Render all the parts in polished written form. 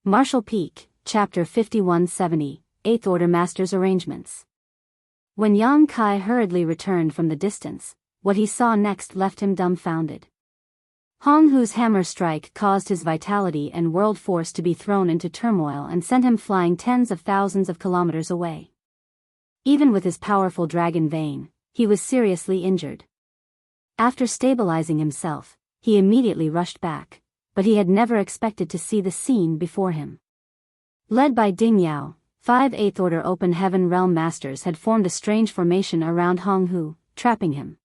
Martial Peak, Chapter 5170, 8th Order Master's Arrangements. When Yang Kai hurriedly returned from the distance, what he saw next left him dumbfounded. Hong Hu's hammer strike caused his vitality and world force to be thrown into turmoil and sent him flying tens of thousands of kilometers away. Even with his powerful dragon vein, he was seriously injured. After stabilizing himself, he immediately rushed back, but he had never expected to see the scene before him. Led by Biyao, 5 8th Order Open Heaven Realm Masters had formed a strange formation around Hong Hu, trapping him.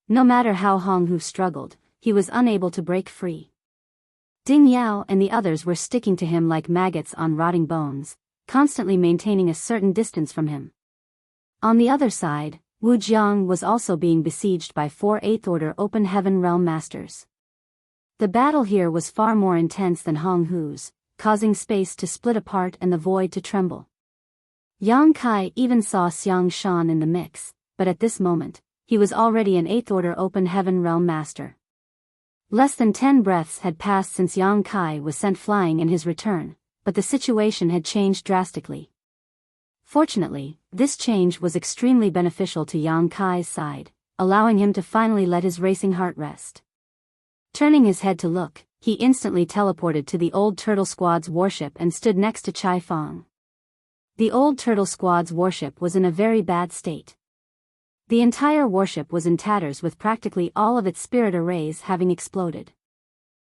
No matter how Hong Hu struggled, he was unable to break free. Biyao and the others were sticking to him like maggots on rotting bones, constantly maintaining a certain distance from him. On the other side, Wuxia was also being besieged by 4 8th Order Open Heaven Realm Masters. The battle here was far more intense than Hong Hu's, causing space to split apart and the void to tremble. Yang Kai even saw Xiang Shan in the mix, but at this moment, he was already an 8th Order Open Heaven Realm Master. Less than 10 breaths had passed since Yang Kai was sent flying in his return, but the situation had changed drastically. Fortunately, this change was extremely beneficial to Yang Kai's side, allowing him to finally let his racing heart rest. Turning his head to look, he instantly teleported to the Old Turtle Squad's warship and stood next to Chai Fong. The Old Turtle Squad's warship was in a very bad state. The entire warship was in tatters with practically all of its spirit arrays having exploded.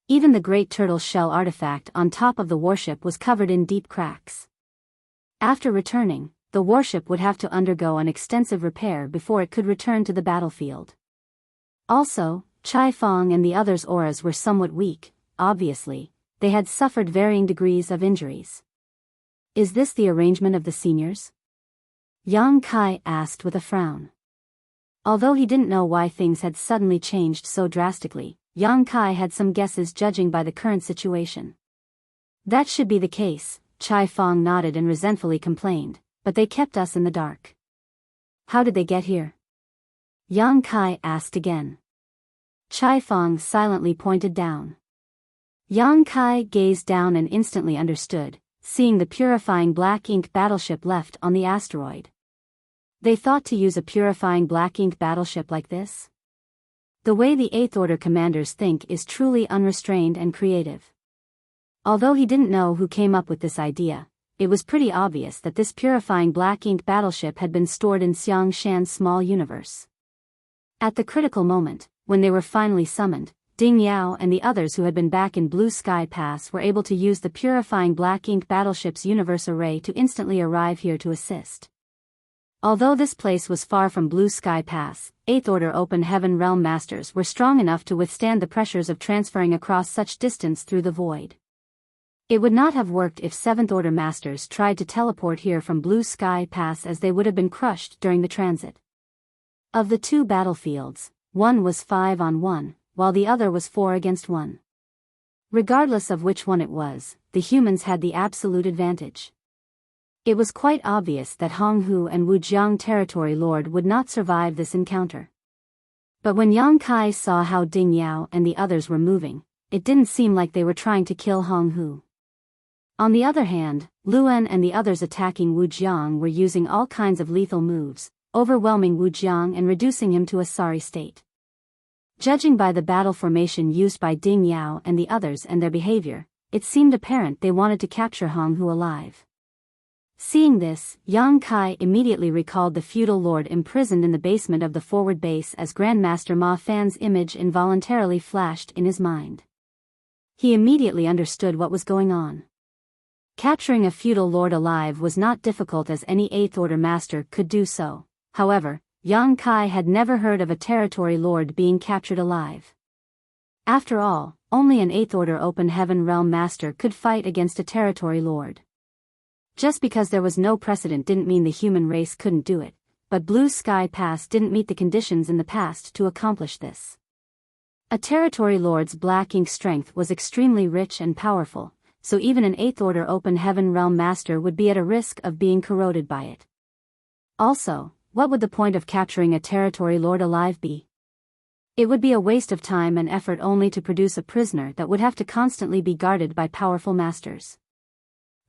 Even the Great Turtle Shell artifact on top of the warship was covered in deep cracks. After returning, the warship would have to undergo an extensive repair before it could return to the battlefield. Also, Chai Fong and the others' auras were somewhat weak. Obviously, they had suffered varying degrees of injuries. Is this the arrangement of the seniors? Yang Kai asked with a frown. Although he didn't know why things had suddenly changed so drastically, Yang Kai had some guesses judging by the current situation. That should be the case, Chai Fong nodded and resentfully complained, but they kept us in the dark. How did they get here? Yang Kai asked again. Chai Fong silently pointed down. Yang Kai gazed down and instantly understood, seeing the purifying black ink battleship left on the asteroid. They thought to use a purifying black ink battleship like this? The way the 8th Order commanders think is truly unrestrained and creative. Although he didn't know who came up with this idea, it was pretty obvious that this purifying black ink battleship had been stored in Xiang Shan's small universe. At the critical moment, when they were finally summoned, Biyao and the others who had been back in Blue Sky Pass were able to use the purifying black ink battleship's universe array to instantly arrive here to assist. Although this place was far from Blue Sky Pass, 8th Order Open Heaven Realm Masters were strong enough to withstand the pressures of transferring across such distance through the void. It would not have worked if 7th Order Masters tried to teleport here from Blue Sky Pass, as they would have been crushed during the transit. Of the two battlefields, one was 5-on-1, while the other was 4-against-1. Regardless of which one it was, the humans had the absolute advantage. It was quite obvious that Hong Hu and Wuxia Territory Lord would not survive this encounter. But when Yang Kai saw how Biyao and the others were moving, it didn't seem like they were trying to kill Hong Hu. On the other hand, Luan and the others attacking Wuxia were using all kinds of lethal moves, overwhelming Wuxia and reducing him to a sorry state. Judging by the battle formation used by Biyao and the others and their behavior, it seemed apparent they wanted to capture Hong Hu alive. Seeing this, Yang Kai immediately recalled the feudal lord imprisoned in the basement of the forward base as Grandmaster Ma Fan's image involuntarily flashed in his mind. He immediately understood what was going on. Capturing a feudal lord alive was not difficult, as any 8th Order Master could do so. However, Yang Kai had never heard of a territory lord being captured alive. After all, only an 8th Order Open Heaven Realm Master could fight against a territory lord. Just because there was no precedent didn't mean the human race couldn't do it, but Blue Sky Pass didn't meet the conditions in the past to accomplish this. A territory lord's black ink strength was extremely rich and powerful, so even an 8th Order Open Heaven Realm Master would be at a risk of being corroded by it. Also, what would the point of capturing a territory lord alive be? It would be a waste of time and effort only to produce a prisoner that would have to constantly be guarded by powerful masters.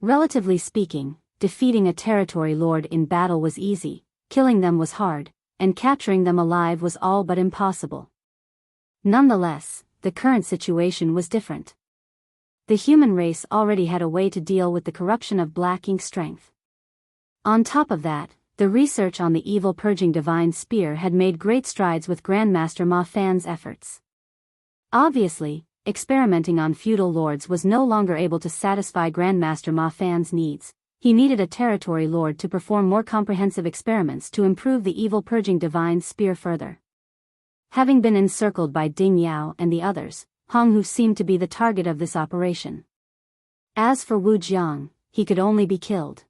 Relatively speaking, defeating a territory lord in battle was easy, killing them was hard, and capturing them alive was all but impossible. Nonetheless, the current situation was different. The human race already had a way to deal with the corruption of black ink strength. On top of that, the research on the evil purging divine spear had made great strides with Grandmaster Ma Fan's efforts. Obviously, experimenting on feudal lords was no longer able to satisfy Grandmaster Ma Fan's needs. He needed a territory lord to perform more comprehensive experiments to improve the evil purging divine spear further. Having been encircled by Ding Yao and the others, Hong Hu seemed to be the target of this operation. As for Wu Jiang, he could only be killed.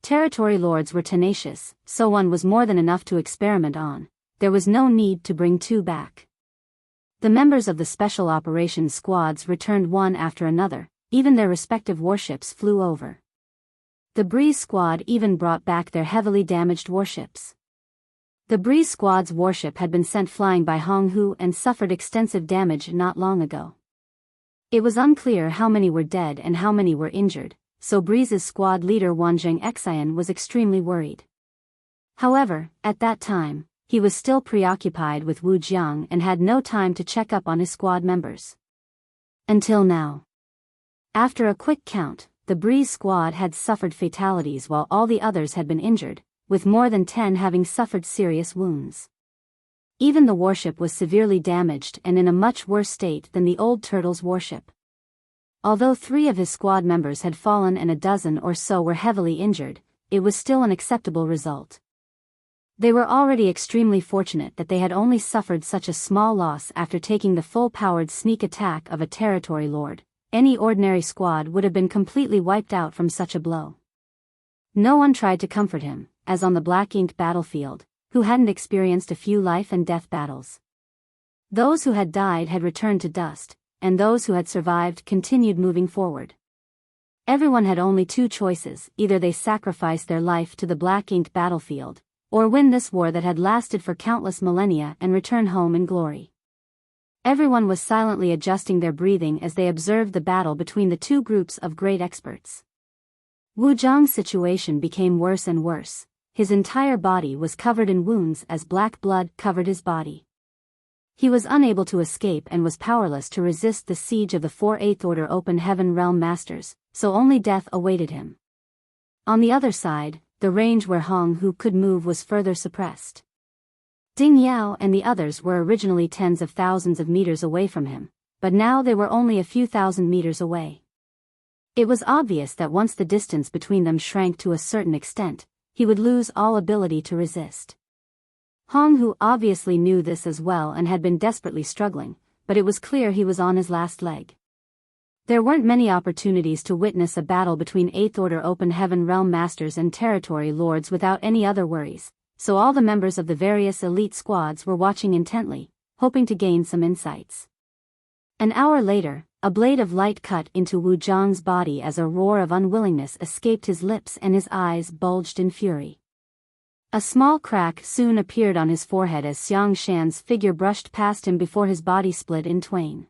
Territory lords were tenacious, so one was more than enough to experiment on. There was no need to bring two back. The members of the special operations squads returned one after another, even their respective warships flew over. The Breeze squad even brought back their heavily damaged warships. The Breeze squad's warship had been sent flying by Hong Hu and suffered extensive damage not long ago. It was unclear how many were dead and how many were injured, so Breeze's squad leader Wanzheng Xian was extremely worried. However, at that time, he was still preoccupied with Wu Jiang and had no time to check up on his squad members. Until now. After a quick count, the Breeze squad had suffered fatalities while all the others had been injured, with more than 10 having suffered serious wounds. Even the warship was severely damaged and in a much worse state than the old Turtle's warship. Although 3 of his squad members had fallen and a dozen or so were heavily injured, it was still an acceptable result. They were already extremely fortunate that they had only suffered such a small loss after taking the full-powered sneak attack of a territory lord. Any ordinary squad would have been completely wiped out from such a blow. No one tried to comfort him, as on the black ink battlefield, who hadn't experienced a few life and death battles. Those who had died had returned to dust, and those who had survived continued moving forward. Everyone had only 2 choices: either they sacrificed their life to the black ink battlefield, or win this war that had lasted for countless millennia and return home in glory. Everyone was silently adjusting their breathing as they observed the battle between the 2 groups of great experts. Wu Jiang's situation became worse and worse. His entire body was covered in wounds as black blood covered his body. He was unable to escape and was powerless to resist the siege of the 4 Eighth Order Open Heaven Realm Masters, so only death awaited him. On the other side, the range where Hong Hu could move was further suppressed. Ding Yao and the others were originally tens of thousands of meters away from him, but now they were only a few thousand meters away. It was obvious that once the distance between them shrank to a certain extent, he would lose all ability to resist. Hong Hu obviously knew this as well and had been desperately struggling, but it was clear he was on his last leg. There weren't many opportunities to witness a battle between Eighth Order Open Heaven Realm Masters and Territory Lords without any other worries, so all the members of the various elite squads were watching intently, hoping to gain some insights. An hour later, a blade of light cut into Wu Jiang's body as a roar of unwillingness escaped his lips and his eyes bulged in fury. A small crack soon appeared on his forehead as Xiang Shan's figure brushed past him before his body split in twain.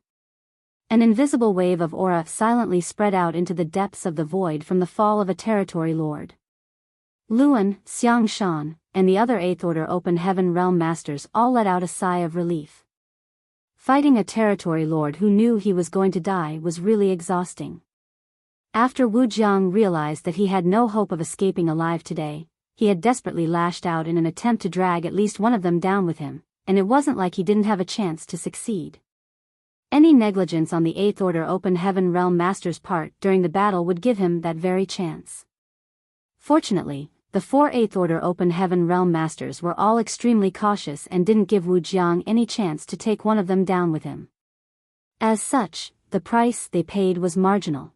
An invisible wave of aura silently spread out into the depths of the void from the fall of a territory lord. Luan, Xiang Shan, and the other Eighth Order Open Heaven Realm Masters all let out a sigh of relief. Fighting a territory lord who knew he was going to die was really exhausting. After Wu Jiang realized that he had no hope of escaping alive today, he had desperately lashed out in an attempt to drag at least one of them down with him, and it wasn't like he didn't have a chance to succeed. Any negligence on the Eighth Order Open Heaven Realm Master's part during the battle would give him that very chance. Fortunately, the 4 Eighth Order Open Heaven Realm Masters were all extremely cautious and didn't give Wu Jiang any chance to take one of them down with him. As such, the price they paid was marginal.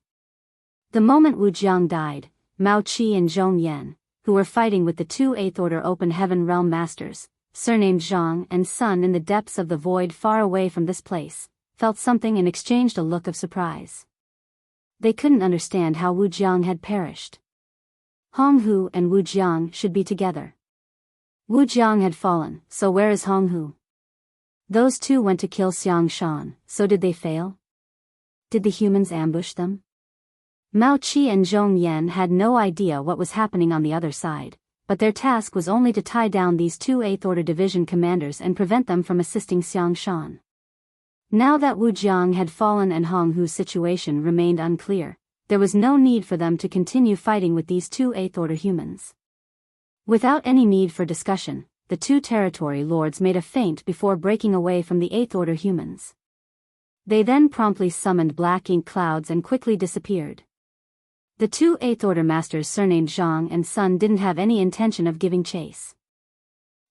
The moment Wu Jiang died, Mao Qi and Zhong Yan, who were fighting with the 2 Eighth Order Open Heaven Realm Masters, surnamed Zhang and Sun in the depths of the void far away from this place, felt something and exchanged a look of surprise. They couldn't understand how Wu Jiang had perished. Hong Hu and Wu Jiang should be together. Wu Jiang had fallen, so where is Hong Hu? Those 2 went to kill Xiang Shan, so did they fail? Did the humans ambush them? Mao Qi and Zhong Yan had no idea what was happening on the other side, but their task was only to tie down these two 8th Order Division commanders and prevent them from assisting Xiang Shan. Now that Wu Jiang had fallen and Hong Hu's situation remained unclear, there was no need for them to continue fighting with these two 8th Order humans. Without any need for discussion, the two territory lords made a feint before breaking away from the 8th Order humans. They then promptly summoned black ink clouds and quickly disappeared. The two 8th Order masters surnamed Zhang and Sun didn't have any intention of giving chase.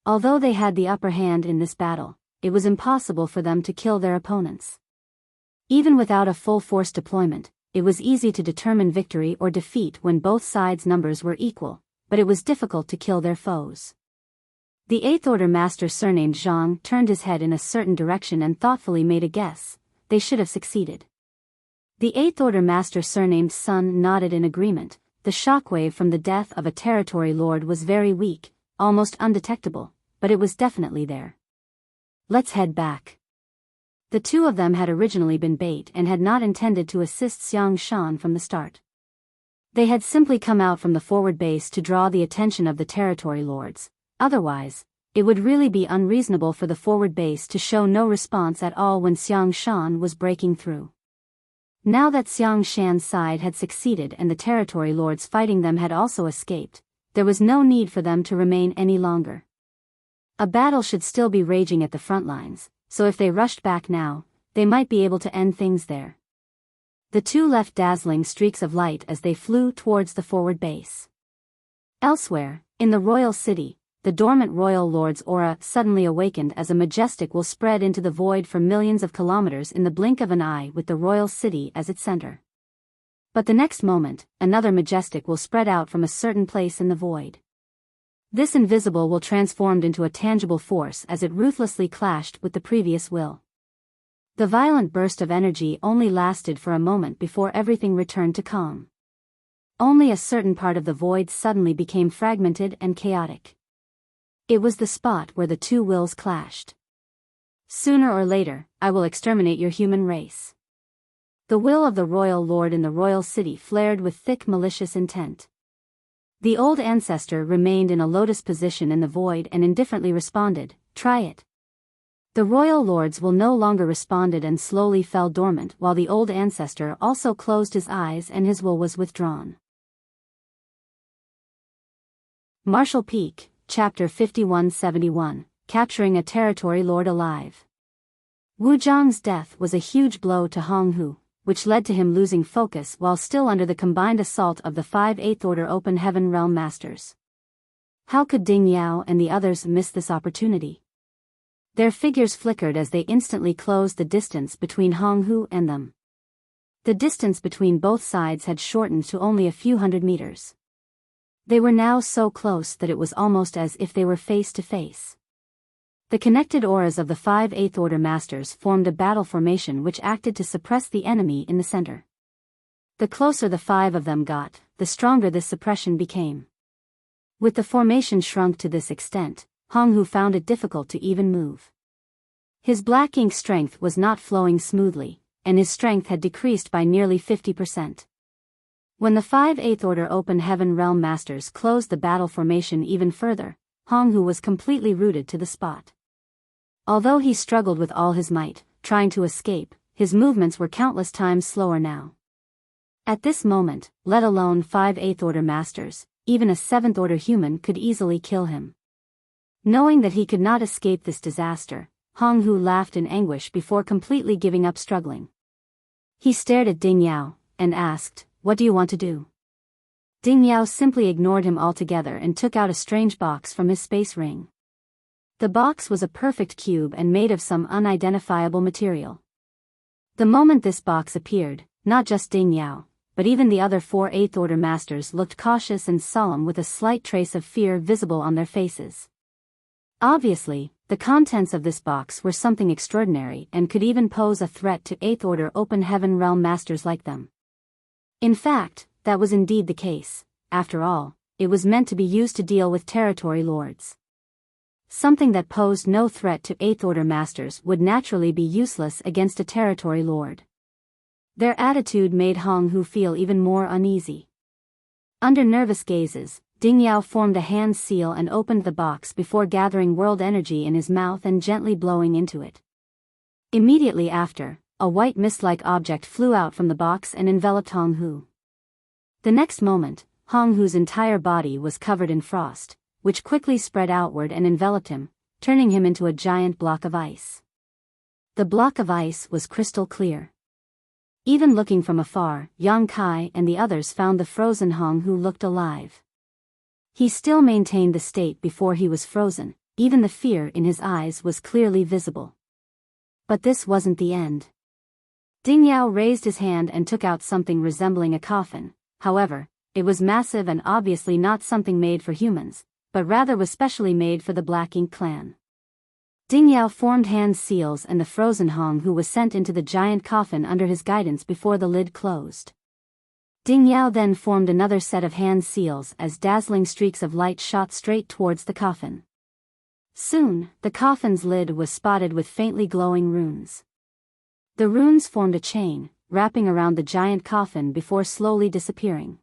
Although they had the upper hand in this battle, it was impossible for them to kill their opponents. Even without a full force deployment, it was easy to determine victory or defeat when both sides' numbers were equal, but it was difficult to kill their foes. The 8th Order master surnamed Zhang turned his head in a certain direction and thoughtfully made a guess. They should have succeeded. The 8th Order master surnamed Sun nodded in agreement. The shockwave from the death of a territory lord was very weak, almost undetectable, but it was definitely there. Let's head back. The two of them had originally been bait and had not intended to assist Xiang Shan from the start. They had simply come out from the forward base to draw the attention of the territory lords. Otherwise, it would really be unreasonable for the forward base to show no response at all when Xiang Shan was breaking through. Now that Xiang Shan's side had succeeded and the territory lords fighting them had also escaped, there was no need for them to remain any longer. A battle should still be raging at the front lines, so if they rushed back now, they might be able to end things there. The two left dazzling streaks of light as they flew towards the forward base. Elsewhere, in the royal city, the dormant royal lord's aura suddenly awakened as a majestic will spread into the void for millions of kilometers in the blink of an eye with the royal city as its center. But the next moment, another majestic will spread out from a certain place in the void. This invisible will transformed into a tangible force as it ruthlessly clashed with the previous will. The violent burst of energy only lasted for a moment before everything returned to calm. Only a certain part of the void suddenly became fragmented and chaotic. It was the spot where the two wills clashed. Sooner or later, I will exterminate your human race. The will of the royal lord in the royal city flared with thick malicious intent. The old ancestor remained in a lotus position in the void and indifferently responded, "Try it." The royal lord's will no longer responded and slowly fell dormant while the old ancestor also closed his eyes and his will was withdrawn. Marshall Peak, Chapter 5171, Capturing a Territory Lord Alive. Wu Zhang's death was a huge blow to Hong Hu, which led to him losing focus while still under the combined assault of the 5 8th Order Open Heaven Realm Masters. How could Ding Yao and the others miss this opportunity? Their figures flickered as they instantly closed the distance between Hong Hu and them. The distance between both sides had shortened to only a few hundred meters. They were now so close that it was almost as if they were face to face. The connected auras of the 5 8th Order Masters formed a battle formation which acted to suppress the enemy in the center. The closer the 5 of them got, the stronger this suppression became. With the formation shrunk to this extent, Hong Hu found it difficult to even move. His black ink strength was not flowing smoothly, and his strength had decreased by nearly 50%. When the 5 8th Order Open Heaven Realm Masters closed the battle formation even further, Hong Hu was completely rooted to the spot. Although he struggled with all his might, trying to escape, his movements were countless times slower now. At this moment, let alone 5 8th Order Masters, even a 7th Order human could easily kill him. Knowing that he could not escape this disaster, Hong Hu laughed in anguish before completely giving up struggling. He stared at Ding Yao, and asked, "What do you want to do?" Ding Yao simply ignored him altogether and took out a strange box from his space ring. The box was a perfect cube and made of some unidentifiable material. The moment this box appeared, not just Ding Yao, but even the other 4 8th Order Masters looked cautious and solemn with a slight trace of fear visible on their faces. Obviously, the contents of this box were something extraordinary and could even pose a threat to 8th Order Open Heaven Realm Masters like them. In fact, that was indeed the case. After all, it was meant to be used to deal with territory lords. Something that posed no threat to 8th Order Masters would naturally be useless against a territory lord. Their attitude made Hong Hu feel even more uneasy. Under nervous gazes, Biyao formed a hand seal and opened the box before gathering world energy in his mouth and gently blowing into it. Immediately after, a white mist-like object flew out from the box and enveloped Hong Hu. The next moment, Hong Hu's entire body was covered in frost, which quickly spread outward and enveloped him, turning him into a giant block of ice. The block of ice was crystal clear. Even looking from afar, Yang Kai and the others found the frozen Hong Hu looked alive. He still maintained the state before he was frozen, even the fear in his eyes was clearly visible. But this wasn't the end. Biyao raised his hand and took out something resembling a coffin. However, it was massive and obviously not something made for humans, but rather was specially made for the Black Ink clan. Biyao formed hand seals and the frozen Hong Hu was sent into the giant coffin under his guidance before the lid closed. Biyao then formed another set of hand seals as dazzling streaks of light shot straight towards the coffin. Soon, the coffin's lid was spotted with faintly glowing runes. The runes formed a chain, wrapping around the giant coffin before slowly disappearing.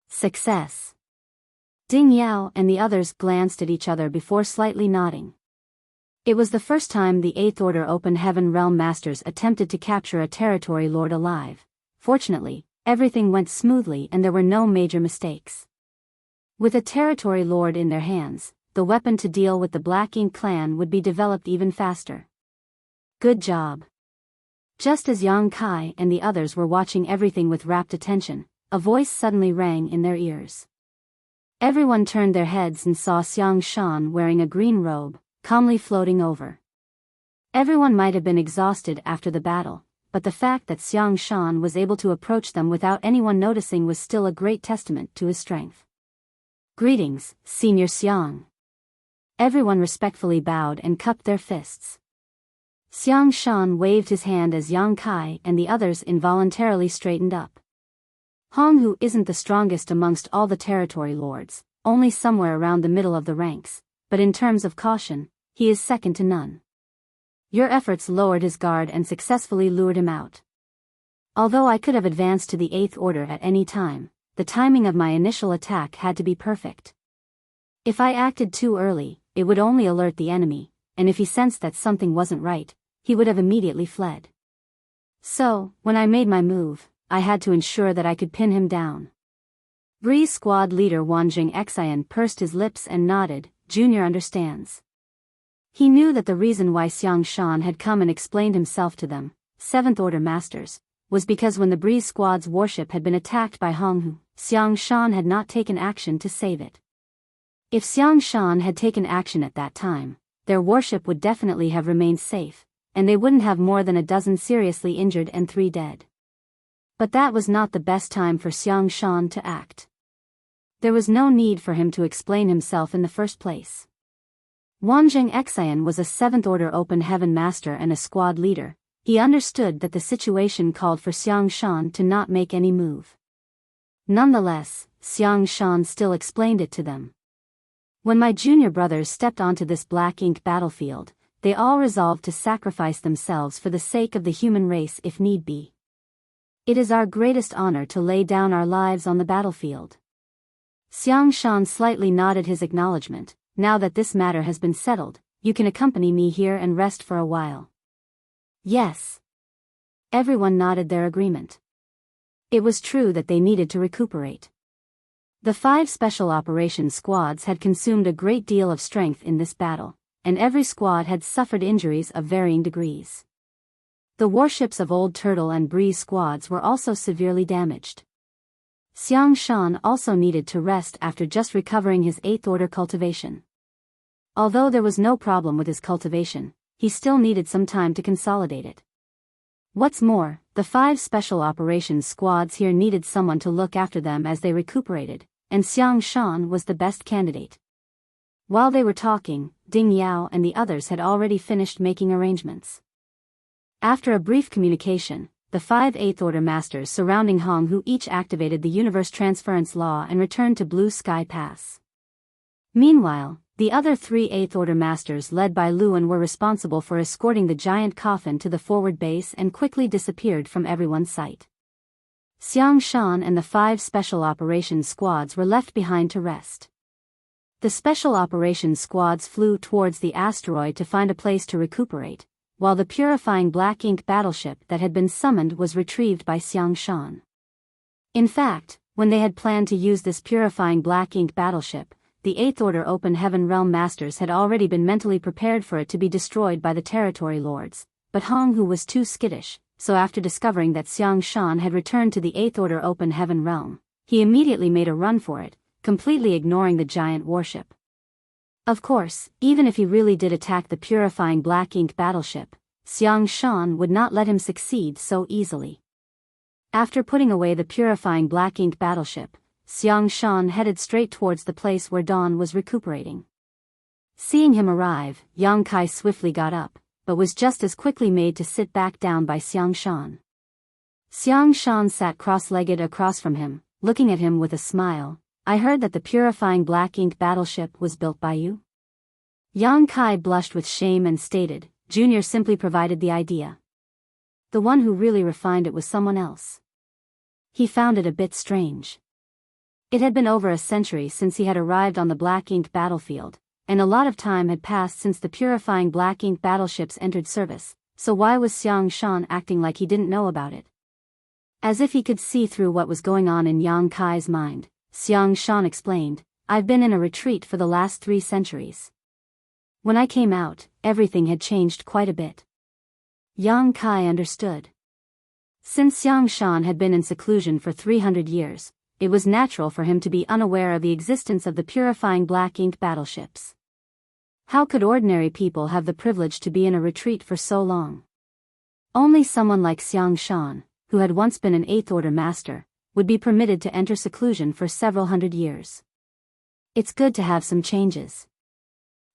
Success! Biyao and the others glanced at each other before slightly nodding. It was the first time the Eighth Order Open Heaven Realm Masters attempted to capture a territory lord alive. Fortunately, everything went smoothly and there were no major mistakes. With a territory lord in their hands, the weapon to deal with the Black Ink clan would be developed even faster. Good job. Just as Yang Kai and the others were watching everything with rapt attention, a voice suddenly rang in their ears. Everyone turned their heads and saw Xiang Shan wearing a green robe, calmly floating over. Everyone might have been exhausted after the battle, but the fact that Xiang Shan was able to approach them without anyone noticing was still a great testament to his strength. Greetings, Senior Xiang. Everyone respectfully bowed and cupped their fists. Xiang Shan waved his hand as Yang Kai and the others involuntarily straightened up. Hong Hu isn't the strongest amongst all the territory lords, only somewhere around the middle of the ranks, but in terms of caution, he is second to none. Your efforts lowered his guard and successfully lured him out. Although I could have advanced to the Eighth Order at any time, the timing of my initial attack had to be perfect. If I acted too early, it would only alert the enemy, and if he sensed that something wasn't right, he would have immediately fled. So, when I made my move, I had to ensure that I could pin him down. Breeze Squad leader Wanjing Xian pursed his lips and nodded. Junior understands. He knew that the reason why Xiang Shan had come and explained himself to them, Seventh Order Masters, was because when the Breeze Squad's warship had been attacked by Hong Hu, Xiang Shan had not taken action to save it. If Xiang Shan had taken action at that time, their warship would definitely have remained safe, and they wouldn't have more than a dozen seriously injured and 3 dead. But that was not the best time for Xiang Shan to act. There was no need for him to explain himself in the first place. Wanjing Xian was a 7th Order Open Heaven Master and a squad leader. He understood that the situation called for Xiang Shan to not make any move. Nonetheless, Xiang Shan still explained it to them. When my junior brothers stepped onto this Black Ink battlefield, they all resolved to sacrifice themselves for the sake of the human race if need be. It is our greatest honor to lay down our lives on the battlefield. Xiang Shan slightly nodded his acknowledgement. Now that this matter has been settled, you can accompany me here and rest for a while. Yes. Everyone nodded their agreement. It was true that they needed to recuperate. The 5 special operations squads had consumed a great deal of strength in this battle, and every squad had suffered injuries of varying degrees. The warships of Old Turtle and Breeze squads were also severely damaged. Xiang Shan also needed to rest after just recovering his 8th Order cultivation. Although there was no problem with his cultivation, he still needed some time to consolidate it. What's more, the 5 special operations squads here needed someone to look after them as they recuperated, and Xiang Shan was the best candidate. While they were talking, Biyao and the others had already finished making arrangements. After a brief communication, the 5 8th Order Masters surrounding Hong Hu each activated the Universe Transference Law and returned to Blue Sky Pass. Meanwhile, The other 3 Eighth Order Masters led by Luan were responsible for escorting the giant coffin to the forward base and quickly disappeared from everyone's sight. Xiang Shan and the 5 Special Operations Squads were left behind to rest. The Special Operations Squads flew towards the asteroid to find a place to recuperate, while the purifying black ink battleship that had been summoned was retrieved by Xiang Shan. In fact, when they had planned to use this purifying black ink battleship, the Eighth Order Open Heaven Realm Masters had already been mentally prepared for it to be destroyed by the Territory Lords, but Honghu was too skittish, so after discovering that Xiang Shan had returned to the Eighth Order Open Heaven Realm, he immediately made a run for it, completely ignoring the giant warship. Of course, even if he really did attack the purifying black ink battleship, Xiang Shan would not let him succeed so easily. After putting away the purifying black ink battleship, Xiang Shan headed straight towards the place where Dawn was recuperating. Seeing him arrive, Yang Kai swiftly got up, but was just as quickly made to sit back down by Xiang Shan. Xiang Shan sat cross-legged across from him, looking at him with a smile. I heard that the purifying black ink battleship was built by you? Yang Kai blushed with shame and stated, Junior simply provided the idea. The one who really refined it was someone else. He found it a bit strange. It had been over a century since he had arrived on the black ink battlefield, and a lot of time had passed since the purifying black ink battleships entered service, so why was Xiang Shan acting like he didn't know about it? As if he could see through what was going on in Yang Kai's mind, Xiang Shan explained, I've been in a retreat for the last 3 centuries. When I came out, everything had changed quite a bit. Yang Kai understood. Since Xiang Shan had been in seclusion for 300 years, it was natural for him to be unaware of the existence of the purifying black ink battleships. How could ordinary people have the privilege to be in a retreat for so long? Only someone like Xiang Shan, who had once been an Eighth Order Master, would be permitted to enter seclusion for several hundred years. It's good to have some changes.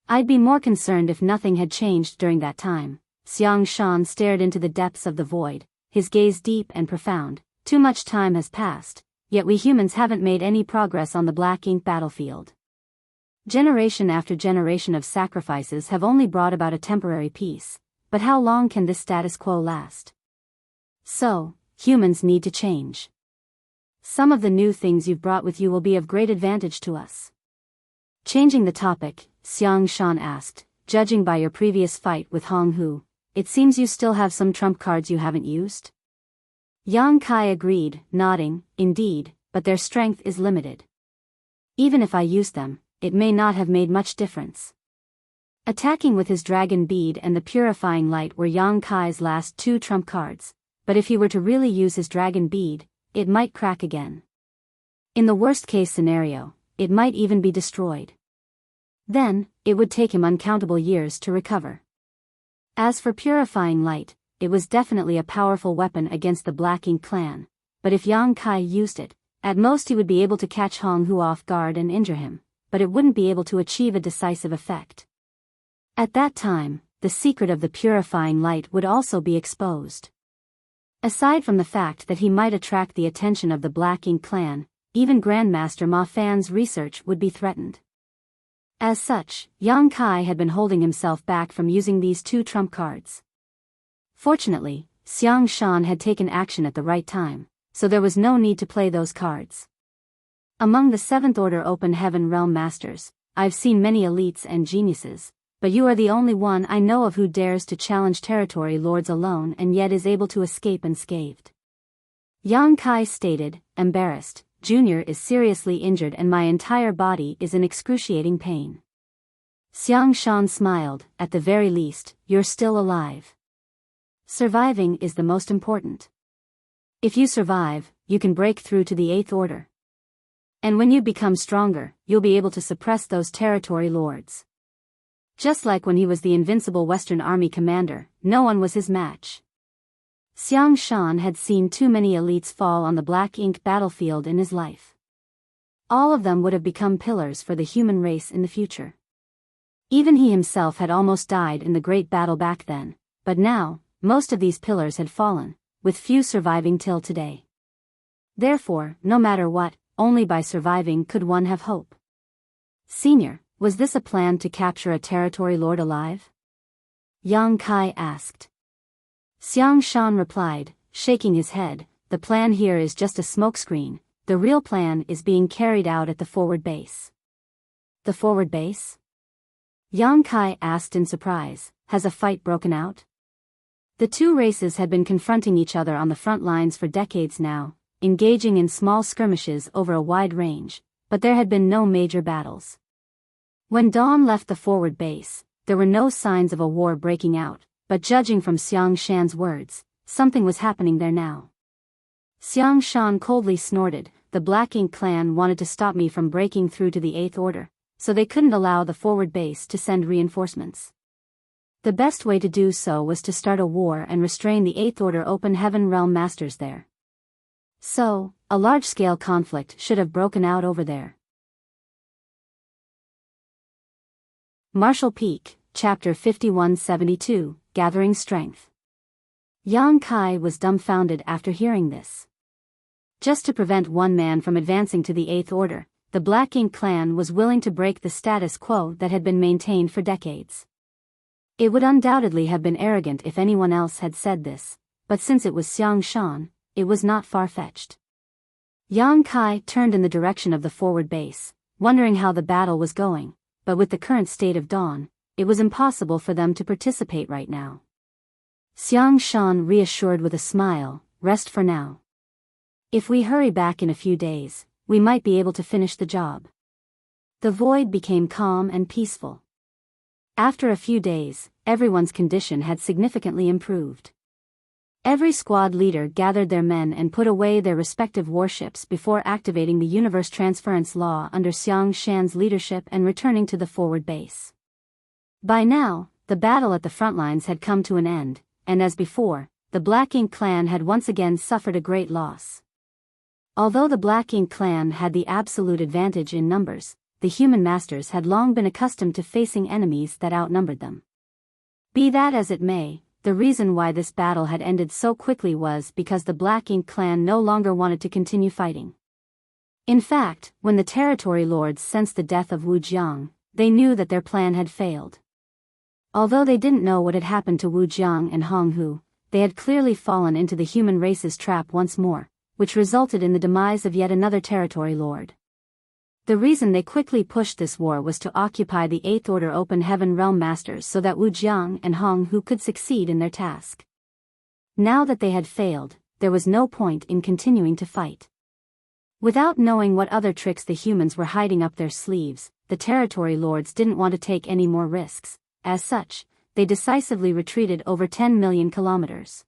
I'd be more concerned if nothing had changed during that time. Xiang Shan stared into the depths of the void, his gaze deep and profound. Too much time has passed, yet we humans haven't made any progress on the black ink battlefield. Generation after generation of sacrifices have only brought about a temporary peace, but how long can this status quo last? So, humans need to change. Some of the new things you've brought with you will be of great advantage to us. Changing the topic, Xiang Shan asked, judging by your previous fight with Honghu, it seems you still have some trump cards you haven't used? Yang Kai agreed, nodding, indeed, but their strength is limited. Even if I used them, it may not have made much difference. Attacking with his dragon bead and the purifying light were Yang Kai's last 2 trump cards, but if he were to really use his dragon bead, it might crack again. In the worst-case scenario, it might even be destroyed. Then, it would take him uncountable years to recover. As for purifying light, it was definitely a powerful weapon against the Black Ink clan, but if Yang Kai used it, at most he would be able to catch Honghu off guard and injure him, but it wouldn't be able to achieve a decisive effect. At that time, the secret of the purifying light would also be exposed. Aside from the fact that he might attract the attention of the Black Ink clan, even Grandmaster Ma Fan's research would be threatened. As such, Yang Kai had been holding himself back from using these 2 trump cards. Fortunately, Xiang Shan had taken action at the right time, so there was no need to play those cards. Among the 7th Order Open Heaven Realm Masters, I've seen many elites and geniuses, but you are the only one I know of who dares to challenge territory lords alone and yet is able to escape unscathed. Yang Kai stated, embarrassed, Junior is seriously injured and my entire body is in excruciating pain. Xiang Shan smiled, at the very least, you're still alive. Surviving is the most important. If you survive, you can break through to the 8th Order. And when you become stronger, you'll be able to suppress those territory lords. Just like when he was the invincible Western Army commander, no one was his match. Xiang Shan had seen too many elites fall on the Black Ink battlefield in his life. All of them would have become pillars for the human race in the future. Even he himself had almost died in the great battle back then, but now, most of these pillars had fallen, with few surviving till today. Therefore, no matter what, only by surviving could one have hope. Senior, Was this a plan to capture a territory lord alive? Yang Kai asked. Xiang Shan replied, shaking his head, the plan here is just a smokescreen, the real plan is being carried out at the forward base. The forward base? Yang Kai asked in surprise, has a fight broken out? The two races had been confronting each other on the front lines for decades now, engaging in small skirmishes over a wide range, but there had been no major battles. When Dawn left the forward base, there were no signs of a war breaking out, but judging from Xiang Shan's words, something was happening there now. Xiang Shan coldly snorted, the Black Ink clan wanted to stop me from breaking through to the Eighth Order, so they couldn't allow the forward base to send reinforcements. The best way to do so was to start a war and restrain the Eighth Order Open Heaven Realm Masters there. So, a large-scale conflict should have broken out over there. Marshall Peak, Chapter 5172, Gathering Strength. Yang Kai was dumbfounded after hearing this. Just to prevent one man from advancing to the Eighth Order, the Black Ink clan was willing to break the status quo that had been maintained for decades. It would undoubtedly have been arrogant if anyone else had said this, but since it was Xiang Shan, it was not far-fetched. Yang Kai turned in the direction of the forward base, wondering how the battle was going, but with the current state of Dawn, it was impossible for them to participate right now. Xiang Shan reassured with a smile, rest for now. If we hurry back in a few days, we might be able to finish the job. The void became calm and peaceful. After a few days, everyone's condition had significantly improved. Every squad leader gathered their men and put away their respective warships before activating the Universe Transference Law under Xiang Shan's leadership and returning to the forward base. By now, the battle at the front lines had come to an end, and as before, the Black Ink clan had once again suffered a great loss. Although the Black Ink clan had the absolute advantage in numbers, the human masters had long been accustomed to facing enemies that outnumbered them. Be that as it may, the reason why this battle had ended so quickly was because the Black Ink clan no longer wanted to continue fighting. In fact, when the territory lords sensed the death of Wu Jiang, they knew that their plan had failed. Although they didn't know what had happened to Wu Jiang and Hong Hu, they had clearly fallen into the human race's trap once more, which resulted in the demise of yet another territory lord. The reason they quickly pushed this war was to occupy the Eighth Order Open Heaven Realm Masters so that Wu Jiang and Hong Hu could succeed in their task. Now that they had failed, there was no point in continuing to fight. Without knowing what other tricks the humans were hiding up their sleeves, the territory lords didn't want to take any more risks. As such, they decisively retreated over 10 million kilometers.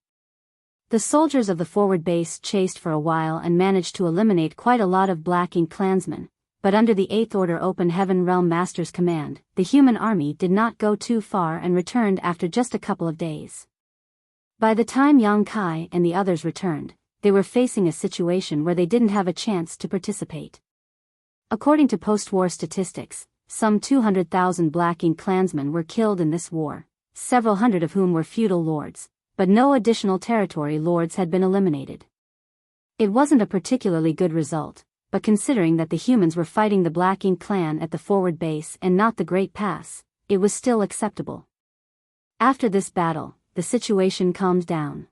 The soldiers of the forward base chased for a while and managed to eliminate quite a lot of Black Ink clansmen, but under the Eighth Order Open Heaven Realm Master's command, the human army did not go too far and returned after just a couple of days. By the time Yang Kai and the others returned, they were facing a situation where they didn't have a chance to participate. According to post-war statistics, some 200,000 Black Ink clansmen were killed in this war, several hundred of whom were feudal lords, but no additional territory lords had been eliminated. It wasn't a particularly good result, but considering that the humans were fighting the Black Ink clan at the forward base and not the Great Pass, it was still acceptable. After this battle, the situation calmed down.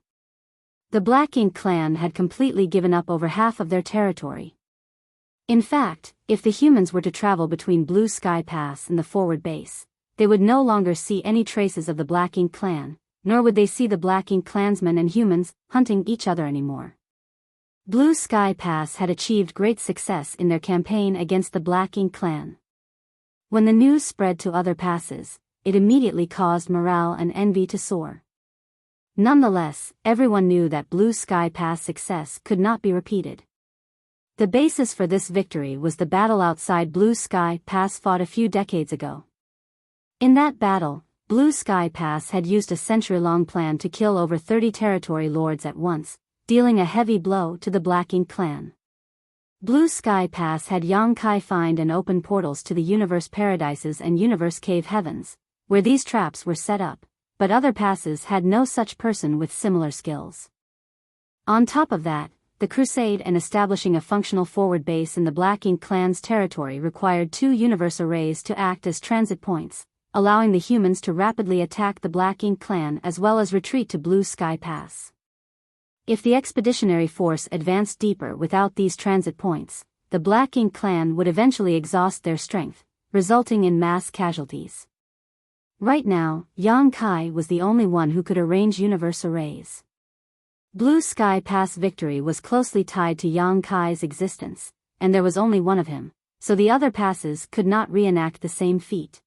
The Black Ink clan had completely given up over half of their territory. In fact, if the humans were to travel between Blue Sky Pass and the forward base, they would no longer see any traces of the Black Ink clan, nor would they see the Black Ink clansmen and humans hunting each other anymore. Blue Sky Pass had achieved great success in their campaign against the Black Ink clan. When the news spread to other passes, it immediately caused morale and envy to soar. Nonetheless, everyone knew that Blue Sky Pass success could not be repeated. The basis for this victory was the battle outside Blue Sky Pass fought a few decades ago. In that battle, Blue Sky Pass had used a century-long plan to kill over 30 territory lords at once, dealing a heavy blow to the Black Ink clan. Blue Sky Pass had Yang Kai find and open portals to the Universe Paradises and Universe Cave Heavens, where these traps were set up, but other passes had no such person with similar skills. On top of that, the crusade and establishing a functional forward base in the Black Ink clan's territory required 2 universe arrays to act as transit points, allowing the humans to rapidly attack the Black Ink clan as well as retreat to Blue Sky Pass. If the expeditionary force advanced deeper without these transit points, the Black Ink clan would eventually exhaust their strength, resulting in mass casualties. Right now, Yang Kai was the only one who could arrange universe arrays. Blue Sky Pass victory was closely tied to Yang Kai's existence, and there was only one of him, so the other passes could not reenact the same feat.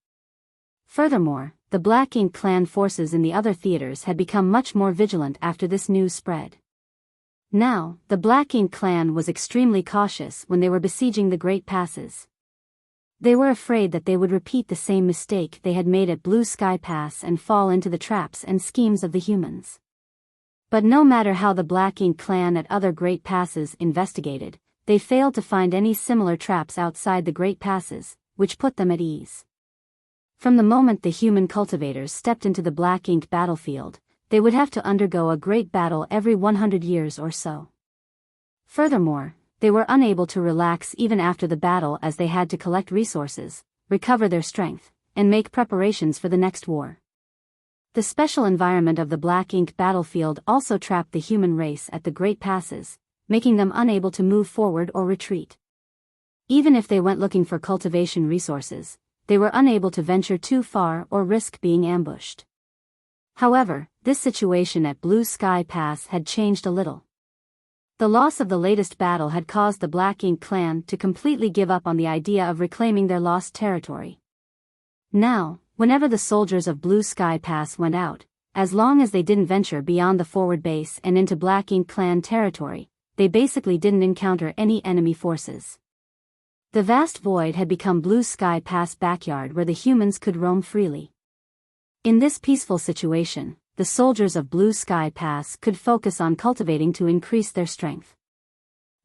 Furthermore, the Black Ink clan forces in the other theaters had become much more vigilant after this news spread. Now, the Black Ink clan was extremely cautious when they were besieging the Great Passes. They were afraid that they would repeat the same mistake they had made at Blue Sky Pass and fall into the traps and schemes of the humans. But no matter how the Black Ink clan at other Great Passes investigated, they failed to find any similar traps outside the Great Passes, which put them at ease. From the moment the human cultivators stepped into the Black Ink battlefield, they would have to undergo a great battle every 100 years or so. Furthermore, they were unable to relax even after the battle as they had to collect resources, recover their strength, and make preparations for the next war. The special environment of the Black Ink battlefield also trapped the human race at the Great Passes, making them unable to move forward or retreat. Even if they went looking for cultivation resources, they were unable to venture too far or risk being ambushed. However, this situation at Blue Sky Pass had changed a little. The loss of the latest battle had caused the Black Ink clan to completely give up on the idea of reclaiming their lost territory. Now, whenever the soldiers of Blue Sky Pass went out, as long as they didn't venture beyond the forward base and into Black Ink clan territory, they basically didn't encounter any enemy forces. The vast void had become Blue Sky Pass backyard where the humans could roam freely. In this peaceful situation, the soldiers of Blue Sky Pass could focus on cultivating to increase their strength.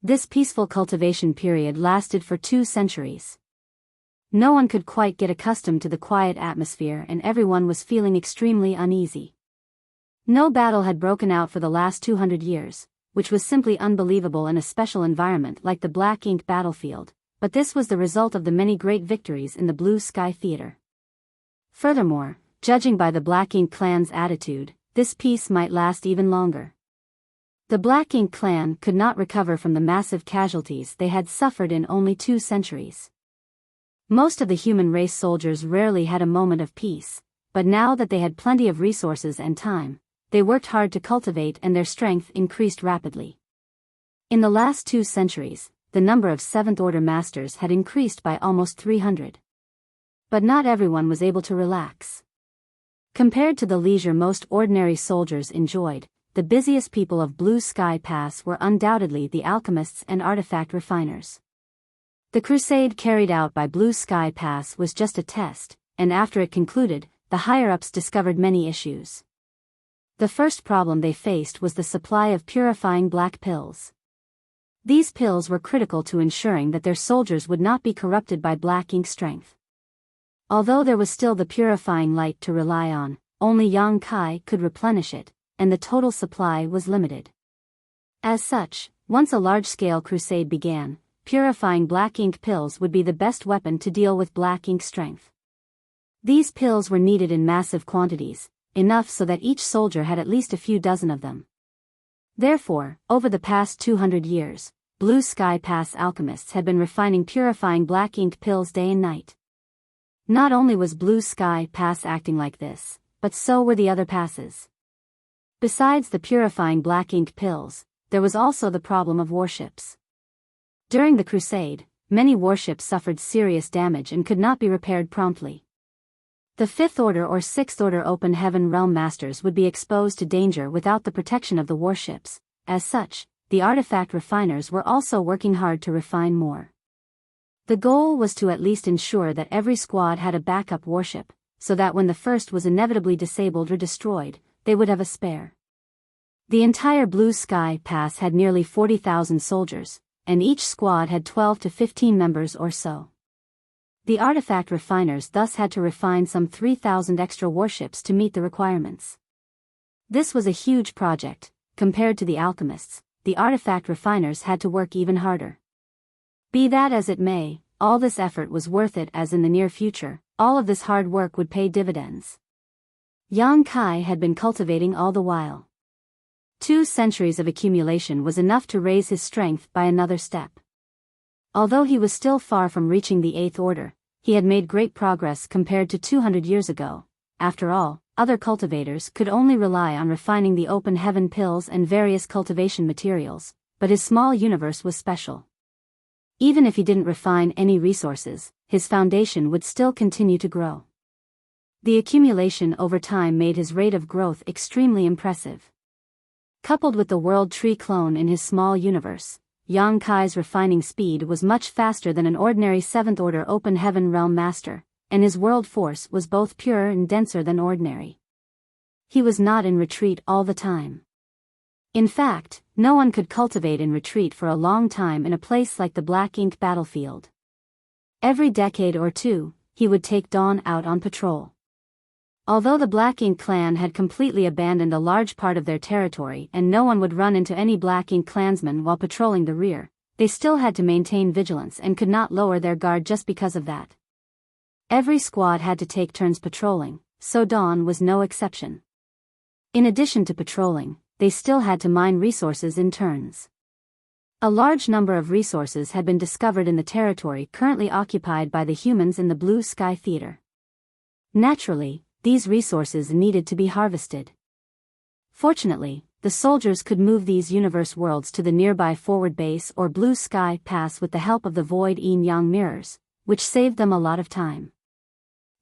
This peaceful cultivation period lasted for 2 centuries. No one could quite get accustomed to the quiet atmosphere and everyone was feeling extremely uneasy. No battle had broken out for the last 200 years, which was simply unbelievable in a special environment like the Black Ink battlefield, but this was the result of the many great victories in the Blue Sky Theater. Furthermore, judging by the Black Ink clan's attitude, this peace might last even longer. The Black Ink clan could not recover from the massive casualties they had suffered in only 2 centuries. Most of the human race soldiers rarely had a moment of peace, but now that they had plenty of resources and time, they worked hard to cultivate and their strength increased rapidly. In the last 2 centuries, the number of 7th Order Masters had increased by almost 300. But not everyone was able to relax. Compared to the leisure most ordinary soldiers enjoyed, the busiest people of Blue Sky Pass were undoubtedly the alchemists and artifact refiners. The crusade carried out by Blue Sky Pass was just a test, and after it concluded, the higher-ups discovered many issues. The first problem they faced was the supply of purifying black pills. These pills were critical to ensuring that their soldiers would not be corrupted by Black Ink strength. Although there was still the purifying light to rely on, only Yang Kai could replenish it, and the total supply was limited. As such, once a large-scale crusade began, purifying Black Ink pills would be the best weapon to deal with Black Ink strength. These pills were needed in massive quantities, enough so that each soldier had at least a few dozen of them. Therefore, over the past 200 years, Blue Sky Pass alchemists had been refining purifying Black Ink pills day and night. Not only was Blue Sky Pass acting like this, but so were the other passes. Besides the purifying Black Ink pills, there was also the problem of warships. During the crusade, many warships suffered serious damage and could not be repaired promptly. The 5th Order or 6th Order Open Heaven Realm Masters would be exposed to danger without the protection of the warships. As such, the artifact refiners were also working hard to refine more. The goal was to at least ensure that every squad had a backup warship, so that when the first was inevitably disabled or destroyed, they would have a spare. The entire Blue Sky Pass had nearly 40,000 soldiers, and each squad had 12 to 15 members or so. The artifact refiners thus had to refine some 3,000 extra warships to meet the requirements. This was a huge project. Compared to the alchemists, the artifact refiners had to work even harder. Be that as it may, all this effort was worth it, as in the near future, all of this hard work would pay dividends. Yang Kai had been cultivating all the while. 2 centuries of accumulation was enough to raise his strength by another step. Although he was still far from reaching the 8th order, he had made great progress compared to 200 years ago. After all, other cultivators could only rely on refining the open heaven pills and various cultivation materials, but his small universe was special. Even if he didn't refine any resources, his foundation would still continue to grow. The accumulation over time made his rate of growth extremely impressive. Coupled with the world tree clone in his small universe, Yang Kai's refining speed was much faster than an ordinary 7th order open heaven realm master, and his world force was both purer and denser than ordinary. He was not in retreat all the time. In fact, no one could cultivate in retreat for a long time in a place like the Black Ink battlefield. Every decade or two, he would take Dawn out on patrol. Although the Black Ink clan had completely abandoned a large part of their territory and no one would run into any Black Ink clansmen while patrolling the rear, they still had to maintain vigilance and could not lower their guard just because of that. Every squad had to take turns patrolling, so Dawn was no exception. In addition to patrolling, they still had to mine resources in turns. A large number of resources had been discovered in the territory currently occupied by the humans in the Blue Sky Theater. Naturally, these resources needed to be harvested. Fortunately, the soldiers could move these universe worlds to the nearby forward base or Blue Sky Pass with the help of the Void Yin-Yang mirrors, which saved them a lot of time.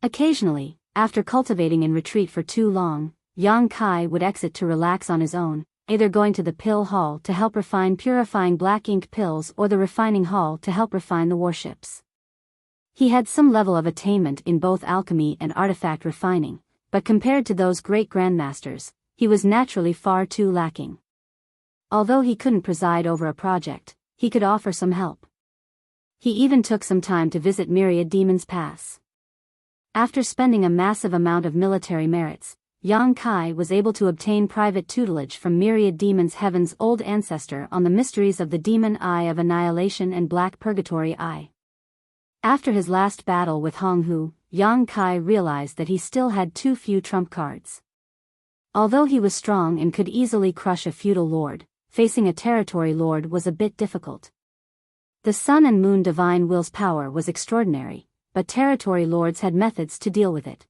Occasionally, after cultivating in retreat for too long, Yang Kai would exit to relax on his own, either going to the pill hall to help refine purifying black ink pills or the refining hall to help refine the warships. He had some level of attainment in both alchemy and artifact refining, but compared to those great grandmasters, he was naturally far too lacking. Although he couldn't preside over a project, he could offer some help. He even took some time to visit Myriad Demon's Pass. After spending a massive amount of military merits, Yang Kai was able to obtain private tutelage from Myriad Demon's Heaven's old ancestor on the mysteries of the Demon Eye of Annihilation and Black Purgatory Eye. After his last battle with Hong Hu, Yang Kai realized that he still had too few trump cards. Although he was strong and could easily crush a feudal lord, facing a territory lord was a bit difficult. The Sun and Moon Divine Will's power was extraordinary, but territory lords had methods to deal with it.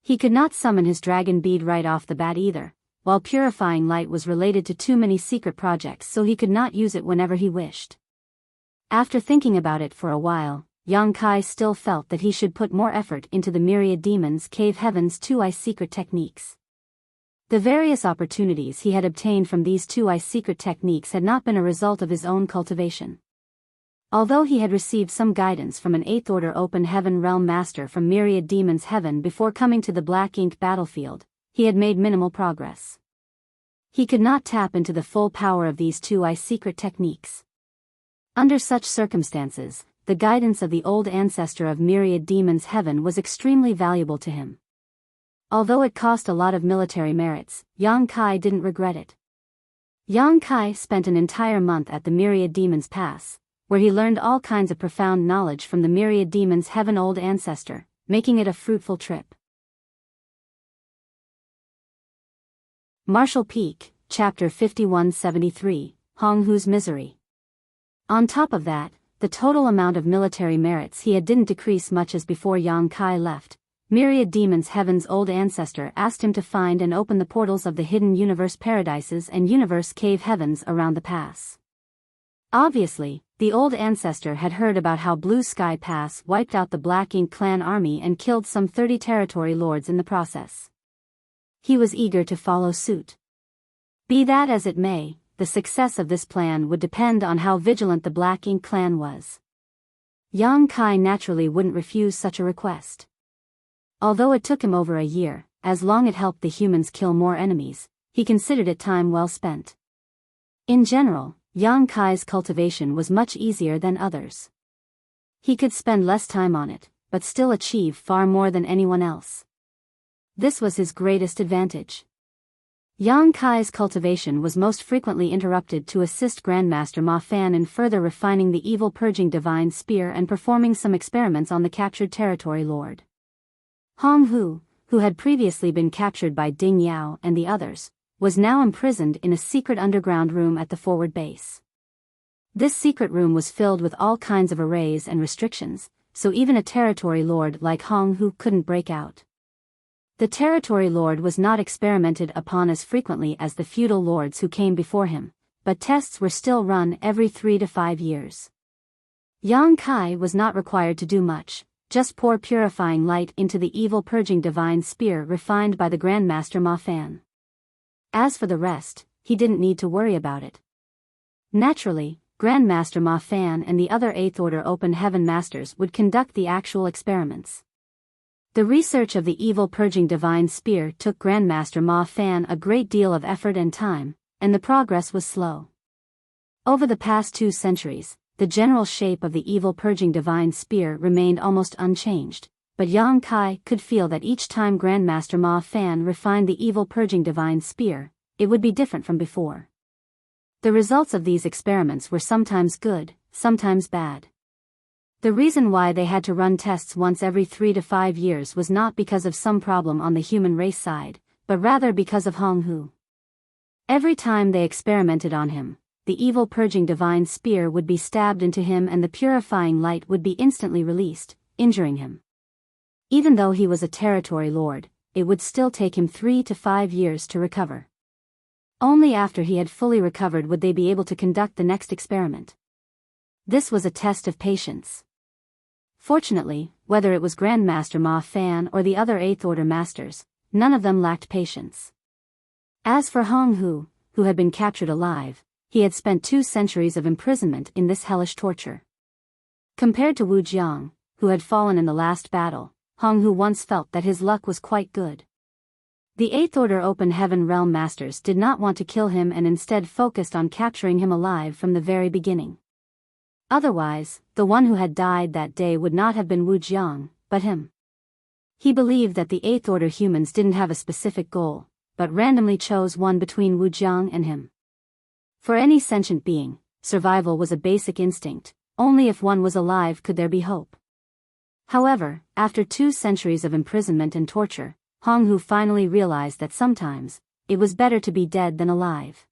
He could not summon his dragon bead right off the bat either, while purifying light was related to too many secret projects, so he could not use it whenever he wished. After thinking about it for a while, Yang Kai still felt that he should put more effort into the Myriad Demons Cave Heaven's 2-eye secret techniques. The various opportunities he had obtained from these 2-eye secret techniques had not been a result of his own cultivation. Although he had received some guidance from an 8th order open heaven realm master from Myriad Demon's Heaven before coming to the Black Ink battlefield, he had made minimal progress. He could not tap into the full power of these 2-eye secret techniques. Under such circumstances, the guidance of the old ancestor of Myriad Demon's Heaven was extremely valuable to him. Although it cost a lot of military merits, Yang Kai didn't regret it. Yang Kai spent an entire month at the Myriad Demon's Pass, where he learned all kinds of profound knowledge from the Myriad Demon's Heaven old ancestor, making it a fruitful trip. Marshall Peak, Chapter 5173, Hong Hu's Misery. On top of that, the total amount of military merits he had didn't decrease much as before Yang Kai left. Myriad Demon's Heaven's old ancestor asked him to find and open the portals of the hidden universe paradises and universe cave heavens around the pass. Obviously, the old ancestor had heard about how Blue Sky Pass wiped out the Black Ink clan army and killed some 30 territory lords in the process. He was eager to follow suit. Be that as it may, the success of this plan would depend on how vigilant the Black Ink clan was. Yang Kai naturally wouldn't refuse such a request. Although it took him over a year, as long it helped the humans kill more enemies, he considered it time well spent. In general, Yang Kai's cultivation was much easier than others. He could spend less time on it, but still achieve far more than anyone else. This was his greatest advantage. Yang Kai's cultivation was most frequently interrupted to assist Grandmaster Ma Fan in further refining the evil-purging divine spear and performing some experiments on the captured territory lord. Hong Hu, who had previously been captured by Ding Yao and the others, was now imprisoned in a secret underground room at the forward base. This secret room was filled with all kinds of arrays and restrictions, so even a territory lord like Hong Hu couldn't break out. The territory lord was not experimented upon as frequently as the feudal lords who came before him, but tests were still run every 3 to 5 years. Yang Kai was not required to do much, just pour purifying light into the evil-purging divine spear refined by the Grandmaster Ma Fan. As for the rest, he didn't need to worry about it. Naturally, Grandmaster Ma Fan and the other 8th Order Open Heaven Masters would conduct the actual experiments. The research of the evil-purging divine spear took Grandmaster Ma Fan a great deal of effort and time, and the progress was slow. Over the past 2 centuries, the general shape of the evil-purging divine spear remained almost unchanged, but Yang Kai could feel that each time Grandmaster Ma Fan refined the evil-purging divine spear, it would be different from before. The results of these experiments were sometimes good, sometimes bad. The reason why they had to run tests once every 3 to 5 years was not because of some problem on the human race side, but rather because of Hong Hu. Every time they experimented on him, the evil-purging divine spear would be stabbed into him and the purifying light would be instantly released, injuring him. Even though he was a territory lord, it would still take him 3 to 5 years to recover. Only after he had fully recovered would they be able to conduct the next experiment. This was a test of patience. Fortunately, whether it was Grandmaster Ma Fan or the other 8th Order Masters, none of them lacked patience. As for Hong Hu, who had been captured alive, he had spent 2 centuries of imprisonment in this hellish torture. Compared to Wu Jiang, who had fallen in the last battle, Hong Hu once felt that his luck was quite good. The 8th Order Open Heaven Realm Masters did not want to kill him and instead focused on capturing him alive from the very beginning. Otherwise, the one who had died that day would not have been Wu Jiang, but him. He believed that the 8th Order humans didn't have a specific goal, but randomly chose one between Wu Jiang and him. For any sentient being, survival was a basic instinct, only if one was alive could there be hope. However, after 2 centuries of imprisonment and torture, Hong Hu finally realized that sometimes, it was better to be dead than alive.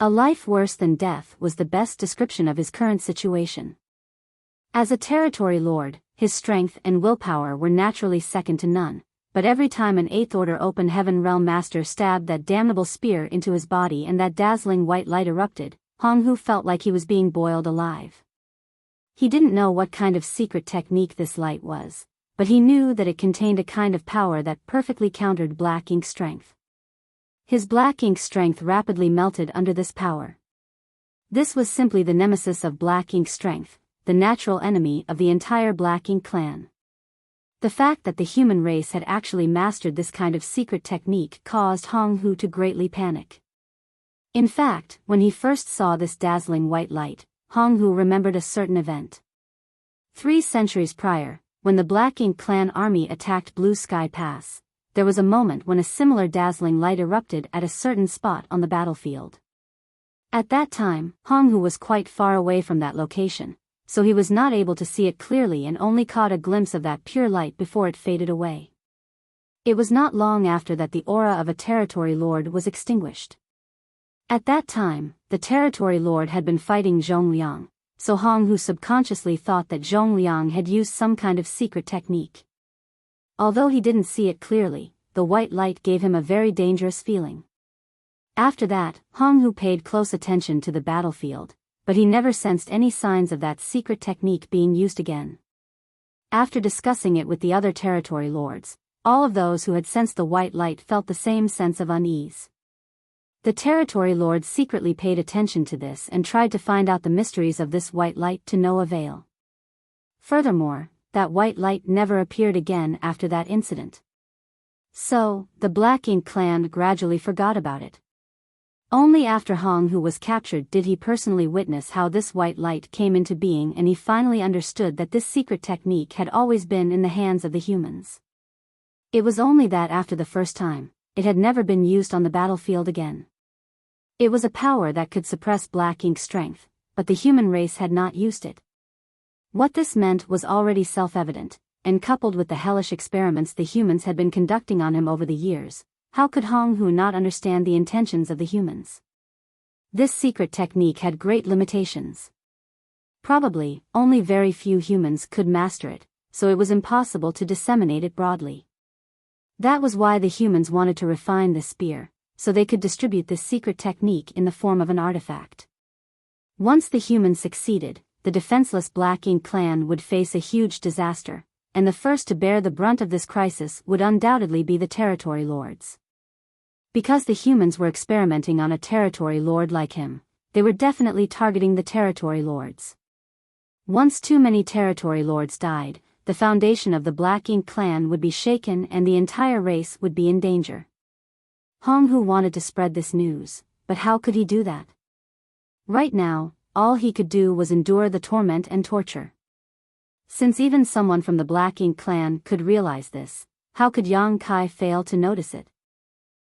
A life worse than death was the best description of his current situation. As a territory lord, his strength and willpower were naturally second to none, but every time an 8th Order Open Heaven Realm Master stabbed that damnable spear into his body and that dazzling white light erupted, Hong Hu felt like he was being boiled alive. He didn't know what kind of secret technique this light was, but he knew that it contained a kind of power that perfectly countered black ink strength. His black ink strength rapidly melted under this power. This was simply the nemesis of black ink strength, the natural enemy of the entire black ink clan. The fact that the human race had actually mastered this kind of secret technique caused Hong Hu to greatly panic. In fact, when he first saw this dazzling white light, Hong Hu remembered a certain event. 3 centuries prior, when the Black Ink clan army attacked Blue Sky Pass, there was a moment when a similar dazzling light erupted at a certain spot on the battlefield. At that time, Hong Hu was quite far away from that location, so he was not able to see it clearly and only caught a glimpse of that pure light before it faded away. It was not long after that the aura of a territory lord was extinguished. At that time, the territory lord had been fighting Zhongliang, so Hong Hu subconsciously thought that Zhongliang had used some kind of secret technique. Although he didn't see it clearly, the white light gave him a very dangerous feeling. After that, Hong Hu paid close attention to the battlefield, but he never sensed any signs of that secret technique being used again. After discussing it with the other territory lords, all of those who had sensed the white light felt the same sense of unease. The territory lords secretly paid attention to this and tried to find out the mysteries of this white light to no avail. Furthermore, that white light never appeared again after that incident. So, the Black Ink clan gradually forgot about it. Only after Hong Hu was captured did he personally witness how this white light came into being, and he finally understood that this secret technique had always been in the hands of the humans. It was only that after the first time, it had never been used on the battlefield again. It was a power that could suppress black ink strength, but the human race had not used it. What this meant was already self-evident, and coupled with the hellish experiments the humans had been conducting on him over the years, how could Hong Hu not understand the intentions of the humans? This secret technique had great limitations. Probably, only very few humans could master it, so it was impossible to disseminate it broadly. That was why the humans wanted to refine this spear, so they could distribute this secret technique in the form of an artifact. Once the humans succeeded, the defenseless Black Ink clan would face a huge disaster, and the first to bear the brunt of this crisis would undoubtedly be the territory lords. Because the humans were experimenting on a territory lord like him, they were definitely targeting the territory lords. Once too many territory lords died, the foundation of the Black Ink clan would be shaken and the entire race would be in danger. Hong Hu wanted to spread this news, but how could he do that? Right now, all he could do was endure the torment and torture. Since even someone from the Black Ink clan could realize this, how could Yang Kai fail to notice it?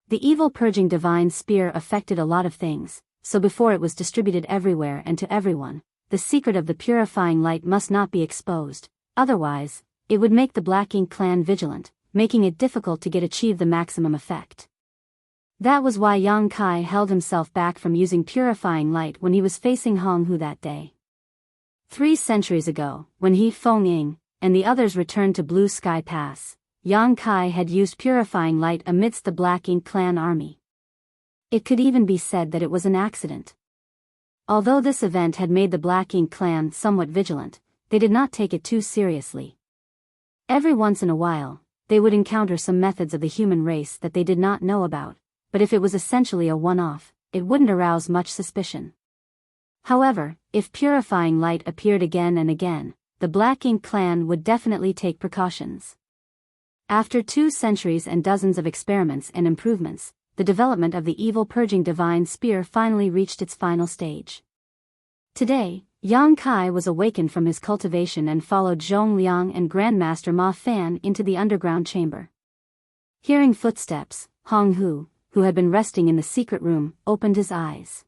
The evil purging divine spear affected a lot of things, so before it was distributed everywhere and to everyone, the secret of the purifying light must not be exposed, otherwise, it would make the Black Ink clan vigilant, making it difficult to achieve the maximum effect. That was why Yang Kai held himself back from using purifying light when he was facing Hong Hu that day. 3 centuries ago, when he, Feng Ying, and the others returned to Blue Sky Pass, Yang Kai had used purifying light amidst the Black Ink clan army. It could even be said that it was an accident. Although this event had made the Black Ink clan somewhat vigilant, they did not take it too seriously. Every once in a while, they would encounter some methods of the human race that they did not know about, but if it was essentially a one-off, it wouldn't arouse much suspicion. However, if purifying light appeared again and again, the Black Ink clan would definitely take precautions. After 2 centuries and dozens of experiments and improvements, the development of the evil purging divine spear finally reached its final stage. Today, Yang Kai was awakened from his cultivation and followed Zhong Liang and Grandmaster Ma Fan into the underground chamber. Hearing footsteps, Hong Hu, who had been resting in the secret room, opened his eyes.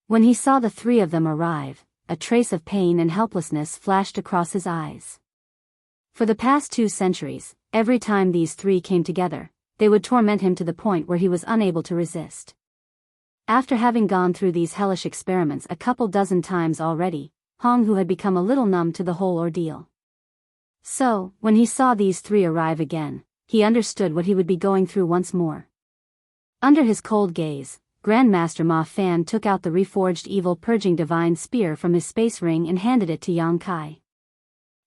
When he saw the 3 of them arrive, a trace of pain and helplessness flashed across his eyes. For the past 2 centuries, every time these 3 came together, they would torment him to the point where he was unable to resist. After having gone through these hellish experiments a couple dozen times already, Hong Hu had become a little numb to the whole ordeal. So, when he saw these 3 arrive again, he understood what he would be going through once more. Under his cold gaze, Grandmaster Ma Fan took out the reforged evil purging divine spear from his space ring and handed it to Yang Kai.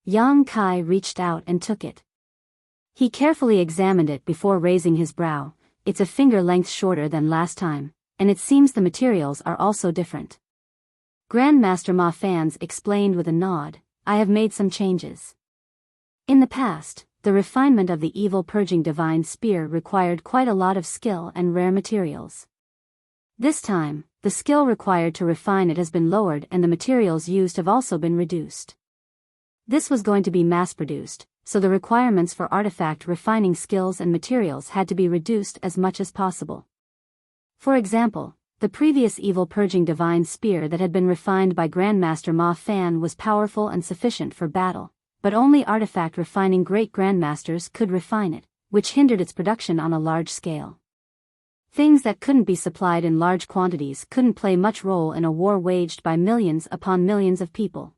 Yang Kai reached out and took it. He carefully examined it before raising his brow. It's a finger length shorter than last time, and it seems the materials are also different. Grandmaster Ma Fan explained with a nod, I have made some changes. In the past, the refinement of the evil purging divine spear required quite a lot of skill and rare materials. This time, the skill required to refine it has been lowered and the materials used have also been reduced. This was going to be mass-produced, so the requirements for artifact refining skills and materials had to be reduced as much as possible. For example, the previous evil purging divine spear that had been refined by Grandmaster Ma Fan was powerful and sufficient for battle, but only artifact refining great grandmasters could refine it, which hindered its production on a large scale. Things that couldn't be supplied in large quantities couldn't play much role in a war waged by millions upon millions of people.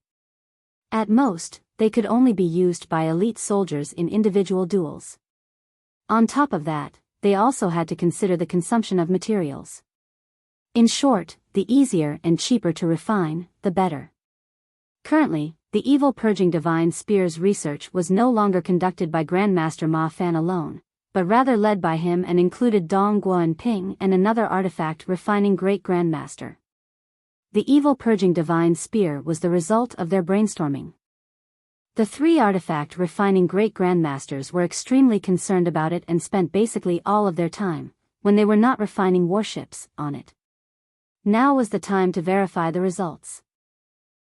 At most, they could only be used by elite soldiers in individual duels. On top of that, they also had to consider the consumption of materials. In short, the easier and cheaper to refine, the better. Currently, the evil purging divine spear's research was no longer conducted by Grandmaster Ma Fan alone, but rather led by him and included Dong Guan Ping and another artifact refining great grandmaster. The evil purging divine spear was the result of their brainstorming. The 3 artifact refining great grandmasters were extremely concerned about it and spent basically all of their time, when they were not refining warships, on it. Now was the time to verify the results.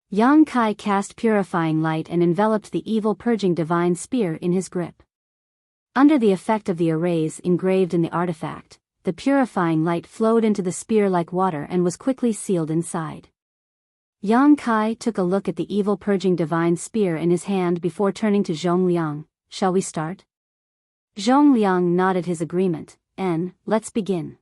Yang Kai cast purifying light and enveloped the evil purging divine spear in his grip. Under the effect of the arrays engraved in the artifact, the purifying light flowed into the spear like water and was quickly sealed inside. Yang Kai took a look at the evil purging divine spear in his hand before turning to Zhongliang. Shall we start? Zhongliang nodded his agreement, and, let's begin.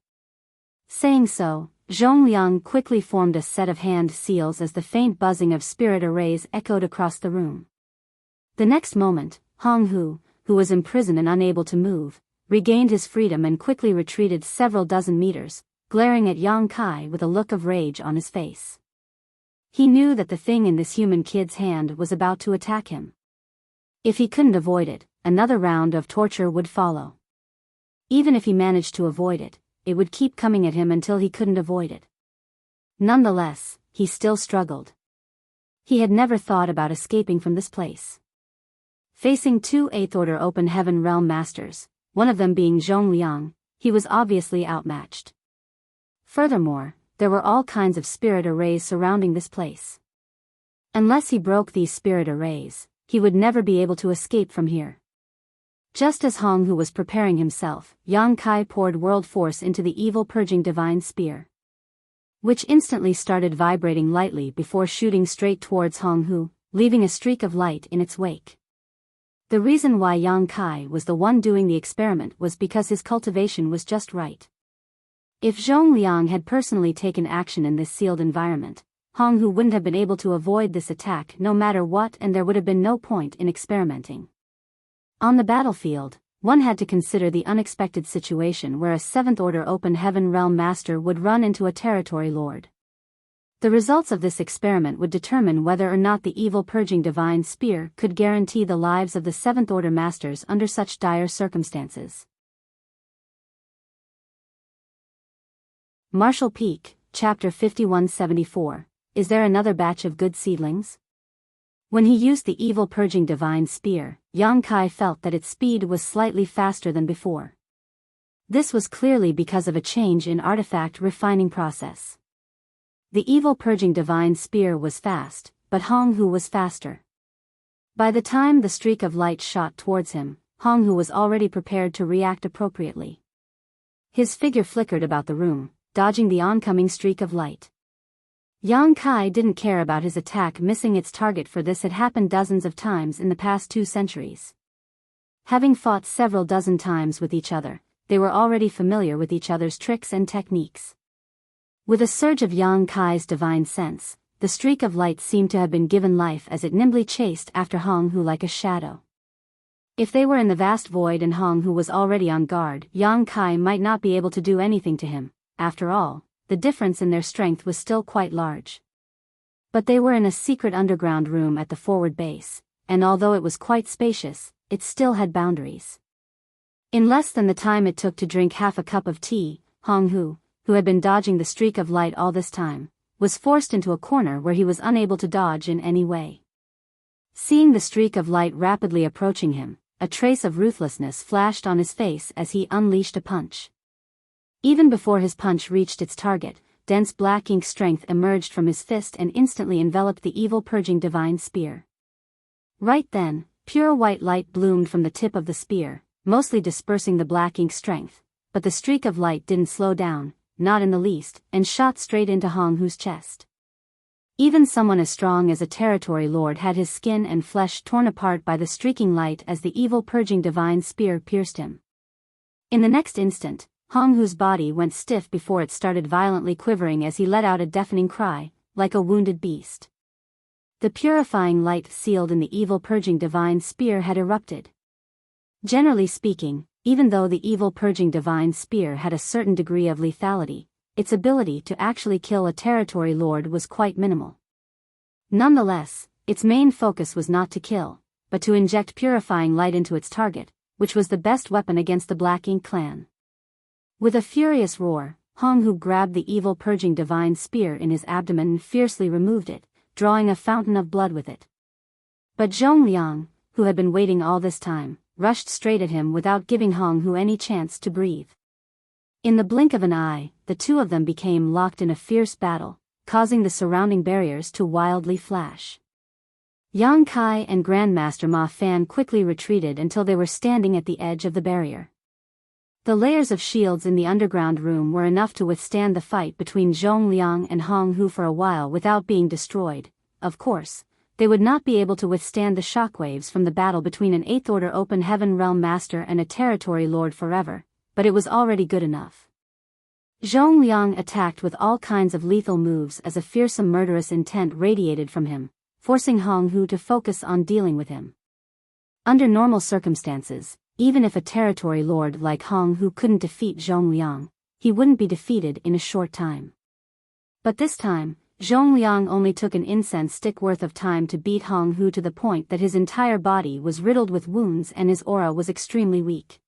Saying so, Zhongliang quickly formed a set of hand seals as the faint buzzing of spirit arrays echoed across the room. The next moment, Honghu, who was imprisoned and unable to move, regained his freedom and quickly retreated several dozen meters, glaring at Yang Kai with a look of rage on his face. He knew that the thing in this human kid's hand was about to attack him. If he couldn't avoid it, another round of torture would follow. Even if he managed to avoid it, it would keep coming at him until he couldn't avoid it. Nonetheless, he still struggled. He had never thought about escaping from this place. Facing two 8th Order Open Heaven Realm Masters, one of them being Zhongliang, he was obviously outmatched. Furthermore, there were all kinds of spirit arrays surrounding this place. Unless he broke these spirit arrays, he would never be able to escape from here. Just as Honghu was preparing himself, Yang Kai poured world force into the evil purging divine spear, which instantly started vibrating lightly before shooting straight towards Honghu, leaving a streak of light in its wake. The reason why Yang Kai was the one doing the experiment was because his cultivation was just right. If Zhongliang had personally taken action in this sealed environment, Honghu wouldn't have been able to avoid this attack no matter what, and there would have been no point in experimenting. On the battlefield, one had to consider the unexpected situation where a 7th Order Open Heaven Realm Master would run into a territory lord. The results of this experiment would determine whether or not the evil purging divine spear could guarantee the lives of the 7th Order Masters under such dire circumstances. Martial Peak, Chapter 5174. Is there another batch of good seedlings? When he used the evil purging divine spear, Yang Kai felt that its speed was slightly faster than before. This was clearly because of a change in artifact refining process. The evil purging divine spear was fast, but Honghu was faster. By the time the streak of light shot towards him, Honghu was already prepared to react appropriately. His figure flickered about the room, dodging the oncoming streak of light. Yang Kai didn't care about his attack missing its target, for this had happened dozens of times in the past 2 centuries. Having fought several dozen times with each other, they were already familiar with each other's tricks and techniques. With a surge of Yang Kai's divine sense, the streak of light seemed to have been given life as it nimbly chased after Honghu like a shadow. If they were in the vast void and Honghu was already on guard, Yang Kai might not be able to do anything to him. After all, the difference in their strength was still quite large. But they were in a secret underground room at the forward base, and although it was quite spacious, it still had boundaries. In less than the time it took to drink half a cup of tea, Honghu, who had been dodging the streak of light all this time, was forced into a corner where he was unable to dodge in any way. Seeing the streak of light rapidly approaching him, a trace of ruthlessness flashed on his face as he unleashed a punch. Even before his punch reached its target, dense black ink strength emerged from his fist and instantly enveloped the evil purging divine spear. Right then, pure white light bloomed from the tip of the spear, mostly dispersing the black ink strength, but the streak of light didn't slow down, not in the least, and shot straight into Honghu's chest. Even someone as strong as a territory lord had his skin and flesh torn apart by the streaking light as the evil purging divine spear pierced him. In the next instant, Honghu's body went stiff before it started violently quivering as he let out a deafening cry, like a wounded beast. The purifying light sealed in the evil purging divine spear had erupted. Generally speaking, even though the evil purging divine spear had a certain degree of lethality, its ability to actually kill a territory lord was quite minimal. Nonetheless, its main focus was not to kill, but to inject purifying light into its target, which was the best weapon against the Black Ink clan. With a furious roar, Honghu grabbed the evil purging divine spear in his abdomen and fiercely removed it, drawing a fountain of blood with it. But Zhongliang, who had been waiting all this time, rushed straight at him without giving Honghu any chance to breathe. In the blink of an eye, the two of them became locked in a fierce battle, causing the surrounding barriers to wildly flash. Yang Kai and Grandmaster Ma Fan quickly retreated until they were standing at the edge of the barrier. The layers of shields in the underground room were enough to withstand the fight between Zhong Liang and Hong Hu for a while without being destroyed. Of course, they would not be able to withstand the shockwaves from the battle between an 8th Order Open Heaven Realm Master and a Territory Lord forever, but it was already good enough. Zhong Liang attacked with all kinds of lethal moves as a fearsome murderous intent radiated from him, forcing Hong Hu to focus on dealing with him. Under normal circumstances, even if a territory lord like Hong Hu couldn't defeat Zhong Liang, he wouldn't be defeated in a short time. But this time, Zhong Liang only took an incense stick worth of time to beat Hong Hu to the point that his entire body was riddled with wounds and his aura was extremely weak.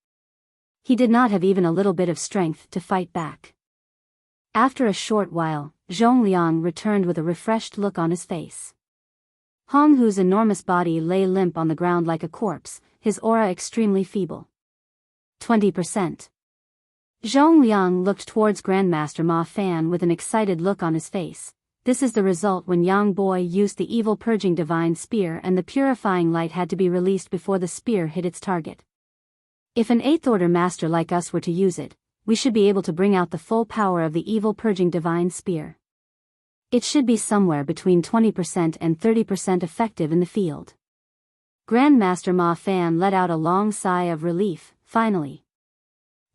He did not have even a little bit of strength to fight back. After a short while, Zhong Liang returned with a refreshed look on his face. Hong Hu's enormous body lay limp on the ground like a corpse, his aura extremely feeble. 20%. Zhong Liang looked towards Grandmaster Ma Fan with an excited look on his face. This is the result when Yang Boy used the evil purging divine spear and the purifying light had to be released before the spear hit its target. If an 8th Order Master like us were to use it, we should be able to bring out the full power of the evil purging divine spear. It should be somewhere between 20% and 30% effective in the field. Grandmaster Ma Fan let out a long sigh of relief, finally.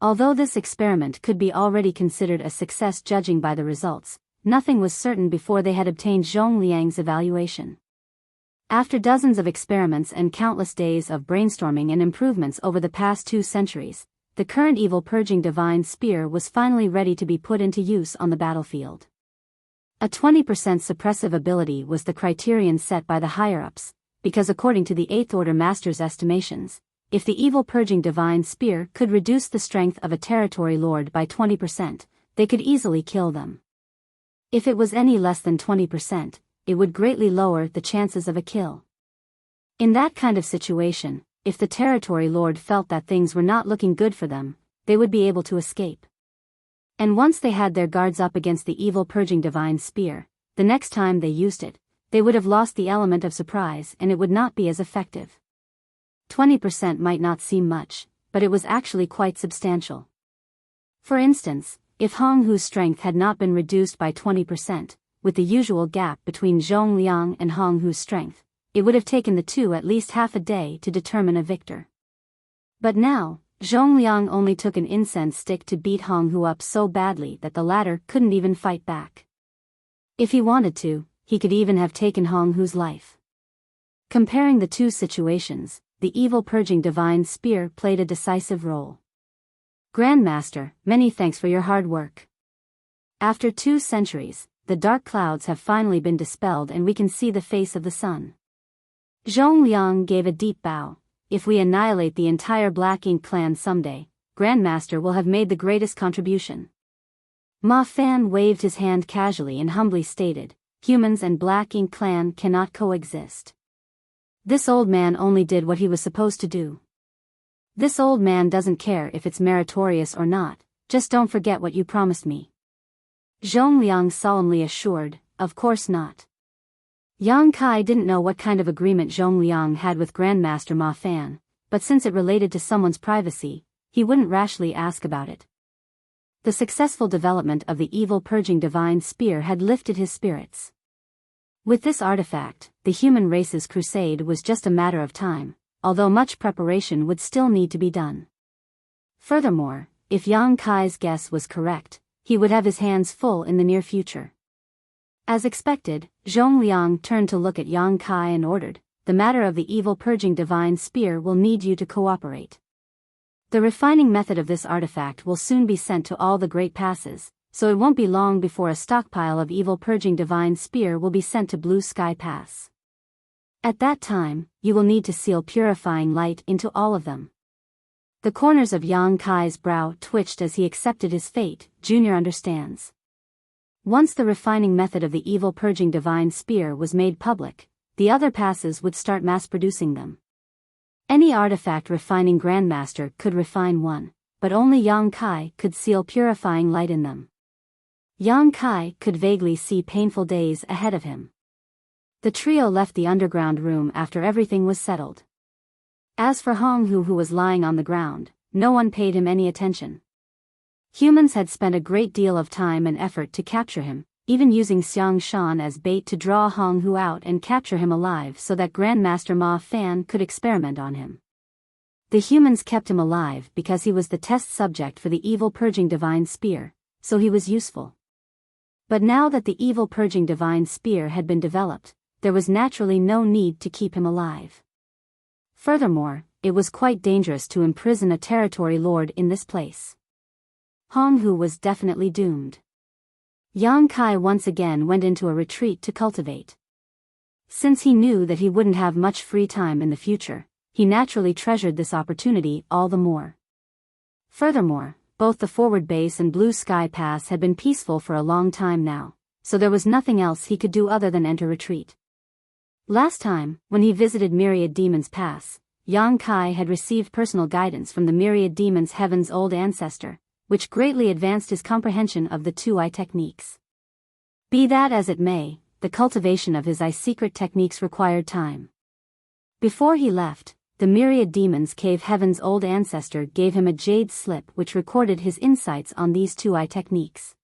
Although this experiment could be already considered a success judging by the results, nothing was certain before they had obtained Zhong Liang's evaluation. After dozens of experiments and countless days of brainstorming and improvements over the past 2 centuries, the current evil purging divine spear was finally ready to be put into use on the battlefield. A 20% suppressive ability was the criterion set by the higher-ups, because according to the 8th Order Master's estimations, if the evil purging divine spear could reduce the strength of a territory lord by 20%, they could easily kill them. If it was any less than 20%, it would greatly lower the chances of a kill. In that kind of situation, if the territory lord felt that things were not looking good for them, they would be able to escape. And once they had their guards up against the evil purging divine spear, the next time they used it, they would have lost the element of surprise and it would not be as effective. 20% might not seem much, but it was actually quite substantial. For instance, if Hong Hu's strength had not been reduced by 20%, with the usual gap between Zhong Liang and Hong Hu's strength, it would have taken the two at least half a day to determine a victor. But now, Zhong Liang only took an incense stick to beat Hong Hu up so badly that the latter couldn't even fight back. If he wanted to, he could even have taken Hong Hu's life. Comparing the two situations, the evil purging divine spear played a decisive role. Grandmaster, many thanks for your hard work. After 2 centuries, the dark clouds have finally been dispelled and we can see the face of the sun. Zhong Liang gave a deep bow. If we annihilate the entire Black Ink clan someday, Grandmaster will have made the greatest contribution. Ma Fan waved his hand casually and humbly stated, humans and Black Ink clan cannot coexist. This old man only did what he was supposed to do. This old man doesn't care if it's meritorious or not, just don't forget what you promised me. Zhong Liang solemnly assured, of course not. Yang Kai didn't know what kind of agreement Zhong Liang had with Grandmaster Ma Fan, but since it related to someone's privacy, he wouldn't rashly ask about it. The successful development of the evil purging divine spear had lifted his spirits. With this artifact, the human race's crusade was just a matter of time, although much preparation would still need to be done. Furthermore, if Yang Kai's guess was correct, he would have his hands full in the near future. As expected, Zhong Liang turned to look at Yang Kai and ordered, the matter of the evil purging divine spear will need you to cooperate. The refining method of this artifact will soon be sent to all the great passes, so it won't be long before a stockpile of evil purging divine spear will be sent to Blue Sky Pass. At that time, you will need to seal purifying light into all of them. The corners of Yang Kai's brow twitched as he accepted his fate. Junior understands. Once the refining method of the evil purging divine spear was made public, the other passes would start mass-producing them. Any artifact refining Grandmaster could refine one, but only Yang Kai could seal purifying light in them. Yang Kai could vaguely see painful days ahead of him. The trio left the underground room after everything was settled. As for Hong Hu, who was lying on the ground, no one paid him any attention. Humans had spent a great deal of time and effort to capture him, even using Xiang Shan as bait to draw Hong Hu out and capture him alive so that Grandmaster Ma Fan could experiment on him. The humans kept him alive because he was the test subject for the evil purging divine spear, so he was useful. But now that the evil purging divine spear had been developed, there was naturally no need to keep him alive. Furthermore, it was quite dangerous to imprison a territory lord in this place. Hong Hu was definitely doomed. Yang Kai once again went into a retreat to cultivate. Since he knew that he wouldn't have much free time in the future, he naturally treasured this opportunity all the more. Furthermore, both the forward base and Blue Sky Pass had been peaceful for a long time now, so there was nothing else he could do other than enter retreat. Last time, when he visited Myriad Demon's Pass, Yang Kai had received personal guidance from the Myriad Demon's Heaven's old ancestor, which greatly advanced his comprehension of the 2-eye techniques. Be that as it may, the cultivation of his eye secret techniques required time. Before he left, the Myriad Demon's Cave Heaven's old ancestor gave him a jade slip which recorded his insights on these 2-eye techniques.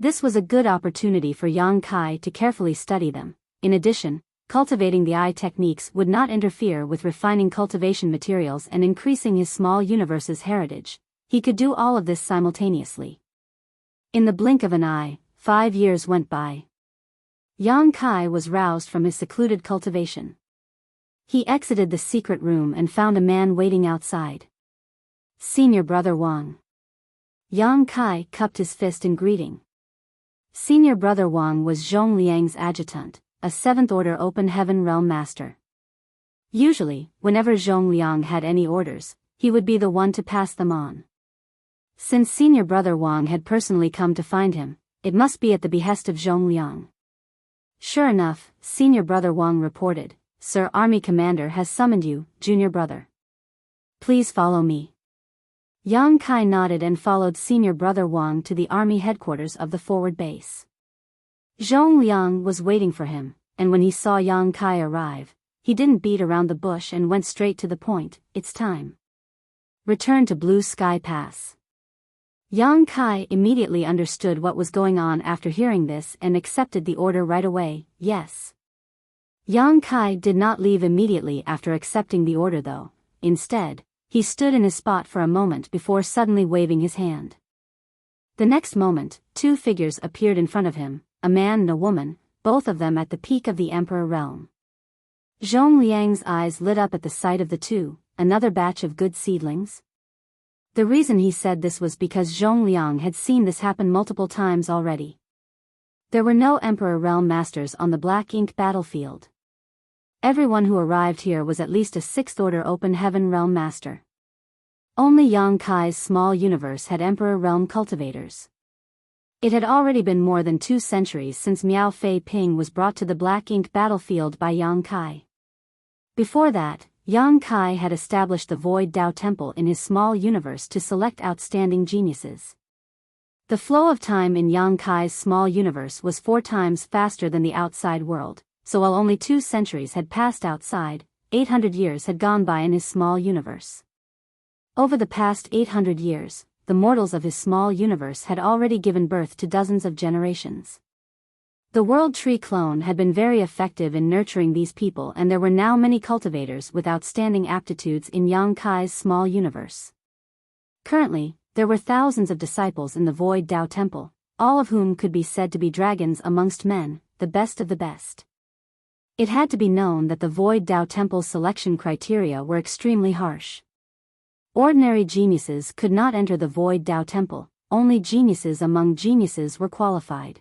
This was a good opportunity for Yang Kai to carefully study them. In addition, cultivating the eye techniques would not interfere with refining cultivation materials and increasing his small universe's heritage. He could do all of this simultaneously. In the blink of an eye, 5 years went by. Yang Kai was roused from his secluded cultivation. He exited the secret room and found a man waiting outside. Senior Brother Wang. Yang Kai cupped his fist in greeting. Senior Brother Wang was Zhong Liang's adjutant, a 7th-order Open Heaven Realm Master. Usually, whenever Zhong Liang had any orders, he would be the one to pass them on. Since Senior Brother Wang had personally come to find him, it must be at the behest of Zhong Liang. Sure enough, Senior Brother Wang reported, "Sir, Army Commander has summoned you, Junior Brother. Please follow me." Yang Kai nodded and followed Senior Brother Wang to the army headquarters of the forward base. Zhong Liang was waiting for him, and when he saw Yang Kai arrive, he didn't beat around the bush and went straight to the point. "It's time. Return to Blue Sky Pass." Yang Kai immediately understood what was going on after hearing this and accepted the order right away. Yes. Yang Kai did not leave immediately after accepting the order though. Instead, he stood in his spot for a moment before suddenly waving his hand. The next moment, 2 figures appeared in front of him, a man and a woman, both of them at the peak of the Emperor Realm. Zhong Liang's eyes lit up at the sight of the two. Another batch of good seedlings? The reason he said this was because Zhong Liang had seen this happen multiple times already. There were no Emperor Realm Masters on the Black Ink battlefield. Everyone who arrived here was at least a 6th-order Open Heaven Realm Master. Only Yang Kai's small universe had Emperor Realm cultivators. It had already been more than 2 centuries since Miao Fei Ping was brought to the Black Ink battlefield by Yang Kai. Before that, Yang Kai had established the Void Dao Temple in his small universe to select outstanding geniuses. The flow of time in Yang Kai's small universe was 4 times faster than the outside world, so while only 2 centuries had passed outside, 800 years had gone by in his small universe. Over the past 800 years, the mortals of his small universe had already given birth to dozens of generations. The World Tree clone had been very effective in nurturing these people, and there were now many cultivators with outstanding aptitudes in Yang Kai's small universe. Currently, there were thousands of disciples in the Void Dao Temple, all of whom could be said to be dragons amongst men, the best of the best. It had to be known that the Void Dao Temple's selection criteria were extremely harsh. Ordinary geniuses could not enter the Void Dao Temple, only geniuses among geniuses were qualified.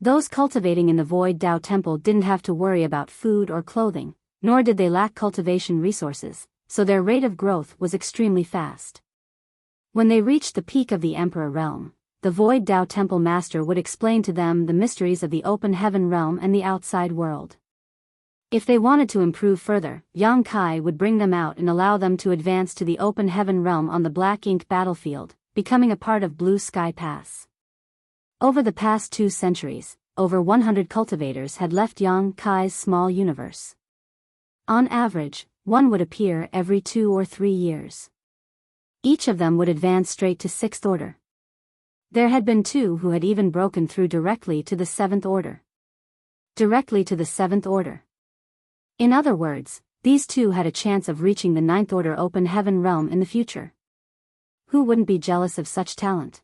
Those cultivating in the Void Dao Temple didn't have to worry about food or clothing, nor did they lack cultivation resources, so their rate of growth was extremely fast. When they reached the peak of the Emperor Realm, the Void Dao Temple Master would explain to them the mysteries of the Open Heaven Realm and the outside world. If they wanted to improve further, Yang Kai would bring them out and allow them to advance to the Open Heaven Realm on the Black Ink battlefield, becoming a part of Blue Sky Pass. Over the past 2 centuries, over 100 cultivators had left Yang Kai's small universe. On average, one would appear every 2 or 3 years. Each of them would advance straight to 6th order. There had been 2 who had even broken through directly to the 7th order. Directly to the 7th order. In other words, these 2 had a chance of reaching the 9th order open heaven realm in the future. Who wouldn't be jealous of such talent?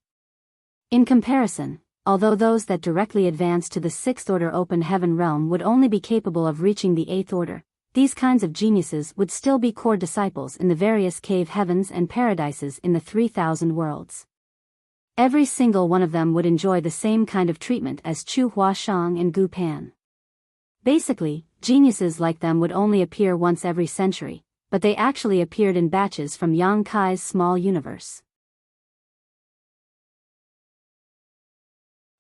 In comparison, although those that directly advanced to the 6th order open heaven realm would only be capable of reaching the 8th order, these kinds of geniuses would still be core disciples in the various cave heavens and paradises in the 3,000 worlds. Every single one of them would enjoy the same kind of treatment as Chu Huashang and Gu Pan. Basically, geniuses like them would only appear once every century, but they actually appeared in batches from Yang Kai's small universe.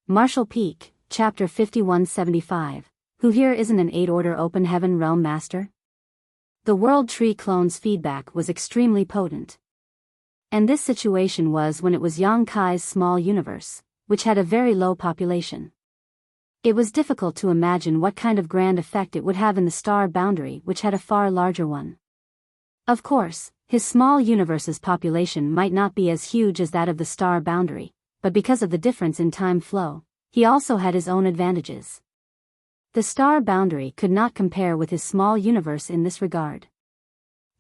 Martial Peak, Chapter 5175. Who here isn't an 8-order open heaven realm master? The World Tree clone's feedback was extremely potent. And this situation was when it was Yang Kai's small universe, which had a very low population. It was difficult to imagine what kind of grand effect it would have in the star boundary, which had a far larger one. Of course, his small universe's population might not be as huge as that of the star boundary, but because of the difference in time flow, he also had his own advantages. The star boundary could not compare with his small universe in this regard.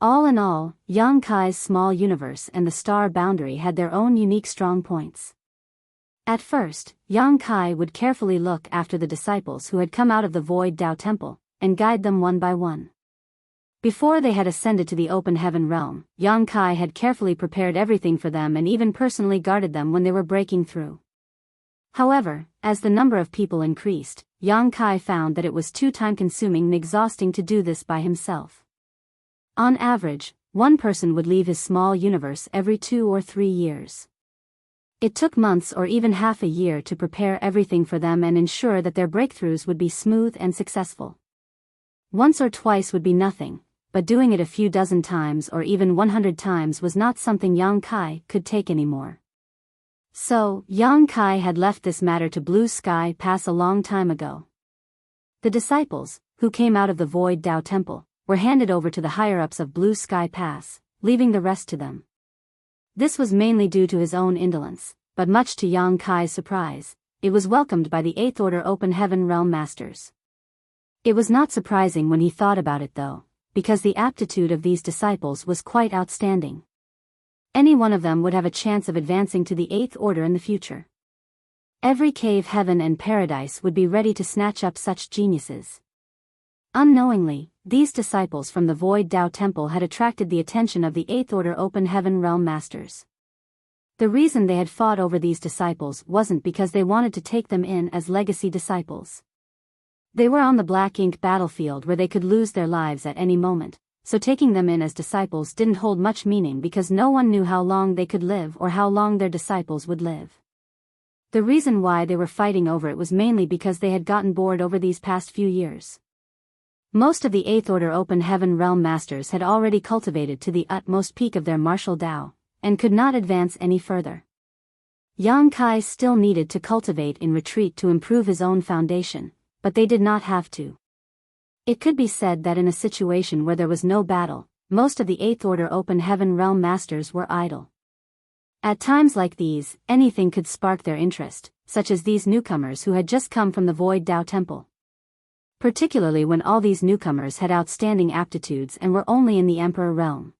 All in all, Yang Kai's small universe and the star boundary had their own unique strong points. At first, Yang Kai would carefully look after the disciples who had come out of the Void Dao Temple, and guide them one by one. Before they had ascended to the open heaven realm, Yang Kai had carefully prepared everything for them and even personally guarded them when they were breaking through. However, as the number of people increased, Yang Kai found that it was too time-consuming and exhausting to do this by himself. On average, one person would leave his small universe every 2 or 3 years. It took months or even half a year to prepare everything for them and ensure that their breakthroughs would be smooth and successful. Once or twice would be nothing, but doing it a few dozen times or even 100 times was not something Yang Kai could take anymore. So, Yang Kai had left this matter to Blue Sky Pass a long time ago. The disciples, who came out of the Void Dao Temple, were handed over to the higher-ups of Blue Sky Pass, leaving the rest to them. This was mainly due to his own indolence, but much to Yang Kai's surprise, it was welcomed by the 8th Order Open Heaven Realm Masters. It was not surprising when he thought about it though, because the aptitude of these disciples was quite outstanding. Any one of them would have a chance of advancing to the 8th Order in the future. Every cave heaven and paradise would be ready to snatch up such geniuses. Unknowingly, these disciples from the Void Dao Temple had attracted the attention of the 8th Order Open Heaven Realm Masters. The reason they had fought over these disciples wasn't because they wanted to take them in as legacy disciples. They were on the black ink battlefield where they could lose their lives at any moment, so taking them in as disciples didn't hold much meaning because no one knew how long they could live or how long their disciples would live. The reason why they were fighting over it was mainly because they had gotten bored over these past few years. Most of the 8th Order Open Heaven Realm Masters had already cultivated to the utmost peak of their martial Dao, and could not advance any further. Yang Kai still needed to cultivate in retreat to improve his own foundation, but they did not have to. It could be said that in a situation where there was no battle, most of the 8th Order Open Heaven Realm Masters were idle. At times like these, anything could spark their interest, such as these newcomers who had just come from the Void Dao Temple. Particularly when all these newcomers had outstanding aptitudes and were only in the Emperor realm.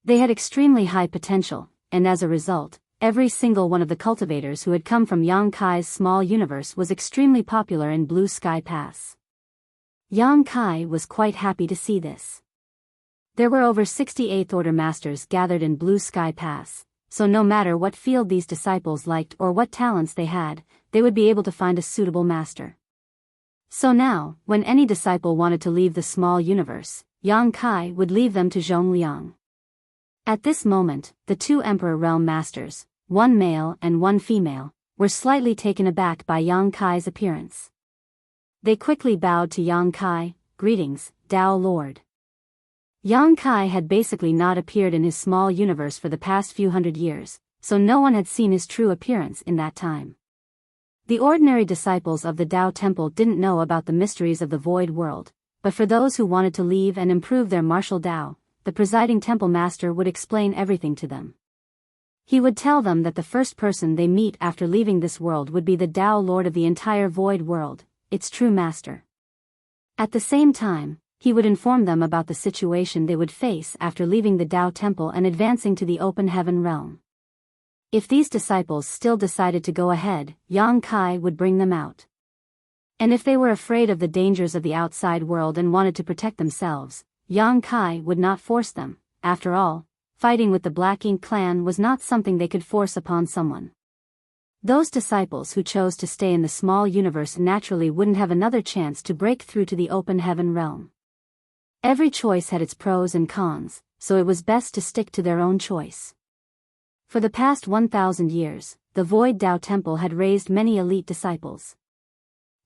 They had extremely high potential, and as a result, every single one of the cultivators who had come from Yang Kai's small universe was extremely popular in Blue Sky Pass. Yang Kai was quite happy to see this. There were over 68th Order Masters gathered in Blue Sky Pass, so no matter what field these disciples liked or what talents they had, they would be able to find a suitable master. So now, when any disciple wanted to leave the small universe, Yang Kai would leave them to Zhongliang. At this moment, the 2 Emperor Realm Masters, one male and one female, were slightly taken aback by Yang Kai's appearance. They quickly bowed to Yang Kai, "Greetings, Dao Lord." Yang Kai had basically not appeared in his small universe for the past few hundred years, so no one had seen his true appearance in that time. The ordinary disciples of the Tao Temple didn't know about the mysteries of the void world, but for those who wanted to leave and improve their martial Tao, the presiding temple master would explain everything to them. He would tell them that the first person they meet after leaving this world would be the Tao Lord of the entire void world, its true master. At the same time, he would inform them about the situation they would face after leaving the Tao Temple and advancing to the open heaven realm. If these disciples still decided to go ahead, Yang Kai would bring them out. And if they were afraid of the dangers of the outside world and wanted to protect themselves, Yang Kai would not force them. After all, fighting with the Black Ink clan was not something they could force upon someone. Those disciples who chose to stay in the small universe naturally wouldn't have another chance to break through to the open heaven realm. Every choice had its pros and cons, so it was best to stick to their own choice. For the past 1,000 years, the Void Tao Temple had raised many elite disciples.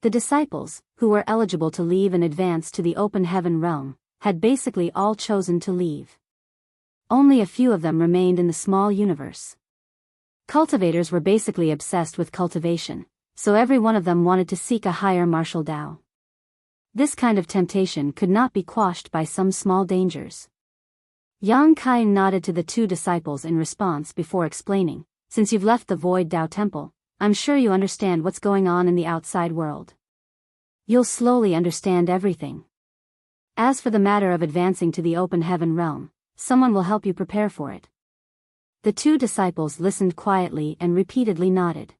The disciples, who were eligible to leave and advance to the open heaven realm, had basically all chosen to leave. Only a few of them remained in the small universe. Cultivators were basically obsessed with cultivation, so every one of them wanted to seek a higher martial Tao. This kind of temptation could not be quashed by some small dangers. Yang Kai nodded to the two disciples in response before explaining, "Since you've left the Void Tao Temple, I'm sure you understand what's going on in the outside world. You'll slowly understand everything. As for the matter of advancing to the open heaven realm, someone will help you prepare for it." The two disciples listened quietly and repeatedly nodded.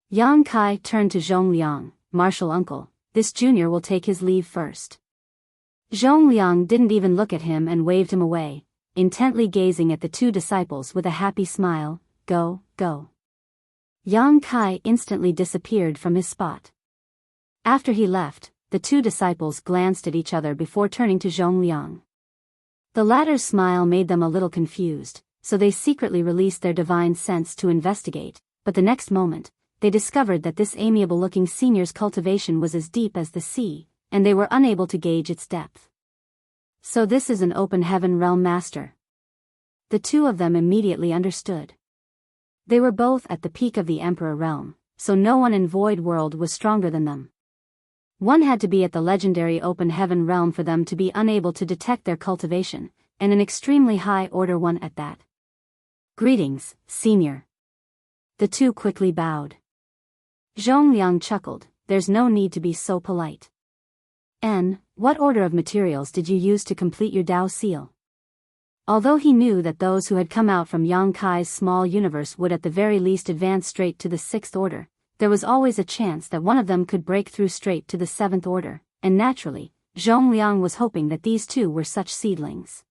Yang Kai turned to Zhongliang, "Martial uncle, this junior will take his leave first." Zhongliang didn't even look at him and waved him away, intently gazing at the two disciples with a happy smile. "Go, go." Yang Kai instantly disappeared from his spot. After he left, the two disciples glanced at each other before turning to Zhongliang. The latter's smile made them a little confused, so they secretly released their divine sense to investigate, but the next moment, they discovered that this amiable-looking senior's cultivation was as deep as the sea, and they were unable to gauge its depth. So this is an open heaven realm master. The two of them immediately understood. They were both at the peak of the Emperor realm, so no one in Void World was stronger than them. One had to be at the legendary open heaven realm for them to be unable to detect their cultivation, and an extremely high order one at that. "Greetings, senior." The two quickly bowed. Zhongliang chuckled, "There's no need to be so polite. What order of materials did you use to complete your Tao seal?" Although he knew that those who had come out from Yang Kai's small universe would at the very least advance straight to the 6th order, there was always a chance that one of them could break through straight to the 7th order, and naturally, Zhongliang was hoping that these two were such seedlings.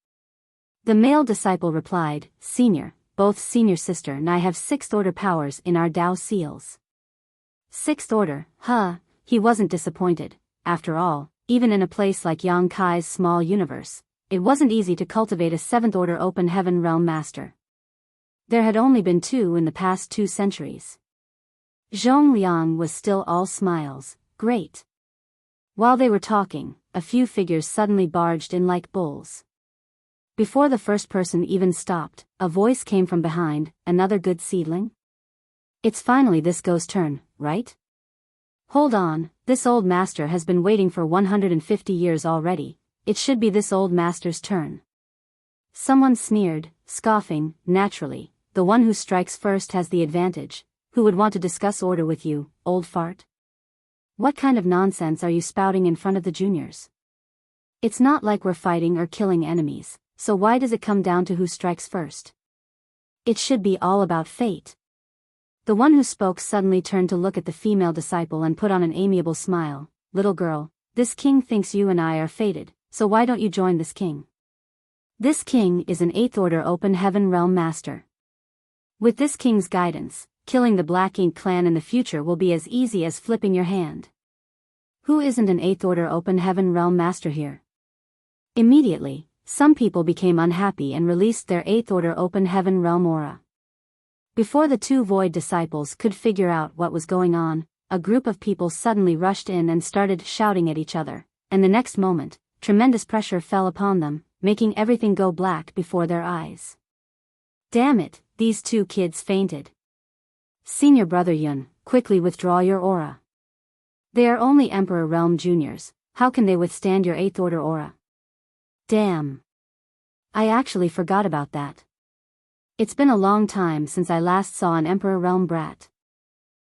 The male disciple replied, "Senior, both senior sister and I have 6th order powers in our Tao seals." 6th order, huh? He wasn't disappointed. After all, even in a place like Yang Kai's small universe, it wasn't easy to cultivate a 7th order open heaven realm master. There had only been 2 in the past 2 centuries. Zhongliang was still all smiles. "Great." While they were talking, a few figures suddenly barged in like bulls. Before the first person even stopped, a voice came from behind, "Another good seedling? It's finally this guy's turn, right? Hold on, this old master has been waiting for 150 years already, it should be this old master's turn." Someone sneered, scoffing, "Naturally, the one who strikes first has the advantage. Who would want to discuss order with you, old fart? What kind of nonsense are you spouting in front of the juniors? It's not like we're fighting or killing enemies, so why does it come down to who strikes first? It should be all about fate." The one who spoke suddenly turned to look at the female disciple and put on an amiable smile. "Little girl, this king thinks you and I are fated, so why don't you join this king? This king is an 8th order open heaven realm master. With this king's guidance, killing the Black Ink clan in the future will be as easy as flipping your hand. Who isn't an 8th order open heaven realm master here?" Immediately, some people became unhappy and released their 8th order open heaven realm aura. Before the two void disciples could figure out what was going on, a group of people suddenly rushed in and started shouting at each other, and the next moment, tremendous pressure fell upon them, making everything go black before their eyes. "Damn it, these two kids fainted." Senior brother Yun, quickly withdraw your aura. They are only Emperor Realm Juniors, how can they withstand your 8th Order aura? Damn. I actually forgot about that. It's been a long time since I last saw an Emperor Realm brat.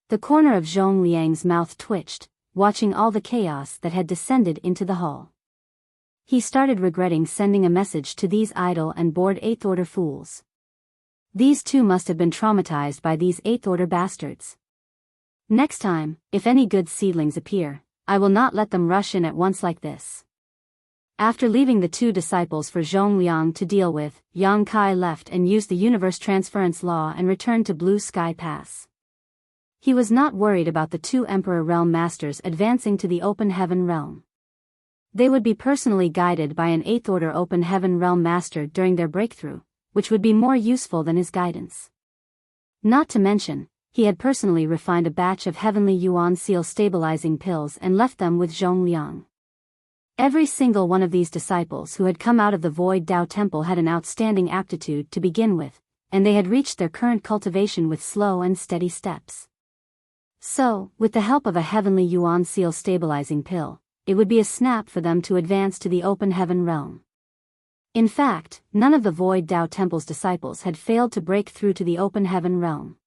The corner of Zhong Liang's mouth twitched, watching all the chaos that had descended into the hall. He started regretting sending a message to these idle and bored 8th Order fools. These two must have been traumatized by these 8th Order bastards. Next time, if any good seedlings appear, I will not let them rush in at once like this. After leaving the two disciples for Zhong Liang to deal with, Yang Kai left and used the universe transference law and returned to Blue Sky Pass. He was not worried about the two Emperor Realm Masters advancing to the Open Heaven Realm. They would be personally guided by an 8th Order Open Heaven Realm Master during their breakthrough, which would be more useful than his guidance. Not to mention, he had personally refined a batch of Heavenly Yuan Seal stabilizing pills and left them with Zhong Liang. Every single one of these disciples who had come out of the Void Dao Temple had an outstanding aptitude to begin with, and they had reached their current cultivation with slow and steady steps. So, with the help of a Heavenly Yuan Seal stabilizing pill, it would be a snap for them to advance to the Open Heaven Realm. In fact, none of the Void Dao Temple's disciples had failed to break through to the Open Heaven Realm.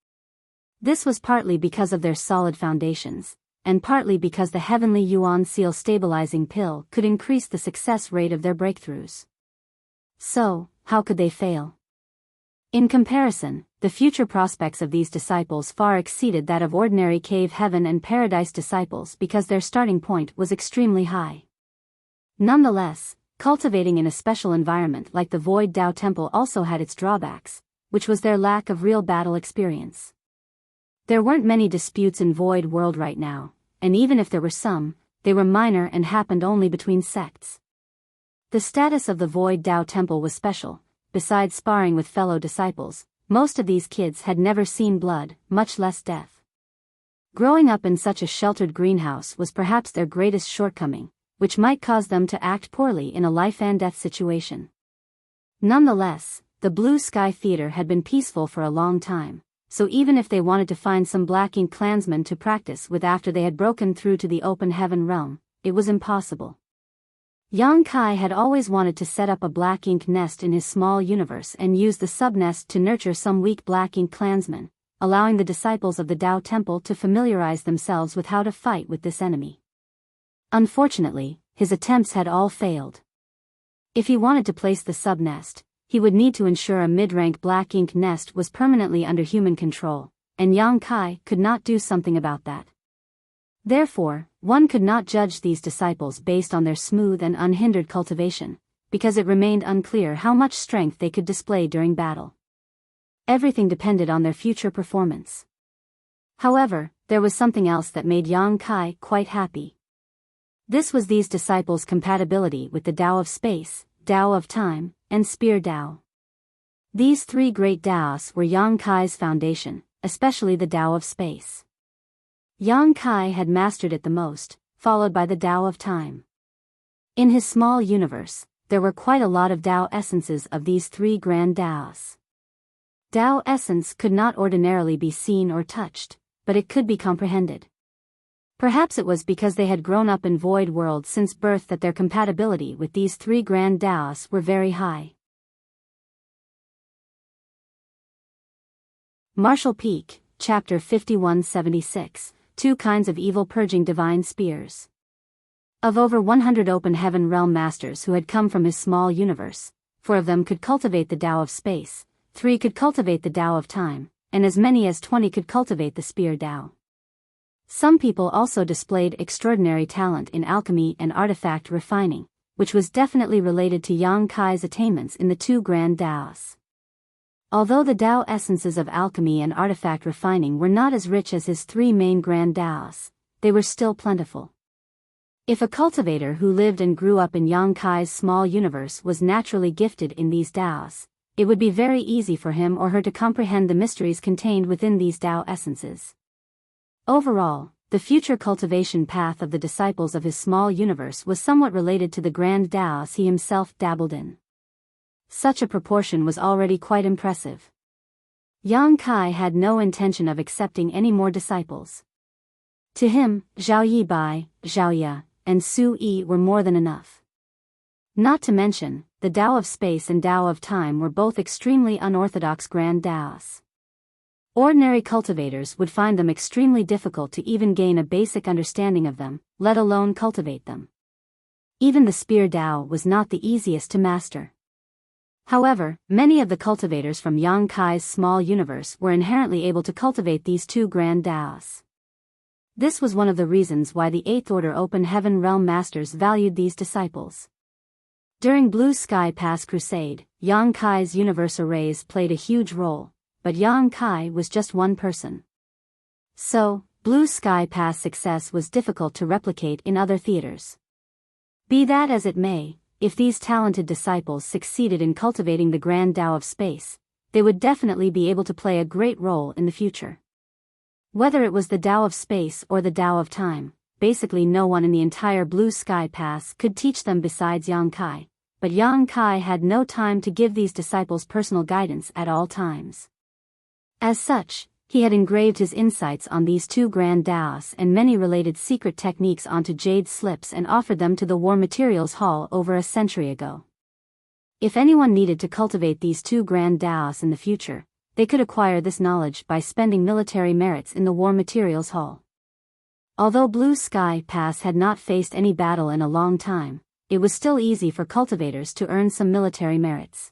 This was partly because of their solid foundations, and partly because the Heavenly Yuan Seal stabilizing pill could increase the success rate of their breakthroughs. So, how could they fail? In comparison, the future prospects of these disciples far exceeded that of ordinary cave heaven and paradise disciples because their starting point was extremely high. Nonetheless, cultivating in a special environment like the Void Dao Temple also had its drawbacks, which was their lack of real battle experience. There weren't many disputes in Void World right now, and even if there were some, they were minor and happened only between sects. The status of the Void Dao Temple was special. Besides sparring with fellow disciples, most of these kids had never seen blood, much less death. Growing up in such a sheltered greenhouse was perhaps their greatest shortcoming, which might cause them to act poorly in a life-and-death situation. Nonetheless, the Blue Sky Theater had been peaceful for a long time, so even if they wanted to find some Black Ink clansmen to practice with after they had broken through to the Open Heaven Realm, it was impossible. Yang Kai had always wanted to set up a Black Ink nest in his small universe and use the subnest to nurture some weak Black Ink clansmen, allowing the disciples of the Dao Temple to familiarize themselves with how to fight with this enemy. Unfortunately, his attempts had all failed. If he wanted to place the subnest, he would need to ensure a mid-rank Black Ink nest was permanently under human control, and Yang Kai could not do something about that. Therefore, one could not judge these disciples based on their smooth and unhindered cultivation, because it remained unclear how much strength they could display during battle. Everything depended on their future performance. However, there was something else that made Yang Kai quite happy. This was these disciples' compatibility with the Tao of Space, Tao of Time, and Spear Tao. These three great Taos were Yang Kai's foundation, especially the Tao of Space. Yang Kai had mastered it the most, followed by the Tao of Time. In his small universe, there were quite a lot of Tao essences of these three grand Taos. Tao essence could not ordinarily be seen or touched, but it could be comprehended. Perhaps it was because they had grown up in Void World since birth that their compatibility with these three grand Taos were very high. Martial Peak, Chapter 5176. 2 kinds of evil purging divine spears. Of over 100 Open Heaven Realm Masters who had come from his small universe, 4 of them could cultivate the Tao of Space, 3 could cultivate the Tao of Time, and as many as 20 could cultivate the Spear Tao. Some people also displayed extraordinary talent in alchemy and artifact refining, which was definitely related to Yang Kai's attainments in the 2 grand Taos. Although the Tao essences of alchemy and artifact refining were not as rich as his 3 main grand Taos, they were still plentiful. If a cultivator who lived and grew up in Yang Kai's small universe was naturally gifted in these Taos, it would be very easy for him or her to comprehend the mysteries contained within these Tao essences. Overall, the future cultivation path of the disciples of his small universe was somewhat related to the grand Taos he himself dabbled in. Such a proportion was already quite impressive. Yang Kai had no intention of accepting any more disciples. To him, Zhao Yi Bai, Zhao Ya, and Su Yi were more than enough. Not to mention, the Tao of Space and Tao of Time were both extremely unorthodox grand Taos. Ordinary cultivators would find them extremely difficult to even gain a basic understanding of them, let alone cultivate them. Even the spear Tao was not the easiest to master. However, many of the cultivators from Yang Kai's small universe were inherently able to cultivate these two grand Taos. This was one of the reasons why the Eighth Order Open Heaven Realm Masters valued these disciples. During Blue Sky Pass Crusade, Yang Kai's universe arrays played a huge role, but Yang Kai was just one person. So, Blue Sky Pass success was difficult to replicate in other theaters. Be that as it may, if these talented disciples succeeded in cultivating the grand Tao of Space, they would definitely be able to play a great role in the future. Whether it was the Tao of Space or the Tao of Time, basically no one in the entire Blue Sky Pass could teach them besides Yang Kai, but Yang Kai had no time to give these disciples personal guidance at all times. As such, he had engraved his insights on these two grand Taos and many related secret techniques onto jade slips and offered them to the War Materials Hall over a century ago. If anyone needed to cultivate these two grand Taos in the future, they could acquire this knowledge by spending military merits in the War Materials Hall. Although Blue Sky Pass had not faced any battle in a long time, it was still easy for cultivators to earn some military merits.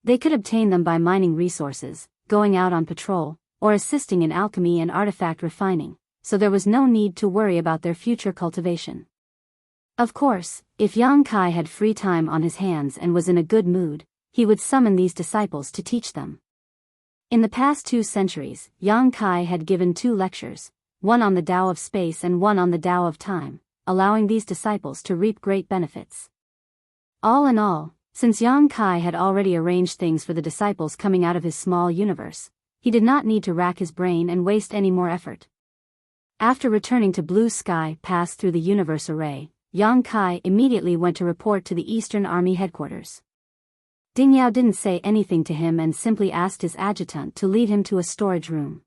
They could obtain them by mining resources, going out on patrol, or assisting in alchemy and artifact refining, so there was no need to worry about their future cultivation. Of course, if Yang Kai had free time on his hands and was in a good mood, he would summon these disciples to teach them. In the past 2 centuries, Yang Kai had given 2 lectures, one on the Tao of Space and one on the Tao of Time, allowing these disciples to reap great benefits. All in all, since Yang Kai had already arranged things for the disciples coming out of his small universe, he did not need to rack his brain and waste any more effort. After returning to Blue Sky Pass through the universe array, Yang Kai immediately went to report to the Eastern Army headquarters. Ding Yao didn't say anything to him and simply asked his adjutant to lead him to a storage room.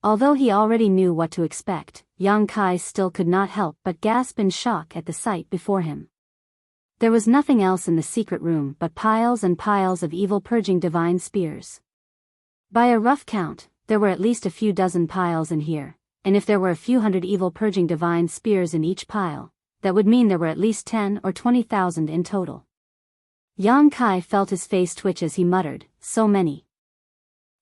Although he already knew what to expect, Yang Kai still could not help but gasp in shock at the sight before him. There was nothing else in the secret room but piles and piles of evil purging divine spears. By a rough count, there were at least a few dozen piles in here, and if there were a few hundred evil purging divine spears in each pile, that would mean there were at least 10 or 20,000 in total. Yang Kai felt his face twitch as he muttered, "So many."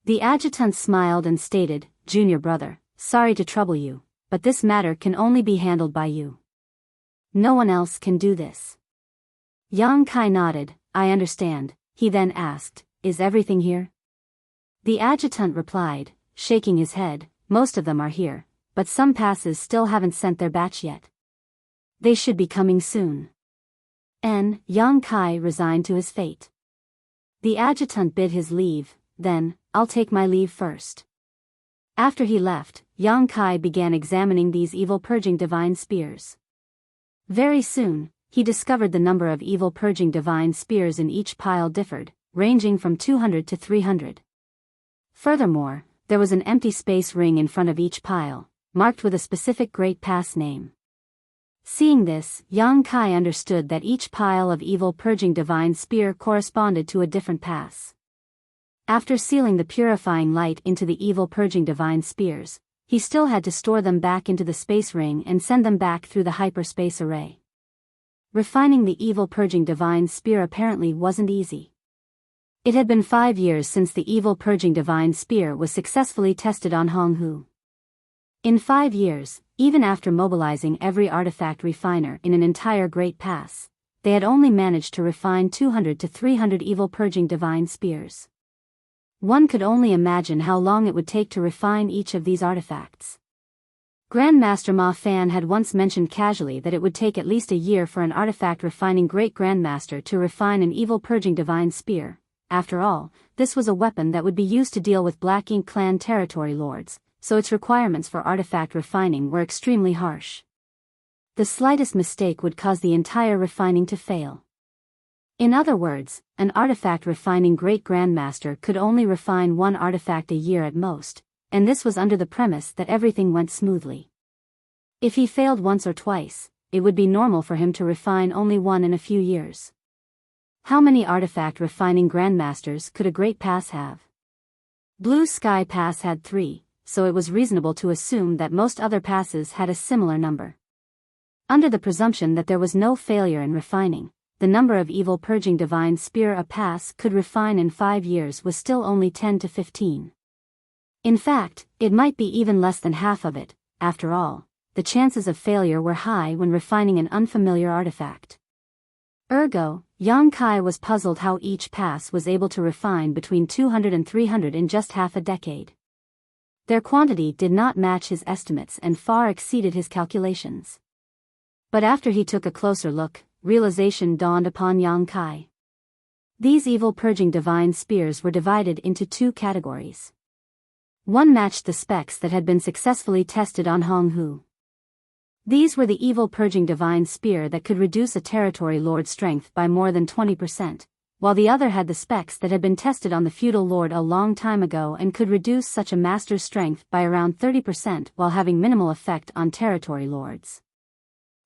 The adjutant smiled and stated, "Junior brother, sorry to trouble you, but this matter can only be handled by you. No one else can do this." Yang Kai nodded, "I understand." He then asked, "Is everything here?" The adjutant replied, shaking his head, "Most of them are here, but some passes still haven't sent their batch yet. They should be coming soon." And Yang Kai resigned to his fate. The adjutant bid his leave, then, "I'll take my leave first." After he left, Yang Kai began examining these evil purging divine spears. Very soon, he discovered the number of evil purging divine spears in each pile differed, ranging from 200 to 300. Furthermore, there was an empty space ring in front of each pile, marked with a specific Great Pass name. Seeing this, Yang Kai understood that each pile of evil purging divine spear corresponded to a different pass. After sealing the purifying light into the evil purging divine spears, he still had to store them back into the space ring and send them back through the hyperspace array. Refining the evil purging divine spear apparently wasn't easy. It had been 5 years since the evil purging divine spear was successfully tested on Honghu. In 5 years, even after mobilizing every artifact refiner in an entire Great Pass, they had only managed to refine 200 to 300 evil purging divine spears. One could only imagine how long it would take to refine each of these artifacts. Grandmaster Ma Fan had once mentioned casually that it would take at least a year for an artifact refining Great Grandmaster to refine an evil purging divine spear. After all, this was a weapon that would be used to deal with Black Ink clan territory lords, so its requirements for artifact refining were extremely harsh. The slightest mistake would cause the entire refining to fail. In other words, an artifact refining Great Grandmaster could only refine one artifact a year at most, and this was under the premise that everything went smoothly. If he failed once or twice, it would be normal for him to refine only one in a few years. How many artifact refining Grandmasters could a Great Pass have? Blue Sky Pass had 3, so it was reasonable to assume that most other passes had a similar number. Under the presumption that there was no failure in refining, the number of evil purging divine spear a pass could refine in 5 years was still only 10 to 15. In fact, it might be even less than half of it. After all, the chances of failure were high when refining an unfamiliar artifact. Ergo, Yang Kai was puzzled how each pass was able to refine between 200 and 300 in just half a decade. Their quantity did not match his estimates and far exceeded his calculations. But after he took a closer look, realization dawned upon Yang Kai. These evil purging divine spears were divided into 2 categories. One matched the specs that had been successfully tested on Hong Hu. These were the evil purging divine spear that could reduce a territory lord's strength by more than 20%, while the other had the specs that had been tested on the feudal lord a long time ago and could reduce such a master's strength by around 30% while having minimal effect on territory lords.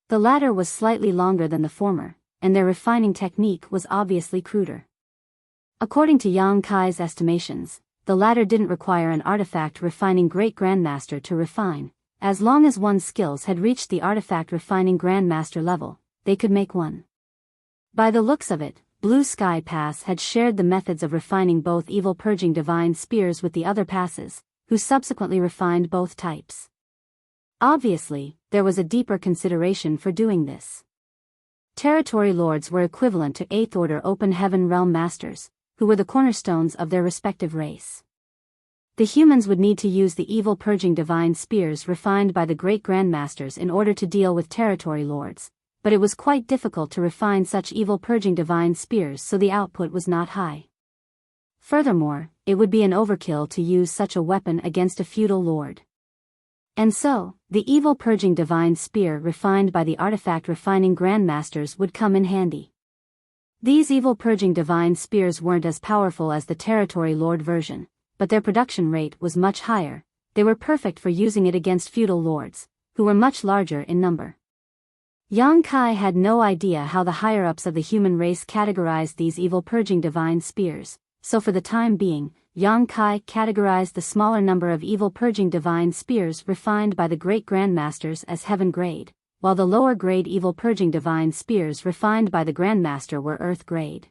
The latter was slightly longer than the former, and their refining technique was obviously cruder. According to Yang Kai's estimations, the latter didn't require an artifact refining Great Grandmaster to refine. As long as one's skills had reached the artifact refining Grandmaster level, they could make one. By the looks of it, Blue Sky Pass had shared the methods of refining both evil purging divine spears with the other passes, who subsequently refined both types. Obviously, there was a deeper consideration for doing this. Territory lords were equivalent to 8th Order Open Heaven Realm Masters, who were the cornerstones of their respective race. The humans would need to use the evil purging divine spears refined by the Great Grandmasters in order to deal with territory lords, but it was quite difficult to refine such evil purging divine spears, so the output was not high. Furthermore, it would be an overkill to use such a weapon against a feudal lord. And so, the evil purging divine spear refined by the artifact refining Grandmasters would come in handy. These evil purging divine spears weren't as powerful as the territory lord version, but their production rate was much higher. They were perfect for using it against feudal lords, who were much larger in number. Yang Kai had no idea how the higher-ups of the human race categorized these evil purging divine spears, so for the time being, Yang Kai categorized the smaller number of evil purging divine spears refined by the Great Grandmasters as heaven grade, while the lower grade evil purging divine spears refined by the Grandmaster were earth grade.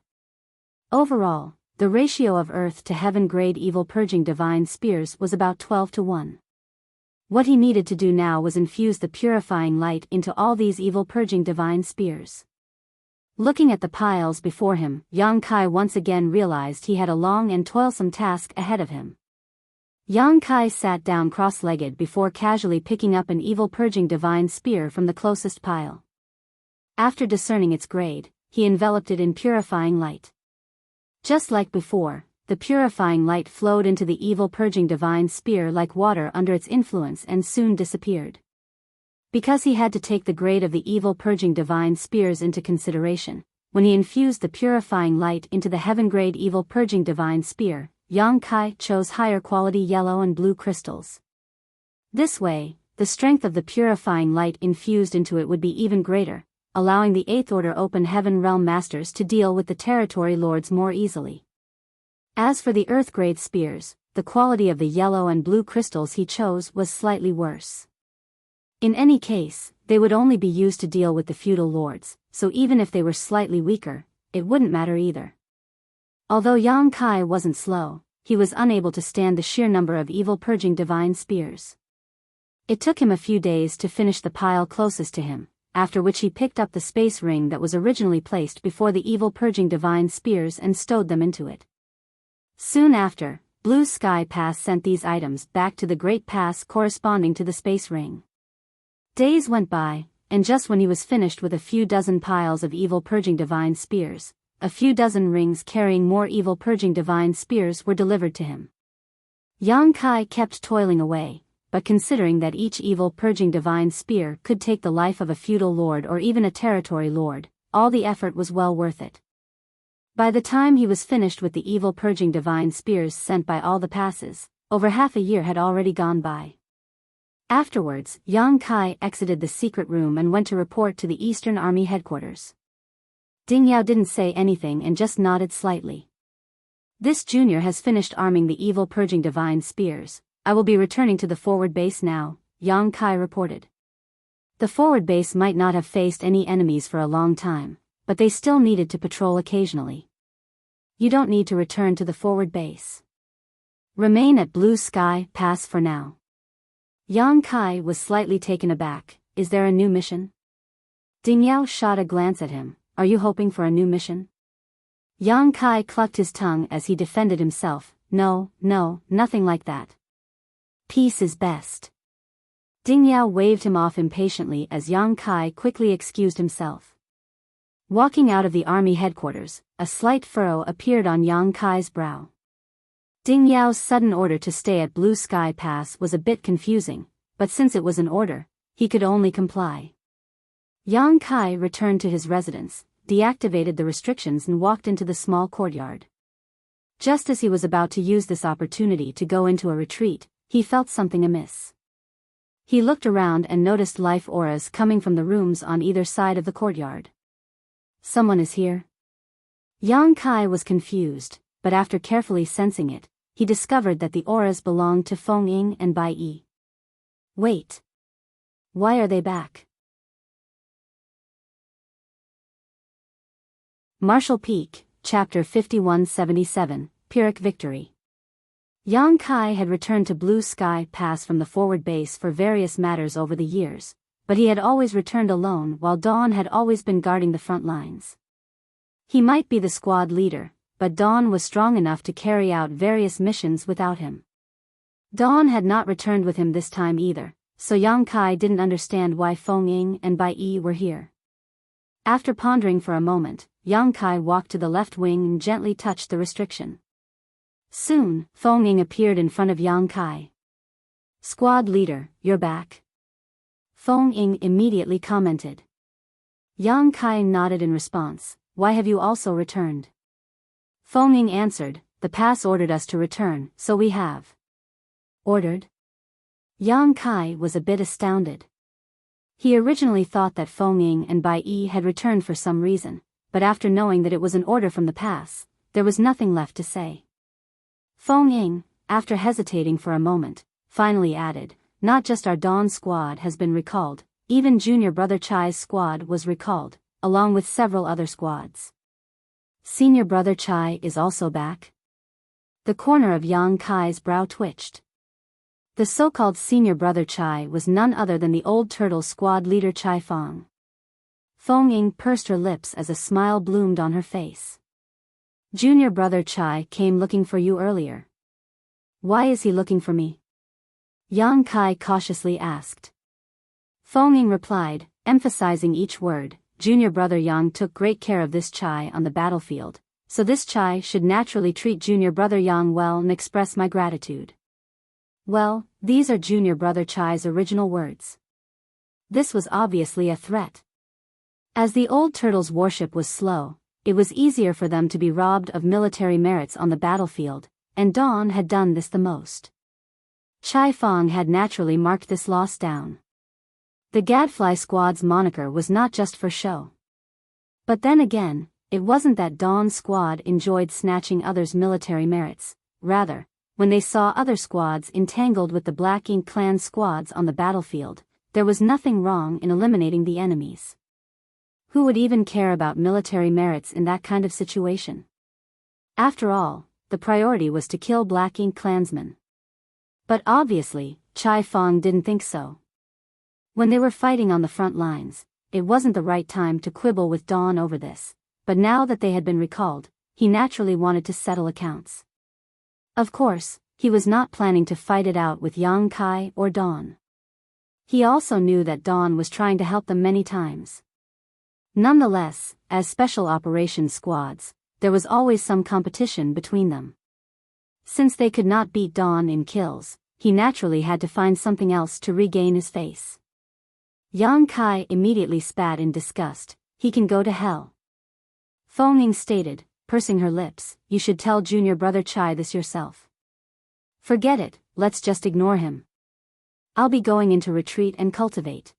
Overall, the ratio of earth to heaven grade evil purging divine spears was about 12 to 1. What he needed to do now was infuse the purifying light into all these evil purging divine spears. Looking at the piles before him, Yang Kai once again realized he had a long and toilsome task ahead of him. Yang Kai sat down cross-legged before casually picking up an evil purging divine spear from the closest pile. After discerning its grade, he enveloped it in purifying light. Just like before, the purifying light flowed into the evil purging divine spear like water under its influence and soon disappeared. Because he had to take the grade of the evil purging divine spears into consideration, when he infused the purifying light into the heaven grade evil purging divine spear, Yang Kai chose higher quality yellow and blue crystals. This way, the strength of the purifying light infused into it would be even greater, allowing the 8th Order Open Heaven Realm Masters to deal with the territory lords more easily. As for the earth grade spears, the quality of the yellow and blue crystals he chose was slightly worse. In any case, they would only be used to deal with the feudal lords, so even if they were slightly weaker, it wouldn't matter either. Although Yang Kai wasn't slow, he was unable to stand the sheer number of evil purging divine spears. It took him a few days to finish the pile closest to him, after which he picked up the space ring that was originally placed before the evil purging divine spears and stowed them into it. Soon after, Blue Sky Pass sent these items back to the Great Pass corresponding to the space ring. Days went by, and just when he was finished with a few dozen piles of evil purging divine spears, a few dozen rings carrying more evil purging divine spears were delivered to him. Yang Kai kept toiling away, but considering that each evil purging divine spear could take the life of a feudal lord or even a territory lord, all the effort was well worth it. By the time he was finished with the evil purging divine spears sent by all the passes, over half a year had already gone by. Afterwards, Yang Kai exited the secret room and went to report to the Eastern Army headquarters. Ding Yao didn't say anything and just nodded slightly. This junior has finished arming the evil purging divine spears. I will be returning to the forward base now, Yang Kai reported. The forward base might not have faced any enemies for a long time, but they still needed to patrol occasionally. You don't need to return to the forward base. Remain at Blue Sky Pass for now. Yang Kai was slightly taken aback. Is there a new mission? Ding Yao shot a glance at him. Are you hoping for a new mission? Yang Kai clucked his tongue as he defended himself. No, nothing like that. Peace is best. Ding Yao waved him off impatiently as Yang Kai quickly excused himself. Walking out of the army headquarters, a slight furrow appeared on Yang Kai's brow. Ding Yao's sudden order to stay at Blue Sky Pass was a bit confusing, but since it was an order, he could only comply. Yang Kai returned to his residence, deactivated the restrictions and walked into the small courtyard. Just as he was about to use this opportunity to go into a retreat, he felt something amiss. He looked around and noticed life auras coming from the rooms on either side of the courtyard. Someone is here? Yang Kai was confused, but after carefully sensing it, he discovered that the auras belonged to Feng Ying and Bai Yi. Wait. Why are they back? Martial Peak, Chapter 5177, Pyrrhic Victory. Yang Kai had returned to Blue Sky Pass from the forward base for various matters over the years, but he had always returned alone while Dawn had always been guarding the front lines. He might be the squad leader, but Dawn was strong enough to carry out various missions without him. Dawn had not returned with him this time either, so Yang Kai didn't understand why Feng Ying and Bai Yi were here. After pondering for a moment, Yang Kai walked to the left wing and gently touched the restriction. Soon, Feng Ying appeared in front of Yang Kai. Squad leader, you're back. Feng Ying immediately commented. Yang Kai nodded in response. Why have you also returned? Feng Ying answered, the pass ordered us to return, so we have. Ordered? Yang Kai was a bit astounded. He originally thought that Feng Ying and Bai Yi had returned for some reason, but after knowing that it was an order from the pass, there was nothing left to say. Feng Ying, after hesitating for a moment, finally added, not just our Dawn squad has been recalled, even Junior Brother Chai's squad was recalled, along with several other squads. Senior Brother Chai is also back? The corner of Yang Kai's brow twitched. The so-called Senior Brother Chai was none other than the old turtle squad leader Chai Fong. Feng Ying pursed her lips as a smile bloomed on her face. Junior Brother Chai came looking for you earlier. Why is he looking for me? Yang Kai cautiously asked. Feng Ying replied, emphasizing each word, Junior Brother Yang took great care of this Chai on the battlefield, so this Chai should naturally treat Junior Brother Yang well and express my gratitude. Well, these are Junior Brother Chai's original words. This was obviously a threat. As the old turtle's worship was slow, it was easier for them to be robbed of military merits on the battlefield, and Dawn had done this the most. Chai Fong had naturally marked this loss down. The Gadfly Squad's moniker was not just for show. But then again, it wasn't that Dawn's squad enjoyed snatching others' military merits, rather, when they saw other squads entangled with the Black Ink Clan squads on the battlefield, there was nothing wrong in eliminating the enemies. Who would even care about military merits in that kind of situation? After all, the priority was to kill Black Ink clansmen. But obviously, Chai Fong didn't think so. When they were fighting on the front lines, it wasn't the right time to quibble with Dawn over this, but now that they had been recalled, he naturally wanted to settle accounts. Of course, he was not planning to fight it out with Yang Kai or Dawn. He also knew that Dawn was trying to help them many times. Nonetheless, as special operations squads, there was always some competition between them. Since they could not beat Dawn in kills, he naturally had to find something else to regain his face. Yang Kai immediately spat in disgust. He can go to hell. Feng Ying stated, pursing her lips, "You should tell junior brother Chai this yourself." "Forget it, let's just ignore him. I'll be going into retreat and cultivate.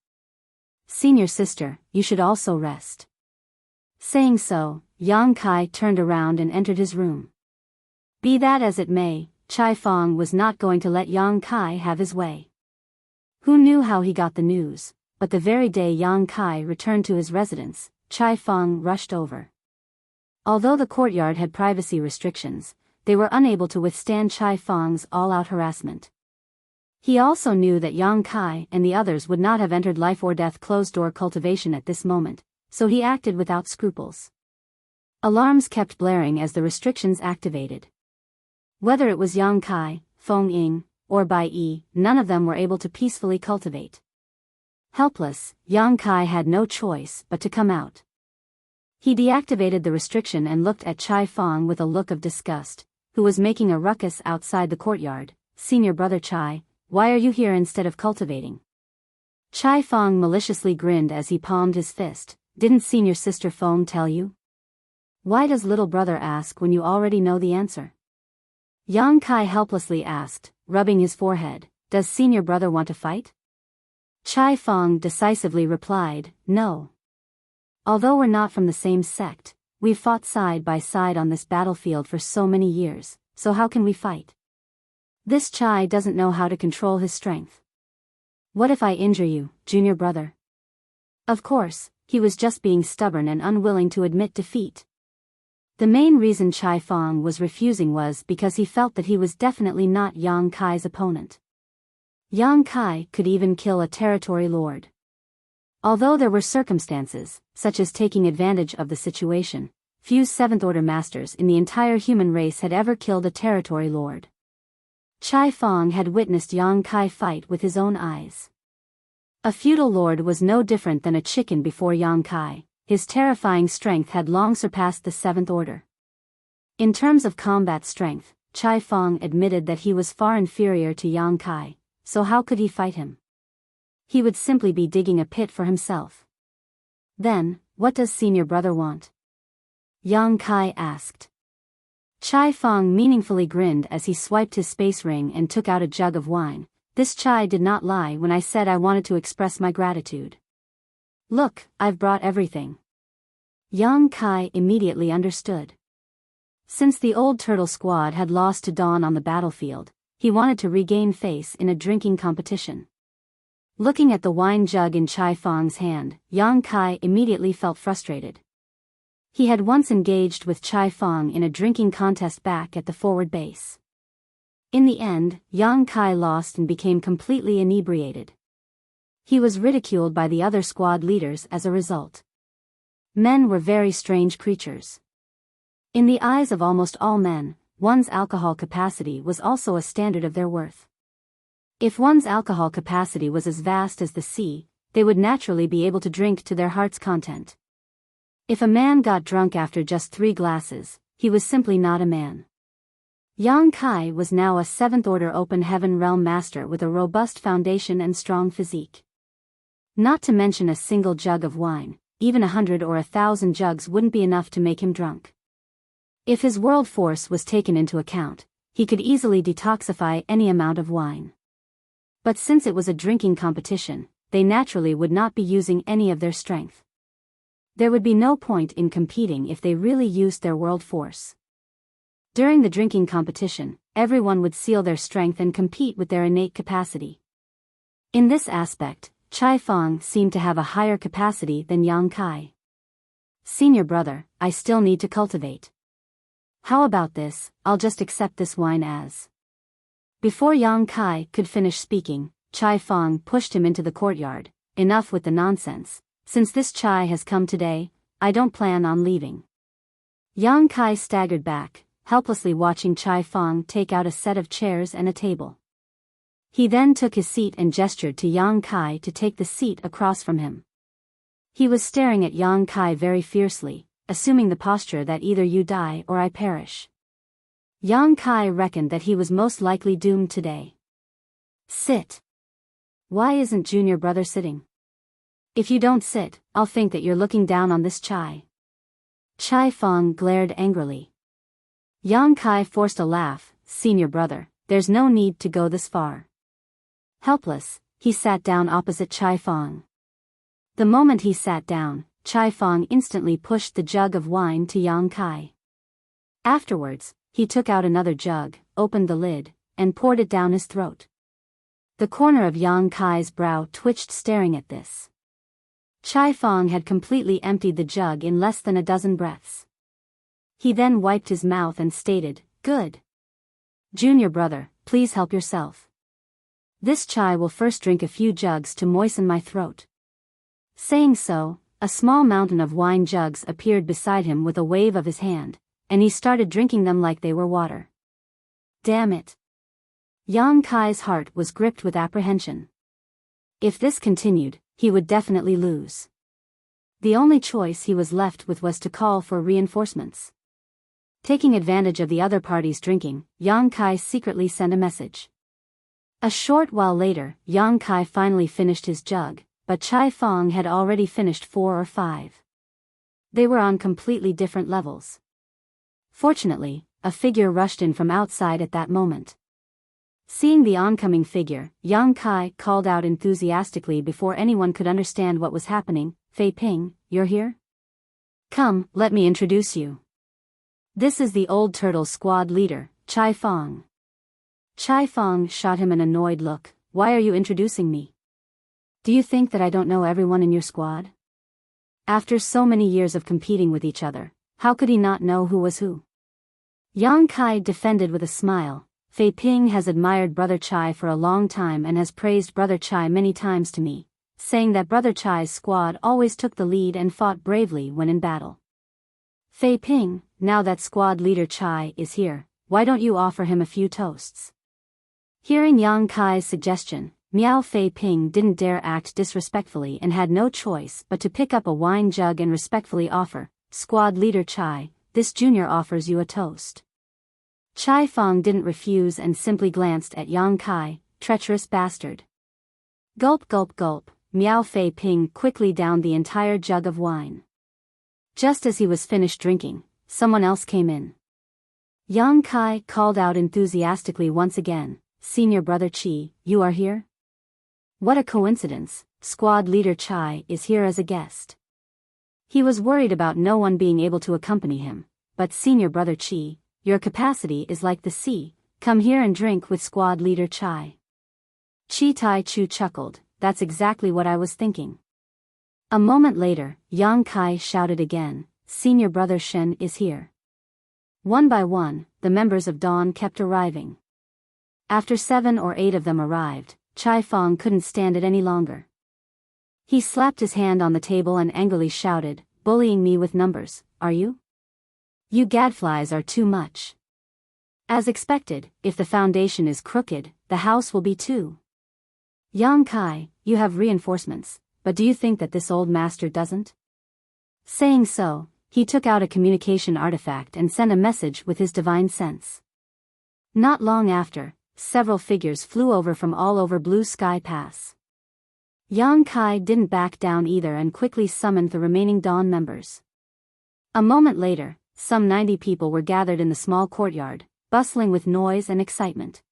Senior sister, you should also rest." Saying so, Yang Kai turned around and entered his room. Be that as it may, Chai Fong was not going to let Yang Kai have his way. Who knew how he got the news, but the very day Yang Kai returned to his residence, Chai Fong rushed over. Although the courtyard had privacy restrictions, they were unable to withstand Chai Fong's all-out harassment. He also knew that Yang Kai and the others would not have entered life-or-death closed-door cultivation at this moment, so he acted without scruples. Alarms kept blaring as the restrictions activated. Whether it was Yang Kai, Fong Ying, or Bai Yi, none of them were able to peacefully cultivate. Helpless, Yang Kai had no choice but to come out. He deactivated the restriction and looked at Chai Fong with a look of disgust, who was making a ruckus outside the courtyard. "Senior brother Chai, why are you here instead of cultivating?" Chai Fong maliciously grinned as he palmed his fist. "Didn't senior sister Fong tell you? Why does little brother ask when you already know the answer?" Yang Kai helplessly asked, rubbing his forehead. "Does senior brother want to fight?" Chai Fong decisively replied, "No. Although we're not from the same sect, we've fought side by side on this battlefield for so many years, so how can we fight? This Chai doesn't know how to control his strength. What if I injure you, junior brother?" Of course, he was just being stubborn and unwilling to admit defeat. The main reason Chai Fong was refusing was because he felt that he was definitely not Yang Kai's opponent. Yang Kai could even kill a territory lord. Although there were circumstances, such as taking advantage of the situation, few seventh-order masters in the entire human race had ever killed a territory lord. Chai Fong had witnessed Yang Kai fight with his own eyes. A feudal lord was no different than a chicken before Yang Kai. His terrifying strength had long surpassed the seventh order. In terms of combat strength, Chai Fong admitted that he was far inferior to Yang Kai, so how could he fight him? He would simply be digging a pit for himself. "Then, what does senior brother want?" Yang Kai asked. Chai Fong meaningfully grinned as he swiped his space ring and took out a jug of wine. "This Chai did not lie when I said I wanted to express my gratitude. Look, I've brought everything." Yang Kai immediately understood. Since the old turtle squad had lost to Dawn on the battlefield, he wanted to regain face in a drinking competition. Looking at the wine jug in Chai Fong's hand, Yang Kai immediately felt frustrated. He had once engaged with Chai Fong in a drinking contest back at the forward base. In the end, Yang Kai lost and became completely inebriated. He was ridiculed by the other squad leaders as a result. Men were very strange creatures. In the eyes of almost all men, one's alcohol capacity was also a standard of their worth. If one's alcohol capacity was as vast as the sea, they would naturally be able to drink to their heart's content. If a man got drunk after just 3 glasses, he was simply not a man. Yang Kai was now a 7th-order open heaven realm master with a robust foundation and strong physique. Not to mention a single jug of wine, even 100 or 1,000 jugs wouldn't be enough to make him drunk. If his world force was taken into account, he could easily detoxify any amount of wine. But since it was a drinking competition, they naturally would not be using any of their strength. There would be no point in competing if they really used their world force. During the drinking competition, everyone would seal their strength and compete with their innate capacity. In this aspect, Chai Fong seemed to have a higher capacity than Yang Kai. "Senior brother, I still need to cultivate. How about this, I'll just accept this wine as..." Before Yang Kai could finish speaking, Chai Fong pushed him into the courtyard. "Enough with the nonsense. Since this Chai has come today, I don't plan on leaving." Yang Kai staggered back, helplessly watching Chai Fong take out a set of chairs and a table. He then took his seat and gestured to Yang Kai to take the seat across from him. He was staring at Yang Kai very fiercely, assuming the posture that either you die or I perish. Yang Kai reckoned that he was most likely doomed today. "Sit. Why isn't junior brother sitting? If you don't sit, I'll think that you're looking down on this Chai." Chai Fang glared angrily. Yang Kai forced a laugh. Senior brother, there's no need to go this far. Helpless, he sat down opposite Chai Fang. The moment he sat down, Chai Fang instantly pushed the jug of wine to Yang Kai. Afterwards, he took out another jug, opened the lid, and poured it down his throat. The corner of Yang Kai's brow twitched staring at this. Chai Fang had completely emptied the jug in less than a dozen breaths. He then wiped his mouth and stated, "Good. Junior brother, please help yourself. This chai will first drink a few jugs to moisten my throat." Saying so, a small mountain of wine jugs appeared beside him with a wave of his hand, and he started drinking them like they were water. Damn it. Yang Kai's heart was gripped with apprehension. If this continued, he would definitely lose. The only choice he was left with was to call for reinforcements. Taking advantage of the other party's drinking, Yang Kai secretly sent a message. A short while later, Yang Kai finally finished his jug, but Chai Fang had already finished 4 or 5. They were on completely different levels. Fortunately, a figure rushed in from outside at that moment. Seeing the oncoming figure, Yang Kai called out enthusiastically before anyone could understand what was happening, "Fei Ping, you're here? Come, let me introduce you. This is the old turtle squad leader, Chai Fang." Chai Fang shot him an annoyed look. "Why are you introducing me? Do you think that I don't know everyone in your squad? After so many years of competing with each other, how could he not know who was who?" Yang Kai defended with a smile. "Fei Ping has admired Brother Chai for a long time and has praised Brother Chai many times to me, saying that Brother Chai's squad always took the lead and fought bravely when in battle. Fei Ping, now that squad leader Chai is here, why don't you offer him a few toasts?" Hearing Yang Kai's suggestion, Miao Fei Ping didn't dare act disrespectfully and had no choice but to pick up a wine jug and respectfully offer, "Squad leader Chai, this junior offers you a toast." Chai Fang didn't refuse and simply glanced at Yang Kai, "Treacherous bastard." Gulp gulp gulp, Miao Fei Ping quickly downed the entire jug of wine. Just as he was finished drinking, someone else came in. Yang Kai called out enthusiastically once again, "Senior brother Chi, you are here? What a coincidence, squad leader Chai is here as a guest." He was worried about no one being able to accompany him, but "Senior brother Chi, your capacity is like the sea, come here and drink with squad leader Chai." Chi Tai Chu chuckled, "That's exactly what I was thinking." A moment later, Yang Kai shouted again, "Senior brother Shen is here." One by one, the members of Dawn kept arriving. After 7 or 8 of them arrived, Chai Fang couldn't stand it any longer. He slapped his hand on the table and angrily shouted, "Bullying me with numbers, are you? You gadflies are too much. As expected, if the foundation is crooked, the house will be too. Yang Kai, you have reinforcements, but do you think that this old master doesn't?" Saying so, he took out a communication artifact and sent a message with his divine sense. Not long after, several figures flew over from all over Blue Sky Pass. Yang Kai didn't back down either and quickly summoned the remaining Dawn members. A moment later, some 90 people were gathered in the small courtyard, bustling with noise and excitement.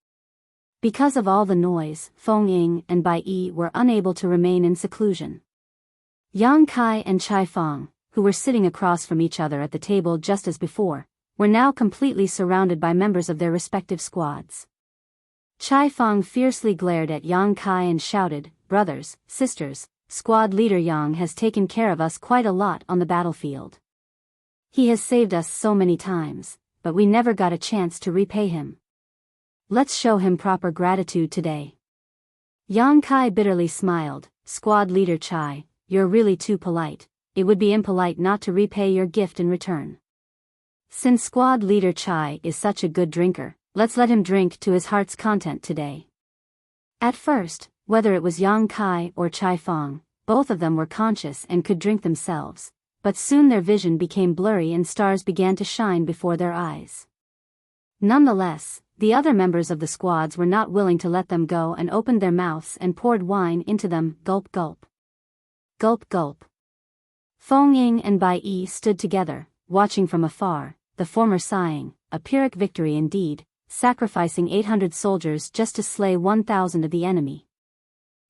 Because of all the noise, Feng Ying and Bai Yi were unable to remain in seclusion. Yang Kai and Chai Fang, who were sitting across from each other at the table just as before, were now completely surrounded by members of their respective squads. Chai Fang fiercely glared at Yang Kai and shouted, "Brothers, sisters, squad leader Yang has taken care of us quite a lot on the battlefield. He has saved us so many times, but we never got a chance to repay him. Let's show him proper gratitude today." Yang Kai bitterly smiled, "Squad leader Chai, you're really too polite. It would be impolite not to repay your gift in return. Since squad leader Chai is such a good drinker, let's let him drink to his heart's content today." At first, whether it was Yang Kai or Chai Fang, both of them were conscious and could drink themselves, but soon their vision became blurry and stars began to shine before their eyes. Nonetheless, the other members of the squads were not willing to let them go and opened their mouths and poured wine into them, gulp gulp. Gulp gulp. Feng Ying and Bai Yi stood together, watching from afar, the former sighing, a Pyrrhic victory indeed, sacrificing 800 soldiers just to slay 1,000 of the enemy.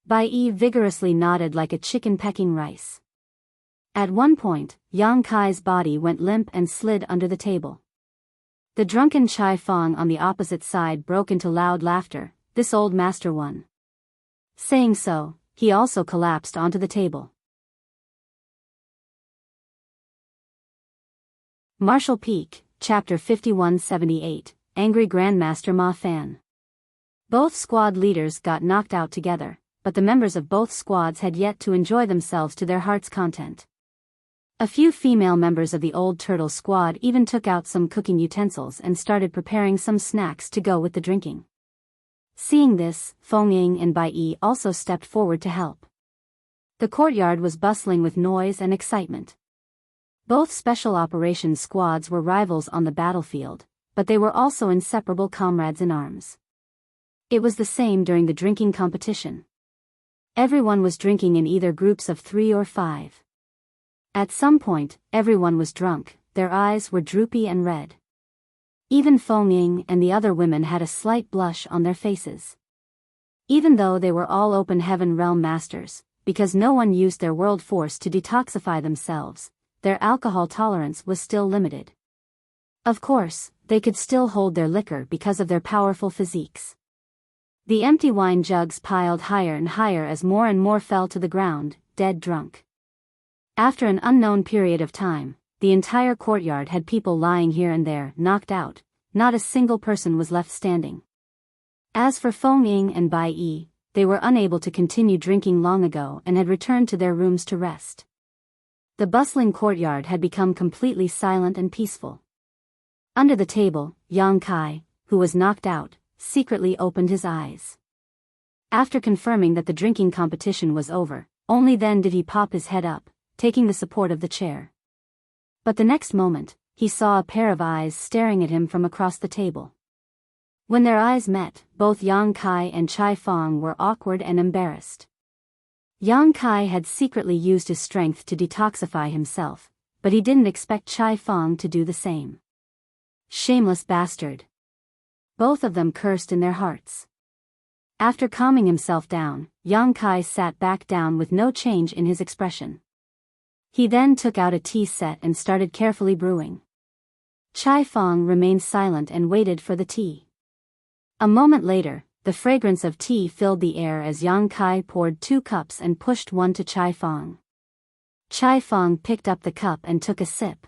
Biyao vigorously nodded like a chicken pecking rice. At one point, Yang Kai's body went limp and slid under the table. The drunken Chai Fong on the opposite side broke into loud laughter. This old master won. Saying so, he also collapsed onto the table. Martial Peak, Chapter 5178, Angry Grandmaster Ma Fan. Both squad leaders got knocked out together, but the members of both squads had yet to enjoy themselves to their heart's content. A few female members of the Old Turtle squad even took out some cooking utensils and started preparing some snacks to go with the drinking. Seeing this, Feng Ying and Biyao also stepped forward to help. The courtyard was bustling with noise and excitement. Both special operations squads were rivals on the battlefield, but they were also inseparable comrades in arms. It was the same during the drinking competition. Everyone was drinking in either groups of 3 or 5. At some point, everyone was drunk, their eyes were droopy and red. Even Feng Ying and the other women had a slight blush on their faces. Even though they were all open heaven realm masters, because no one used their world force to detoxify themselves, their alcohol tolerance was still limited. Of course, they could still hold their liquor because of their powerful physiques. The empty wine jugs piled higher and higher as more and more fell to the ground, dead drunk. After an unknown period of time, the entire courtyard had people lying here and there, knocked out. Not a single person was left standing. As for Feng Ying and Biyao, they were unable to continue drinking long ago and had returned to their rooms to rest. The bustling courtyard had become completely silent and peaceful. Under the table, Yang Kai, who was knocked out, secretly opened his eyes. After confirming that the drinking competition was over, only then did he pop his head up, taking the support of the chair. But the next moment, he saw a pair of eyes staring at him from across the table. When their eyes met, both Yang Kai and Chai Fong were awkward and embarrassed. Yang Kai had secretly used his strength to detoxify himself, but he didn't expect Chai Fong to do the same. Shameless bastard. Both of them cursed in their hearts. After calming himself down, Yang Kai sat back down with no change in his expression. He then took out a tea set and started carefully brewing. Chai Fong remained silent and waited for the tea. A moment later, the fragrance of tea filled the air as Yang Kai poured 2 cups and pushed one to Chai Fong. Chai Fong picked up the cup and took a sip.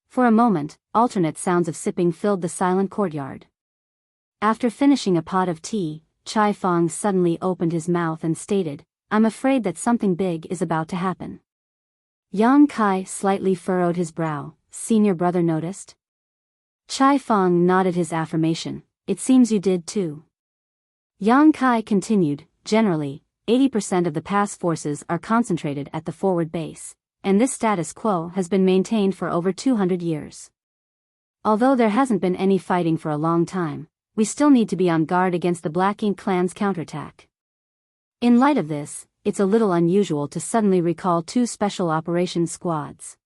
For a moment, alternate sounds of sipping filled the silent courtyard. After finishing a pot of tea, Chai Fong suddenly opened his mouth and stated, "I'm afraid that something big is about to happen." Yang Kai slightly furrowed his brow. "Senior brother noticed?" Chai Fong nodded his affirmation. "It seems you did too." Yang Kai continued, "Generally, 80% of the pass forces are concentrated at the forward base, and this status quo has been maintained for over 200 years. Although there hasn't been any fighting for a long time, we still need to be on guard against the Black Ink clan's counterattack. In light of this, it's a little unusual to suddenly recall 2 special operations squads."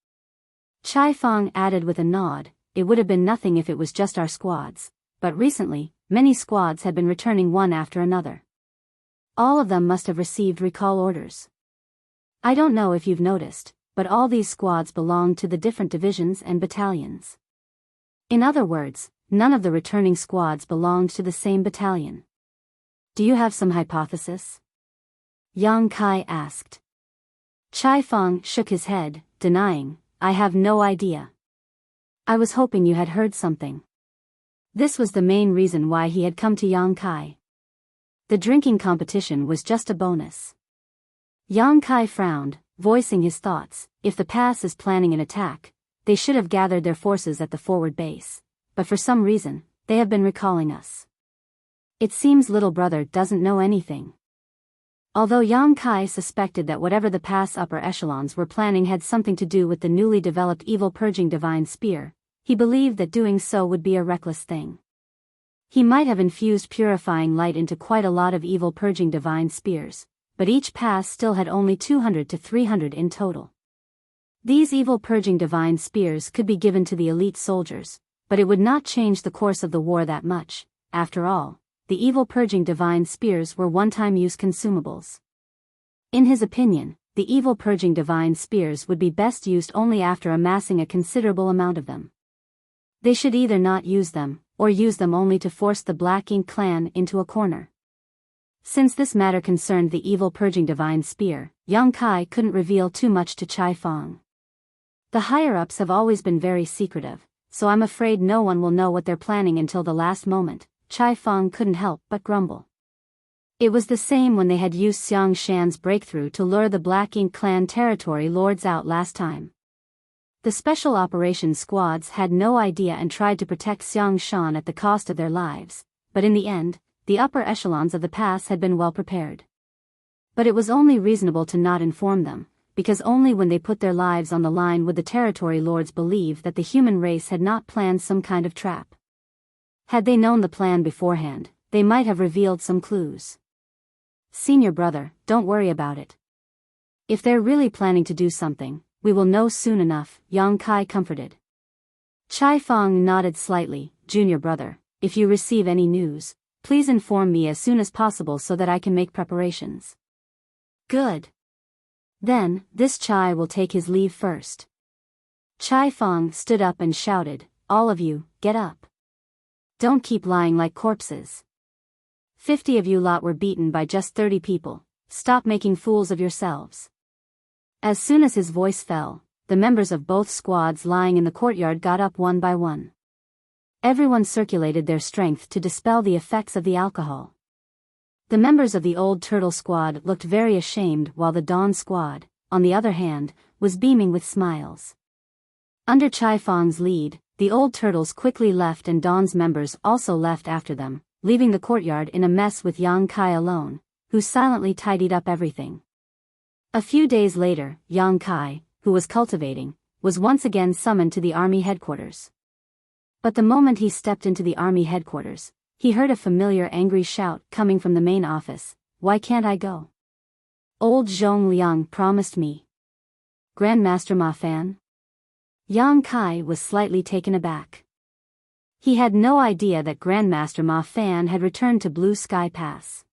Chai Fong added with a nod, "It would have been nothing if it was just our squads, but recently, many squads had been returning one after another. All of them must have received recall orders. I don't know if you've noticed, but all these squads belong to the different divisions and battalions. In other words, none of the returning squads belonged to the same battalion. Do you have some hypothesis?" Yang Kai asked. Chai Fong shook his head, denying, "I have no idea. I was hoping you had heard something." This was the main reason why he had come to Yang Kai. The drinking competition was just a bonus. Yang Kai frowned, voicing his thoughts. If the pass is planning an attack, they should have gathered their forces at the forward base, but for some reason, they have been recalling us. It seems little brother doesn't know anything. Although Yang Kai suspected that whatever the pass upper echelons were planning had something to do with the newly developed evil purging divine spear, he believed that doing so would be a reckless thing. He might have infused purifying light into quite a lot of evil purging divine spears, but each pass still had only 200 to 300 in total. These evil purging divine spears could be given to the elite soldiers, but it would not change the course of the war that much. After all, the evil purging divine spears were one-time use consumables. In his opinion, the evil purging divine spears would be best used only after amassing a considerable amount of them. They should either not use them, or use them only to force the Black Ink clan into a corner. Since this matter concerned the evil purging divine spear, Yang Kai couldn't reveal too much to Chai Fong. The higher-ups have always been very secretive, so I'm afraid no one will know what they're planning until the last moment. Chai Fong couldn't help but grumble. It was the same when they had used Xiang Shan's breakthrough to lure the Black Ink clan territory lords out last time. The special operations squads had no idea and tried to protect Xiang Shan at the cost of their lives, but in the end, the upper echelons of the pass had been well prepared. But it was only reasonable to not inform them, because only when they put their lives on the line would the territory lords believe that the human race had not planned some kind of trap. Had they known the plan beforehand, they might have revealed some clues. Senior brother, don't worry about it. If they're really planning to do something, we will know soon enough, Yang Kai comforted. Chai Fong nodded slightly. Junior brother, if you receive any news, please inform me as soon as possible so that I can make preparations. Good. Then, this Chai will take his leave first. Chai Fong stood up and shouted, all of you, get up. Don't keep lying like corpses. 50 of you lot were beaten by just 30 people, stop making fools of yourselves. As soon as his voice fell, the members of both squads lying in the courtyard got up one by one. Everyone circulated their strength to dispel the effects of the alcohol. The members of the Old Turtle squad looked very ashamed while the Dawn squad, on the other hand, was beaming with smiles. Under Chai Fong's lead, the Old Turtles quickly left and Dawn's members also left after them, leaving the courtyard in a mess with Yang Kai alone, who silently tidied up everything. A few days later, Yang Kai, who was cultivating, was once again summoned to the army headquarters. But the moment he stepped into the army headquarters, he heard a familiar angry shout coming from the main office, why can't I go? Old Zhong Liang promised me. Grandmaster Ma Fan? Yang Kai was slightly taken aback. He had no idea that Grandmaster Ma Fan had returned to Blue Sky Pass.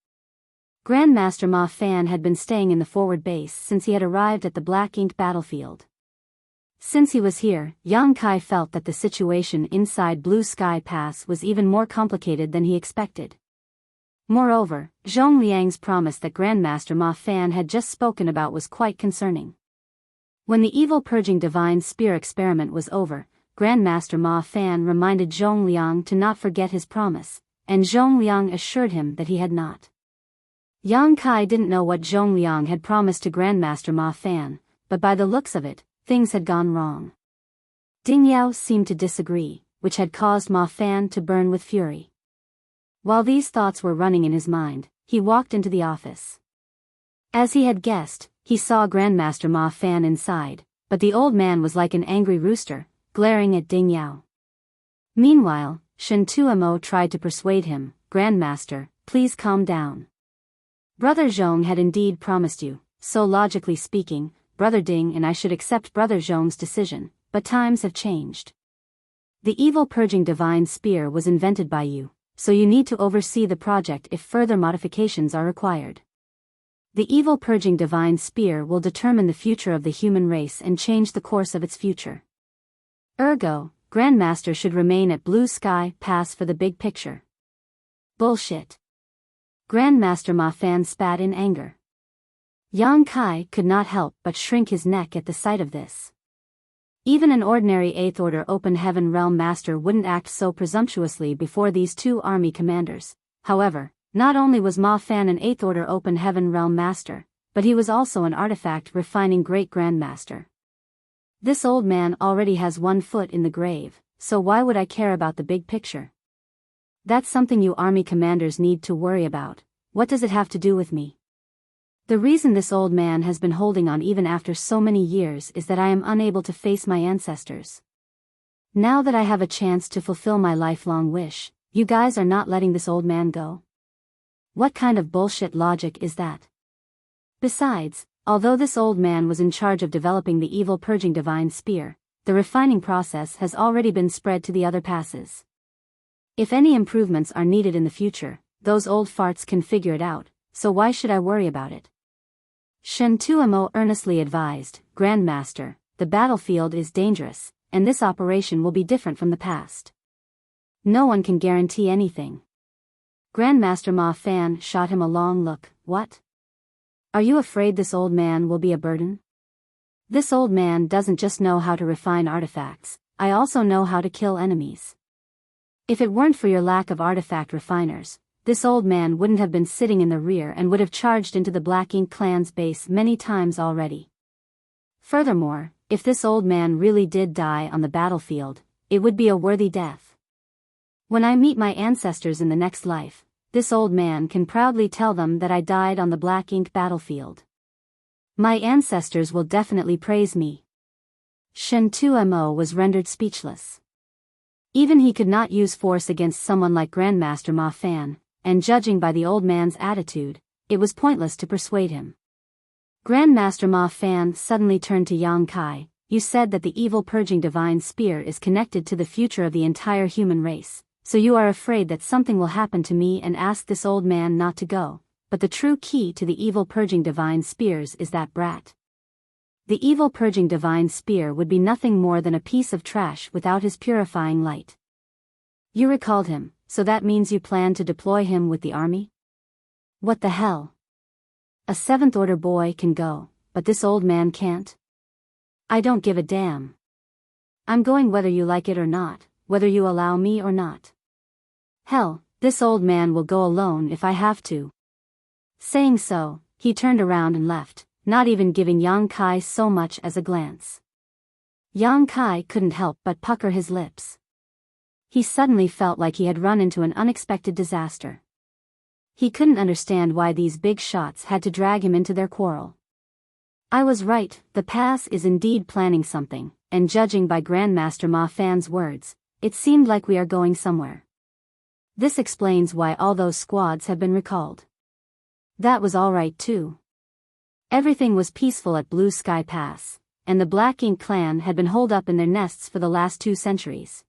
Grandmaster Ma Fan had been staying in the forward base since he had arrived at the Black Ink battlefield. Since he was here, Yang Kai felt that the situation inside Blue Sky Pass was even more complicated than he expected. Moreover, Zhong Liang's promise that Grandmaster Ma Fan had just spoken about was quite concerning. When the evil purging divine spear experiment was over, Grandmaster Ma Fan reminded Zhong Liang to not forget his promise, and Zhong Liang assured him that he had not. Yang Kai didn't know what Zhong Liang had promised to Grandmaster Ma Fan, but by the looks of it, things had gone wrong. Ding Yao seemed to disagree, which had caused Ma Fan to burn with fury. While these thoughts were running in his mind, he walked into the office. As he had guessed, he saw Grandmaster Ma Fan inside, but the old man was like an angry rooster, glaring at Ding Yao. Meanwhile, Shen Tuomo tried to persuade him, Grandmaster, please calm down. Brother Zhong had indeed promised you, so logically speaking, Brother Ding and I should accept Brother Zhong's decision, but times have changed. The evil purging divine spear was invented by you, so you need to oversee the project if further modifications are required. The evil purging divine spear will determine the future of the human race and change the course of its future. Ergo, Grandmaster should remain at Blue Sky Pass for the big picture. Bullshit. Grandmaster Ma Fan spat in anger. Yang Kai could not help but shrink his neck at the sight of this. Even an ordinary 8th Order Open Heaven Realm Master wouldn't act so presumptuously before these two army commanders. However, not only was Ma Fan an 8th Order Open Heaven Realm Master, but he was also an artifact refining Great Grandmaster. This old man already has one foot in the grave, so why would I care about the big picture? That's something you army commanders need to worry about. What does it have to do with me? The reason this old man has been holding on even after so many years is that I am unable to face my ancestors. Now that I have a chance to fulfill my lifelong wish, you guys are not letting this old man go? What kind of bullshit logic is that? Besides, Although this old man was in charge of developing the evil purging divine spear, the refining process has already been spread to the other passes. If any improvements are needed in the future, those old farts can figure it out, so why should I worry about it? Shen Tuomo earnestly advised, Grandmaster, the battlefield is dangerous, and this operation will be different from the past. No one can guarantee anything. Grandmaster Ma Fan shot him a long look. What? Are you afraid this old man will be a burden? This old man doesn't just know how to refine artifacts, I also know how to kill enemies. If it weren't for your lack of artifact refiners, this old man wouldn't have been sitting in the rear and would have charged into the Black Ink clan's base many times already. Furthermore, if this old man really did die on the battlefield, it would be a worthy death. When I meet my ancestors in the next life, this old man can proudly tell them that I died on the Black Ink battlefield. My ancestors will definitely praise me. Shen Tuomo was rendered speechless. Even he could not use force against someone like Grandmaster Ma Fan, and judging by the old man's attitude, it was pointless to persuade him. Grandmaster Ma Fan suddenly turned to Yang Kai. You said that the evil purging divine spear is connected to the future of the entire human race, so you are afraid that something will happen to me and ask this old man not to go, but the true key to the evil purging divine spears is that brat. The evil purging divine spear would be nothing more than a piece of trash without his purifying light. You recalled him, so that means you plan to deploy him with the army? What the hell? A 7th order boy can go, but this old man can't? I don't give a damn. I'm going whether you like it or not, whether you allow me or not. Hell, this old man will go alone if I have to. Saying so, he turned around and left, not even giving Yang Kai so much as a glance. Yang Kai couldn't help but pucker his lips. He suddenly felt like he had run into an unexpected disaster. He couldn't understand why these big shots had to drag him into their quarrel. I was right, the pass is indeed planning something, and judging by Grandmaster Ma Fan's words, it seemed like we are going somewhere. This explains why all those squads have been recalled. That was alright too. Everything was peaceful at Blue Sky Pass, and the Black Ink clan had been holed up in their nests for the last 2 centuries.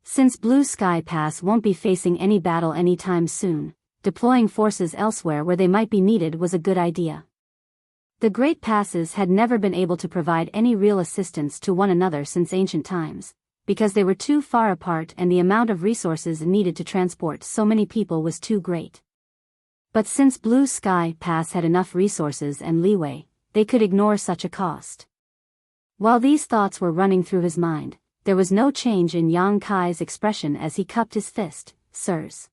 Since Blue Sky Pass won't be facing any battle anytime soon, deploying forces elsewhere where they might be needed was a good idea. The Great Passes had never been able to provide any real assistance to one another since ancient times, because they were too far apart and the amount of resources needed to transport so many people was too great. But since Blue Sky Pass had enough resources and leeway, they could ignore such a cost. While these thoughts were running through his mind, there was no change in Yang Kai's expression as he cupped his fist. Sirs.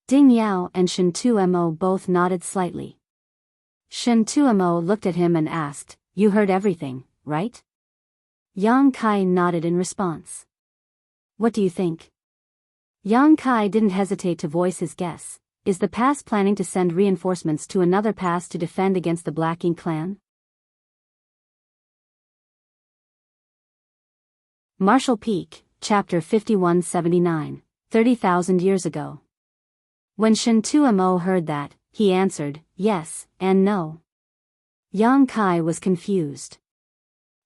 Ding Yao and Shen Tuomo both nodded slightly. Shen Tuomo looked at him and asked, You heard everything, right? Yang Kai nodded in response. What do you think? Yang Kai didn't hesitate to voice his guess. Is the pass planning to send reinforcements to another pass to defend against the Black Ink clan? Marshall Peak, Chapter 5179, 30,000 years ago. When Shen Tuomo heard that, he answered, yes, and no. Yang Kai was confused.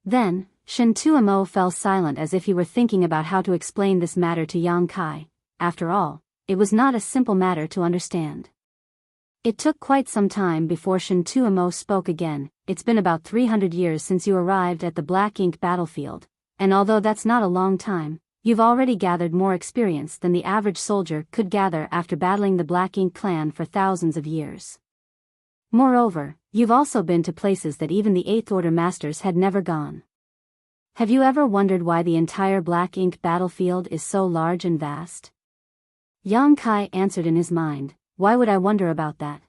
Then, Shen Tuomo fell silent as if he were thinking about how to explain this matter to Yang Kai. After all, it was not a simple matter to understand. It took quite some time before Shen Tuomo spoke again. It's been about 300 years since you arrived at the Black Ink battlefield, and although that's not a long time, you've already gathered more experience than the average soldier could gather after battling the Black Ink clan for thousands of years. Moreover, you've also been to places that even the 8th Order Masters had never gone. Have you ever wondered why the entire Black Ink battlefield is so large and vast? Yang Kai answered in his mind, why would I wonder about that?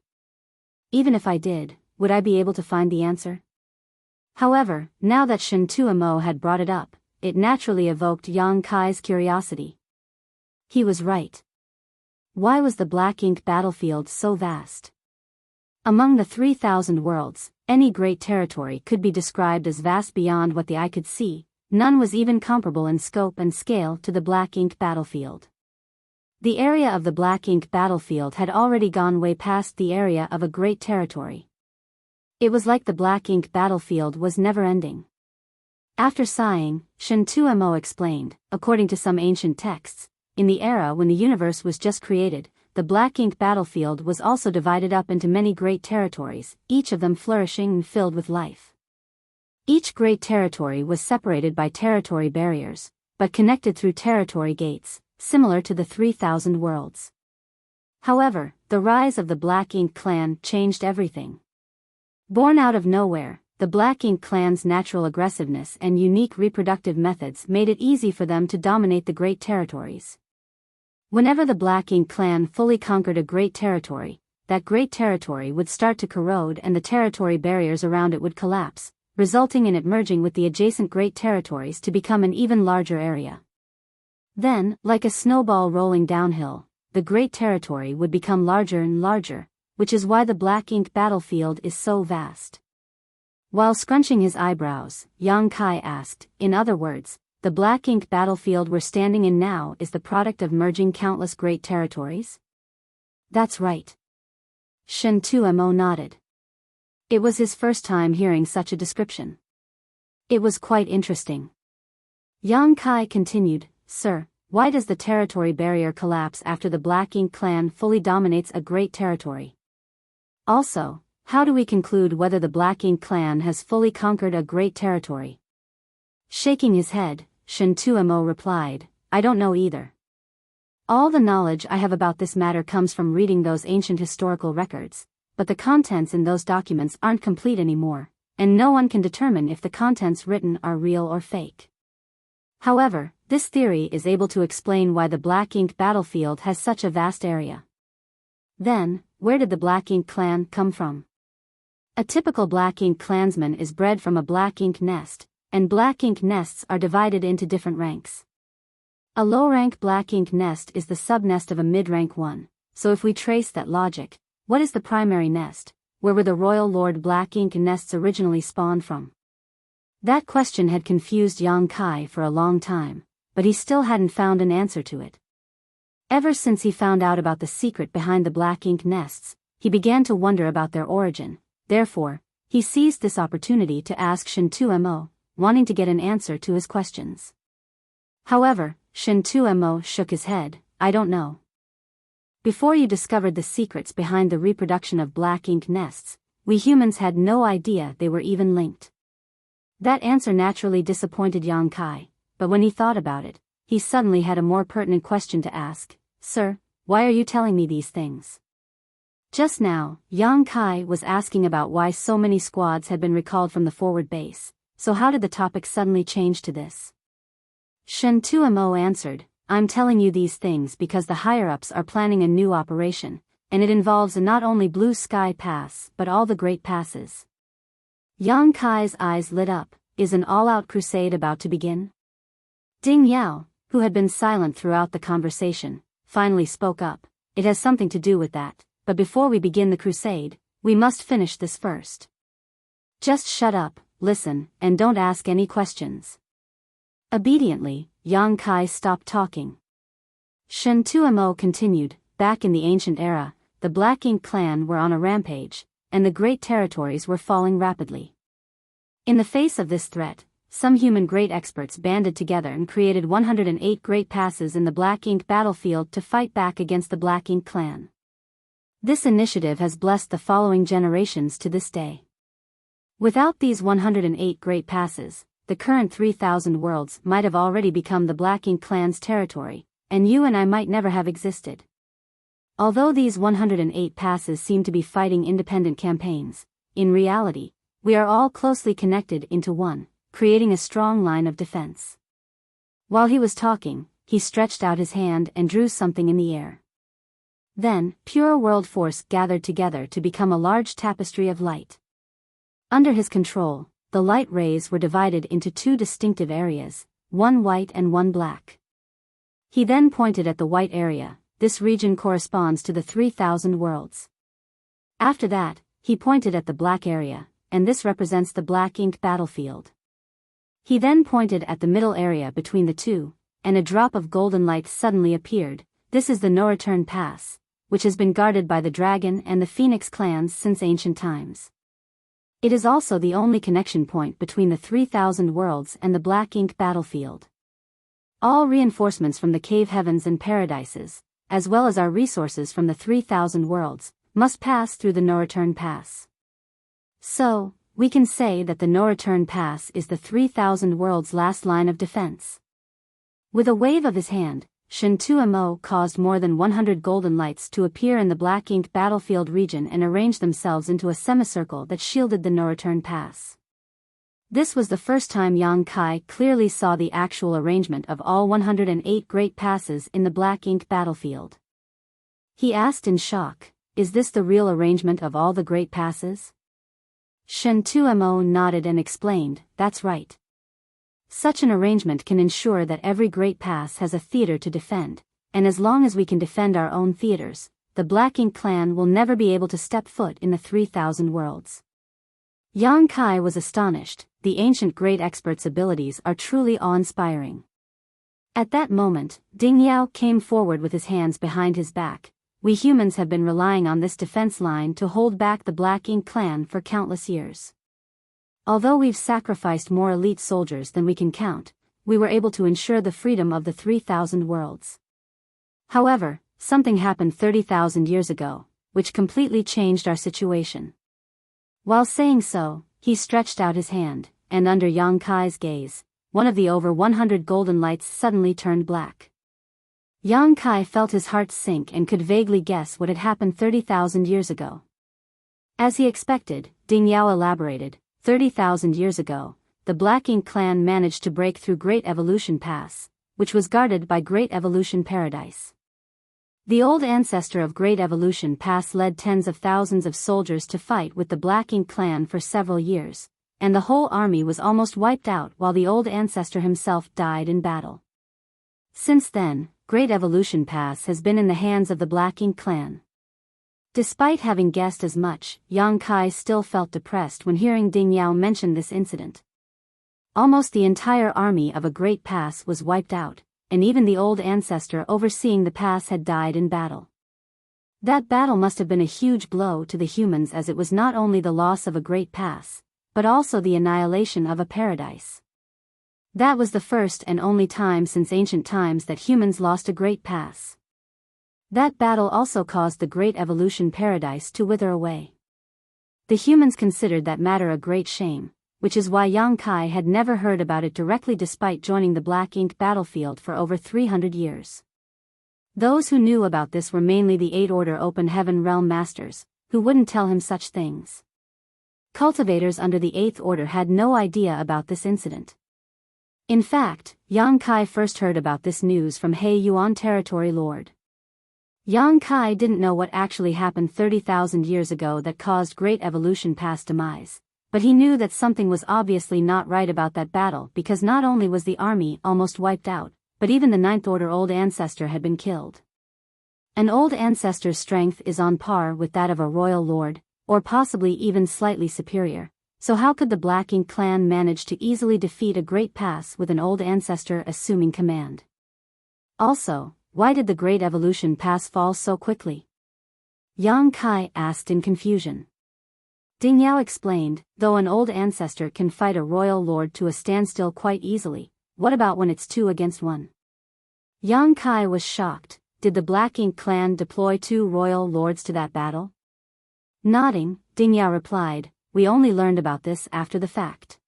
Even if I did, would I be able to find the answer? However, now that Shen Tuomo had brought it up, it naturally evoked Yang Kai's curiosity. He was right. Why was the Black Ink battlefield so vast? Among the 3,000 worlds, any great territory could be described as vast beyond what the eye could see. None was even comparable in scope and scale to the Black Ink battlefield. The area of the Black Ink battlefield had already gone way past the area of a great territory. It was like the black ink battlefield was never ending. After sighing, Shen Tuo explained, according to some ancient texts, in the era when the universe was just created, the black ink battlefield was also divided up into many great territories, each of them flourishing and filled with life. Each great territory was separated by territory barriers, but connected through territory gates, similar to the 3,000 worlds. However, the rise of the Black Ink clan changed everything. Born out of nowhere, the Black Ink clan's natural aggressiveness and unique reproductive methods made it easy for them to dominate the great territories. Whenever the Black Ink clan fully conquered a great territory, that great territory would start to corrode and the territory barriers around it would collapse, resulting in it merging with the adjacent great territories to become an even larger area. Then, like a snowball rolling downhill, the great territory would become larger and larger, which is why the Black Ink battlefield is so vast. While scrunching his eyebrows, Yang Kai asked, in other words, the Black Ink battlefield we're standing in now is the product of merging countless great territories? That's right. Shen Tuo nodded. It was his first time hearing such a description. It was quite interesting. Yang Kai continued, Sir, why does the territory barrier collapse after the Black Ink clan fully dominates a great territory? Also, how do we conclude whether the Black Ink clan has fully conquered a great territory? Shaking his head, Shen Tuo replied, I don't know either. All the knowledge I have about this matter comes from reading those ancient historical records, but the contents in those documents aren't complete anymore, and no one can determine if the contents written are real or fake. However, this theory is able to explain why the Black Ink battlefield has such a vast area. Then, where did the Black Ink clan come from? A typical Black Ink clansman is bred from a Black Ink nest, and Black Ink nests are divided into different ranks. A low-rank Black Ink nest is the sub-nest of a mid-rank one, so if we trace that logic, what is the primary nest? Where were the Royal Lord Black Ink nests originally spawned from? That question had confused Yang Kai for a long time, but he still hadn't found an answer to it. Ever since he found out about the secret behind the Black Ink nests, he began to wonder about their origin. Therefore, he seized this opportunity to ask Shen Tuo, wanting to get an answer to his questions. However, Shen Tuo shook his head, I don't know. Before you discovered the secrets behind the reproduction of Black Ink nests, we humans had no idea they were even linked. That answer naturally disappointed Yang Kai, but when he thought about it, he suddenly had a more pertinent question to ask. Sir, why are you telling me these things? Just now, Yang Kai was asking about why so many squads had been recalled from the forward base, so how did the topic suddenly change to this? Shen Tuo answered, I'm telling you these things because the higher-ups are planning a new operation, and it involves not only Blue Sky Pass but all the Great Passes. Yang Kai's eyes lit up. Is an all-out crusade about to begin? Ding Yao, who had been silent throughout the conversation, finally spoke up. It has something to do with that, but before we begin the crusade, we must finish this first. Just shut up, listen, and don't ask any questions. Obediently, Yang Kai stopped talking. Shen Tuo continued, back in the ancient era, the Black Ink clan were on a rampage, and the great territories were falling rapidly. In the face of this threat, some human great experts banded together and created 108 great passes in the Black Ink battlefield to fight back against the Black Ink clan. This initiative has blessed the following generations to this day. Without these 108 great passes, the current 3,000 worlds might have already become the Black Ink clan's territory, and you and I might never have existed. Although these 108 passes seem to be fighting independent campaigns, in reality, we are all closely connected into one, creating a strong line of defense. While he was talking, he stretched out his hand and drew something in the air. Then, pure world force gathered together to become a large tapestry of light. Under his control, the light rays were divided into two distinctive areas, one white and one black. He then pointed at the white area. This region corresponds to the 3,000 worlds. After that, he pointed at the black area, and this represents the Black Ink battlefield. He then pointed at the middle area between the two, and a drop of golden light suddenly appeared. This is the No-Return Pass, which has been guarded by the Dragon and the Phoenix clans since ancient times. It is also the only connection point between the 3,000 worlds and the Black Ink battlefield. All reinforcements from the cave heavens and paradises, as well as our resources from the 3,000 worlds, must pass through the no-return pass. So, we can say that the no-return pass is the 3,000 worlds' last line of defense. With a wave of his hand, Shen Tuamo caused more than 100 golden lights to appear in the Black Ink battlefield region and arrange themselves into a semicircle that shielded the no-return pass. This was the first time Yang Kai clearly saw the actual arrangement of all 108 great passes in the Black Ink battlefield. He asked in shock, "Is this the real arrangement of all the great passes?" Shen Tuamo nodded and explained, "That's right. Such an arrangement can ensure that every great pass has a theater to defend, and as long as we can defend our own theaters, the Black Ink clan will never be able to step foot in the 3,000 worlds." Yang Kai was astonished. The ancient great expert's abilities are truly awe-inspiring. At that moment, Ding Yao came forward with his hands behind his back. "We humans have been relying on this defense line to hold back the Black Ink clan for countless years. Although we've sacrificed more elite soldiers than we can count, we were able to ensure the freedom of the 3,000 worlds. However, something happened 30,000 years ago, which completely changed our situation." While saying so, he stretched out his hand, and under Yang Kai's gaze, one of the over 100 golden lights suddenly turned black. Yang Kai felt his heart sink and could vaguely guess what had happened 30,000 years ago. As he expected, Ding Yao elaborated, 30,000 years ago, the Black Ink clan managed to break through Great Evolution Pass, which was guarded by Great Evolution Paradise. The old ancestor of Great Evolution Pass led tens of thousands of soldiers to fight with the Black Ink clan for several years, and the whole army was almost wiped out while the old ancestor himself died in battle. Since then, Great Evolution Pass has been in the hands of the Black Ink clan. Despite having guessed as much, Yang Kai still felt depressed when hearing Ding Yao mention this incident. Almost the entire army of a great pass was wiped out, and even the old ancestor overseeing the pass had died in battle. That battle must have been a huge blow to the humans, as it was not only the loss of a great pass, but also the annihilation of a paradise. That was the first and only time since ancient times that humans lost a great pass. That battle also caused the Great Evolution Paradise to wither away. The humans considered that matter a great shame, which is why Yang Kai had never heard about it directly despite joining the Black Ink battlefield for over 300 years. Those who knew about this were mainly the 8 Order Open Heaven Realm Masters, who wouldn't tell him such things. Cultivators under the 8th Order had no idea about this incident. In fact, Yang Kai first heard about this news from He Yuan Territory Lord. Yang Kai didn't know what actually happened 30,000 years ago that caused Great Evolution Pass demise, but he knew that something was obviously not right about that battle, because not only was the army almost wiped out, but even the 9th Order Old Ancestor had been killed. An Old Ancestor's strength is on par with that of a Royal Lord, or possibly even slightly superior, so how could the Black Ink clan manage to easily defeat a great pass with an Old Ancestor assuming command? Also, why did the Great Evolution Pass fall so quickly? Yang Kai asked in confusion. Ding Yao explained, though an Old Ancestor can fight a Royal Lord to a standstill quite easily, what about when it's 2 against 1? Yang Kai was shocked. Did the Black Ink clan deploy 2 Royal Lords to that battle? Nodding, Ding Yao replied, "We only learned about this after the fact.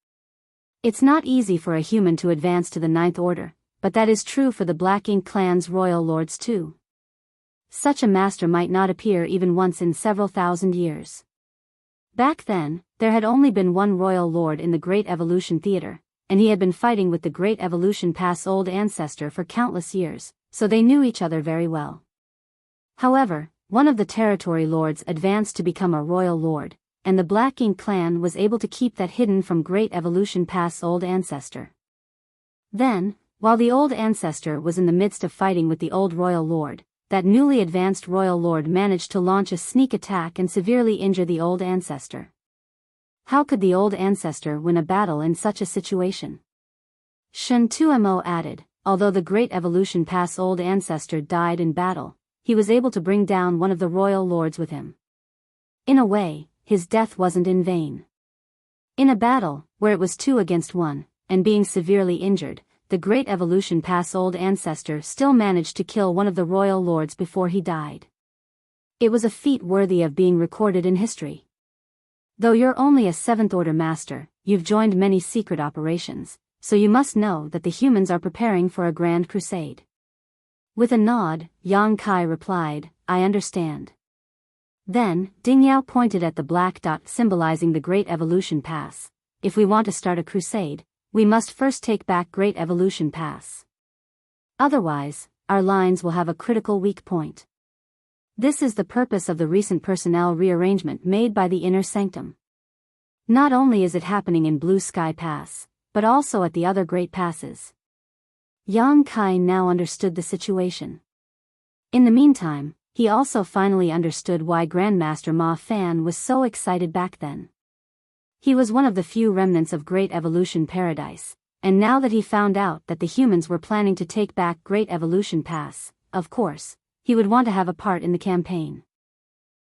It's not easy for a human to advance to the 9th Order, but that is true for the Black Ink clan's Royal Lords too. Such a master might not appear even once in several thousand years. Back then, there had only been one Royal Lord in the Great Evolution Theater, and he had been fighting with the Great Evolution Pass Old Ancestor for countless years, so they knew each other very well. However, one of the territory lords advanced to become a Royal Lord, and the Black Ink clan was able to keep that hidden from Great Evolution Pass Old Ancestor. Then, while the Old Ancestor was in the midst of fighting with the old Royal Lord, that newly advanced Royal Lord managed to launch a sneak attack and severely injure the Old Ancestor. How could the Old Ancestor win a battle in such a situation? Shen Tuamo added, although the Great Evolution Pass Old Ancestor died in battle, he was able to bring down one of the Royal Lords with him. In a way, his death wasn't in vain. In a battle, where it was 2 against 1, and being severely injured, the Great Evolution Pass Old Ancestor still managed to kill one of the royal lords before he died. It was a feat worthy of being recorded in history. Though you're only a 7th Order Master, you've joined many secret operations, so you must know that the humans are preparing for a grand crusade. With a nod, Yang Kai replied, I understand. Then, Dingyao pointed at the black dot symbolizing the Great Evolution Pass. If we want to start a crusade, we must first take back Great Evolution Pass. Otherwise, our lines will have a critical weak point. This is the purpose of the recent personnel rearrangement made by the Inner Sanctum. Not only is it happening in Blue Sky Pass, but also at the other great passes. Yang Kai now understood the situation. In the meantime, he also finally understood why Grandmaster Ma Fan was so excited back then. He was one of the few remnants of Great Evolution Paradise, and now that he found out that the humans were planning to take back Great Evolution Pass, of course, he would want to have a part in the campaign.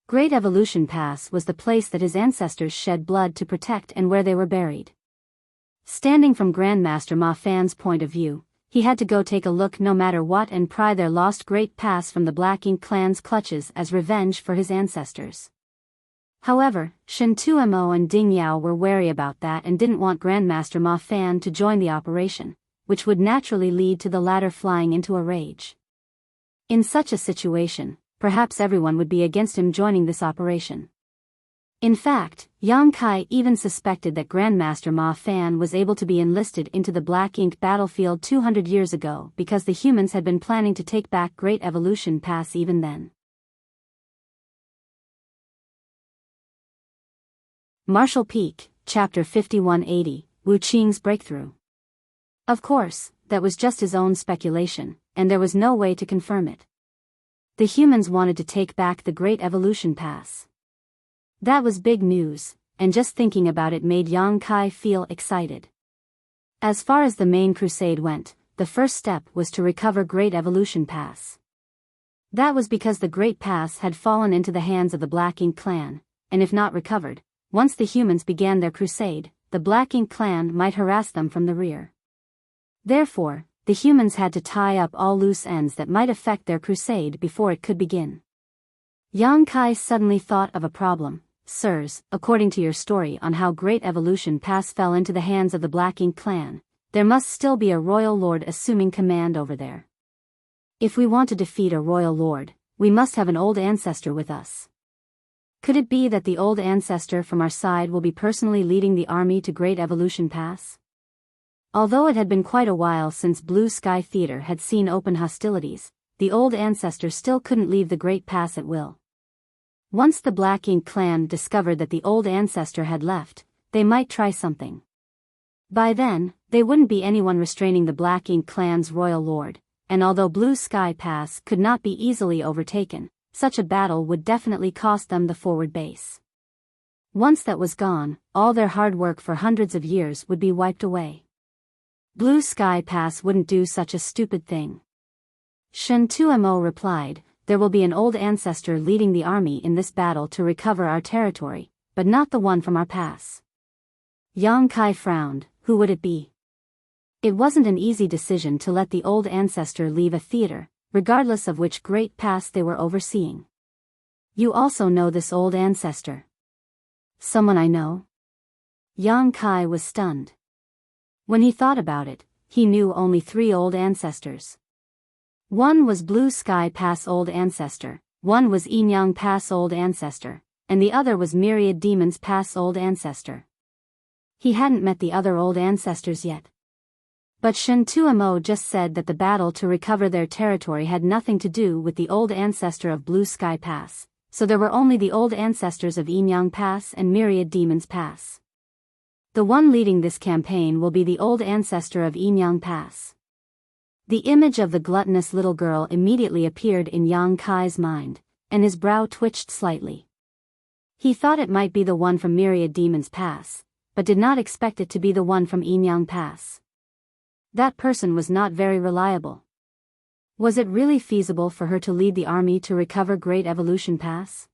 Great Evolution Pass was the place that his ancestors shed blood to protect and where they were buried. Standing from Grandmaster Ma Fan's point of view, he had to go take a look no matter what and pry their lost Great Pass from the Black Ink clan's clutches as revenge for his ancestors. However, Shen Tuemo and Ding Yao were wary about that and didn't want Grandmaster Ma Fan to join the operation, which would naturally lead to the latter flying into a rage. In such a situation, perhaps everyone would be against him joining this operation. In fact, Yang Kai even suspected that Grandmaster Ma Fan was able to be enlisted into the Black Ink battlefield 200 years ago because the humans had been planning to take back Great Evolution Pass even then. Marshall Peak, Chapter 5180, Wu Qing's Breakthrough. Of course, that was just his own speculation, and there was no way to confirm it. The humans wanted to take back the Great Evolution Pass. That was big news, and just thinking about it made Yang Kai feel excited. As far as the main crusade went, the first step was to recover Great Evolution Pass. That was because the Great Pass had fallen into the hands of the Black Ink clan, and if not recovered, once the humans began their crusade, the Black Ink clan might harass them from the rear. Therefore, the humans had to tie up all loose ends that might affect their crusade before it could begin. Yang Kai suddenly thought of a problem. Sirs, according to your story on how Great Evolution Pass fell into the hands of the Black Ink clan, there must still be a royal lord assuming command over there. If we want to defeat a royal lord, we must have an old ancestor with us. Could it be that the old ancestor from our side will be personally leading the army to Great Evolution Pass? Although it had been quite a while since Blue Sky Theater had seen open hostilities, the old ancestor still couldn't leave the Great Pass at will. Once the Black Ink clan discovered that the old ancestor had left, they might try something. By then, there wouldn't be anyone restraining the Black Ink clan's royal lord, and although Blue Sky Pass could not be easily overtaken, such a battle would definitely cost them the forward base. Once that was gone, all their hard work for hundreds of years would be wiped away. Blue Sky Pass wouldn't do such a stupid thing. Shen Tuemo replied, there will be an old ancestor leading the army in this battle to recover our territory, but not the one from our pass. Yang Kai frowned, who would it be? It wasn't an easy decision to let the old ancestor leave a theater, regardless of which great pass they were overseeing. You also know this old ancestor. Someone I know? Yang Kai was stunned. When he thought about it, he knew only 3 old ancestors. One was Blue Sky Pass Old Ancestor, one was Yinyang Pass Old Ancestor, and the other was Myriad Demons Pass Old Ancestor. He hadn't met the other old ancestors yet. But Shen Tuemo just said that the battle to recover their territory had nothing to do with the old ancestor of Blue Sky Pass, so there were only the old ancestors of Yinyang Pass and Myriad Demons Pass. The one leading this campaign will be the old ancestor of Yinyang Pass. The image of the gluttonous little girl immediately appeared in Yang Kai's mind, and his brow twitched slightly. He thought it might be the one from Myriad Demons Pass, but did not expect it to be the one from Yinyang Pass. That person was not very reliable. Was it really feasible for her to lead the army to recover Great Evolution Pass?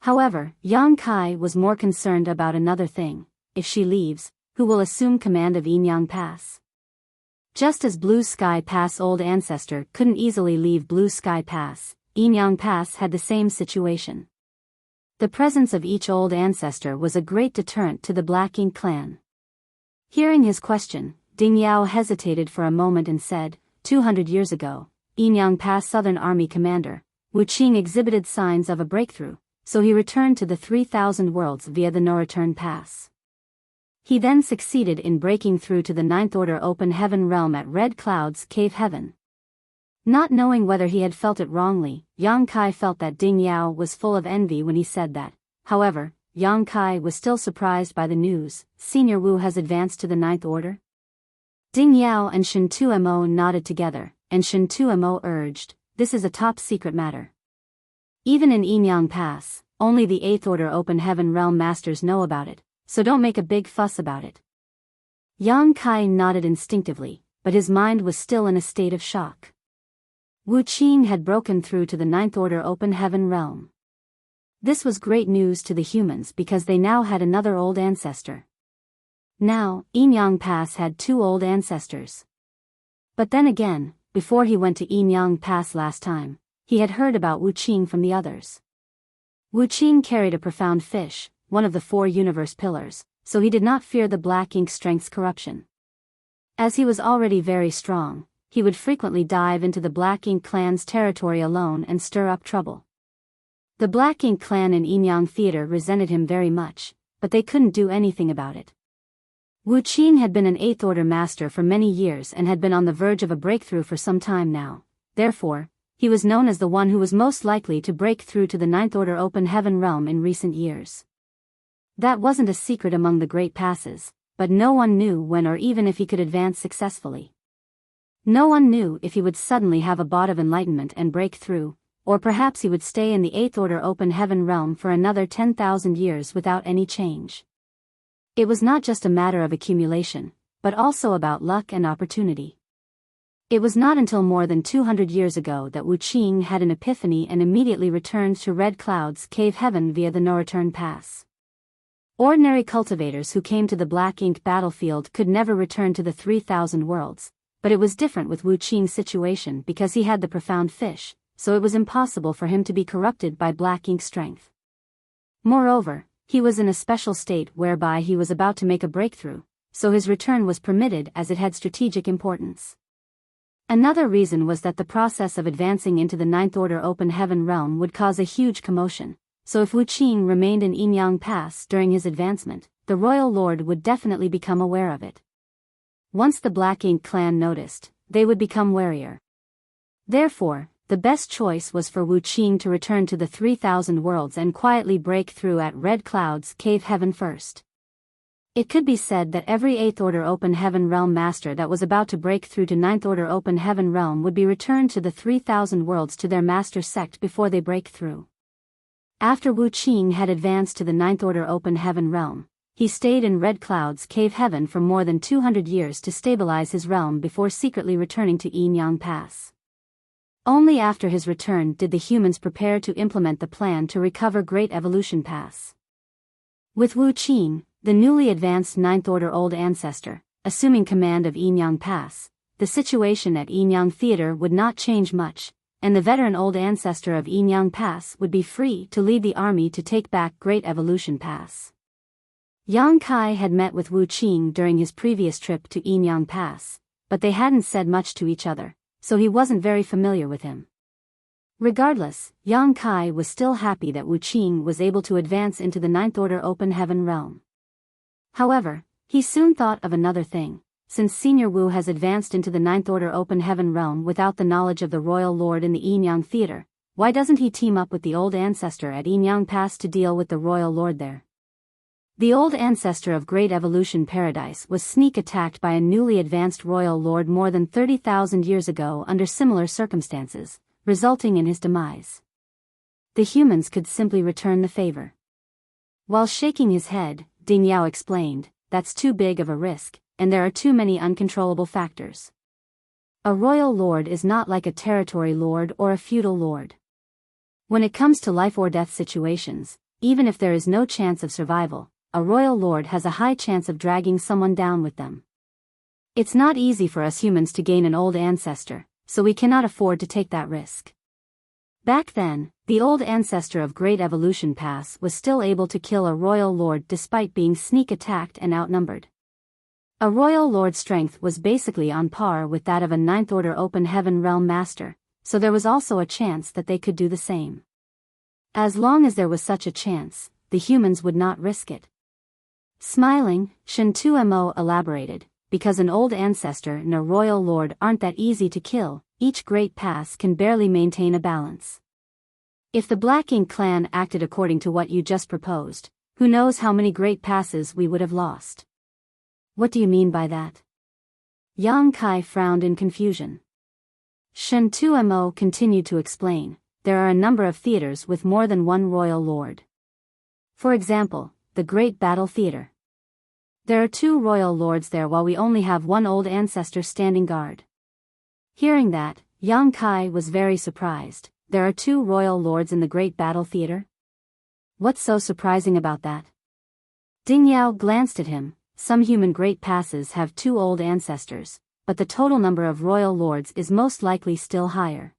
However, Yang Kai was more concerned about another thing. if she leaves, who will assume command of Yinyang Pass? Just as Blue Sky Pass old ancestor couldn't easily leave Blue Sky Pass, Yinyang Pass had the same situation. The presence of each old ancestor was a great deterrent to the Black Ink clan. Hearing his question, Biyao hesitated for a moment and said, 200 years ago, Yinyang Pass Southern Army commander, Wuxia exhibited signs of a breakthrough, so he returned to the 3,000 worlds via the no-return pass. He then succeeded in breaking through to the Ninth Order Open Heaven realm at Red Cloud's Cave Heaven. Not knowing whether he had felt it wrongly, Yang Kai felt that Biyao was full of envy when he said that. However, Yang Kai was still surprised by the news. Senior Wu has advanced to the Ninth Order? Biyao and Shen Tumo nodded together, and Shen Tumo urged, this is a top-secret matter. Even in Yinyang Pass, only the Eighth Order Open Heaven realm masters know about it, so don't make a big fuss about it. Yang Kai nodded instinctively, but his mind was still in a state of shock. Wuxia had broken through to the Ninth Order Open Heaven realm. This was great news to the humans because they now had another old ancestor. Now, Yinyang Pass had 2 old ancestors. But then again, before he went to Yinyang Pass last time, he had heard about Wuxia from the others. Wuxia carried a profound fish, one of the 4 universe pillars, so he did not fear the Black Ink strength's corruption. As he was already very strong, he would frequently dive into the Black Ink clan's territory alone and stir up trouble. The Black Ink clan in Yinyang Theater resented him very much, but they couldn't do anything about it. Wuxia had been an 8th Order master for many years and had been on the verge of a breakthrough for some time now. Therefore, he was known as the one who was most likely to break through to the Ninth Order Open Heaven realm in recent years. That wasn't a secret among the Great Passes, but no one knew when or even if he could advance successfully. No one knew if he would suddenly have a bout of enlightenment and break through, or perhaps he would stay in the 8th Order Open Heaven realm for another 10,000 years without any change. It was not just a matter of accumulation, but also about luck and opportunity. It was not until more than 200 years ago that Wuxia had an epiphany and immediately returned to Red Cloud's Cave Heaven via the no-return pass. Ordinary cultivators who came to the Black Ink battlefield could never return to the 3,000 worlds, but it was different with Wuxia's situation because he had the profound fish, so it was impossible for him to be corrupted by Black Ink strength. Moreover, he was in a special state whereby he was about to make a breakthrough, so his return was permitted as it had strategic importance. Another reason was that the process of advancing into the Ninth Order Open Heaven realm would cause a huge commotion, so if Wuxia remained in Yinyang Pass during his advancement, the Royal Lord would definitely become aware of it. Once the Black Ink clan noticed, they would become warier. Therefore, the best choice was for Wuxia to return to the 3,000 worlds and quietly break through at Red Cloud's Cave Heaven first. It could be said that every 8th Order Open Heaven realm master that was about to break through to 9th Order Open Heaven realm would be returned to the 3,000 worlds to their master sect before they break through. After Wuxia had advanced to the 9th Order Open Heaven realm, he stayed in Red Cloud's Cave Heaven for more than 200 years to stabilize his realm before secretly returning to Yinyang Pass. Only after his return did the humans prepare to implement the plan to recover Great Evolution Pass. With Wuxia, the newly advanced 9th Order Old Ancestor, assuming command of Yinyang Pass, the situation at Yinyang Theater would not change much, and the veteran Old Ancestor of Yinyang Pass would be free to lead the army to take back Great Evolution Pass. Yang Kai had met with Wuxia during his previous trip to Yinyang Pass, but they hadn't said much to each other, so he wasn't very familiar with him. Regardless, Yang Kai was still happy that Wuxia was able to advance into the 9th Order Open Heaven realm. However, he soon thought of another thing. Since Senior Wu has advanced into the 9th Order Open Heaven realm without the knowledge of the Royal Lord in the Yinyang Theater, why doesn't he team up with the Old Ancestor at Yinyang Pass to deal with the Royal Lord there? The Old Ancestor of Great Evolution Paradise was sneak attacked by a newly advanced Royal Lord more than 30,000 years ago under similar circumstances, resulting in his demise. The humans could simply return the favor. While shaking his head, Biyao explained, that's too big of a risk, and there are too many uncontrollable factors. A Royal Lord is not like a territory lord or a feudal lord. When it comes to life or death situations, even if there is no chance of survival, a royal lord has a high chance of dragging someone down with them. It's not easy for us humans to gain an old ancestor, so we cannot afford to take that risk. Back then, the old ancestor of Great Evolution Pass was still able to kill a royal lord despite being sneak attacked and outnumbered. A royal lord's strength was basically on par with that of a Ninth Order Open Heaven Realm Master, so there was also a chance that they could do the same. As long as there was such a chance, the humans would not risk it. Smiling, Shen 2mo elaborated, because an old ancestor and a royal lord aren't that easy to kill, each great pass can barely maintain a balance. If the Black Ink clan acted according to what you just proposed, who knows how many great passes we would have lost. What do you mean by that? Yang Kai frowned in confusion. Shen 2mo continued to explain, there are a number of theaters with more than one royal lord. For example, the Great Battle Theater. There are 2 royal lords there while we only have one old ancestor standing guard. Hearing that, Yang Kai was very surprised. There are 2 royal lords in the Great Battle Theater? What's so surprising about that? Ding Yao glanced at him. Some human great passes have 2 old ancestors, but the total number of royal lords is most likely still higher.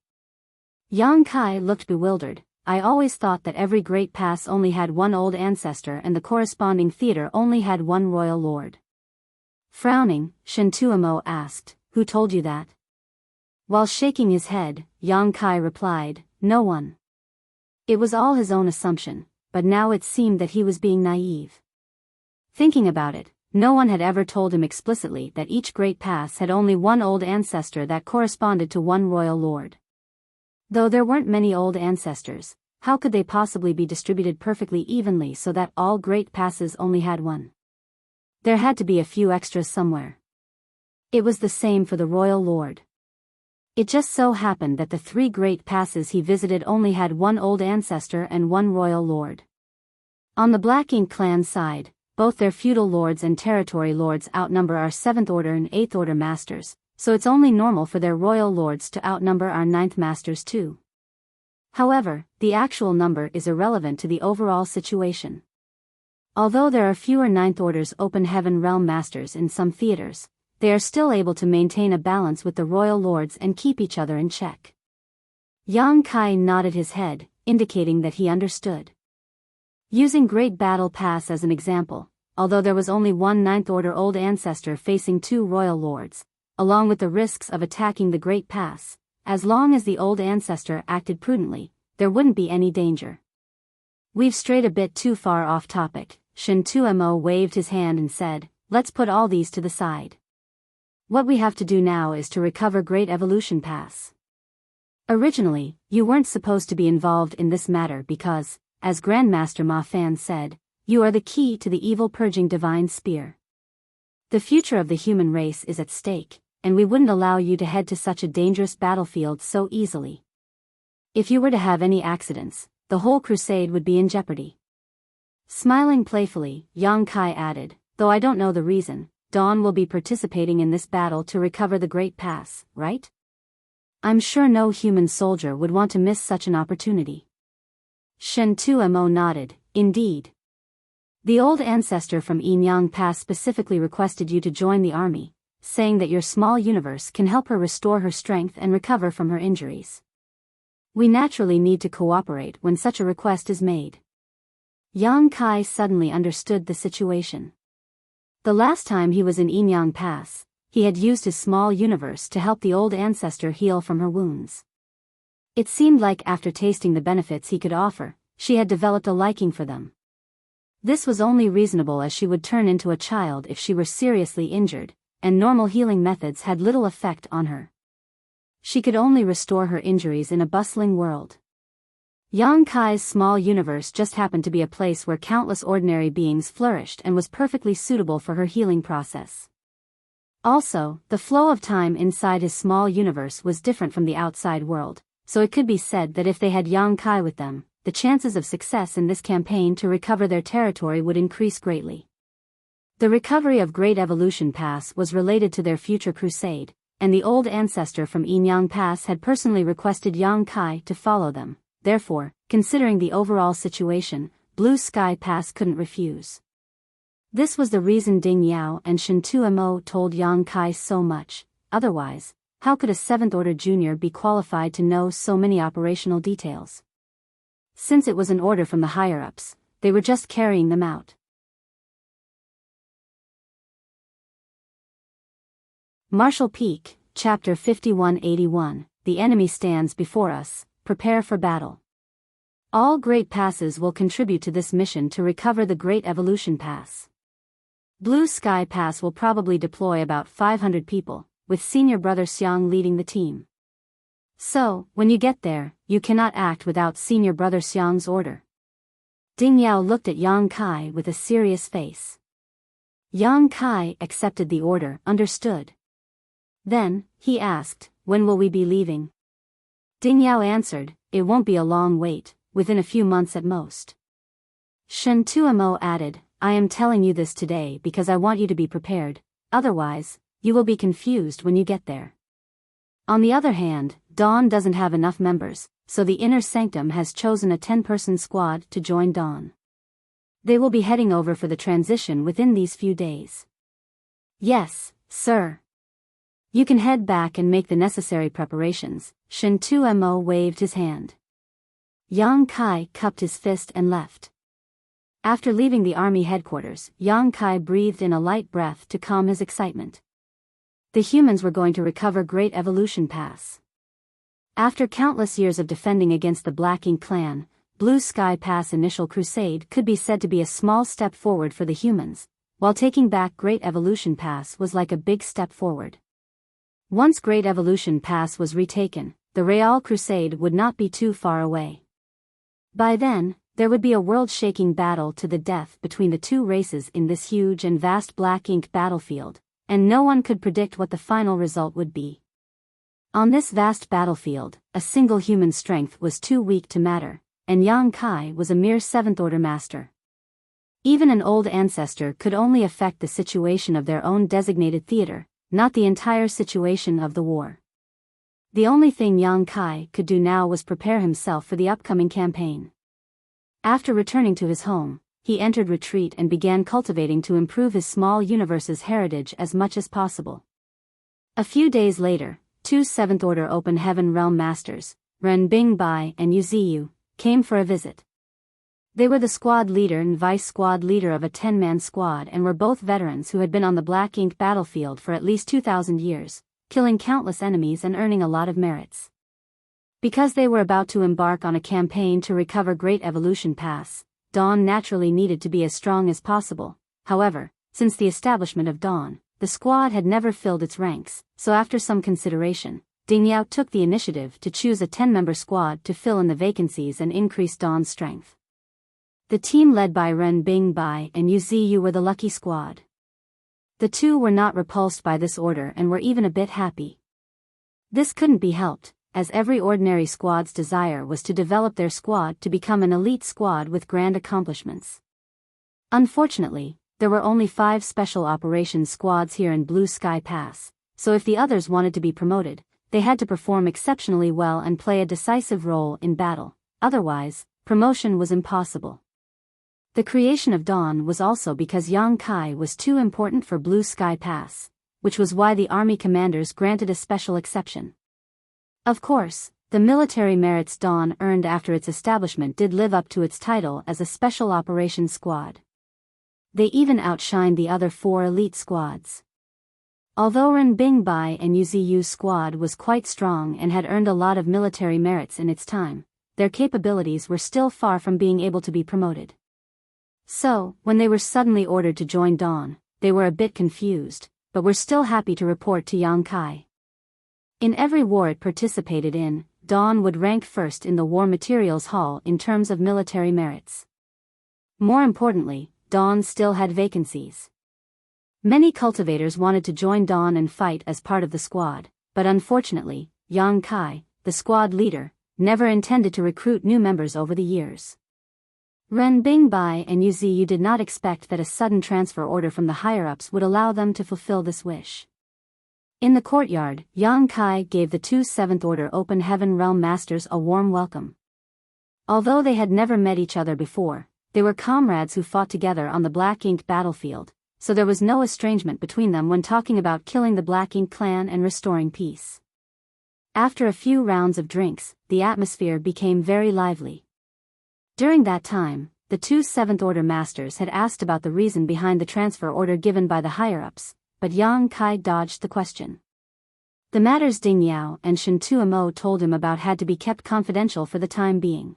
Yang Kai looked bewildered. I always thought that every great pass only had one old ancestor and the corresponding theater only had one royal lord. Frowning, Shen 2mo asked, who told you that? While shaking his head, Yang Kai replied, no one. It was all his own assumption, but now it seemed that he was being naive. Thinking about it, no one had ever told him explicitly that each great pass had only one old ancestor that corresponded to one royal lord. Though there weren't many old ancestors, how could they possibly be distributed perfectly evenly so that all great passes only had one? There had to be a few extras somewhere. It was the same for the royal lord. It just so happened that the 3 great passes he visited only had one old ancestor and one royal lord. On the Black Ink clan side, both their feudal lords and territory lords outnumber our 7th Order and 8th Order masters, so it's only normal for their royal lords to outnumber our 9th masters too. However, the actual number is irrelevant to the overall situation. Although there are fewer 9th Order's Open Heaven Realm masters in some theaters, they are still able to maintain a balance with the royal lords and keep each other in check. Yang Kai nodded his head, indicating that he understood. Using Great Battle Pass as an example, although there was only one 9th Order old ancestor facing 2 royal lords, along with the risks of attacking the Great Pass, as long as the old ancestor acted prudently, there wouldn't be any danger. We've strayed a bit too far off topic. Shen 2mo waved his hand and said, let's put all these to the side. What we have to do now is to recover Great Evolution Pass. Originally, you weren't supposed to be involved in this matter because, as Grandmaster Ma Fan said, you are the key to the evil purging divine spear. The future of the human race is at stake, and we wouldn't allow you to head to such a dangerous battlefield so easily. If you were to have any accidents, the whole crusade would be in jeopardy. Smiling playfully, Yang Kai added, though I don't know the reason, Dawn will be participating in this battle to recover the Great Pass, right? I'm sure no human soldier would want to miss such an opportunity. Shen 2mo nodded, indeed. The old ancestor from Enyang Pass specifically requested you to join the army, saying that your small universe can help her restore her strength and recover from her injuries. We naturally need to cooperate when such a request is made. Yang Kai suddenly understood the situation. The last time he was in Enyang Pass, he had used his small universe to help the old ancestor heal from her wounds. It seemed like after tasting the benefits he could offer, she had developed a liking for them. This was only reasonable as she would turn into a child if she were seriously injured, and normal healing methods had little effect on her. She could only restore her injuries in a bustling world. Yang Kai's small universe just happened to be a place where countless ordinary beings flourished and was perfectly suitable for her healing process. Also, the flow of time inside his small universe was different from the outside world, so it could be said that if they had Yang Kai with them, the chances of success in this campaign to recover their territory would increase greatly. The recovery of Great Evolution Pass was related to their future crusade, and the old ancestor from Enyang Pass had personally requested Yang Kai to follow them. Therefore, considering the overall situation, Blue Sky Pass couldn't refuse. This was the reason Ding Yao and Shen Tuemo told Yang Kai so much. Otherwise, how could a 7th Order junior be qualified to know so many operational details? Since it was an order from the higher-ups, they were just carrying them out. Marshall Peak, Chapter 5181, The enemy stands before us, prepare for battle. All Great Passes will contribute to this mission to recover the Great Evolution Pass. Blue Sky Pass will probably deploy about 500 people, with senior brother Xiang leading the team. So, when you get there, you cannot act without senior brother Xiang's order. Ding Yao looked at Yang Kai with a serious face. Yang Kai accepted the order, understood. Then, he asked, when will we be leaving? Ding Yao answered, it won't be a long wait, within a few months at most. Shen Tuemo added, I am telling you this today because I want you to be prepared, otherwise, you will be confused when you get there. On the other hand, Dawn doesn't have enough members, so the Inner Sanctum has chosen a 10-person squad to join Dawn. They will be heading over for the transition within these few days. Yes, sir. You can head back and make the necessary preparations. Shen Tuemo waved his hand. Yang Kai cupped his fist and left. After leaving the army headquarters, Yang Kai breathed in a light breath to calm his excitement. The humans were going to recover Great Evolution Pass. After countless years of defending against the Black Ink clan, Blue Sky Pass initial crusade could be said to be a small step forward for the humans, while taking back Great Evolution Pass was like a big step forward. Once Great Evolution Pass was retaken, the Real Crusade would not be too far away. By then, there would be a world-shaking battle to the death between the two races in this huge and vast Black Ink battlefield, and no one could predict what the final result would be. On this vast battlefield, a single human strength was too weak to matter, and Yang Kai was a mere 7th Order master. Even an old ancestor could only affect the situation of their own designated theater, not the entire situation of the war. The only thing Yang Kai could do now was prepare himself for the upcoming campaign. After returning to his home, he entered retreat and began cultivating to improve his small universe's heritage as much as possible. A few days later, 2 7th Order Open Heaven Realm Masters, Ren Bingbai and Yu Ziyu, came for a visit. They were the squad leader and vice squad leader of a 10-man squad and were both veterans who had been on the Black Ink battlefield for at least 2,000 years, killing countless enemies and earning a lot of merits. Because they were about to embark on a campaign to recover Great Evolution Pass, Dawn naturally needed to be as strong as possible. However, since the establishment of Dawn, the squad had never filled its ranks, so after some consideration, Ding Yao took the initiative to choose a 10-member squad to fill in the vacancies and increase Dawn's strength. The team led by Ren Bingbai and Yu Ziyu were the lucky squad. The two were not repulsed by this order and were even a bit happy. This couldn't be helped, as every ordinary squad's desire was to develop their squad to become an elite squad with grand accomplishments. Unfortunately, there were only 5 special operations squads here in Blue Sky Pass, so if the others wanted to be promoted, they had to perform exceptionally well and play a decisive role in battle. Otherwise, promotion was impossible. The creation of Dawn was also because Yang Kai was too important for Blue Sky Pass, which was why the army commanders granted a special exception. Of course, the military merits Dawn earned after its establishment did live up to its title as a special operations squad. They even outshined the other 4 elite squads. Although Ren Bingbai and Yu Ziyu's squad was quite strong and had earned a lot of military merits in its time, their capabilities were still far from being able to be promoted. So, when they were suddenly ordered to join Dawn, they were a bit confused, but were still happy to report to Yang Kai. In every war it participated in, Dawn would rank first in the War Materials Hall in terms of military merits. More importantly, Dawn still had vacancies. Many cultivators wanted to join Dawn and fight as part of the squad, but unfortunately, Yang Kai, the squad leader, never intended to recruit new members over the years. Ren Bingbai and Yu Ziyu did not expect that a sudden transfer order from the higher-ups would allow them to fulfill this wish. In the courtyard, Yang Kai gave the 2 7th Order Open Heaven Realm Masters a warm welcome. Although they had never met each other before, they were comrades who fought together on the Black Ink battlefield, so there was no estrangement between them when talking about killing the Black Ink clan and restoring peace. After a few rounds of drinks, the atmosphere became very lively. During that time, the two Seventh Order Masters had asked about the reason behind the transfer order given by the higher-ups, but Yang Kai dodged the question. The matters Ding Yao and Shen Tuomo told him about had to be kept confidential for the time being.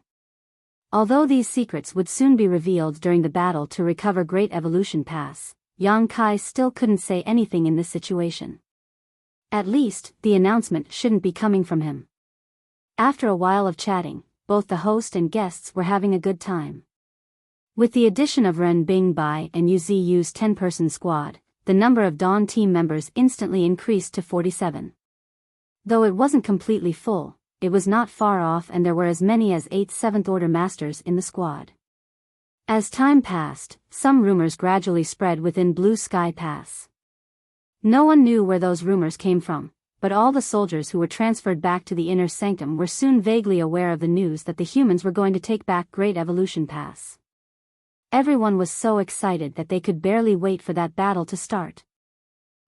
Although these secrets would soon be revealed during the battle to recover Great Evolution Pass, Yang Kai still couldn't say anything in this situation. At least, the announcement shouldn't be coming from him. After a while of chatting, both the host and guests were having a good time. With the addition of Ren Bingbai and Yu's 10-person squad, the number of Dawn team members instantly increased to 47. Though it wasn't completely full, it was not far off, and there were as many as 8 Seventh Order Masters in the squad. As time passed, some rumors gradually spread within Blue Sky Pass. No one knew where those rumors came from, but all the soldiers who were transferred back to the Inner Sanctum were soon vaguely aware of the news that the humans were going to take back Great Evolution Pass. Everyone was so excited that they could barely wait for that battle to start.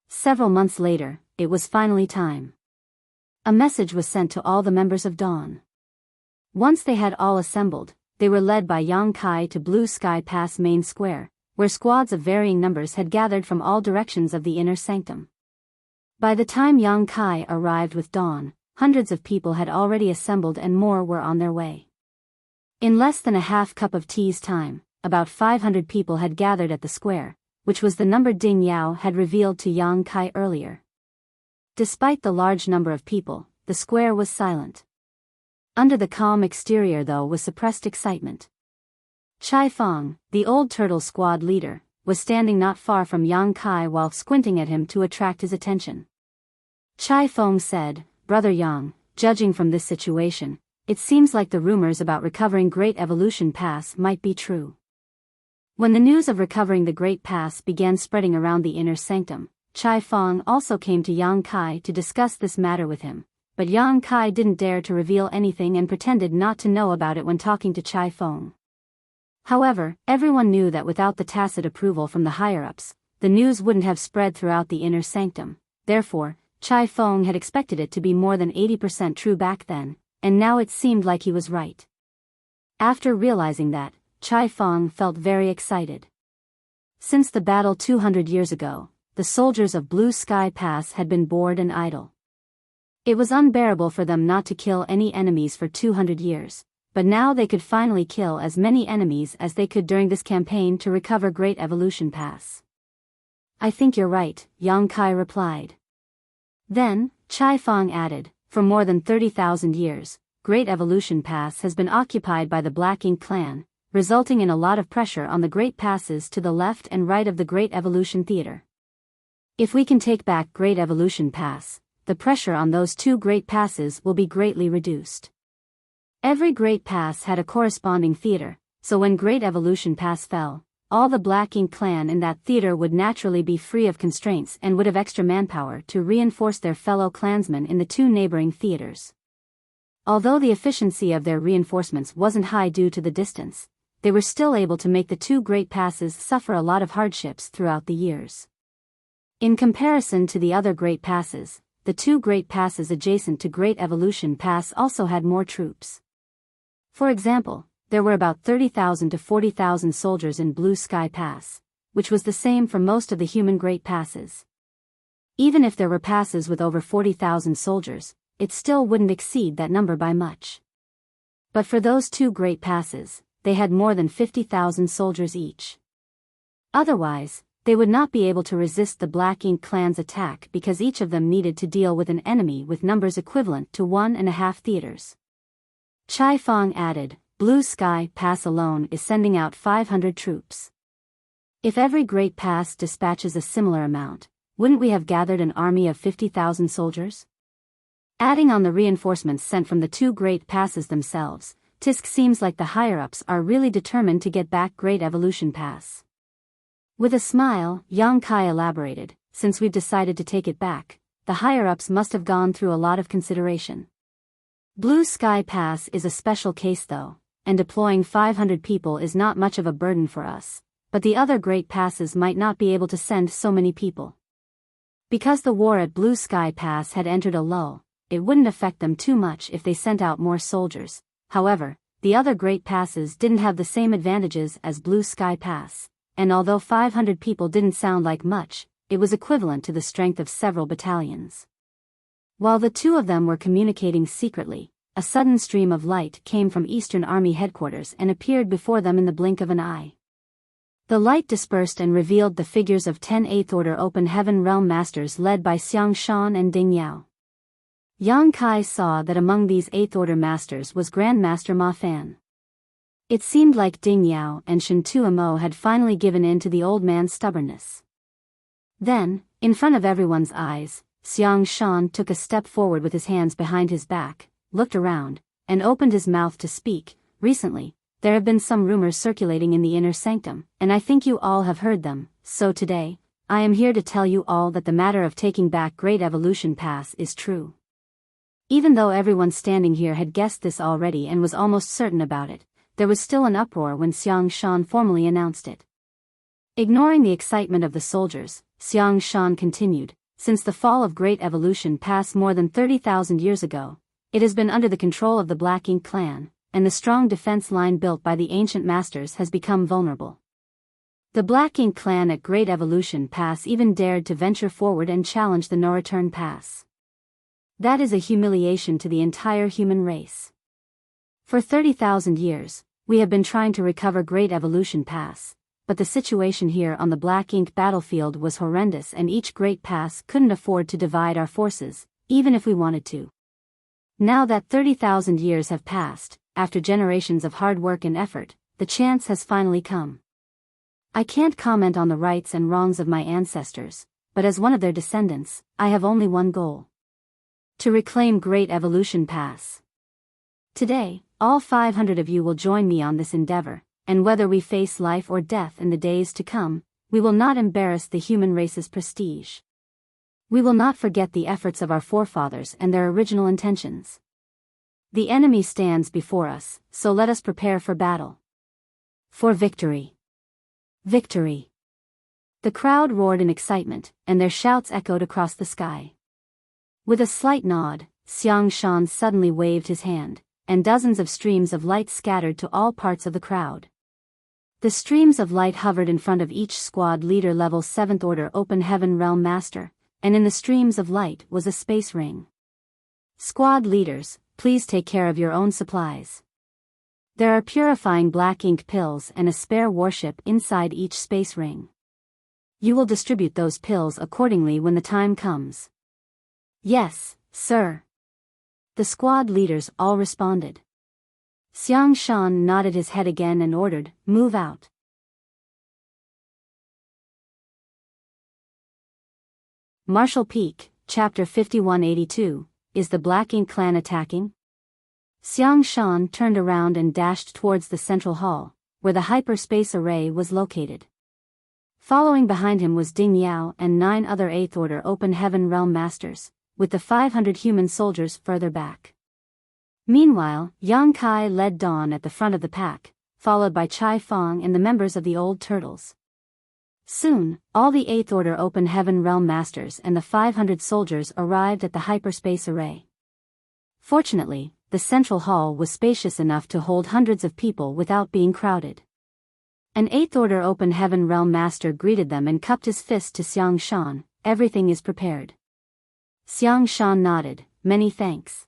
Several months later, it was finally time. A message was sent to all the members of Dawn. Once they had all assembled, they were led by Yang Kai to Blue Sky Pass main square, where squads of varying numbers had gathered from all directions of the Inner Sanctum. By the time Yang Kai arrived with Dawn, hundreds of people had already assembled and more were on their way. In less than a half cup of tea's time, about 500 people had gathered at the square, which was the number Ding Yao had revealed to Yang Kai earlier. Despite the large number of people, the square was silent. Under the calm exterior though was suppressed excitement. Chai Feng, the old turtle squad leader, was standing not far from Yang Kai while squinting at him to attract his attention. Chai Feng said, "Brother Yang, judging from this situation, it seems like the rumors about recovering Great Evolution Pass might be true." When the news of recovering the Great Pass began spreading around the Inner Sanctum, Chai Feng also came to Yang Kai to discuss this matter with him, but Yang Kai didn't dare to reveal anything and pretended not to know about it when talking to Chai Feng. However, everyone knew that without the tacit approval from the higher-ups, the news wouldn't have spread throughout the Inner Sanctum. Therefore, Chai Feng had expected it to be more than 80% true back then, and now it seemed like he was right. After realizing that, Chai Feng felt very excited. Since the battle 200 years ago, the soldiers of Blue Sky Pass had been bored and idle. It was unbearable for them not to kill any enemies for 200 years, but now they could finally kill as many enemies as they could during this campaign to recover Great Evolution Pass. "I think you're right," Yang Kai replied. Then, Chai Feng added, "For more than 30,000 years, Great Evolution Pass has been occupied by the Black Ink clan, resulting in a lot of pressure on the Great Passes to the left and right of the Great Evolution Theater. If we can take back Great Evolution Pass, the pressure on those two Great Passes will be greatly reduced." Every Great Pass had a corresponding theater, so when Great Evolution Pass fell, all the Black Ink clan in that theater would naturally be free of constraints and would have extra manpower to reinforce their fellow clansmen in the two neighboring theaters. Although the efficiency of their reinforcements wasn't high due to the distance, they were still able to make the two Great Passes suffer a lot of hardships throughout the years. In comparison to the other Great Passes, the two Great Passes adjacent to Great Evolution Pass also had more troops. For example, there were about 30,000 to 40,000 soldiers in Blue Sky Pass, which was the same for most of the human Great Passes. Even if there were passes with over 40,000 soldiers, it still wouldn't exceed that number by much. But for those two Great Passes, they had more than 50,000 soldiers each. Otherwise, they would not be able to resist the Black Ink clan's attack because each of them needed to deal with an enemy with numbers equivalent to 1.5 theaters. Chai Feng added, "Blue Sky Pass alone is sending out 500 troops. If every Great Pass dispatches a similar amount, wouldn't we have gathered an army of 50,000 soldiers?" Adding on the reinforcements sent from the two Great Passes themselves, Tisk seems like the higher-ups are really determined to get back Great Evolution Pass. With a smile, Yang Kai elaborated, "Since we've decided to take it back, the higher-ups must have gone through a lot of consideration. Blue Sky Pass is a special case though, and deploying 500 people is not much of a burden for us, but the other great passes might not be able to send so many people. Because the war at Blue Sky Pass had entered a lull, it wouldn't affect them too much if they sent out more soldiers. However, the other great passes didn't have the same advantages as Blue Sky Pass, and although 500 people didn't sound like much, it was equivalent to the strength of several battalions. While the two of them were communicating secretly, a sudden stream of light came from Eastern Army headquarters and appeared before them in the blink of an eye. The light dispersed and revealed the figures of 10 Eighth Order Open Heaven Realm Masters led by Xiang Shan and Ding Yao. Yang Kai saw that among these Eighth Order Masters was Grandmaster Ma Fan. It seemed like Ding Yao and Shen Tuamo had finally given in to the old man's stubbornness. Then, in front of everyone's eyes, Xiang Shan took a step forward with his hands behind his back, looked around, and opened his mouth to speak. Recently, there have been some rumors circulating in the inner sanctum, and I think you all have heard them, so today, I am here to tell you all that the matter of taking back Great Evolution Pass is true. Even though everyone standing here had guessed this already and was almost certain about it, there was still an uproar when Xiang Shan formally announced it. Ignoring the excitement of the soldiers, Xiang Shan continued, since the fall of Great Evolution Pass more than 30,000 years ago, it has been under the control of the Black Ink clan, and the strong defense line built by the ancient masters has become vulnerable. The Black Ink clan at Great Evolution Pass even dared to venture forward and challenge the no-return pass. That is a humiliation to the entire human race. For 30,000 years, we have been trying to recover Great Evolution Pass, but the situation here on the Black Ink battlefield was horrendous and each great pass couldn't afford to divide our forces, even if we wanted to. Now that 30,000 years have passed, after generations of hard work and effort, the chance has finally come. I can't comment on the rights and wrongs of my ancestors, but as one of their descendants, I have only one goal: to reclaim Great Evolution Pass. Today, all 500 of you will join me on this endeavor, and whether we face life or death in the days to come, we will not embarrass the human race's prestige. We will not forget the efforts of our forefathers and their original intentions. The enemy stands before us, so let us prepare for battle. For victory. Victory. The crowd roared in excitement, and their shouts echoed across the sky. With a slight nod, Xiang Shan suddenly waved his hand, and dozens of streams of light scattered to all parts of the crowd. The streams of light hovered in front of each squad leader level 7th Order Open Heaven Realm Master, and in the streams of light was a space ring. Squad leaders, please take care of your own supplies. There are purifying black ink pills and a spare warship inside each space ring. You will distribute those pills accordingly when the time comes. Yes, sir. The squad leaders all responded. Xiang Shan nodded his head again and ordered, "Move out." Marshall Peak, Chapter 5182, Is the Black Ink Clan attacking? Xiang Shan turned around and dashed towards the central hall, where the hyperspace array was located. Following behind him was Ding Yao and 9 other 8th Order Open Heaven Realm Masters, with the 500 human soldiers further back. Meanwhile, Yang Kai led Dawn at the front of the pack, followed by Chai Fong and the members of the Old Turtles. Soon, all the 8th Order Open Heaven Realm Masters and the 500 soldiers arrived at the hyperspace array. Fortunately, the central hall was spacious enough to hold hundreds of people without being crowded. An 8th Order Open Heaven Realm Master greeted them and cupped his fist to Xiang Shan. "Everything is prepared." Xiang Shan nodded, "Many thanks."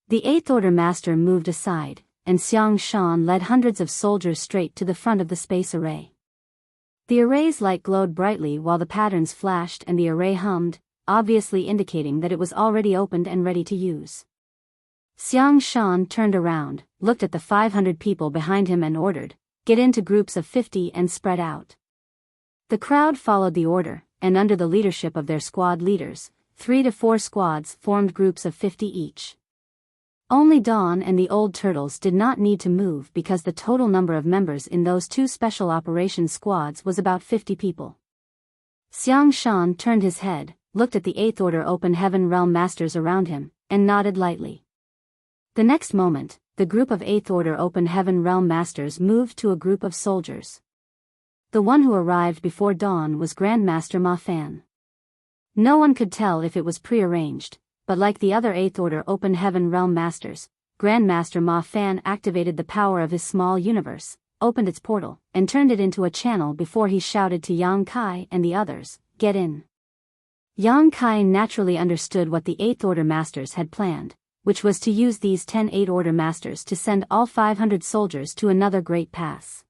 The 8th Order Master moved aside, and Xiang Shan led hundreds of soldiers straight to the front of the space array. The array's light glowed brightly while the patterns flashed and the array hummed, obviously indicating that it was already opened and ready to use. Xiang Shan turned around, looked at the 500 people behind him and ordered, "Get into groups of 50 and spread out." The crowd followed the order, and under the leadership of their squad leaders, 3 to 4 squads formed groups of 50 each. Only Dawn and the Old Turtles did not need to move because the total number of members in those 2 special operations squads was about 50 people. Xiang Shan turned his head, looked at the 8th Order Open Heaven Realm Masters around him, and nodded lightly. The next moment, the group of 8th Order Open Heaven Realm Masters moved to a group of soldiers. The one who arrived before dawn was Grandmaster Ma Fan. No one could tell if it was prearranged, but like the other 8th Order Open Heaven Realm Masters, Grandmaster Ma Fan activated the power of his small universe, opened its portal, and turned it into a channel before he shouted to Yang Kai and the others, "Get in." Yang Kai naturally understood what the 8th Order Masters had planned, which was to use these 10 8th Order Masters to send all 500 soldiers to another Great Pass.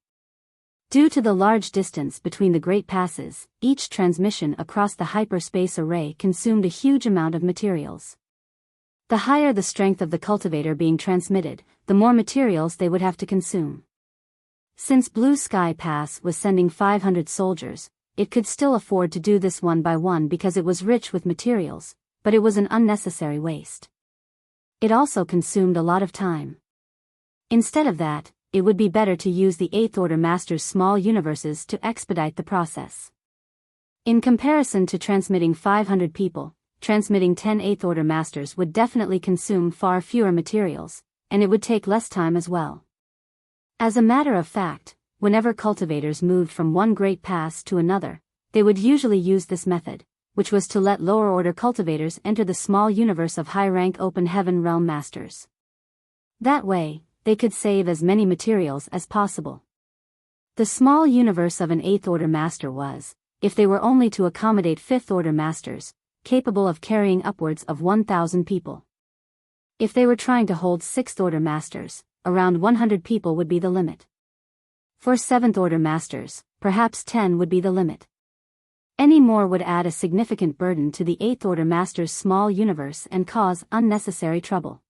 Due to the large distance between the Great Passes, each transmission across the hyperspace array consumed a huge amount of materials. The higher the strength of the cultivator being transmitted, the more materials they would have to consume. Since Blue Sky Pass was sending 500 soldiers, it could still afford to do this one by one because it was rich with materials, but it was an unnecessary waste. It also consumed a lot of time. Instead of that, it would be better to use the 8th Order Masters' small universes to expedite the process. In comparison to transmitting 500 people, transmitting 10 8th Order Masters would definitely consume far fewer materials, and it would take less time as well. As a matter of fact, whenever cultivators moved from one Great Pass to another, they would usually use this method, which was to let lower-order cultivators enter the small universe of high-rank Open Heaven Realm Masters. That way, they could save as many materials as possible. The small universe of an 8th Order Master was, if they were only to accommodate 5th Order Masters, capable of carrying upwards of 1,000 people. If they were trying to hold 6th Order Masters, around 100 people would be the limit. For 7th Order Masters, perhaps 10 would be the limit. Any more would add a significant burden to the 8th Order Master's small universe and cause unnecessary trouble.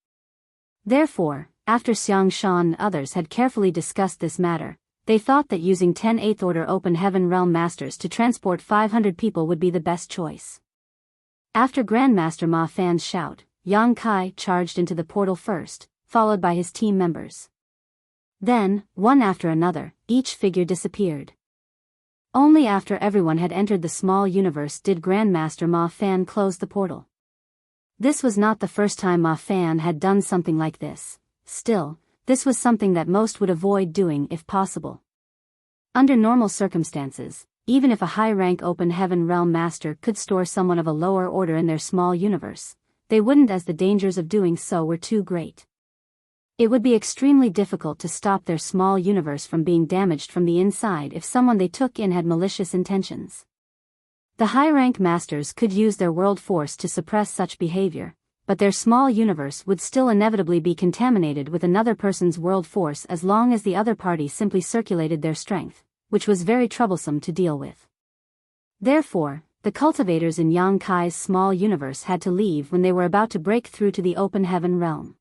Therefore, after Xiang Shan and others had carefully discussed this matter, they thought that using 10 8th Order Open Heaven Realm Masters to transport 500 people would be the best choice. After Grandmaster Ma Fan's shout, Yang Kai charged into the portal first, followed by his team members. Then, one after another, each figure disappeared. Only after everyone had entered the small universe did Grandmaster Ma Fan close the portal. This was not the first time Ma Fan had done something like this. Still, this was something that most would avoid doing if possible. Under normal circumstances, even if a high-rank Open Heaven Realm Master could store someone of a lower order in their small universe, they wouldn't, as the dangers of doing so were too great. It would be extremely difficult to stop their small universe from being damaged from the inside if someone they took in had malicious intentions. The high-rank masters could use their world force to suppress such behavior, but their small universe would still inevitably be contaminated with another person's world force as long as the other party simply circulated their strength, which was very troublesome to deal with. Therefore, the cultivators in Yang Kai's small universe had to leave when they were about to break through to the Open Heaven realm.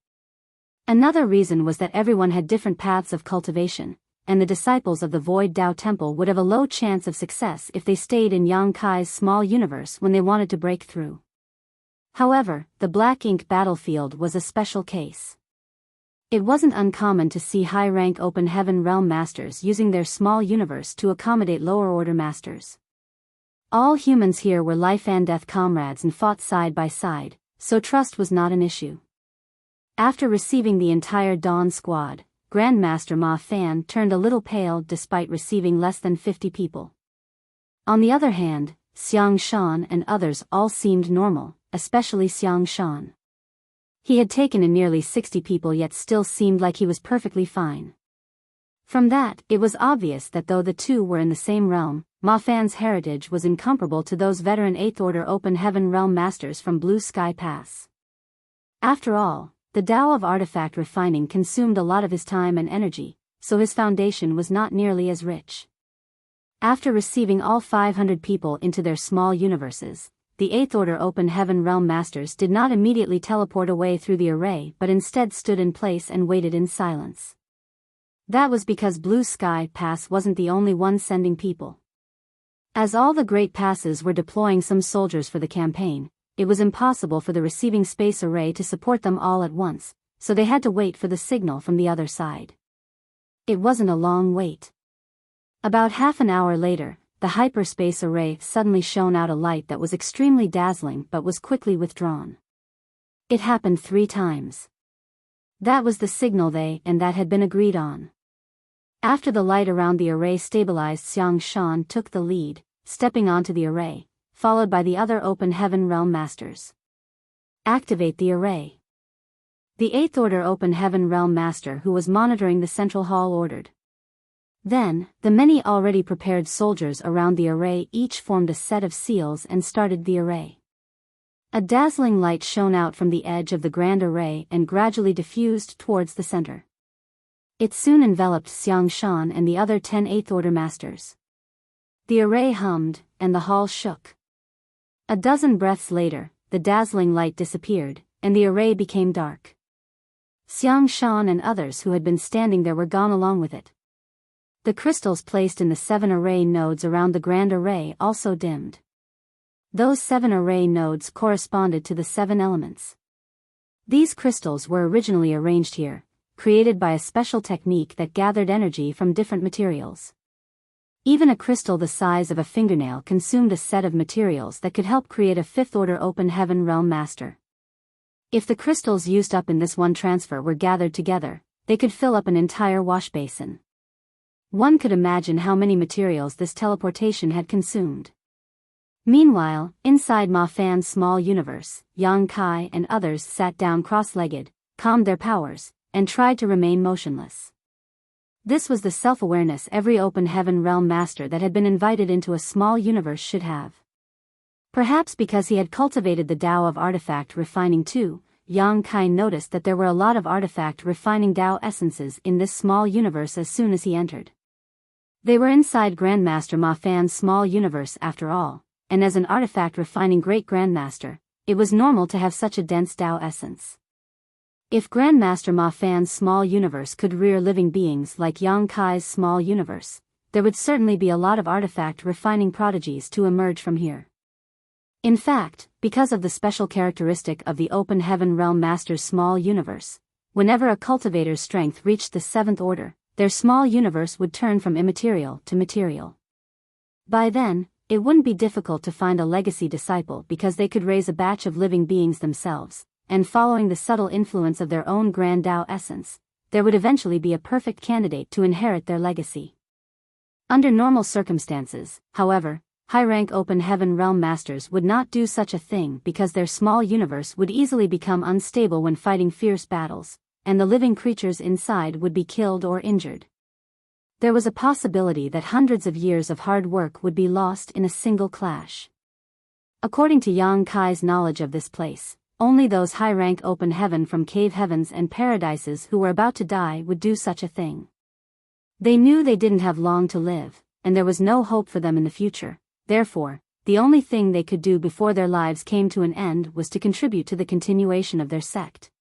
Another reason was that everyone had different paths of cultivation, and the disciples of the Void Dao Temple would have a low chance of success if they stayed in Yang Kai's small universe when they wanted to break through. However, the Black Ink battlefield was a special case. It wasn't uncommon to see high-rank Open Heaven Realm Masters using their small universe to accommodate lower-order masters. All humans here were life-and-death comrades and fought side by side, so trust was not an issue. After receiving the entire Dawn squad, Grandmaster Ma Fan turned a little pale despite receiving less than 50 people. On the other hand, Xiang Shan and others all seemed normal, especially Xiang Shan. He had taken in nearly 60 people yet still seemed like he was perfectly fine. From that, it was obvious that though the two were in the same realm, Ma Fan's heritage was incomparable to those veteran 8th Order Open Heaven Realm Masters from Blue Sky Pass. After all, the Tao of artifact refining consumed a lot of his time and energy, so his foundation was not nearly as rich. After receiving all 500 people into their small universes, the 8th Order Open Heaven Realm Masters did not immediately teleport away through the array but instead stood in place and waited in silence. That was because Blue Sky Pass wasn't the only one sending people. As all the Great Passes were deploying some soldiers for the campaign, it was impossible for the receiving space array to support them all at once, so they had to wait for the signal from the other side. It wasn't a long wait. About half an hour later, the hyperspace array suddenly shone out a light that was extremely dazzling but was quickly withdrawn. It happened 3 times. That was the signal that had been agreed on. After the light around the array stabilized, Xiang Shan took the lead, stepping onto the array, followed by the other Open Heaven Realm Masters. Activate the array. The 8th Order Open Heaven Realm Master who was monitoring the central hall ordered. Then, the many already prepared soldiers around the array each formed a set of seals and started the array. A dazzling light shone out from the edge of the grand array and gradually diffused towards the center. It soon enveloped Xiang Shan and the other 10 8th Order Masters. The array hummed, and the hall shook. A dozen breaths later, the dazzling light disappeared, and the array became dark. Xiang Shan and others who had been standing there were gone along with it. The crystals placed in the 7 array nodes around the grand array also dimmed. Those 7 array nodes corresponded to the 7 elements. These crystals were originally arranged here, created by a special technique that gathered energy from different materials. Even a crystal the size of a fingernail consumed a set of materials that could help create a 5th Order Open Heaven Realm Master. If the crystals used up in this one transfer were gathered together, they could fill up an entire wash basin. One could imagine how many materials this teleportation had consumed. Meanwhile, inside Ma Fan's small universe, Yang Kai and others sat down cross-legged, calmed their powers, and tried to remain motionless. This was the self-awareness every Open Heaven Realm Master that had been invited into a small universe should have. Perhaps because he had cultivated the Tao of artifact refining too, Yang Kai noticed that there were a lot of artifact refining Tao essences in this small universe as soon as he entered. They were inside Grandmaster Ma Fan's small universe after all, and as an artifact refining Great Grandmaster, it was normal to have such a dense Tao essence. If Grandmaster Ma Fan's small universe could rear living beings like Yang Kai's small universe, there would certainly be a lot of artifact refining prodigies to emerge from here. In fact, because of the special characteristic of the Open Heaven Realm Master's small universe, whenever a cultivator's strength reached the 7th order, their small universe would turn from immaterial to material. By then, it wouldn't be difficult to find a legacy disciple because they could raise a batch of living beings themselves, and following the subtle influence of their own grand Tao essence, there would eventually be a perfect candidate to inherit their legacy. Under normal circumstances, however, high-rank Open Heaven Realm Masters would not do such a thing because their small universe would easily become unstable when fighting fierce battles, and the living creatures inside would be killed or injured. There was a possibility that hundreds of years of hard work would be lost in a single clash. According to Yang Kai's knowledge of this place, only those high-rank Open Heaven from cave heavens and paradises who were about to die would do such a thing. They knew they didn't have long to live, and there was no hope for them in the future. Therefore, the only thing they could do before their lives came to an end was to contribute to the continuation of their sect.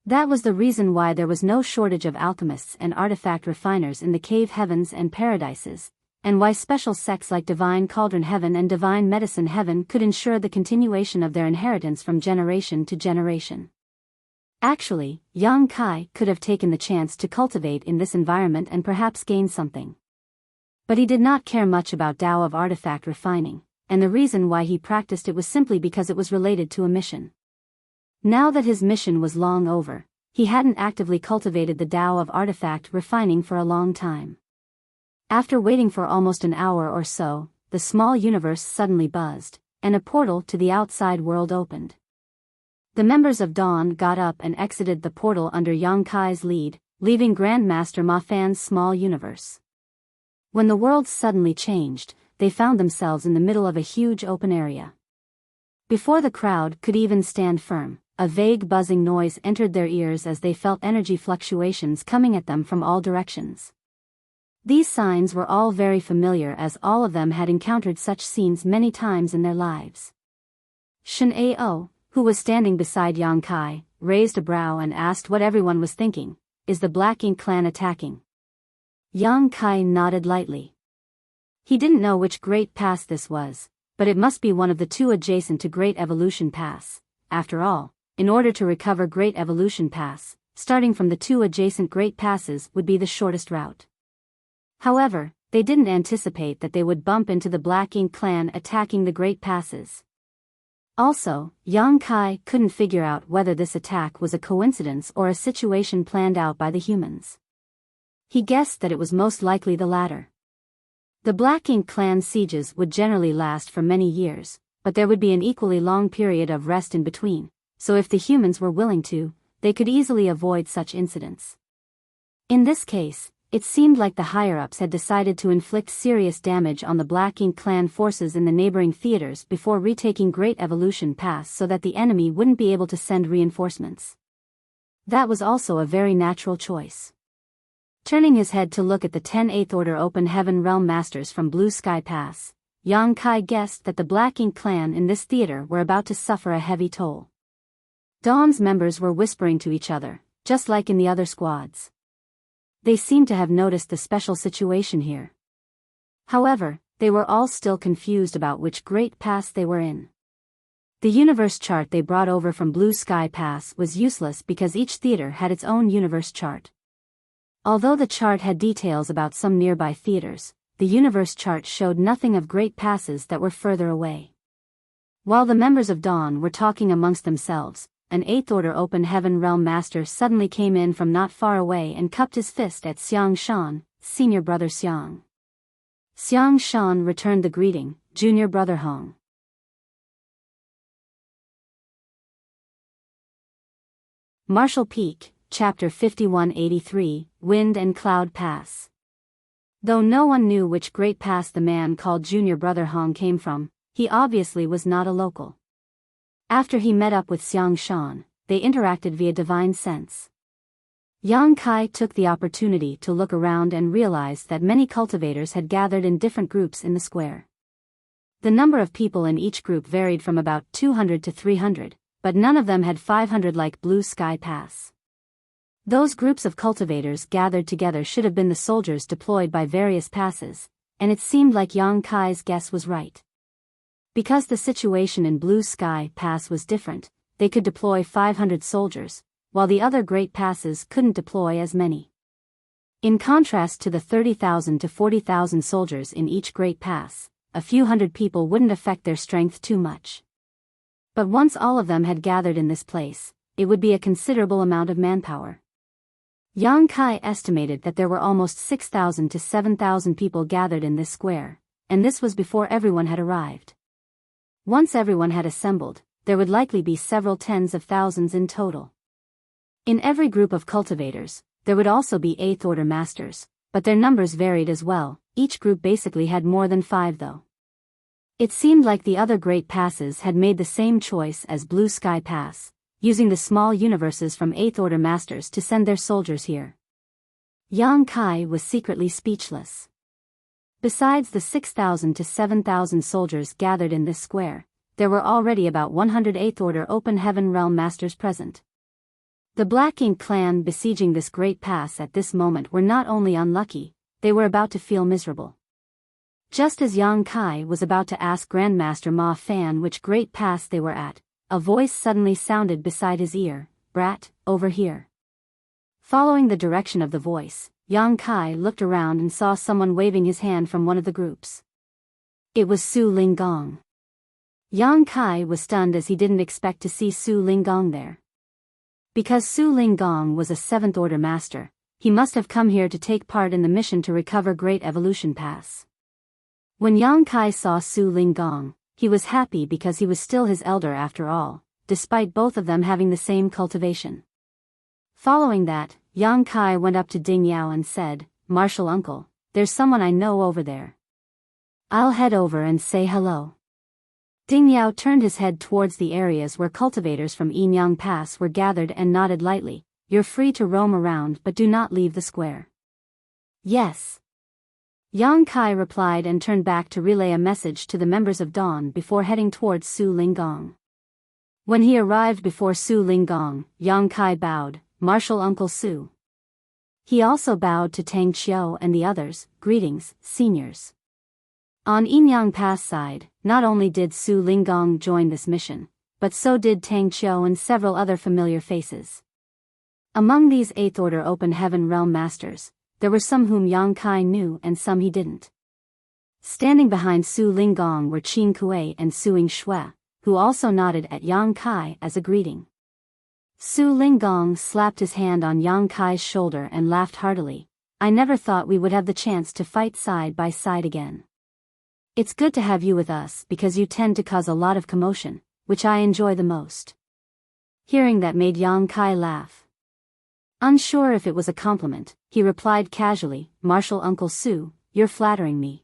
That was the reason why there was no shortage of alchemists and artifact refiners in the cave heavens and paradises, and why special sects like Divine Cauldron Heaven and Divine Medicine Heaven could ensure the continuation of their inheritance from generation to generation. Actually, Yang Kai could have taken the chance to cultivate in this environment and perhaps gain something. But he did not care much about Tao of artifact refining, and the reason why he practiced it was simply because it was related to a mission. Now that his mission was long over, he hadn't actively cultivated the Tao of artifact refining for a long time. After waiting for almost an hour or so, the small universe suddenly buzzed, and a portal to the outside world opened. The members of Dawn got up and exited the portal under Yang Kai's lead, leaving Grandmaster Ma Fan's small universe. When the world suddenly changed, they found themselves in the middle of a huge open area. Before the crowd could even stand firm, a vague buzzing noise entered their ears as they felt energy fluctuations coming at them from all directions. These signs were all very familiar as all of them had encountered such scenes many times in their lives. Shen Ao, who was standing beside Yang Kai, raised a brow and asked what everyone was thinking. Is the Black Ink clan attacking? Yang Kai nodded lightly. He didn't know which Great Pass this was, but it must be one of the two adjacent to Great Evolution Pass. After all, in order to recover Great Evolution Pass, starting from the two adjacent Great Passes would be the shortest route. However, they didn't anticipate that they would bump into the Black Ink clan attacking the Great Passes. Also, Yang Kai couldn't figure out whether this attack was a coincidence or a situation planned out by the humans. He guessed that it was most likely the latter. The Black Ink clan sieges would generally last for many years, but there would be an equally long period of rest in between, so if the humans were willing to, they could easily avoid such incidents. In this case, it seemed like the higher-ups had decided to inflict serious damage on the Black Ink clan forces in the neighboring theaters before retaking Great Evolution Pass so that the enemy wouldn't be able to send reinforcements. That was also a very natural choice. Turning his head to look at the 10 Eighth Order Open Heaven Realm Masters from Blue Sky Pass, Yang Kai guessed that the Black Ink clan in this theater were about to suffer a heavy toll. Dawn's members were whispering to each other, just like in the other squads. They seemed to have noticed the special situation here. However, they were all still confused about which Great Pass they were in. The universe chart they brought over from Blue Sky Pass was useless because each theater had its own universe chart. Although the chart had details about some nearby theaters, the universe chart showed nothing of Great Passes that were further away. While the members of Dawn were talking amongst themselves, an Eighth Order Open Heaven Realm Master suddenly came in from not far away and cupped his fist at Xiang Shan, senior brother Xiang. Xiang Shan returned the greeting, junior brother Hong. Marshall Peak, Chapter 5183, Wind and Cloud Pass. Though no one knew which Great Pass the man called Junior Brother Hong came from, he obviously was not a local. After he met up with Xiang Shan, they interacted via divine sense. Yang Kai took the opportunity to look around and realized that many cultivators had gathered in different groups in the square. The number of people in each group varied from about 200 to 300, but none of them had 500 like Blue Sky Pass. Those groups of cultivators gathered together should have been the soldiers deployed by various passes, and it seemed like Yang Kai's guess was right. Because the situation in Blue Sky Pass was different, they could deploy 500 soldiers, while the other great passes couldn't deploy as many. In contrast to the 30,000 to 40,000 soldiers in each great pass, a few hundred people wouldn't affect their strength too much. But once all of them had gathered in this place, it would be a considerable amount of manpower. Yang Kai estimated that there were almost 6,000 to 7,000 people gathered in this square, and this was before everyone had arrived. Once everyone had assembled, there would likely be several tens of thousands in total. In every group of cultivators, there would also be Eighth Order Masters, but their numbers varied as well. Each group basically had more than 5 though. It seemed like the other great passes had made the same choice as Blue Sky Pass, using the small universes from Eighth Order Masters to send their soldiers here. Yang Kai was secretly speechless. Besides the 6,000 to 7,000 soldiers gathered in this square, there were already about 100 Eighth Order Open Heaven Realm Masters present. The Black Ink clan besieging this great pass at this moment were not only unlucky, they were about to feel miserable. Just as Yang Kai was about to ask Grandmaster Ma Fan which great pass they were at, a voice suddenly sounded beside his ear, "Brat, over here." Following the direction of the voice, Yang Kai looked around and saw someone waving his hand from one of the groups. It was Su Linggong. Yang Kai was stunned as he didn't expect to see Su Linggong there. Because Su Linggong was a 7th Order Master, he must have come here to take part in the mission to recover Great Evolution Pass. When Yang Kai saw Su Linggong, he was happy because he was still his elder after all, despite both of them having the same cultivation. Following that, Yang Kai went up to Ding Yao and said, "Marshal Uncle, there's someone I know over there. I'll head over and say hello." Ding Yao turned his head towards the areas where cultivators from Yinyang Pass were gathered and nodded lightly. "You're free to roam around but do not leave the square." "Yes." Yang Kai replied and turned back to relay a message to the members of Dawn before heading towards Su Linggong. When he arrived before Su Linggong, Yang Kai bowed, "Marshal Uncle Su." He also bowed to Tang Qiu and the others, "Greetings, seniors." On Yinyang Pass side, not only did Su Linggong join this mission, but so did Tang Qiu and several other familiar faces. Among these 8th Order Open Heaven Realm Masters, there were some whom Yang Kai knew and some he didn't. Standing behind Su Linggong were Qin Kuei and Suing Shui, who also nodded at Yang Kai as a greeting. Su Linggong slapped his hand on Yang Kai's shoulder and laughed heartily. I never thought we would have the chance to fight side by side again. It's good to have you with us because you tend to cause a lot of commotion, which I enjoy the most. Hearing that made Yang Kai laugh. Unsure if it was a compliment, he replied casually, Martial Uncle Su, you're flattering me.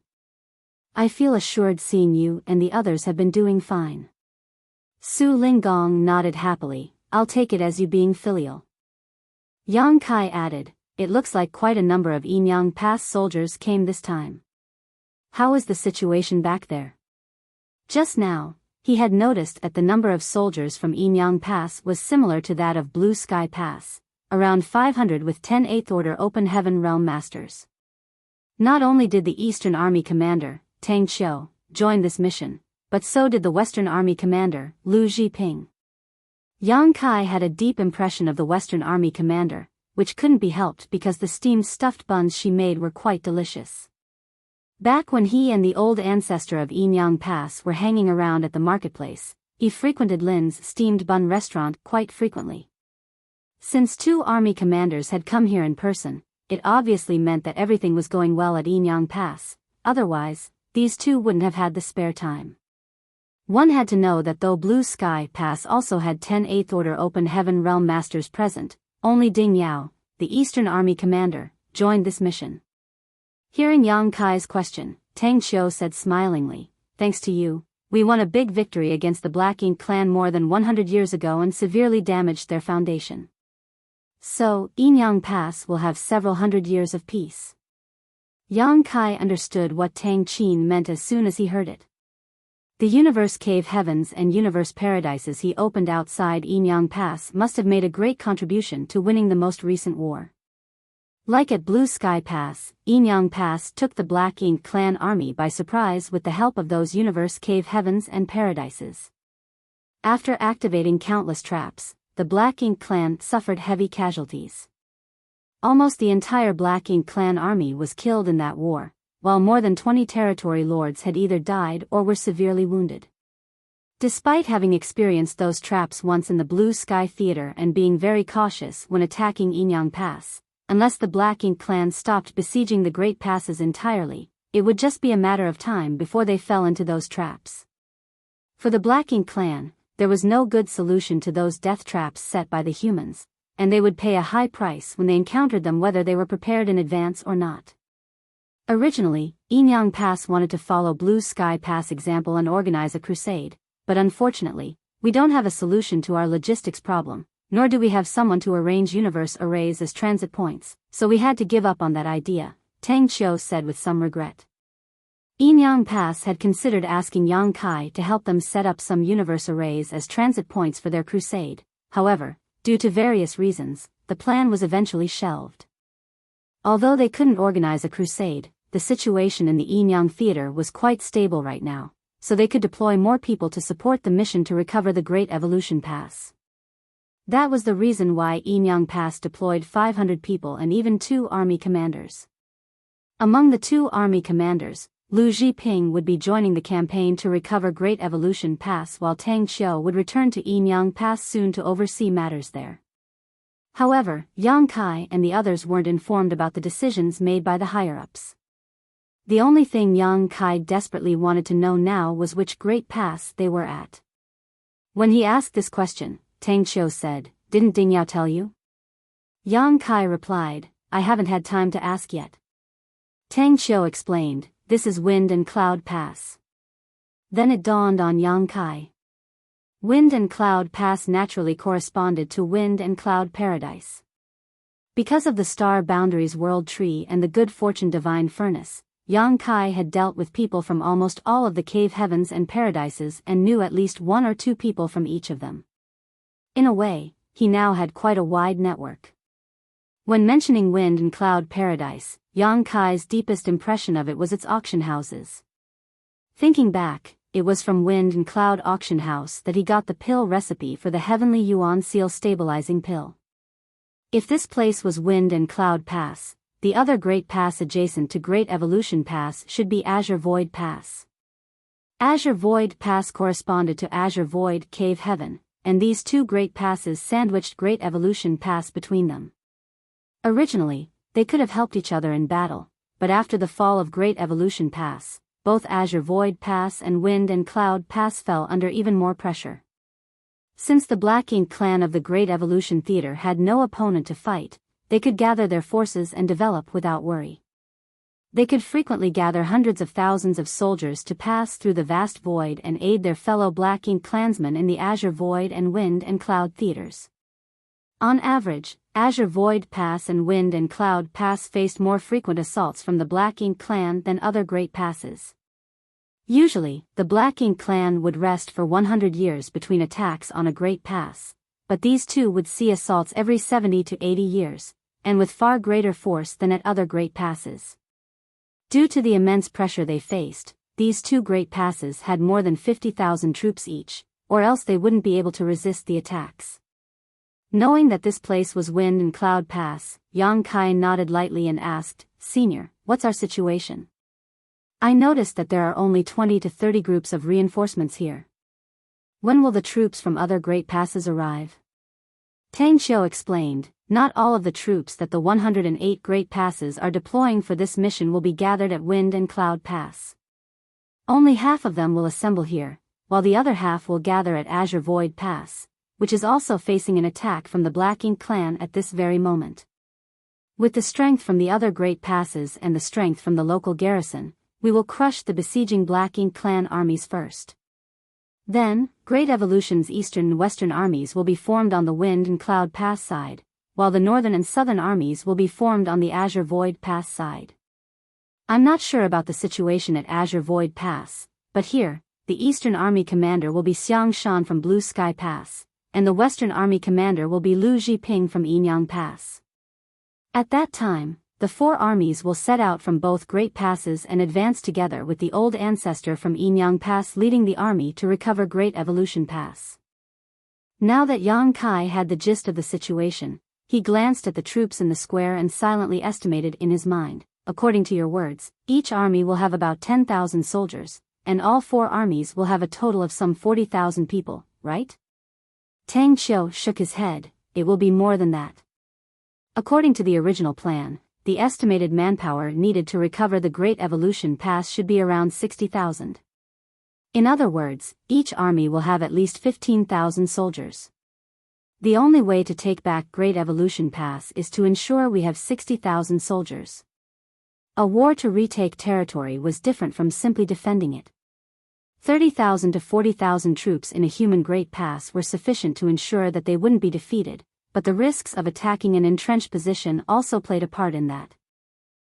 I feel assured seeing you and the others have been doing fine. Su Linggong nodded happily, I'll take it as you being filial. Yang Kai added, it looks like quite a number of Yinyang Pass soldiers came this time. How is the situation back there? Just now, he had noticed that the number of soldiers from Yinyang Pass was similar to that of Blue Sky Pass, around 500 with 10 8th Order Open Heaven Realm Masters. Not only did the Eastern Army Commander, Tang Qiu, join this mission, but so did the Western Army Commander, Lu Zhiping. Yang Kai had a deep impression of the Western Army Commander, which couldn't be helped because the steamed stuffed buns she made were quite delicious. Back when he and the old ancestor of Yinyang Pass were hanging around at the marketplace, he frequented Lin's steamed bun restaurant quite frequently. Since two army commanders had come here in person, it obviously meant that everything was going well at Yinyang Pass, otherwise, these two wouldn't have had the spare time. One had to know that though Blue Sky Pass also had 10 8th Order Open Heaven Realm Masters present, only Ding Yao, the Eastern Army Commander, joined this mission. Hearing Yang Kai's question, Tang Qiu said smilingly, thanks to you, we won a big victory against the Black Ink clan more than 100 years ago and severely damaged their foundation. So, Yinyang Pass will have several hundred years of peace. Yang Kai understood what Tang Qin meant as soon as he heard it. The Universe Cave Heavens and Universe Paradises he opened outside Yinyang Pass must have made a great contribution to winning the most recent war. Like at Blue Sky Pass, Yinyang Pass took the Black Ink clan army by surprise with the help of those Universe Cave Heavens and Paradises. After activating countless traps, the Black Ink clan suffered heavy casualties. Almost the entire Black Ink clan army was killed in that war, while more than 20 territory lords had either died or were severely wounded. Despite having experienced those traps once in the Blue Sky Theater and being very cautious when attacking Yinyang Pass, unless the Black Ink clan stopped besieging the Great Passes entirely, it would just be a matter of time before they fell into those traps. For the Black Ink clan, there was no good solution to those death traps set by the humans, and they would pay a high price when they encountered them whether they were prepared in advance or not. Originally, Yinyang Pass wanted to follow Blue Sky Pass example and organize a crusade, but unfortunately, we don't have a solution to our logistics problem, nor do we have someone to arrange universe arrays as transit points, so we had to give up on that idea, Tang Qiu said with some regret. Yinyang Pass had considered asking Yang Kai to help them set up some universe arrays as transit points for their crusade, however, due to various reasons, the plan was eventually shelved. Although they couldn't organize a crusade, the situation in the Yinyang Theater was quite stable right now, so they could deploy more people to support the mission to recover the Great Evolution Pass. That was the reason why Yinyang Pass deployed 500 people and even 2 army commanders. Among the 2 army commanders, Lu Zhiping would be joining the campaign to recover Great Evolution Pass while Tang Qiu would return to Yinyang Pass soon to oversee matters there. However, Yang Kai and the others weren't informed about the decisions made by the higher-ups. The only thing Yang Kai desperately wanted to know now was which Great Pass they were at. When he asked this question, Tang Qiu said, "Didn't Ding Yao tell you?" Yang Kai replied, "I haven't had time to ask yet." Tang Qiu explained, "This is Wind and Cloud Pass." Then it dawned on Yang Kai. Wind and Cloud Pass naturally corresponded to Wind and Cloud Paradise. Because of the Star Boundaries World Tree and the Good Fortune Divine Furnace, Yang Kai had dealt with people from almost all of the cave heavens and paradises and knew at least 1 or 2 people from each of them. In a way, he now had quite a wide network. When mentioning Wind and Cloud Paradise, Yang Kai's deepest impression of it was its auction houses. Thinking back, it was from Wind and Cloud Auction House that he got the pill recipe for the Heavenly Yuan Seal Stabilizing Pill. If this place was Wind and Cloud Pass, the other Great Pass adjacent to Great Evolution Pass should be Azure Void Pass. Azure Void Pass corresponded to Azure Void Cave Heaven, and these two great passes sandwiched Great Evolution Pass between them. Originally, they could have helped each other in battle, but after the fall of Great Evolution Pass, both Azure Void Pass and Wind and Cloud Pass fell under even more pressure. Since the Black Ink clan of the Great Evolution Theater had no opponent to fight, they could gather their forces and develop without worry. They could frequently gather hundreds of thousands of soldiers to pass through the vast void and aid their fellow Black Ink clansmen in the Azure Void and Wind and Cloud theaters. On average, Azure Void Pass and Wind and Cloud Pass faced more frequent assaults from the Black Ink clan than other great passes. Usually, the Black Ink clan would rest for 100 years between attacks on a great pass, but these two would see assaults every 70 to 80 years, and with far greater force than at other great passes. Due to the immense pressure they faced, these two great passes had more than 50,000 troops each, or else they wouldn't be able to resist the attacks. Knowing that this place was Wind and Cloud Pass, Yang Kai nodded lightly and asked, "Senior, what's our situation? I noticed that there are only 20 to 30 groups of reinforcements here. When will the troops from other great passes arrive?" Tang Xiu explained, "Not all of the troops that the 108 great passes are deploying for this mission will be gathered at Wind and Cloud Pass. Only half of them will assemble here, while the other half will gather at Azure Void Pass, which is also facing an attack from the Black Ink clan at this very moment. With the strength from the other great passes and the strength from the local garrison, we will crush the besieging Black Ink clan armies first. Then, Great Evolution's eastern and western armies will be formed on the Wind and Cloud Pass side, while the northern and southern armies will be formed on the Azure Void Pass side. I'm not sure about the situation at Azure Void Pass, but here, the eastern army commander will be Xiang Shan from Blue Sky Pass, and the western army commander will be Lu Zhiping from Yinyang Pass. At that time, the four armies will set out from both great passes and advance together with the old ancestor from Yinyang Pass leading the army to recover Great Evolution Pass." Now that Yang Kai had the gist of the situation, he glanced at the troops in the square and silently estimated in his mind, "According to your words, each army will have about 10,000 soldiers, and all four armies will have a total of some 40,000 people, right?" Tang Xiu shook his head, "It will be more than that. According to the original plan, the estimated manpower needed to recover the Great Evolution Pass should be around 60,000. In other words, each army will have at least 15,000 soldiers. The only way to take back Great Evolution Pass is to ensure we have 60,000 soldiers. A war to retake territory was different from simply defending it. 30,000 to 40,000 troops in a human Great Pass were sufficient to ensure that they wouldn't be defeated, but the risks of attacking an entrenched position also played a part in that.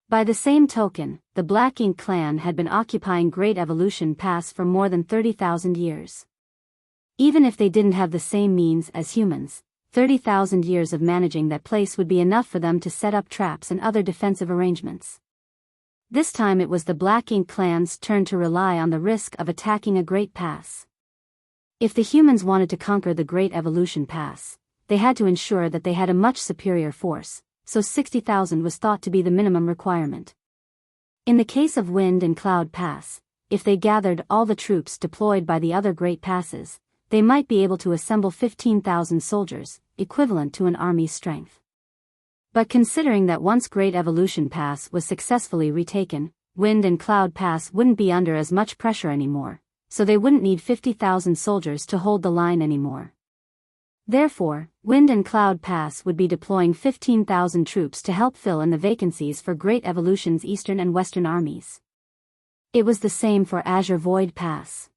By the same token, the Black Ink clan had been occupying Great Evolution Pass for more than 30,000 years. Even if they didn't have the same means as humans, 30,000 years of managing that place would be enough for them to set up traps and other defensive arrangements. This time it was the Black Ink clan's turn to rely on the risk of attacking a Great Pass. If the humans wanted to conquer the Great Evolution Pass, they had to ensure that they had a much superior force, so 60,000 was thought to be the minimum requirement. In the case of Wind and Cloud Pass, if they gathered all the troops deployed by the other great passes, they might be able to assemble 15,000 soldiers, equivalent to an army's strength. But considering that once Great Evolution Pass was successfully retaken, Wind and Cloud Pass wouldn't be under as much pressure anymore, so they wouldn't need 50,000 soldiers to hold the line anymore. Therefore, Wind and Cloud Pass would be deploying 15,000 troops to help fill in the vacancies for Great Evolution's eastern and western armies. It was the same for Azure Void Pass.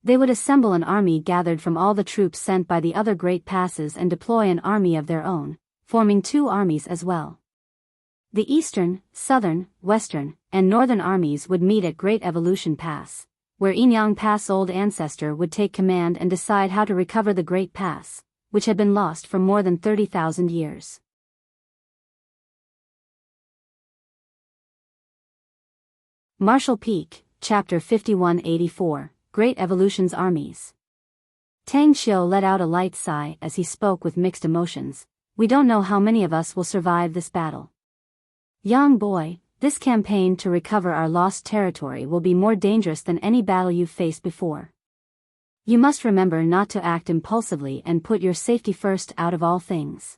They would assemble an army gathered from all the troops sent by the other great passes and deploy an army of their own, forming two armies as well. The eastern, southern, western, and northern armies would meet at Great Evolution Pass, where Yinyang Pass' old ancestor would take command and decide how to recover the Great Pass, which had been lost for more than 30,000 years. Marshall Peak, Chapter 5184, Great Evolution's Armies. Tang Xiu let out a light sigh as he spoke with mixed emotions. "We don't know how many of us will survive this battle. Young boy, This campaign to recover our lost territory will be more dangerous than any battle you've faced before. You must remember not to act impulsively and put your safety first out of all things."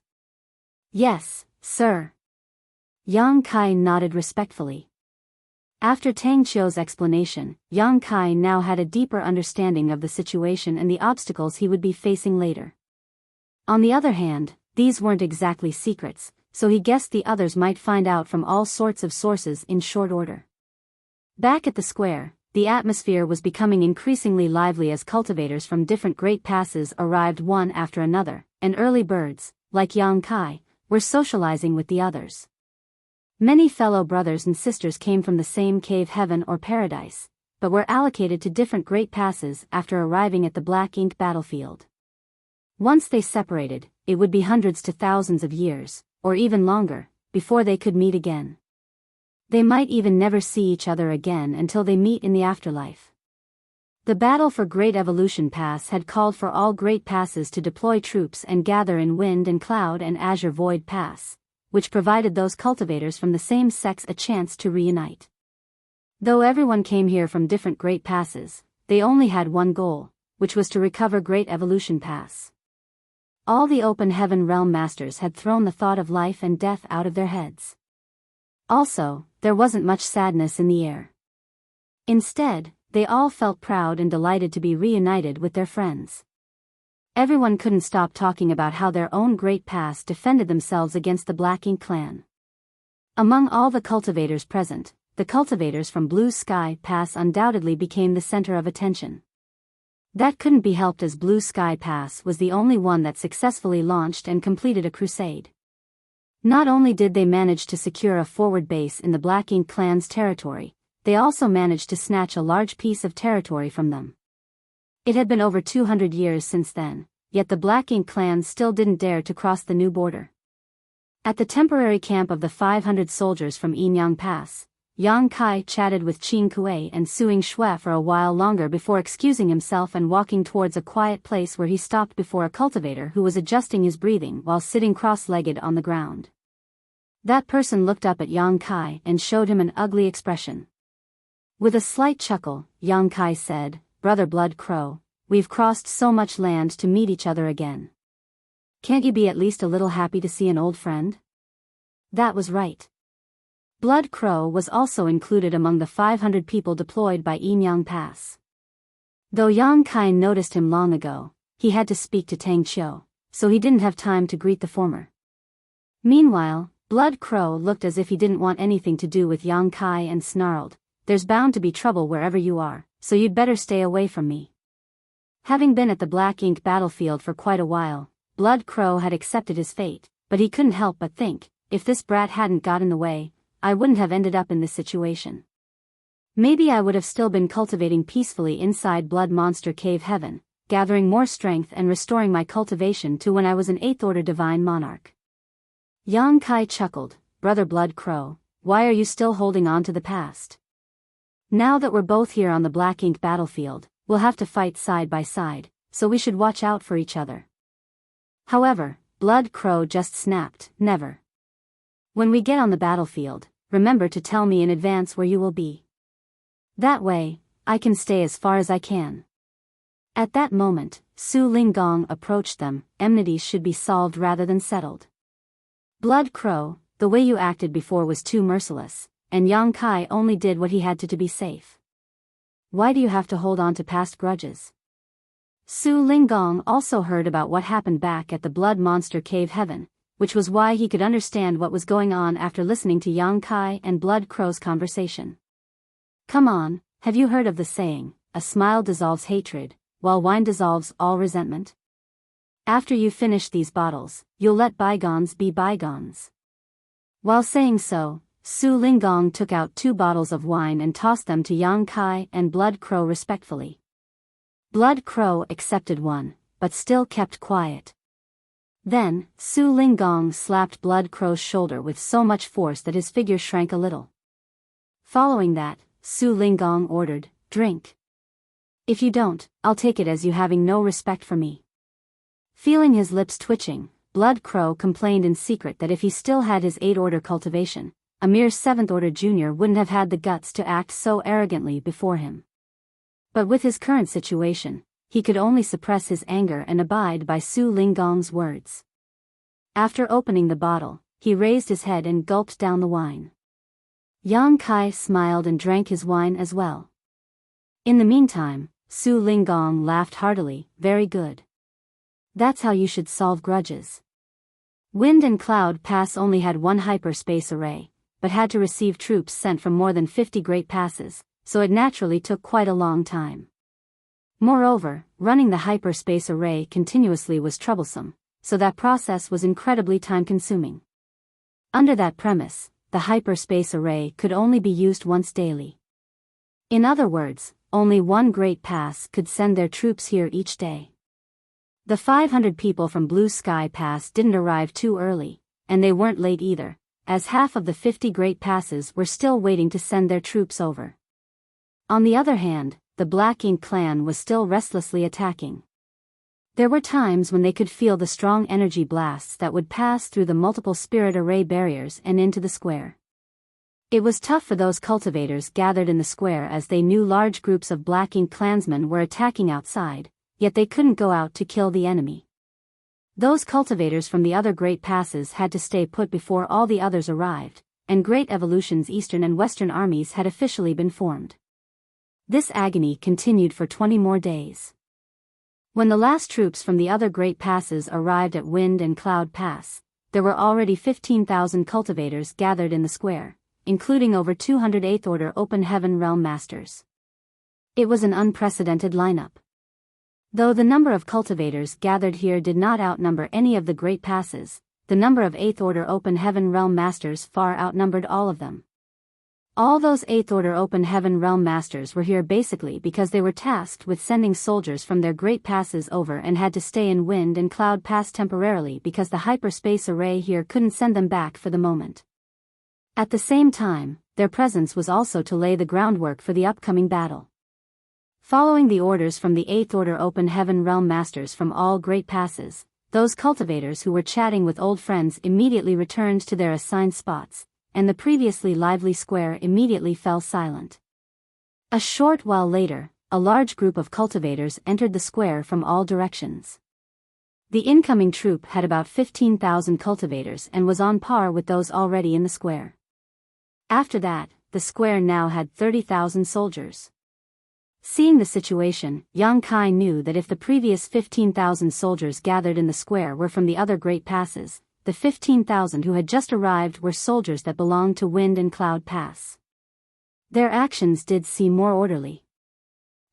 "Yes, sir." Yang Kai nodded respectfully. After Tang Qiu's explanation, Yang Kai now had a deeper understanding of the situation and the obstacles he would be facing later. On the other hand, these weren't exactly secrets, so he guessed the others might find out from all sorts of sources in short order. Back at the square, the atmosphere was becoming increasingly lively as cultivators from different great passes arrived one after another, and early birds, like Yang Kai, were socializing with the others. Many fellow brothers and sisters came from the same cave heaven or paradise, but were allocated to different great passes after arriving at the Black Ink battlefield. Once they separated, it would be hundreds to thousands of years, or even longer, before they could meet again. They might even never see each other again until they meet in the afterlife. The battle for Great Evolution Pass had called for all great passes to deploy troops and gather in Wind and Cloud and Azure Void Pass, which provided those cultivators from the same sex a chance to reunite. Though everyone came here from different great passes, they only had one goal, which was to recover Great Evolution Pass. All the Open Heaven Realm Masters had thrown the thought of life and death out of their heads. Also, there wasn't much sadness in the air. Instead, they all felt proud and delighted to be reunited with their friends. Everyone couldn't stop talking about how their own great pass defended themselves against the Black Ink clan. Among all the cultivators present, the cultivators from Blue Sky Pass undoubtedly became the center of attention. That couldn't be helped as Blue Sky Pass was the only one that successfully launched and completed a crusade. Not only did they manage to secure a forward base in the Black Ink clan's territory, they also managed to snatch a large piece of territory from them. It had been over 200 years since then, yet the Black Ink clan still didn't dare to cross the new border. At the temporary camp of the 500 soldiers from Yinyang Pass, Yang Kai chatted with Qin Kuei and Suing Shui for a while longer before excusing himself and walking towards a quiet place where he stopped before a cultivator who was adjusting his breathing while sitting cross-legged on the ground. That person looked up at Yang Kai and showed him an ugly expression. With a slight chuckle, Yang Kai said, "Brother Blood Crow, we've crossed so much land to meet each other again. Can't you be at least a little happy to see an old friend?" That was right. Blood Crow was also included among the 500 people deployed by Yinyang Pass. Though Yang Kai noticed him long ago, he had to speak to Tang Qiu, so he didn't have time to greet the former. Meanwhile, Blood Crow looked as if he didn't want anything to do with Yang Kai and snarled, "There's bound to be trouble wherever you are, so you'd better stay away from me." Having been at the Black Ink battlefield for quite a while, Blood Crow had accepted his fate, but he couldn't help but think, if this brat hadn't got in the way, I wouldn't have ended up in this situation. Maybe I would have still been cultivating peacefully inside Blood Monster Cave Heaven, gathering more strength and restoring my cultivation to when I was an 8th Order Divine Monarch. Yang Kai chuckled, "Brother Blood Crow, why are you still holding on to the past? Now that we're both here on the Black Ink battlefield, we'll have to fight side by side, so we should watch out for each other." However, Blood Crow just snapped, "Never. When we get on the battlefield, remember to tell me in advance where you will be. That way, I can stay as far as I can." At that moment, Su Linggong approached them. Enmities should be solved rather than settled. "Blood Crow, the way you acted before was too merciless, and Yang Kai only did what he had to be safe. Why do you have to hold on to past grudges?" Su Linggong also heard about what happened back at the Blood Monster Cave Heaven, which was why he could understand what was going on after listening to Yang Kai and Blood Crow's conversation. "Come on, have you heard of the saying, a smile dissolves hatred, while wine dissolves all resentment? After you finish these bottles, you'll let bygones be bygones." While saying so, Su Linggong took out 2 bottles of wine and tossed them to Yang Kai and Blood Crow respectfully. Blood Crow accepted one, but still kept quiet. Then, Su Linggong slapped Blood Crow's shoulder with so much force that his figure shrank a little. Following that, Su Linggong ordered, "Drink. If you don't, I'll take it as you having no respect for me." Feeling his lips twitching, Blood Crow complained in secret that if he still had his 8th Order cultivation, a mere 7th Order junior wouldn't have had the guts to act so arrogantly before him. But with his current situation, he could only suppress his anger and abide by Su Linggong's words. After opening the bottle, he raised his head and gulped down the wine. Yang Kai smiled and drank his wine as well. In the meantime, Su Linggong laughed heartily. Very good. That's how you should solve grudges. Wind and Cloud Pass only had one hyperspace array, but had to receive troops sent from more than 50 great passes, so it naturally took quite a long time. Moreover, running the hyperspace array continuously was troublesome, so that process was incredibly time-consuming. Under that premise, the hyperspace array could only be used once daily. In other words, only one great pass could send their troops here each day. The 500 people from Blue Sky Pass didn't arrive too early, and they weren't late either, as half of the 50 great passes were still waiting to send their troops over. On the other hand, the Black Ink clan was still restlessly attacking. There were times when they could feel the strong energy blasts that would pass through the multiple spirit array barriers and into the square. It was tough for those cultivators gathered in the square, as they knew large groups of Black Ink clansmen were attacking outside, yet they couldn't go out to kill the enemy. Those cultivators from the other great passes had to stay put before all the others arrived, and Great Evolution's Eastern and Western armies had officially been formed. This agony continued for 20 more days. When the last troops from the other great passes arrived at Wind and Cloud Pass, there were already 15,000 cultivators gathered in the square, including over 200 8th Order Open Heaven Realm Masters. It was an unprecedented lineup. Though the number of cultivators gathered here did not outnumber any of the great passes, the number of 8th Order Open Heaven Realm Masters far outnumbered all of them. All those 8th Order Open Heaven Realm Masters were here basically because they were tasked with sending soldiers from their great passes over and had to stay in Wind and Cloud Pass temporarily because the hyperspace array here couldn't send them back for the moment. At the same time, their presence was also to lay the groundwork for the upcoming battle. Following the orders from the 8th Order Open Heaven Realm Masters from all great passes, those cultivators who were chatting with old friends immediately returned to their assigned spots, and the previously lively square immediately fell silent. A short while later, a large group of cultivators entered the square from all directions. The incoming troop had about 15,000 cultivators and was on par with those already in the square. After that, the square now had 30,000 soldiers. Seeing the situation, Yang Kai knew that if the previous 15,000 soldiers gathered in the square were from the other great passes, the 15,000 who had just arrived were soldiers that belonged to Wind and Cloud Pass. Their actions did seem more orderly.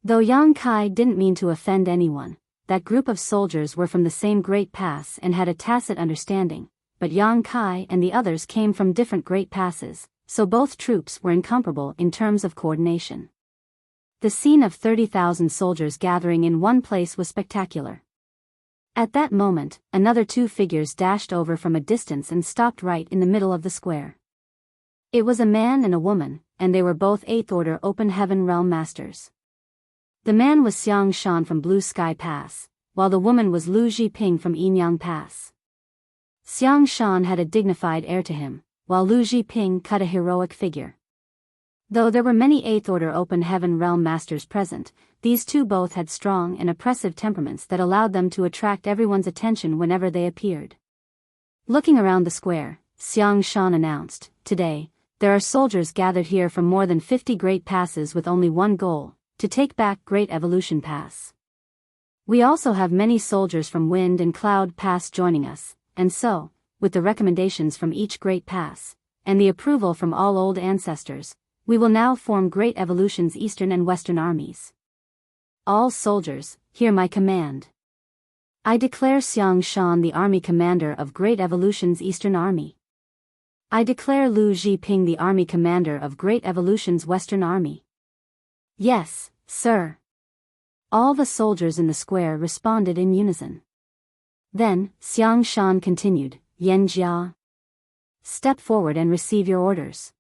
Though Yang Kai didn't mean to offend anyone, that group of soldiers were from the same great pass and had a tacit understanding, but Yang Kai and the others came from different great passes, so both troops were incomparable in terms of coordination. The scene of 30,000 soldiers gathering in one place was spectacular. At that moment, another two figures dashed over from a distance and stopped right in the middle of the square. It was a man and a woman, and they were both 8th Order Open Heaven Realm Masters. The man was Xiang Shan from Blue Sky Pass, while the woman was Lu Jiping from Yinyang Pass. Xiang Shan had a dignified air to him, while Lu Jiping cut a heroic figure. Though there were many 8th Order Open Heaven Realm Masters present, these two both had strong and oppressive temperaments that allowed them to attract everyone's attention whenever they appeared. Looking around the square, Xiang Shan announced, "Today, there are soldiers gathered here from more than 50 great passes with only one goal, to take back Great Evolution Pass. We also have many soldiers from Wind and Cloud Pass joining us, and so, with the recommendations from each great pass, and the approval from all old ancestors, we will now form Great Evolution's Eastern and Western armies. All soldiers, hear my command. I declare Xiang Shan the army commander of Great Evolution's Eastern Army. I declare Lu Jiping the army commander of Great Evolution's Western Army." "Yes, sir." All the soldiers in the square responded in unison. Then, Xiang Shan continued, "Yan Jia. Step forward and receive your orders."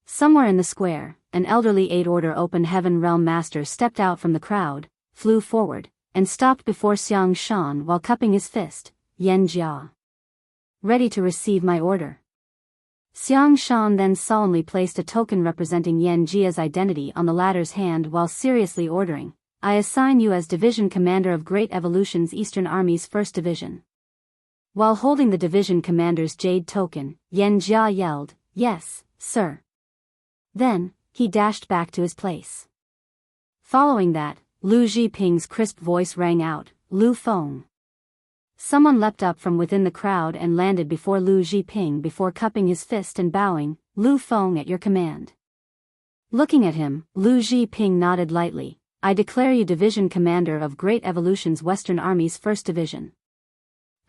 Somewhere in the square, an elderly 8th Order Open Heaven Realm Master stepped out from the crowd, flew forward, and stopped before Xiang Shan while cupping his fist, "Yan Jia. Ready to receive my order." Xiang Shan then solemnly placed a token representing Yan Jia's identity on the latter's hand while seriously ordering, "I assign you as Division Commander of Great Evolution's Eastern Army's 1st Division." While holding the division commander's jade token, Yan Jia yelled, "Yes, sir." Then, he dashed back to his place. Following that, Lu Zhiping's crisp voice rang out, "Lu Feng." Someone leapt up from within the crowd and landed before Lu Zhiping before cupping his fist and bowing, "Lu Feng, at your command." Looking at him, Lu Zhiping nodded lightly, "I declare you Division Commander of Great Evolution's Western Army's 1st Division.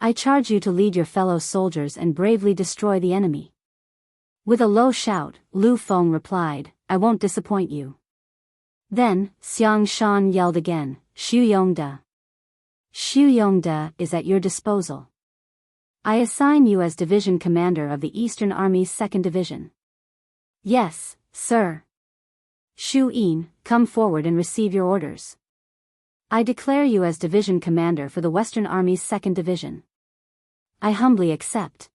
I charge you to lead your fellow soldiers and bravely destroy the enemy." With a low shout, Lu Feng replied, "I won't disappoint you." Then, Xiang Shan yelled again, "Xu Yongda. Xu Yongda is at your disposal. I assign you as Division Commander of the Eastern Army's 2nd Division." "Yes, sir." "Xu Yin, come forward and receive your orders." "I declare you as Division Commander for the Western Army's 2nd Division." "I humbly accept."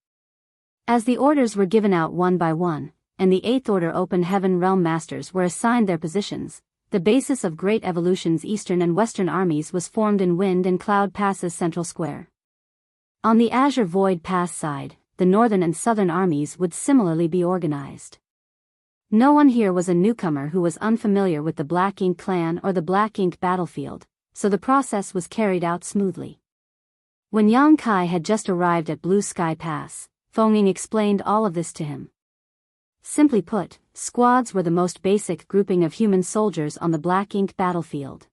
As the orders were given out one by one, and the 8th Order Open Heaven Realm Masters were assigned their positions, the basis of Great Evolution's Eastern and Western Armies was formed in Wind and Cloud Pass's central square. On the Azure Void Pass side, the Northern and Southern Armies would similarly be organized. No one here was a newcomer who was unfamiliar with the Black Ink clan or the Black Ink battlefield, so the process was carried out smoothly. When Yang Kai had just arrived at Blue Sky Pass, Feng Ying explained all of this to him. Simply put, squads were the most basic grouping of human soldiers on the Black Ink battlefield.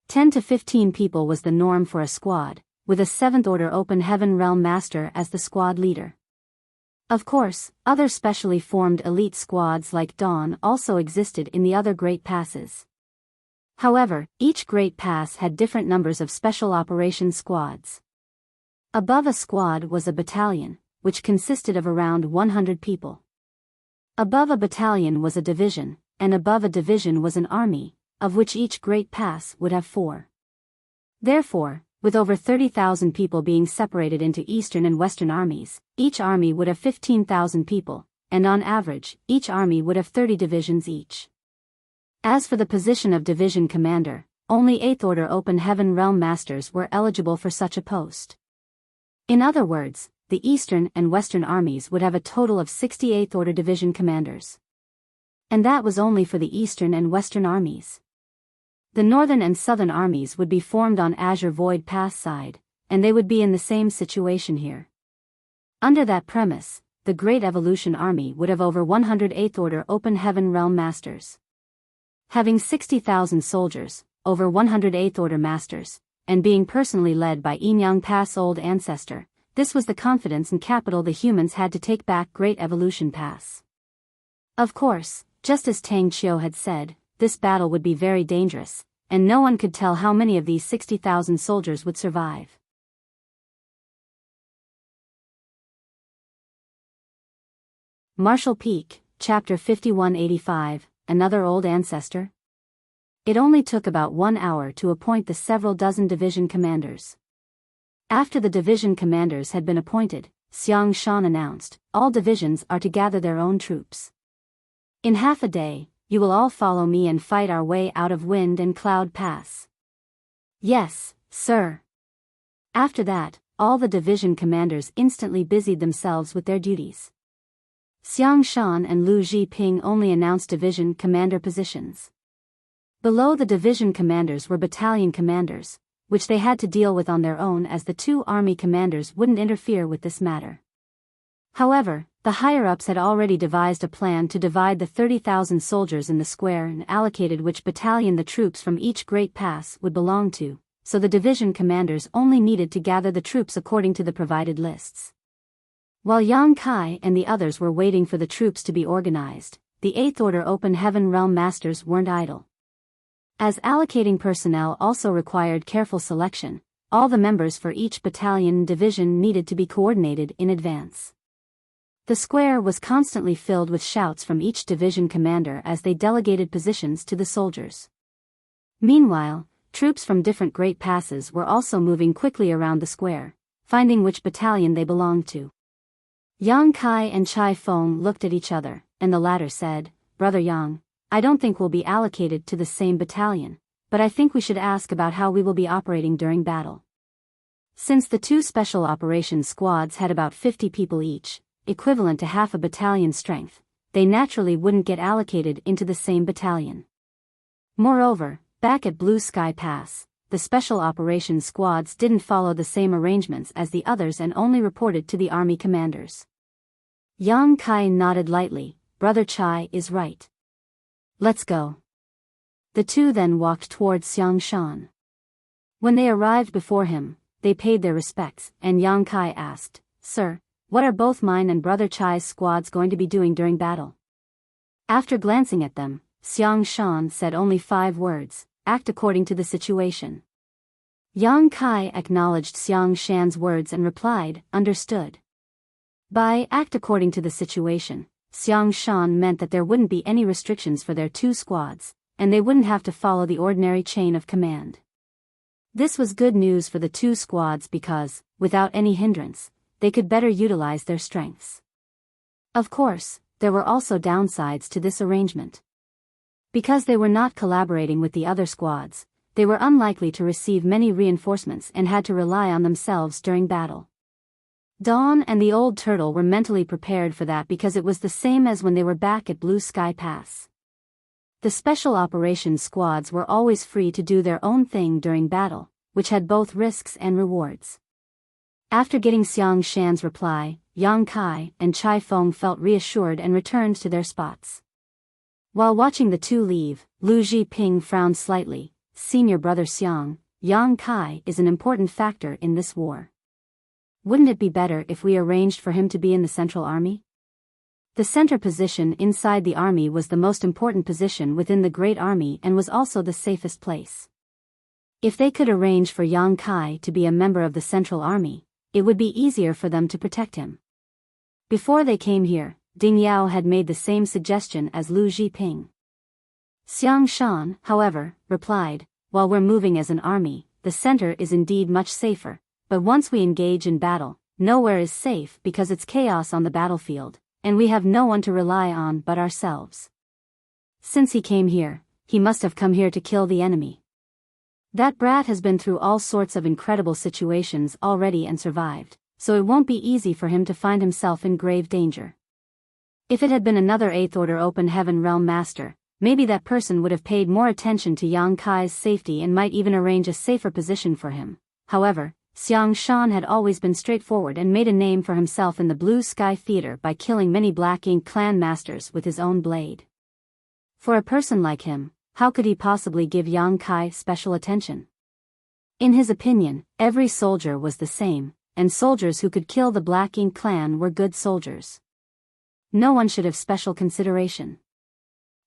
10 to 15 people was the norm for a squad, with a 7th Order Open Heaven Realm Master as the squad leader. Of course, other specially formed elite squads like Dawn also existed in the other Great Passes. However, each Great Pass had different numbers of Special Operations Squads. Above a squad was a battalion, which consisted of around 100 people. Above a battalion was a division, and above a division was an army, of which each Great Pass would have 4. Therefore, with over 30,000 people being separated into Eastern and Western armies, each army would have 15,000 people, and on average, each army would have 30 divisions each. As for the position of Division Commander, only 8th Order Open Heaven Realm Masters were eligible for such a post. In other words, the Eastern and Western armies would have a total of 68th Order Division Commanders. And that was only for the Eastern and Western armies. The Northern and Southern armies would be formed on Azure Void Pass side, and they would be in the same situation here. Under that premise, the Great Evolution Army would have over 108th Order Open Heaven Realm Masters. Having 60,000 soldiers, over 108th Order Masters, and being personally led by Enyang Pass Old Ancestor, this was the confidence and capital the humans had to take back Great Evolution Pass. Of course, just as Tang Qiu had said, this battle would be very dangerous, and no one could tell how many of these 60,000 soldiers would survive. Marshall Peak, Chapter 5185, Another Old Ancestor? It only took about 1 hour to appoint the several dozen division commanders. After the division commanders had been appointed, Xiang Shan announced, "All divisions are to gather their own troops. In half a day, you will all follow me and fight our way out of Wind and Cloud Pass." "Yes, sir." After that, all the division commanders instantly busied themselves with their duties. Xiang Shan and Lu Zhiping only announced division commander positions. Below the division commanders were battalion commanders, which they had to deal with on their own as the 2 army commanders wouldn't interfere with this matter. However, the higher-ups had already devised a plan to divide the 30,000 soldiers in the square and allocated which battalion the troops from each Great Pass would belong to, so the division commanders only needed to gather the troops according to the provided lists. While Yang Kai and the others were waiting for the troops to be organized, the 8th Order Open Heaven Realm Masters weren't idle. As allocating personnel also required careful selection, all the members for each battalion and division needed to be coordinated in advance. The square was constantly filled with shouts from each division commander as they delegated positions to the soldiers. Meanwhile, troops from different Great Passes were also moving quickly around the square, finding which battalion they belonged to. Yang Kai and Chai Feng looked at each other, and the latter said, "Brother Yang, I don't think we'll be allocated to the same battalion, but I think we should ask about how we will be operating during battle." Since the two special operations squads had about 50 people each, equivalent to half a battalion's strength, they naturally wouldn't get allocated into the same battalion. Moreover, back at Blue Sky Pass, the special operations squads didn't follow the same arrangements as the others and only reported to the army commanders. Yang Kai nodded lightly. "Brother Chai is right. Let's go." The two then walked towards Xiang Shan. When they arrived before him, they paid their respects, and Yang Kai asked, "Sir, what are both mine and Brother Chai's squads going to be doing during battle?" After glancing at them, Xiang Shan said only 5 words: "Act according to the situation." Yang Kai acknowledged Xiang Shan's words and replied, "Understood." By "act according to the situation," Xiang Shan meant that there wouldn't be any restrictions for their two squads, and they wouldn't have to follow the ordinary chain of command. This was good news for the two squads because, without any hindrance, they could better utilize their strengths. Of course, there were also downsides to this arrangement. Because they were not collaborating with the other squads, they were unlikely to receive many reinforcements and had to rely on themselves during battle. Dawn and the old turtle were mentally prepared for that because it was the same as when they were back at Blue Sky Pass. The special operations squads were always free to do their own thing during battle, which had both risks and rewards. After getting Xiang Shan's reply, Yang Kai and Chai Feng felt reassured and returned to their spots. While watching the two leave, Lu Zhiping frowned slightly. "Senior brother Xiang, Yang Kai is an important factor in this war. Wouldn't it be better if we arranged for him to be in the Central Army?" The center position inside the army was the most important position within the Great Army and was also the safest place. If they could arrange for Yang Kai to be a member of the Central Army, it would be easier for them to protect him. Before they came here, Ding Yao had made the same suggestion as Lu Zhiping. Xiang Shan, however, replied, "While we're moving as an army, the center is indeed much safer, but once we engage in battle, nowhere is safe because it's chaos on the battlefield, and we have no one to rely on but ourselves. Since he came here, he must have come here to kill the enemy. That brat has been through all sorts of incredible situations already and survived, so it won't be easy for him to find himself in grave danger. If it had been another 8th Order Open Heaven Realm Master, maybe that person would have paid more attention to Yang Kai's safety and might even arrange a safer position for him." However, Xiang Shan had always been straightforward and made a name for himself in the Blue Sky Theater by killing many Black Ink clan masters with his own blade. For a person like him, how could he possibly give Yang Kai special attention? In his opinion, every soldier was the same, and soldiers who could kill the Black Ink clan were good soldiers. No one should have special consideration.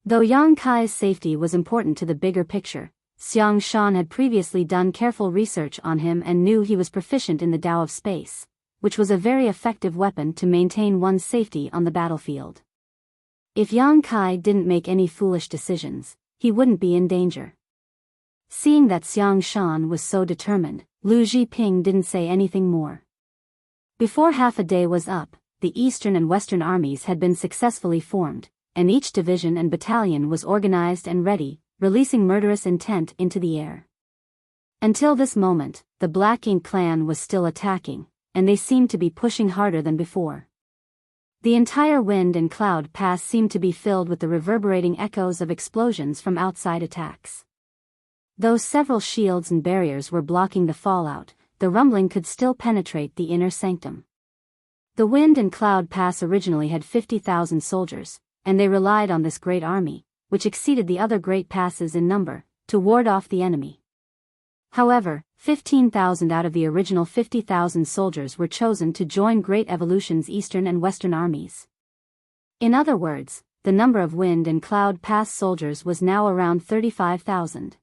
Though Yang Kai's safety was important to the bigger picture, Xiang Shan had previously done careful research on him and knew he was proficient in the Tao of Space, which was a very effective weapon to maintain one's safety on the battlefield. If Yang Kai didn't make any foolish decisions, he wouldn't be in danger. Seeing that Xiang Shan was so determined, Lu Zhiping didn't say anything more. Before half a day was up, the Eastern and Western armies had been successfully formed, and each division and battalion was organized and ready, releasing murderous intent into the air. Until this moment, the Black Ink clan was still attacking, and they seemed to be pushing harder than before. The entire Wind and Cloud Pass seemed to be filled with the reverberating echoes of explosions from outside attacks. Though several shields and barriers were blocking the fallout, the rumbling could still penetrate the inner sanctum. The Wind and Cloud Pass originally had 50,000 soldiers, and they relied on this great army, which exceeded the other great passes in number, to ward off the enemy. However, 15,000 out of the original 50,000 soldiers were chosen to join Great Evolution's Eastern and Western armies. In other words, the number of Wind and Cloud Pass soldiers was now around 35,000.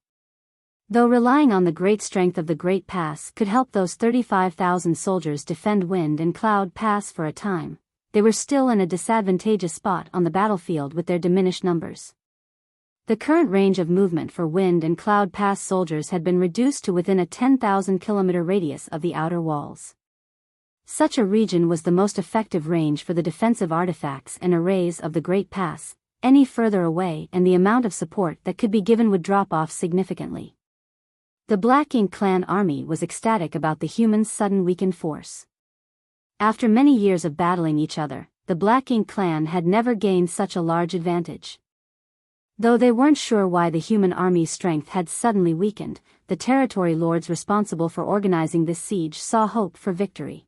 Though relying on the great strength of the Great Pass could help those 35,000 soldiers defend Wind and Cloud Pass for a time, they were still in a disadvantageous spot on the battlefield with their diminished numbers. The current range of movement for Wind and Cloud Pass soldiers had been reduced to within a 10,000 kilometer radius of the outer walls. Such a region was the most effective range for the defensive artifacts and arrays of the Great Pass. Any further away and the amount of support that could be given would drop off significantly. The Black Ink clan army was ecstatic about the humans' sudden weakened force. After many years of battling each other, the Black Ink clan had never gained such a large advantage. Though they weren't sure why the human army's strength had suddenly weakened, the territory lords responsible for organizing this siege saw hope for victory.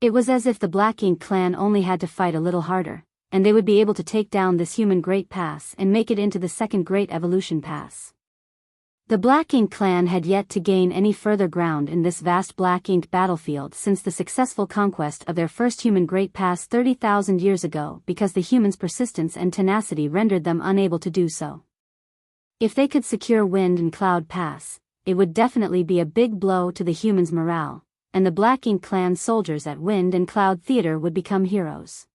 It was as if the Black Ink clan only had to fight a little harder, and they would be able to take down this human Great Pass and make it into the second Great Evolution Pass. The Black Ink clan had yet to gain any further ground in this vast Black Ink battlefield since the successful conquest of their first human Great Pass 30,000 years ago because the humans' persistence and tenacity rendered them unable to do so. If they could secure Wind and Cloud Pass, it would definitely be a big blow to the humans' morale, and the Black Ink clan soldiers at Wind and Cloud Theater would become heroes.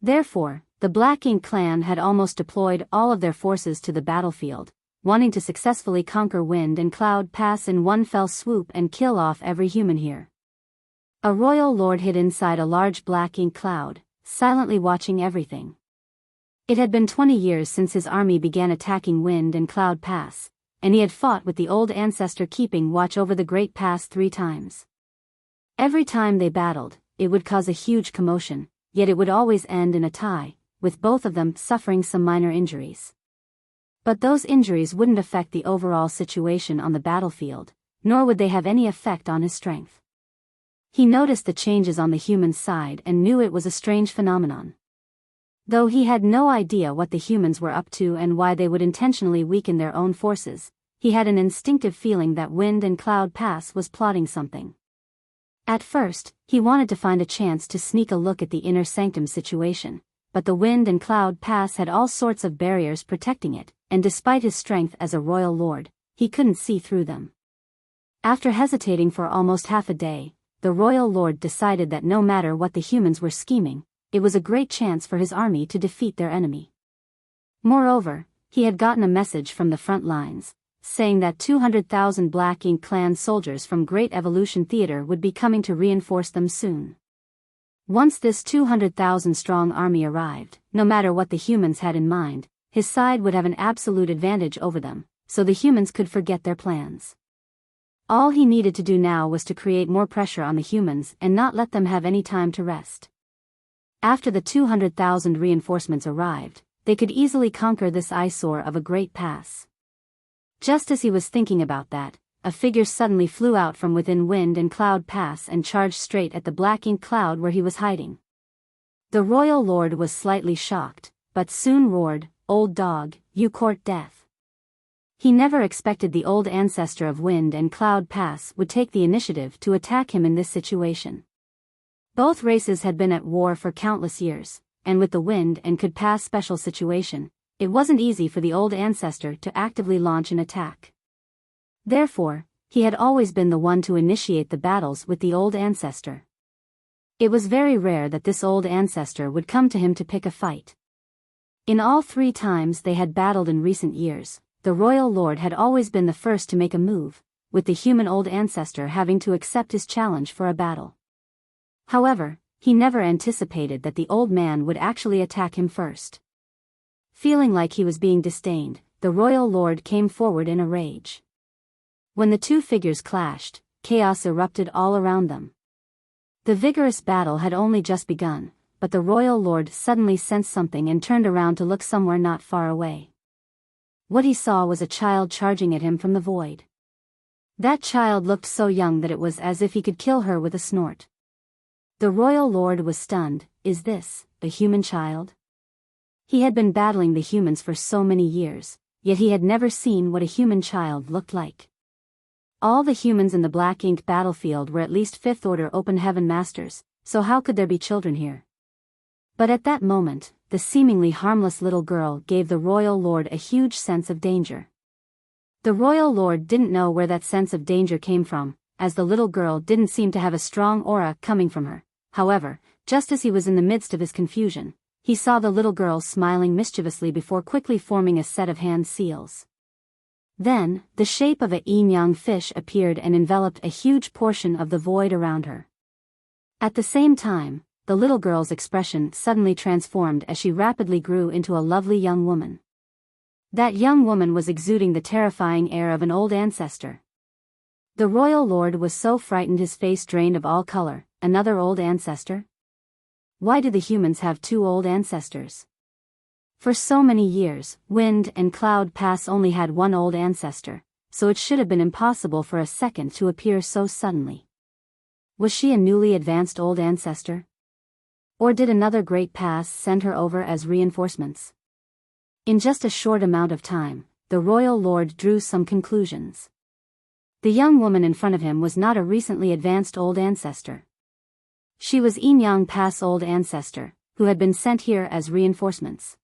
Therefore, the Black Ink clan had almost deployed all of their forces to the battlefield, wanting to successfully conquer Wind and Cloud Pass in one fell swoop and kill off every human here. A royal lord hid inside a large Black Ink cloud, silently watching everything. It had been 20 years since his army began attacking Wind and Cloud Pass, and he had fought with the old ancestor keeping watch over the Great Pass 3 times. Every time they battled, it would cause a huge commotion, yet it would always end in a tie, with both of them suffering some minor injuries. But those injuries wouldn't affect the overall situation on the battlefield, nor would they have any effect on his strength. He noticed the changes on the human side and knew it was a strange phenomenon. Though he had no idea what the humans were up to and why they would intentionally weaken their own forces, he had an instinctive feeling that Wind and Cloud Pass was plotting something. At first, he wanted to find a chance to sneak a look at the inner sanctum situation, but the Wind and Cloud Pass had all sorts of barriers protecting it, and despite his strength as a royal lord, he couldn't see through them. After hesitating for almost half a day, the royal lord decided that no matter what the humans were scheming, it was a great chance for his army to defeat their enemy. Moreover, he had gotten a message from the front lines, saying that 200,000 Black Ink clan soldiers from Great Evolution Theater would be coming to reinforce them soon. Once this 200,000 strong army arrived, no matter what the humans had in mind, his side would have an absolute advantage over them, so the humans could forget their plans. All he needed to do now was to create more pressure on the humans and not let them have any time to rest. After the 200,000 reinforcements arrived, they could easily conquer this eyesore of a Great Pass. Just as he was thinking about that, a figure suddenly flew out from within Wind and Cloud Pass and charged straight at the Black Ink cloud where he was hiding. The royal lord was slightly shocked, but soon roared, "Old dog, you court death." He never expected the old ancestor of Wind and Cloud Pass would take the initiative to attack him in this situation. Both races had been at war for countless years, and with the Wind and Could Pass special situation, it wasn't easy for the old ancestor to actively launch an attack. Therefore, he had always been the one to initiate the battles with the old ancestor. It was very rare that this old ancestor would come to him to pick a fight. In all 3 times they had battled in recent years, the royal lord had always been the first to make a move, with the human old ancestor having to accept his challenge for a battle. However, he never anticipated that the old man would actually attack him first. Feeling like he was being disdained, the royal lord came forward in a rage. When the 2 figures clashed, chaos erupted all around them. The vigorous battle had only just begun, but the royal lord suddenly sensed something and turned around to look somewhere not far away. What he saw was a child charging at him from the void. That child looked so young that it was as if he could kill her with a snort. The royal lord was stunned. Is this a human child? He had been battling the humans for so many years, yet he had never seen what a human child looked like. All the humans in the Black Ink battlefield were at least 5th order open heaven masters, so how could there be children here? But at that moment, the seemingly harmless little girl gave the royal lord a huge sense of danger. The royal lord didn't know where that sense of danger came from, as the little girl didn't seem to have a strong aura coming from her. However, just as he was in the midst of his confusion, he saw the little girl smiling mischievously before quickly forming a set of hand seals. Then, the shape of a yin-yang fish appeared and enveloped a huge portion of the void around her. At the same time, the little girl's expression suddenly transformed as she rapidly grew into a lovely young woman. That young woman was exuding the terrifying air of an old ancestor. The royal lord was so frightened his face drained of all color. Another old ancestor? Why do the humans have two old ancestors? For so many years, Wind and Cloud Pass only had one old ancestor, so it should have been impossible for a second to appear so suddenly. Was she a newly advanced old ancestor? Or did another great pass send her over as reinforcements? In just a short amount of time, the royal lord drew some conclusions. The young woman in front of him was not a recently advanced old ancestor. She was Enyang Pass old ancestor, who had been sent here as reinforcements.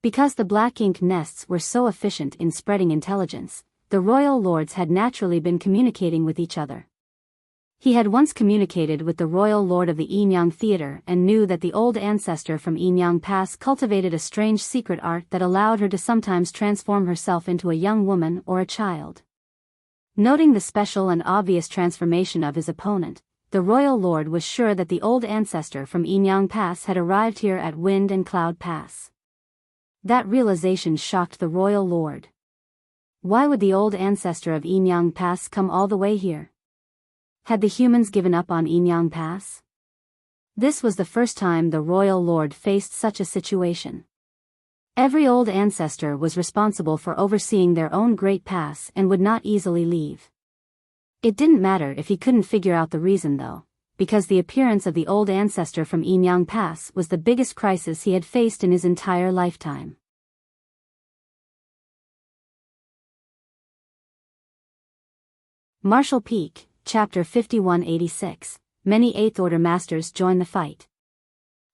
Because the black ink nests were so efficient in spreading intelligence, the royal lords had naturally been communicating with each other. He had once communicated with the royal lord of the Enyang Theater and knew that the old ancestor from Enyang Pass cultivated a strange secret art that allowed her to sometimes transform herself into a young woman or a child. Noting the special and obvious transformation of his opponent, the royal lord was sure that the old ancestor from Enyang Pass had arrived here at Wind and Cloud Pass. That realization shocked the royal lord. Why would the old ancestor of Enyang Pass come all the way here? Had the humans given up on Enyang Pass? This was the first time the royal lord faced such a situation. Every old ancestor was responsible for overseeing their own great pass and would not easily leave. It didn't matter if he couldn't figure out the reason though, because the appearance of the old ancestor from Enyang Pass was the biggest crisis he had faced in his entire lifetime. Martial Peak, Chapter 5186, Many Eighth Order Masters join the fight.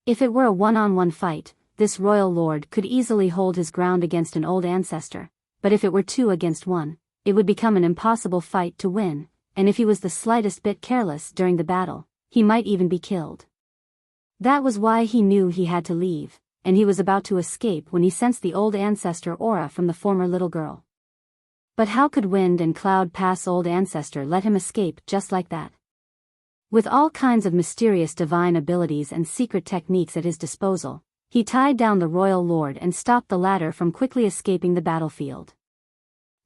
If it were a one-on-one fight, this royal lord could easily hold his ground against an old ancestor, but if it were 2 against 1, it would become an impossible fight to win, and if he was the slightest bit careless during the battle, he might even be killed. That was why he knew he had to leave, and he was about to escape when he sensed the old ancestor aura from the former little girl. But how could Wind and Cloud Pass old ancestor let him escape just like that? With all kinds of mysterious divine abilities and secret techniques at his disposal, he tied down the royal lord and stopped the latter from quickly escaping the battlefield.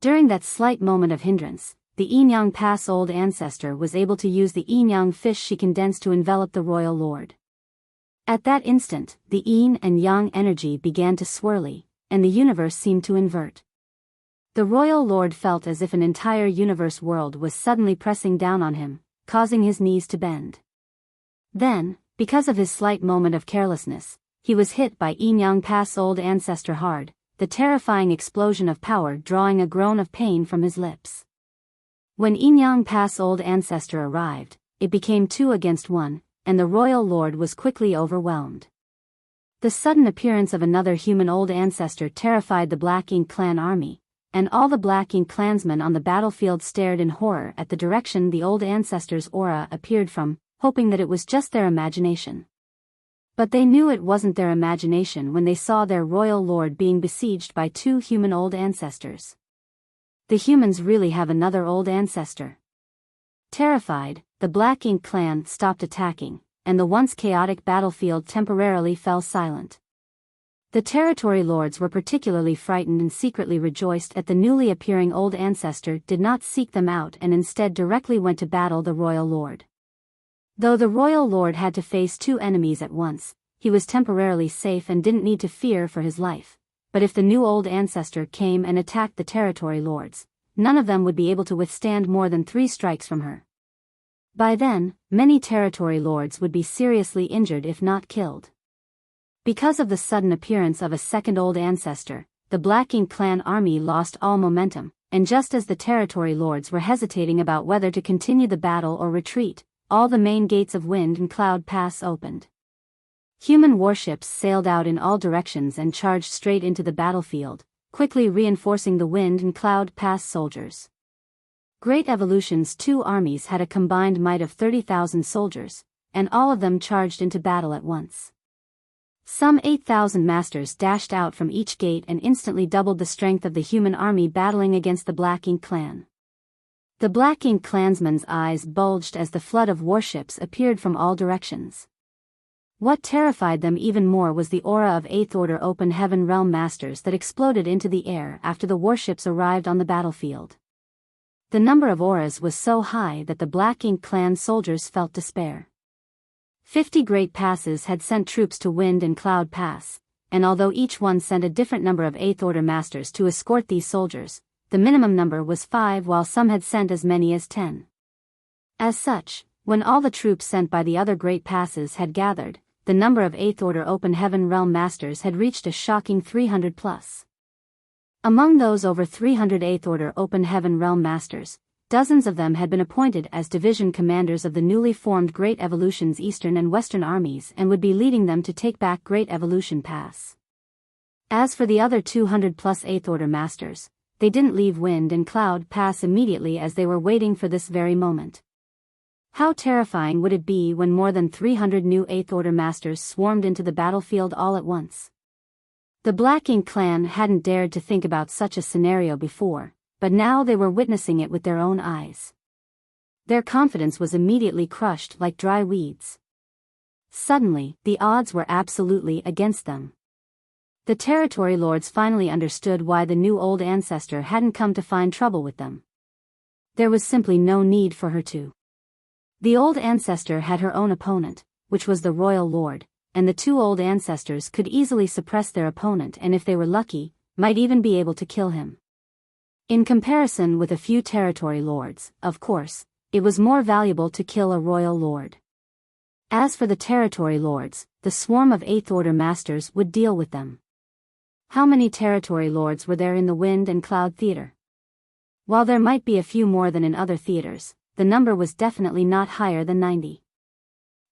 During that slight moment of hindrance, the Enyang Pass old ancestor was able to use the Enyang fish she condensed to envelop the royal lord. At that instant, the Yin and Yang energy began to swirly, and the universe seemed to invert. The royal lord felt as if an entire universe world was suddenly pressing down on him, causing his knees to bend. Then, because of his slight moment of carelessness, he was hit by Enyang Pass old ancestor hard, the terrifying explosion of power drawing a groan of pain from his lips. When Enyang Pass old ancestor arrived, it became 2 against 1, and the royal lord was quickly overwhelmed. The sudden appearance of another human old ancestor terrified the Black Ink clan army, and all the Black Ink clansmen on the battlefield stared in horror at the direction the old ancestor's aura appeared from, hoping that it was just their imagination. But they knew it wasn't their imagination when they saw their royal lord being besieged by 2 human old ancestors. The humans really have another old ancestor. Terrified, the Black Ink clan stopped attacking, and the once chaotic battlefield temporarily fell silent. The territory lords were particularly frightened and secretly rejoiced at the newly appearing old ancestor did not seek them out and instead directly went to battle the royal lord. Though the royal lord had to face 2 enemies at once, he was temporarily safe and didn't need to fear for his life. But if the new old ancestor came and attacked the territory lords, none of them would be able to withstand more than 3 strikes from her. By then, many territory lords would be seriously injured if not killed. Because of the sudden appearance of a second old ancestor, the Black Ink clan army lost all momentum, and just as the territory lords were hesitating about whether to continue the battle or retreat, all the main gates of Wind and Cloud Pass opened. Human warships sailed out in all directions and charged straight into the battlefield, quickly reinforcing the Wind and Cloud Pass soldiers. Great Evolution's 2 armies had a combined might of 30,000 soldiers, and all of them charged into battle at once. Some 8,000 masters dashed out from each gate and instantly doubled the strength of the human army battling against the Black Ink clan. The Black Ink clansman's eyes bulged as the flood of warships appeared from all directions. What terrified them even more was the aura of 8th Order Open Heaven Realm Masters that exploded into the air after the warships arrived on the battlefield. The number of auras was so high that the Black Ink clan soldiers felt despair. 50 Great Passes had sent troops to Wind and Cloud Pass, and although each one sent a different number of 8th Order Masters to escort these soldiers, the minimum number was 5 while some had sent as many as 10. As such, when all the troops sent by the other Great Passes had gathered, the number of 8th Order Open Heaven Realm Masters had reached a shocking 300 plus. Among those over 300 8th Order Open Heaven Realm Masters, dozens of them had been appointed as division commanders of the newly formed Great Evolution's Eastern and Western armies and would be leading them to take back Great Evolution Pass. As for the other 200 plus 8th Order Masters, they didn't leave Wind and Cloud Pass immediately as they were waiting for this very moment. How terrifying would it be when more than 300 new 8th Order Masters swarmed into the battlefield all at once? The Black Ink clan hadn't dared to think about such a scenario before, but now they were witnessing it with their own eyes. Their confidence was immediately crushed like dry weeds. Suddenly, the odds were absolutely against them. The territory lords finally understood why the new old ancestor hadn't come to find trouble with them. There was simply no need for her to. The old ancestor had her own opponent, which was the royal lord, and the two old ancestors could easily suppress their opponent and if they were lucky, might even be able to kill him. In comparison with a few territory lords, of course, it was more valuable to kill a royal lord. As for the territory lords, the swarm of 8th Order Masters would deal with them. How many territory lords were there in the Wind and Cloud Theater? While there might be a few more than in other theaters, the number was definitely not higher than 90.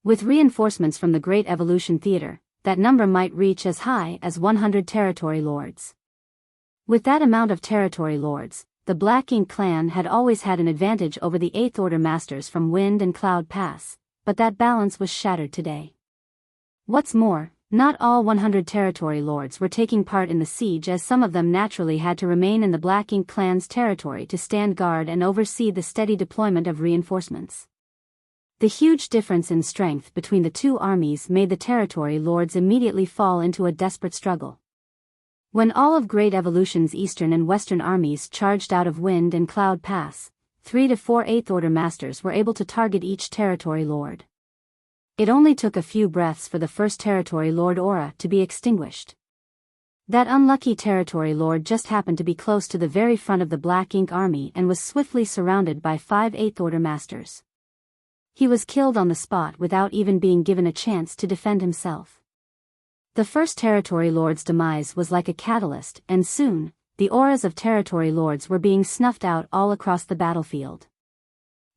With reinforcements from the Great Evolution Theater, that number might reach as high as 100 territory lords. With that amount of territory lords, the Black Ink clan had always had an advantage over the 8th Order Masters from Wind and Cloud Pass, but that balance was shattered today. What's more, not all 100 territory lords were taking part in the siege as some of them naturally had to remain in the Black Ink clan's territory to stand guard and oversee the steady deployment of reinforcements. The huge difference in strength between the two armies made the territory lords immediately fall into a desperate struggle. When all of Great Evolution's Eastern and Western armies charged out of Wind and Cloud Pass, 3 to 4 8th Order Masters were able to target each territory lord. It only took a few breaths for the first territory lord aura to be extinguished. That unlucky territory lord just happened to be close to the very front of the Black Ink army and was swiftly surrounded by 5 8th Order Masters. He was killed on the spot without even being given a chance to defend himself. The first territory lord's demise was like a catalyst, and soon, the auras of territory lords were being snuffed out all across the battlefield.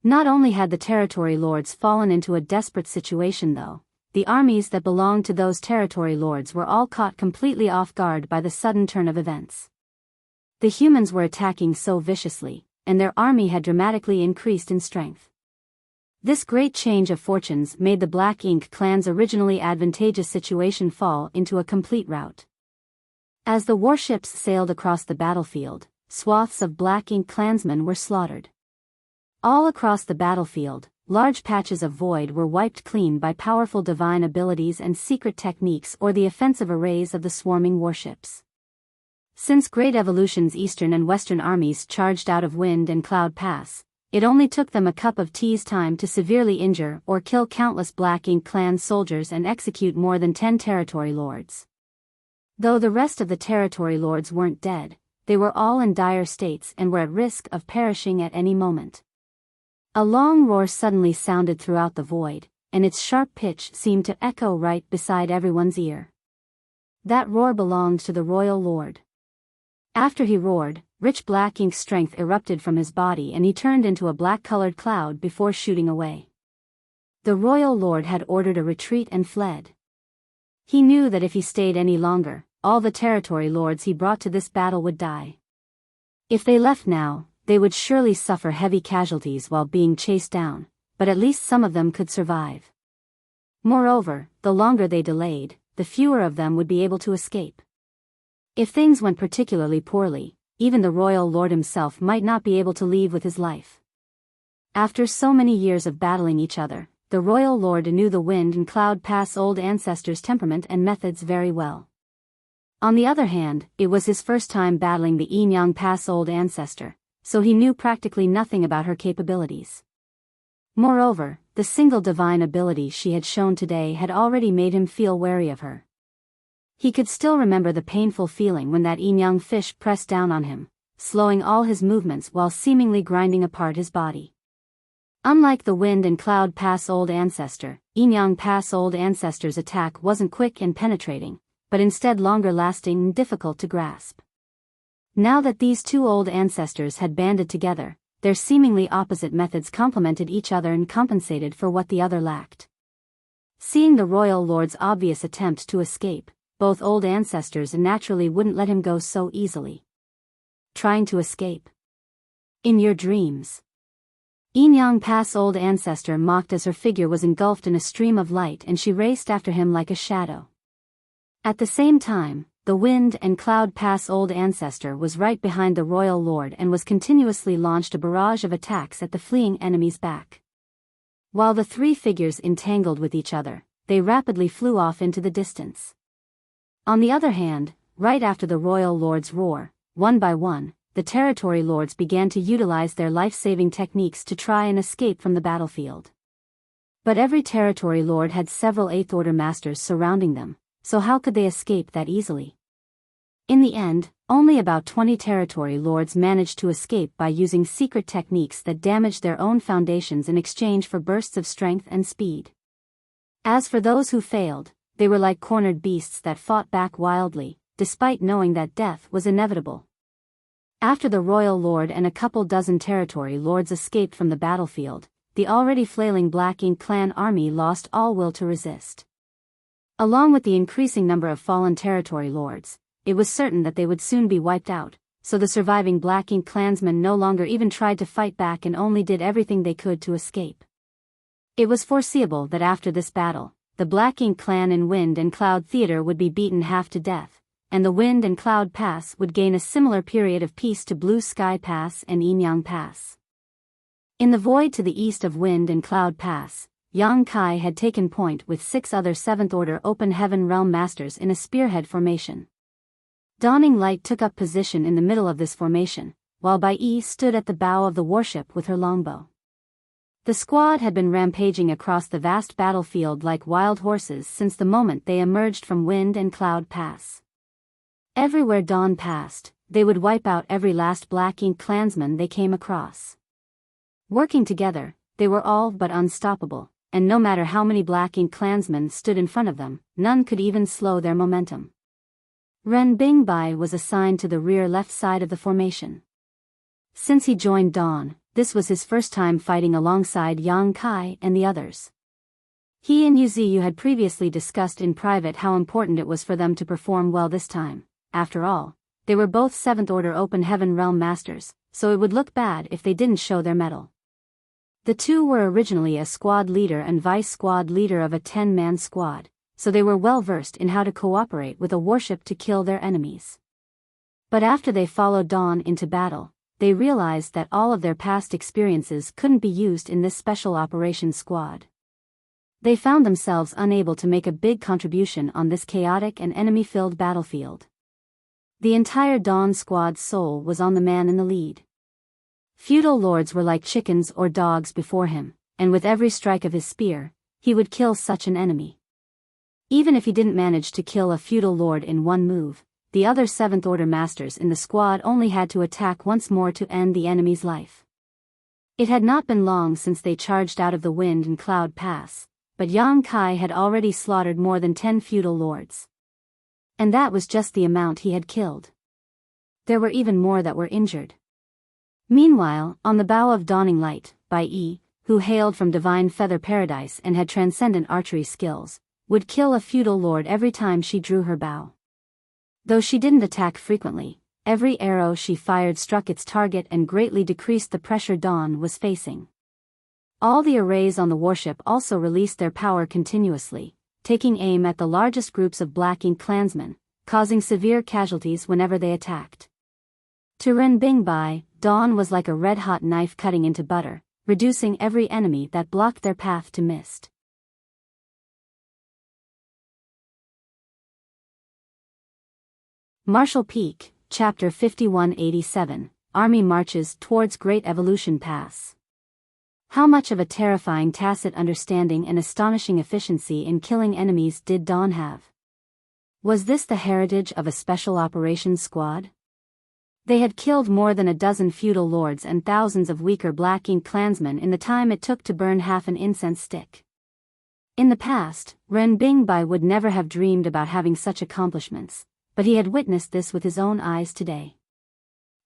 Not only had the territory lords fallen into a desperate situation though, the armies that belonged to those territory lords were all caught completely off guard by the sudden turn of events. The humans were attacking so viciously, and their army had dramatically increased in strength. This great change of fortunes made the Black Ink clan's originally advantageous situation fall into a complete rout. As the warships sailed across the battlefield, swaths of Black Ink clansmen were slaughtered. All across the battlefield, large patches of void were wiped clean by powerful divine abilities and secret techniques or the offensive arrays of the swarming warships. Since Great Evolution's Eastern and Western armies charged out of Wind and Cloud Pass, it only took them a cup of tea's time to severely injure or kill countless Black Ink clan soldiers and execute more than 10 territory lords. Though the rest of the territory lords weren't dead, they were all in dire states and were at risk of perishing at any moment. A long roar suddenly sounded throughout the void, and its sharp pitch seemed to echo right beside everyone's ear. That roar belonged to the royal lord. After he roared, rich Black Ink strength erupted from his body and he turned into a black-colored cloud before shooting away. The royal lord had ordered a retreat and fled. He knew that if he stayed any longer, all the territory lords he brought to this battle would die. If they left now, they would surely suffer heavy casualties while being chased down, but at least some of them could survive. Moreover, the longer they delayed, the fewer of them would be able to escape. If things went particularly poorly, even the royal lord himself might not be able to leave with his life. After so many years of battling each other, the royal lord knew the Wind and Cloud Pass old ancestors' temperament and methods very well. On the other hand, it was his first time battling the Enyang Pass old ancestor, so he knew practically nothing about her capabilities. Moreover, the single divine ability she had shown today had already made him feel wary of her. He could still remember the painful feeling when that Enyang fish pressed down on him, slowing all his movements while seemingly grinding apart his body. Unlike the Wind and Cloud Pass old ancestor, Enyang Pass old ancestor's attack wasn't quick and penetrating, but instead longer-lasting and difficult to grasp. Now that these two old ancestors had banded together, their seemingly opposite methods complemented each other and compensated for what the other lacked. Seeing the royal lord's obvious attempt to escape, both old ancestors naturally wouldn't let him go so easily. Trying to escape? In your dreams. Enyang Pass old ancestor mocked as her figure was engulfed in a stream of light and she raced after him like a shadow. At the same time, the Wind and Cloud Pass old ancestor was right behind the royal lord and was continuously launched a barrage of attacks at the fleeing enemy's back. While the three figures entangled with each other, they rapidly flew off into the distance. On the other hand, right after the royal lord's roar, one by one, the territory lords began to utilize their life-saving techniques to try and escape from the battlefield. But every territory lord had several Eighth Order masters surrounding them, so how could they escape that easily? In the end, only about 20 territory lords managed to escape by using secret techniques that damaged their own foundations in exchange for bursts of strength and speed. As for those who failed, they were like cornered beasts that fought back wildly, despite knowing that death was inevitable. After the royal lord and a couple dozen territory lords escaped from the battlefield, the already flailing Black Ink clan army lost all will to resist. Along with the increasing number of fallen territory lords, it was certain that they would soon be wiped out, so the surviving Black Ink clansmen no longer even tried to fight back and only did everything they could to escape. It was foreseeable that after this battle, the Black Ink clan in Wind and Cloud Theater would be beaten half to death, and the Wind and Cloud Pass would gain a similar period of peace to Blue Sky Pass and Enyang Pass. In the void to the east of Wind and Cloud Pass, Yang Kai had taken point with 6 other 7th Order Open Heaven Realm Masters in a spearhead formation. Dawning Light took up position in the middle of this formation, while Biyao stood at the bow of the warship with her longbow. The squad had been rampaging across the vast battlefield like wild horses since the moment they emerged from Wind and Cloud Pass. Everywhere Dawn passed, they would wipe out every last Black Ink clansman they came across. Working together, they were all but unstoppable, and no matter how many Black Ink clansmen stood in front of them, none could even slow their momentum. Ren Bingbai was assigned to the rear left side of the formation. Since he joined Dawn, this was his first time fighting alongside Yang Kai and the others. He and Yuziyu had previously discussed in private how important it was for them to perform well this time. After all, they were both 7th Order Open Heaven Realm Masters, so it would look bad if they didn't show their mettle. The two were originally a squad leader and vice squad leader of a 10-man squad, so they were well versed in how to cooperate with a warship to kill their enemies. But after they followed Dawn into battle, they realized that all of their past experiences couldn't be used in this special operations squad. They found themselves unable to make a big contribution on this chaotic and enemy-filled battlefield. The entire Dawn squad's soul was on the man in the lead. Feudal lords were like chickens or dogs before him, and with every strike of his spear, he would kill such an enemy. Even if he didn't manage to kill a feudal lord in one move, the other 7th Order masters in the squad only had to attack once more to end the enemy's life. It had not been long since they charged out of the Wind and Cloud Pass, but Yang Kai had already slaughtered more than 10 feudal lords. And that was just the amount he had killed. There were even more that were injured. Meanwhile, on the bow of Dawning Light, Biyao, who hailed from Divine Feather Paradise and had transcendent archery skills, would kill a feudal lord every time she drew her bow. Though she didn't attack frequently, every arrow she fired struck its target and greatly decreased the pressure Dawn was facing. All the arrays on the warship also released their power continuously, taking aim at the largest groups of Black Ink clansmen, causing severe casualties whenever they attacked. To Ren Bingbai, Dawn was like a red-hot knife cutting into butter, reducing every enemy that blocked their path to mist. Martial Peak, Chapter 5187, Army Marches Towards Great Evolution Pass. How much of a terrifying tacit understanding and astonishing efficiency in killing enemies did Dawn have? Was this the heritage of a special operations squad? They had killed more than a dozen feudal lords and thousands of weaker Black Ink clansmen in the time it took to burn half an incense stick. In the past, Ren Bingbai would never have dreamed about having such accomplishments, but he had witnessed this with his own eyes today.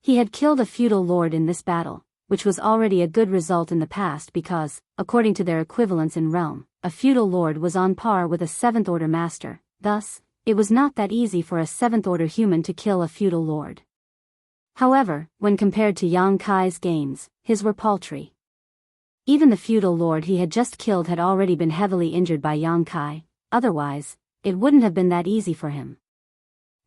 He had killed a feudal lord in this battle, which was already a good result in the past because, according to their equivalents in realm, a feudal lord was on par with a 7th Order master. Thus, it was not that easy for a 7th Order human to kill a feudal lord. However, when compared to Yang Kai's gains, his were paltry. Even the feudal lord he had just killed had already been heavily injured by Yang Kai, otherwise, it wouldn't have been that easy for him.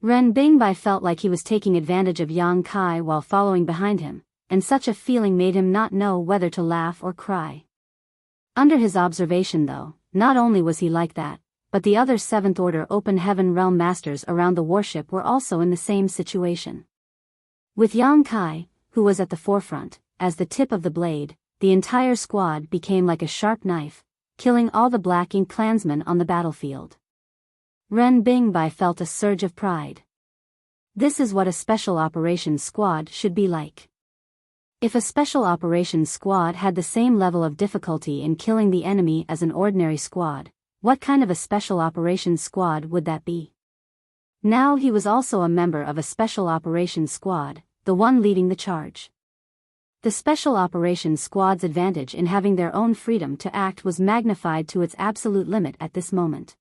Ren Bingbai felt like he was taking advantage of Yang Kai while following behind him, and such a feeling made him not know whether to laugh or cry. Under his observation though, not only was he like that, but the other 7th Order Open Heaven Realm Masters around the warship were also in the same situation. With Yang Kai, who was at the forefront, as the tip of the blade, the entire squad became like a sharp knife, killing all the Black Ink clansmen on the battlefield. Ren Bingbai felt a surge of pride. This is what a special operations squad should be like. If a special operations squad had the same level of difficulty in killing the enemy as an ordinary squad, what kind of a special operations squad would that be? Now he was also a member of a special operations squad, the one leading the charge. The special operations squad's advantage in having their own freedom to act was magnified to its absolute limit at this moment.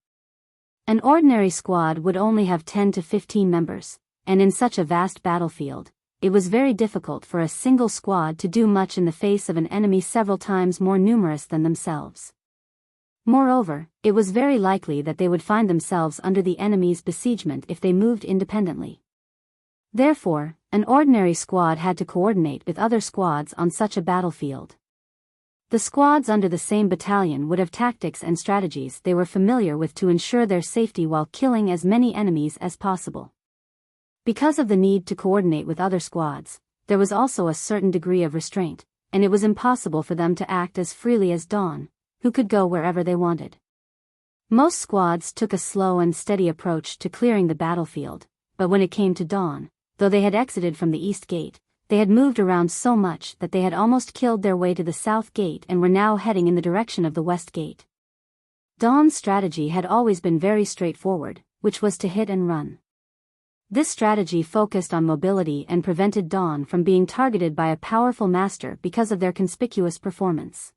An ordinary squad would only have 10 to 15 members, and in such a vast battlefield, it was very difficult for a single squad to do much in the face of an enemy several times more numerous than themselves. Moreover, it was very likely that they would find themselves under the enemy's besiegement if they moved independently. Therefore, an ordinary squad had to coordinate with other squads on such a battlefield. The squads under the same battalion would have tactics and strategies they were familiar with to ensure their safety while killing as many enemies as possible. Because of the need to coordinate with other squads, there was also a certain degree of restraint, and it was impossible for them to act as freely as Dawn, who could go wherever they wanted. Most squads took a slow and steady approach to clearing the battlefield, but when it came to Dawn, though they had exited from the East Gate, they had moved around so much that they had almost killed their way to the South Gate and were now heading in the direction of the West Gate. Dawn's strategy had always been very straightforward, which was to hit and run. This strategy focused on mobility and prevented Dawn from being targeted by a powerful master because of their conspicuous performance.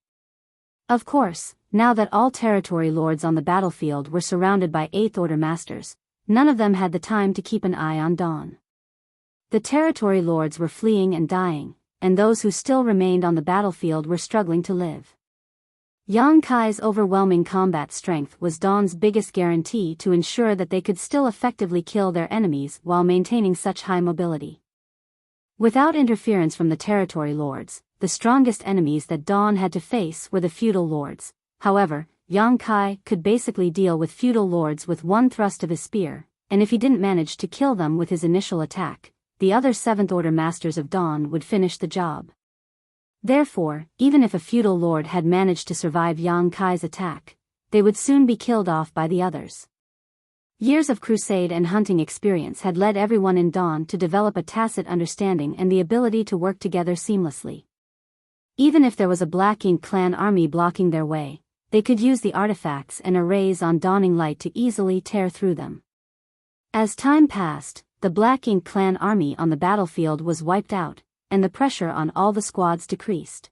Of course, now that all territory lords on the battlefield were surrounded by 8th Order masters, none of them had the time to keep an eye on Dawn. The territory lords were fleeing and dying, and those who still remained on the battlefield were struggling to live. Yang Kai's overwhelming combat strength was Dawn's biggest guarantee to ensure that they could still effectively kill their enemies while maintaining such high mobility. Without interference from the territory lords, the strongest enemies that Dawn had to face were the feudal lords. However, Yang Kai could basically deal with feudal lords with one thrust of his spear, and if he didn't manage to kill them with his initial attack, the other 7th Order Masters of Dawn would finish the job. Therefore, even if a feudal lord had managed to survive Yang Kai's attack, they would soon be killed off by the others. Years of crusade and hunting experience had led everyone in Dawn to develop a tacit understanding and the ability to work together seamlessly. Even if there was a Black Ink clan army blocking their way, they could use the artifacts and arrays on Dawning Light to easily tear through them. As time passed, the Black Ink clan army on the battlefield was wiped out, and the pressure on all the squads decreased.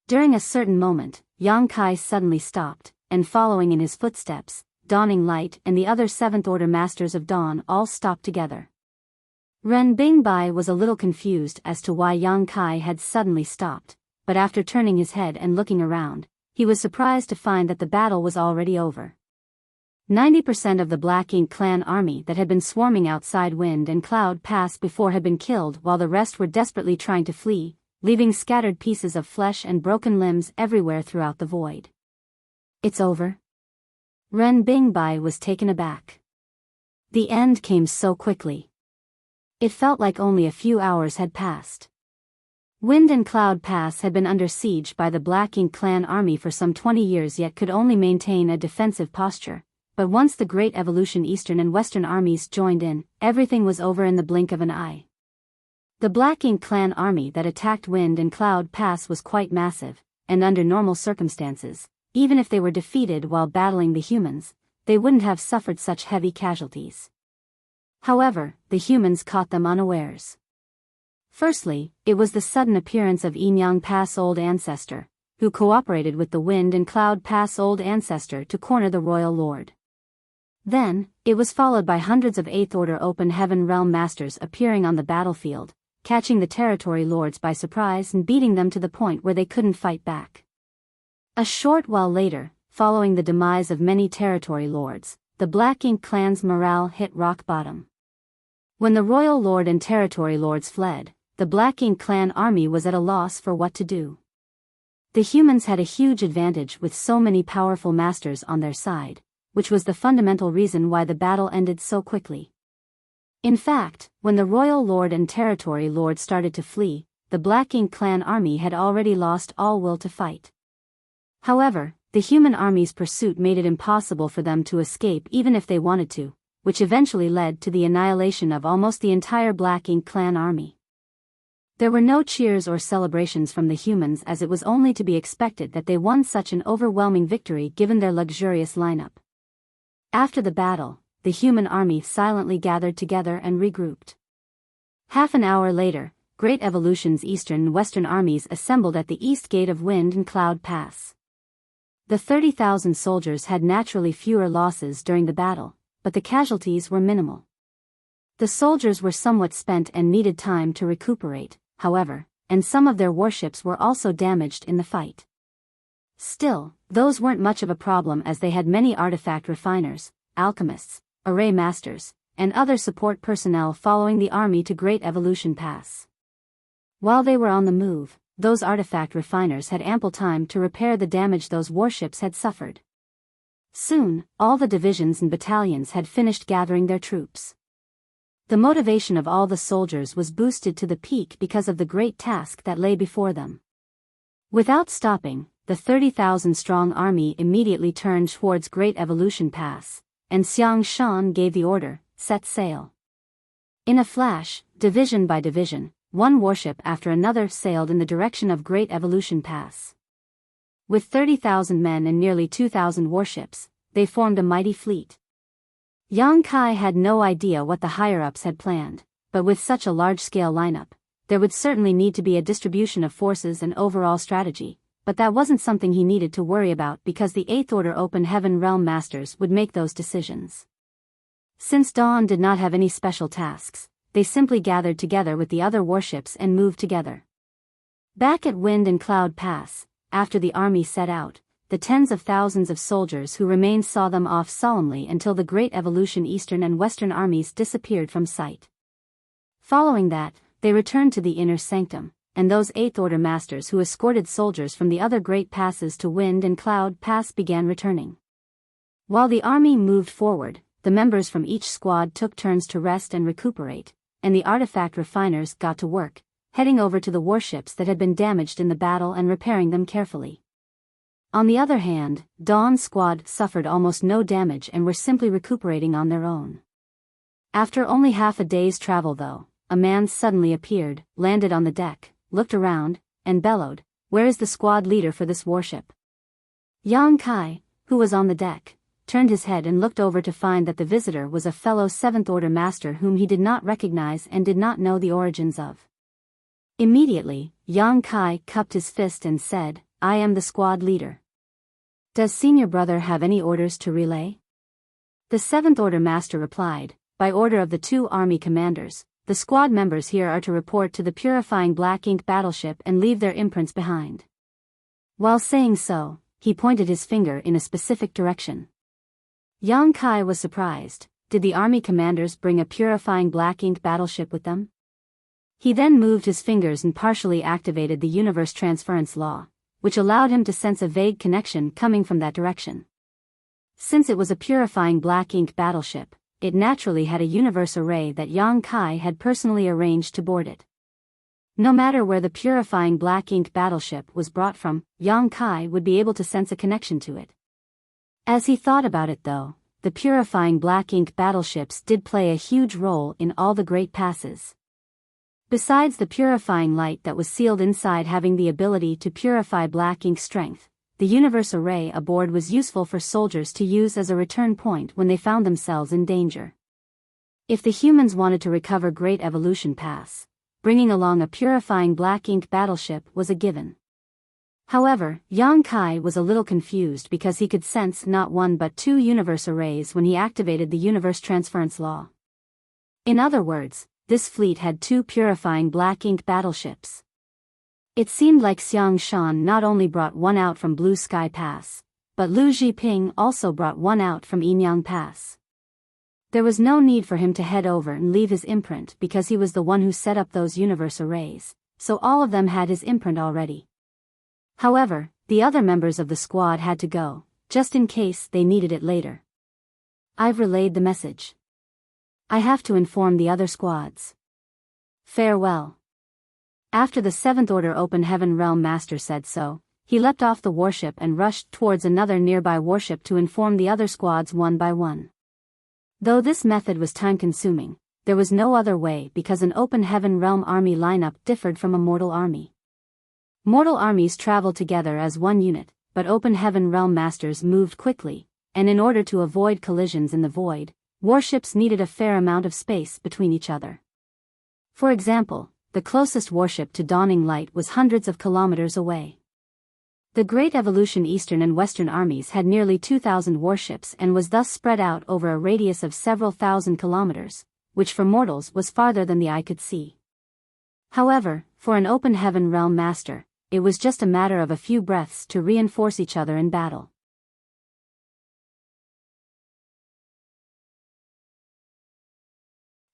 During a certain moment, Yang Kai suddenly stopped, and following in his footsteps, Dawning Light and the other 7th Order Masters of Dawn all stopped together. Ren Bingbai was a little confused as to why Yang Kai had suddenly stopped, but after turning his head and looking around, he was surprised to find that the battle was already over. 90% of the Black Ink clan army that had been swarming outside Wind and Cloud Pass before had been killed while the rest were desperately trying to flee, leaving scattered pieces of flesh and broken limbs everywhere throughout the void. It's over? Ren Bingbai was taken aback. The end came so quickly. It felt like only a few hours had passed. Wind and Cloud Pass had been under siege by the Black Ink clan army for some 20 years, yet could only maintain a defensive posture. But once the Great Evolution Eastern and Western armies joined in, everything was over in the blink of an eye. The Black Ink clan army that attacked Wind and Cloud Pass was quite massive, and under normal circumstances, even if they were defeated while battling the humans, they wouldn't have suffered such heavy casualties. However, the humans caught them unawares. Firstly, it was the sudden appearance of Enyang Pass Old Ancestor, who cooperated with the Wind and Cloud Pass Old Ancestor to corner the Royal Lord. Then, it was followed by hundreds of 8th Order Open Heaven Realm Masters appearing on the battlefield, catching the Territory Lords by surprise and beating them to the point where they couldn't fight back. A short while later, following the demise of many Territory Lords, the Black Ink clan's morale hit rock bottom. When the Royal Lord and Territory Lords fled, the Black Ink clan army was at a loss for what to do. The humans had a huge advantage with so many powerful masters on their side, which was the fundamental reason why the battle ended so quickly. In fact, when the Royal Lord and Territory Lord started to flee, the Black Ink clan army had already lost all will to fight. However, the human army's pursuit made it impossible for them to escape even if they wanted to, which eventually led to the annihilation of almost the entire Black Ink clan army. There were no cheers or celebrations from the humans, as it was only to be expected that they won such an overwhelming victory given their luxurious lineup. After the battle, the human army silently gathered together and regrouped. Half an hour later, Great Evolution's Eastern and Western armies assembled at the east gate of Wind and Cloud Pass. The 30,000 soldiers had naturally fewer losses during the battle, but the casualties were minimal. The soldiers were somewhat spent and needed time to recuperate, however, and some of their warships were also damaged in the fight. Still, those weren't much of a problem, as they had many artifact refiners, alchemists, array masters, and other support personnel following the army to Great Evolution Pass. While they were on the move, those artifact refiners had ample time to repair the damage those warships had suffered. Soon, all the divisions and battalions had finished gathering their troops. The motivation of all the soldiers was boosted to the peak because of the great task that lay before them. Without stopping, the 30,000-strong army immediately turned towards Great Evolution Pass, and Xiang Shan gave the order, set sail. In a flash, division by division, one warship after another sailed in the direction of Great Evolution Pass. With 30,000 men and nearly 2,000 warships, they formed a mighty fleet. Yang Kai had no idea what the higher-ups had planned, but with such a large-scale lineup, there would certainly need to be a distribution of forces and overall strategy, but that wasn't something he needed to worry about because the 8th Order Open Heaven Realm Masters would make those decisions. Since Dawn did not have any special tasks, they simply gathered together with the other warships and moved together. Back at Wind and Cloud Pass, after the army set out, the tens of thousands of soldiers who remained saw them off solemnly until the Great Evolution Eastern and Western armies disappeared from sight. Following that, they returned to the inner sanctum, and those 8th Order Masters who escorted soldiers from the other great passes to Wind and Cloud Pass began returning. While the army moved forward, the members from each squad took turns to rest and recuperate, and the artifact refiners got to work, heading over to the warships that had been damaged in the battle and repairing them carefully. On the other hand, Dawn's squad suffered almost no damage and were simply recuperating on their own. After only half a day's travel though, a man suddenly appeared, landed on the deck, looked around, and bellowed, "Where is the squad leader for this warship?" Yang Kai, who was on the deck, turned his head and looked over to find that the visitor was a fellow 7th Order Master whom he did not recognize and did not know the origins of. Immediately, Yang Kai cupped his fist and said, "I am the squad leader. Does Senior Brother have any orders to relay?" The 7th Order Master replied, "By order of the 2 army commanders, the squad members here are to report to the purifying Black Ink battleship and leave their imprints behind." While saying so, he pointed his finger in a specific direction. Yang Kai was surprised. Did the army commanders bring a purifying Black Ink battleship with them? He then moved his fingers and partially activated the universe transference law, which allowed him to sense a vague connection coming from that direction. Since it was a purifying black ink battleship, it naturally had a universe array that Yang Kai had personally arranged to board it. No matter where the purifying black ink battleship was brought from, Yang Kai would be able to sense a connection to it. As he thought about it though, the purifying black ink battleships did play a huge role in all the great passes. Besides the purifying light that was sealed inside having the ability to purify black ink strength, the universe array aboard was useful for soldiers to use as a return point when they found themselves in danger. If the humans wanted to recover Great Evolution Pass, bringing along a purifying black ink battleship was a given. However, Yang Kai was a little confused because he could sense not one but two universe arrays when he activated the universe transference law. In other words, this fleet had two purifying black ink battleships. It seemed like Xiang Shan not only brought one out from Blue Sky Pass, but Lu Zhiping also brought one out from Yinyang Pass. There was no need for him to head over and leave his imprint because he was the one who set up those universe arrays, so all of them had his imprint already. However, the other members of the squad had to go, just in case they needed it later. I've relayed the message. I have to inform the other squads. Farewell. After the 7th Order Open Heaven Realm Master said so, he leapt off the warship and rushed towards another nearby warship to inform the other squads one by one. Though this method was time-consuming, there was no other way because an Open Heaven Realm army lineup differed from a mortal army. Mortal armies traveled together as one unit, but Open Heaven Realm Masters moved quickly, and in order to avoid collisions in the void, warships needed a fair amount of space between each other. For example, the closest warship to Dawning Light was hundreds of kilometers away. The Great Evolution Eastern and Western armies had nearly 2,000 warships and was thus spread out over a radius of several thousand kilometers, which for mortals was farther than the eye could see. However, for an Open Heaven Realm Master, it was just a matter of a few breaths to reinforce each other in battle.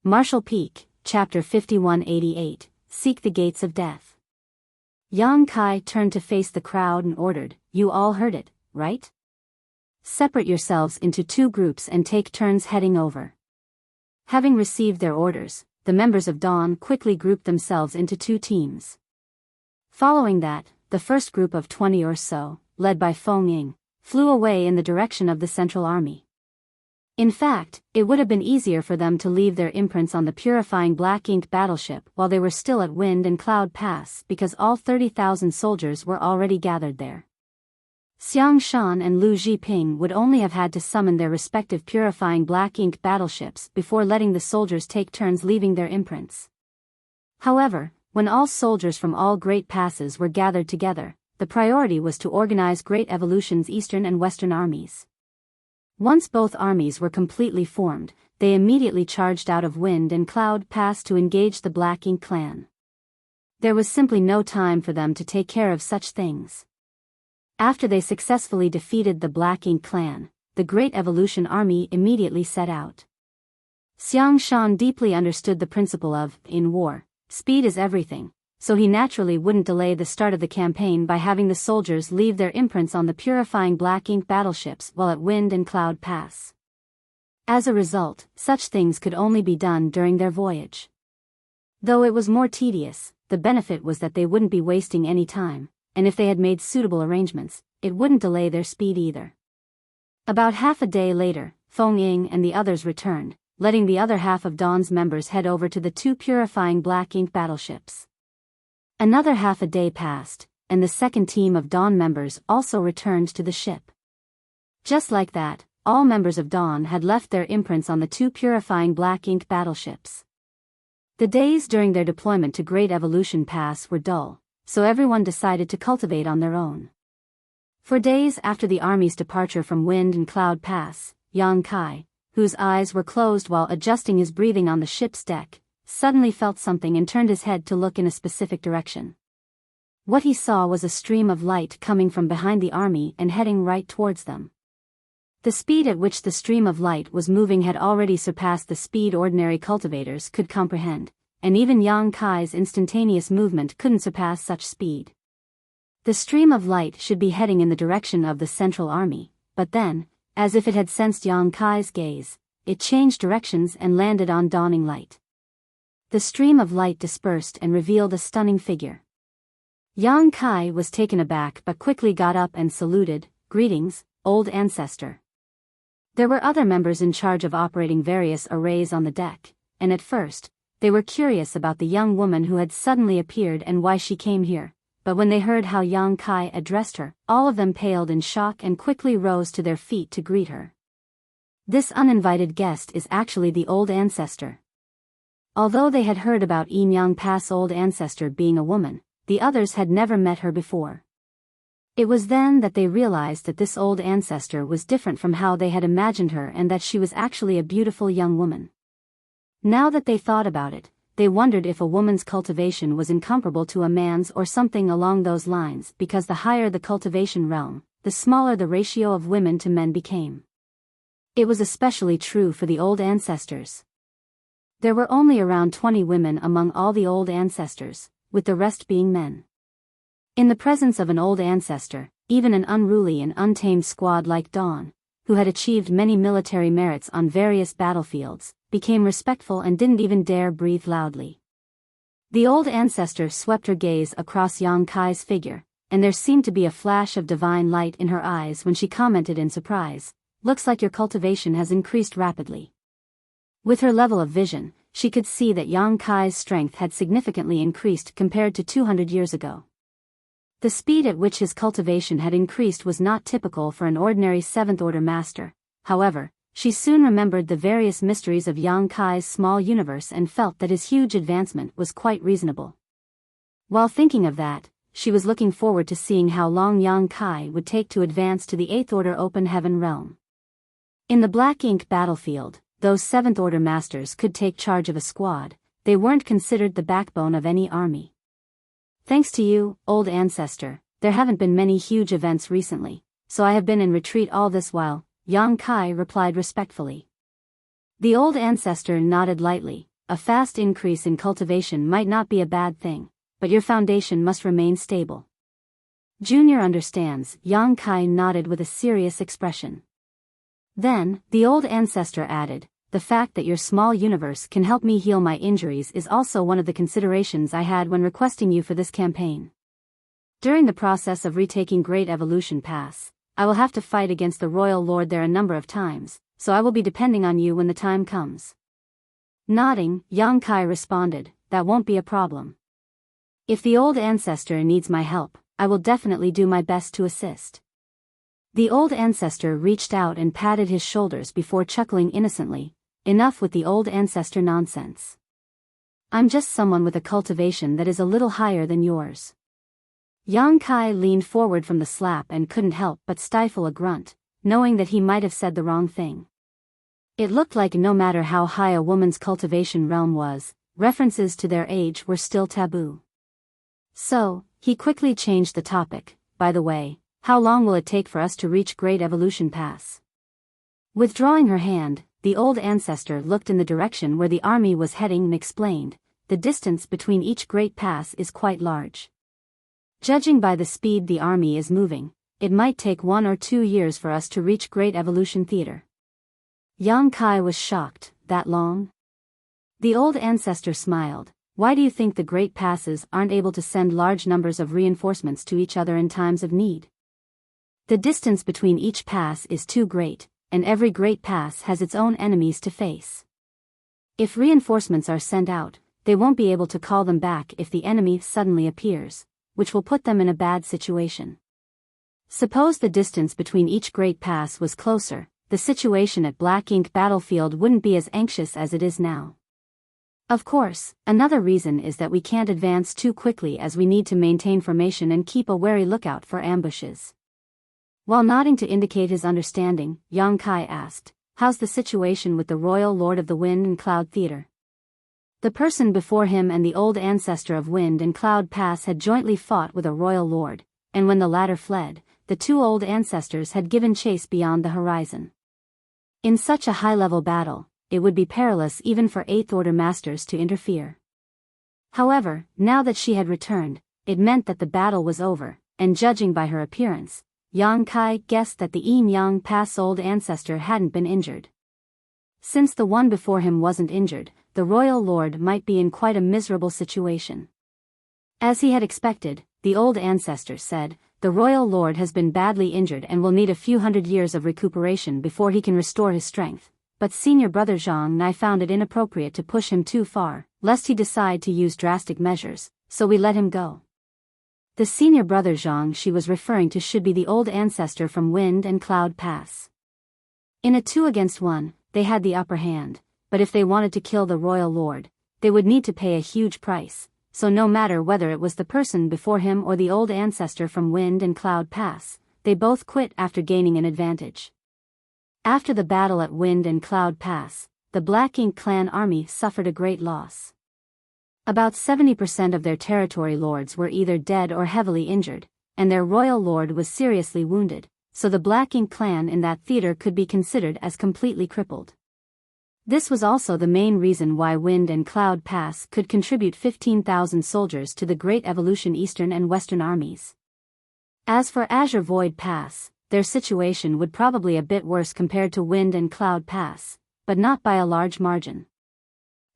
Martial Peak, Chapter 5188, Seek the Gates of Death. Yang Kai turned to face the crowd and ordered, "You all heard it, right? Separate yourselves into two groups and take turns heading over." Having received their orders, the members of Dawn quickly grouped themselves into two teams. Following that, the first group of 20 or so, led by Feng Ying, flew away in the direction of the Central Army. In fact, it would have been easier for them to leave their imprints on the purifying black ink battleship while they were still at Wind and Cloud Pass because all 30,000 soldiers were already gathered there. Xiang Shan and Lu Zhiping would only have had to summon their respective purifying black ink battleships before letting the soldiers take turns leaving their imprints. However, when all soldiers from all great passes were gathered together, the priority was to organize Great Evolution's Eastern and Western armies. Once both armies were completely formed, they immediately charged out of Wind and Cloud Pass to engage the Black Ink clan. There was simply no time for them to take care of such things. After they successfully defeated the Black Ink clan, the Great Evolution army immediately set out. Xiang Shan deeply understood the principle of, in war, speed is everything, so he naturally wouldn't delay the start of the campaign by having the soldiers leave their imprints on the purifying black ink battleships while at Wind and Cloud Pass. As a result, such things could only be done during their voyage. Though it was more tedious, the benefit was that they wouldn't be wasting any time, and if they had made suitable arrangements, it wouldn't delay their speed either. About half a day later, Feng Ying and the others returned, letting the other half of Dawn's members head over to the two purifying black ink battleships. Another half a day passed, and the second team of Dawn members also returned to the ship. Just like that, all members of Dawn had left their imprints on the two purifying black ink battleships. The days during their deployment to Great Evolution Pass were dull, so everyone decided to cultivate on their own. For days after the army's departure from Wind and Cloud Pass, Yang Kai, whose eyes were closed while adjusting his breathing on the ship's deck, suddenly felt something and turned his head to look in a specific direction. What he saw was a stream of light coming from behind the army and heading right towards them. The speed at which the stream of light was moving had already surpassed the speed ordinary cultivators could comprehend, and even Yang Kai's instantaneous movement couldn't surpass such speed. The stream of light should be heading in the direction of the central army, but then, as if it had sensed Yang Kai's gaze, it changed directions and landed on dawning light. The stream of light dispersed and revealed a stunning figure. Yang Kai was taken aback but quickly got up and saluted, "Greetings, old ancestor." There were other members in charge of operating various arrays on the deck, and at first, they were curious about the young woman who had suddenly appeared and why she came here, but when they heard how Yang Kai addressed her, all of them paled in shock and quickly rose to their feet to greet her. This uninvited guest is actually the old ancestor. Although they had heard about Emyang Pass' old ancestor being a woman, the others had never met her before. It was then that they realized that this old ancestor was different from how they had imagined her and that she was actually a beautiful young woman. Now that they thought about it, they wondered if a woman's cultivation was incomparable to a man's or something along those lines, because the higher the cultivation realm, the smaller the ratio of women to men became. It was especially true for the old ancestors. There were only around 20 women among all the old ancestors, with the rest being men. In the presence of an old ancestor, even an unruly and untamed squad like Dawn, who had achieved many military merits on various battlefields, became respectful and didn't even dare breathe loudly. The old ancestor swept her gaze across Yang Kai's figure, and there seemed to be a flash of divine light in her eyes when she commented in surprise, "Looks like your cultivation has increased rapidly." With her level of vision, she could see that Yang Kai's strength had significantly increased compared to 200 years ago. The speed at which his cultivation had increased was not typical for an ordinary 7th Order master. However, she soon remembered the various mysteries of Yang Kai's small universe and felt that his huge advancement was quite reasonable. While thinking of that, she was looking forward to seeing how long Yang Kai would take to advance to the 8th Order Open Heaven realm. In the Black Ink battlefield, those 7th Order masters could take charge of a squad. They weren't considered the backbone of any army. "Thanks to you, old ancestor, there haven't been many huge events recently, so I have been in retreat all this while," Yang Kai replied respectfully. The old ancestor nodded lightly. "A fast increase in cultivation might not be a bad thing, but your foundation must remain stable." "Junior understands," Yang Kai nodded with a serious expression. Then, the old ancestor added, "The fact that your small universe can help me heal my injuries is also one of the considerations I had when requesting you for this campaign. During the process of retaking Great Evolution Pass, I will have to fight against the Royal Lord there a number of times, so I will be depending on you when the time comes." Nodding, Yang Kai responded, "That won't be a problem. If the old ancestor needs my help, I will definitely do my best to assist." The old ancestor reached out and patted his shoulders before chuckling innocently, "Enough with the old ancestor nonsense. I'm just someone with a cultivation that is a little higher than yours." Yang Kai leaned forward from the slap and couldn't help but stifle a grunt, knowing that he might have said the wrong thing. It looked like no matter how high a woman's cultivation realm was, references to their age were still taboo. So, he quickly changed the topic. "By the way, how long will it take for us to reach Great Evolution Pass?" Withdrawing her hand, the old ancestor looked in the direction where the army was heading and explained, "The distance between each great pass is quite large. Judging by the speed the army is moving, it might take 1 or 2 years for us to reach Great Evolution Theater." Yang Kai was shocked. "That long?" The old ancestor smiled. "Why do you think the great passes aren't able to send large numbers of reinforcements to each other in times of need? The distance between each pass is too great, and every great pass has its own enemies to face. If reinforcements are sent out, they won't be able to call them back if the enemy suddenly appears, which will put them in a bad situation. Suppose the distance between each great pass was closer, the situation at Black Ink battlefield wouldn't be as anxious as it is now. Of course, another reason is that we can't advance too quickly as we need to maintain formation and keep a wary lookout for ambushes." While nodding to indicate his understanding, Yang Kai asked, "How's the situation with the Royal Lord of the Wind and Cloud Theater?" The person before him and the old ancestor of Wind and Cloud Pass had jointly fought with a royal lord, and when the latter fled, the 2 old ancestors had given chase beyond the horizon. In such a high-level battle, it would be perilous even for 8th Order masters to interfere. However, now that she had returned, it meant that the battle was over, and judging by her appearance, Yang Kai guessed that the Yang Pass old ancestor hadn't been injured. Since the one before him wasn't injured, the royal lord might be in quite a miserable situation. As he had expected, the old ancestor said, "The royal lord has been badly injured and will need a few hundred years of recuperation before he can restore his strength, but senior brother Zhang and I found it inappropriate to push him too far, lest he decide to use drastic measures, so we let him go." The senior brother Zhang she was referring to should be the old ancestor from Wind and Cloud Pass. In a 2-against-1, they had the upper hand, but if they wanted to kill the royal lord, they would need to pay a huge price, so no matter whether it was the person before him or the old ancestor from Wind and Cloud Pass, they both quit after gaining an advantage. After the battle at Wind and Cloud Pass, the Black Ink clan army suffered a great loss. About 70% of their territory lords were either dead or heavily injured, and their royal lord was seriously wounded, so the Black Ink clan in that theater could be considered as completely crippled. This was also the main reason why Wind and Cloud Pass could contribute 15,000 soldiers to the Great Evolution Eastern and Western armies. As for Azure Void Pass, their situation would probably a bit worse compared to Wind and Cloud Pass, but not by a large margin.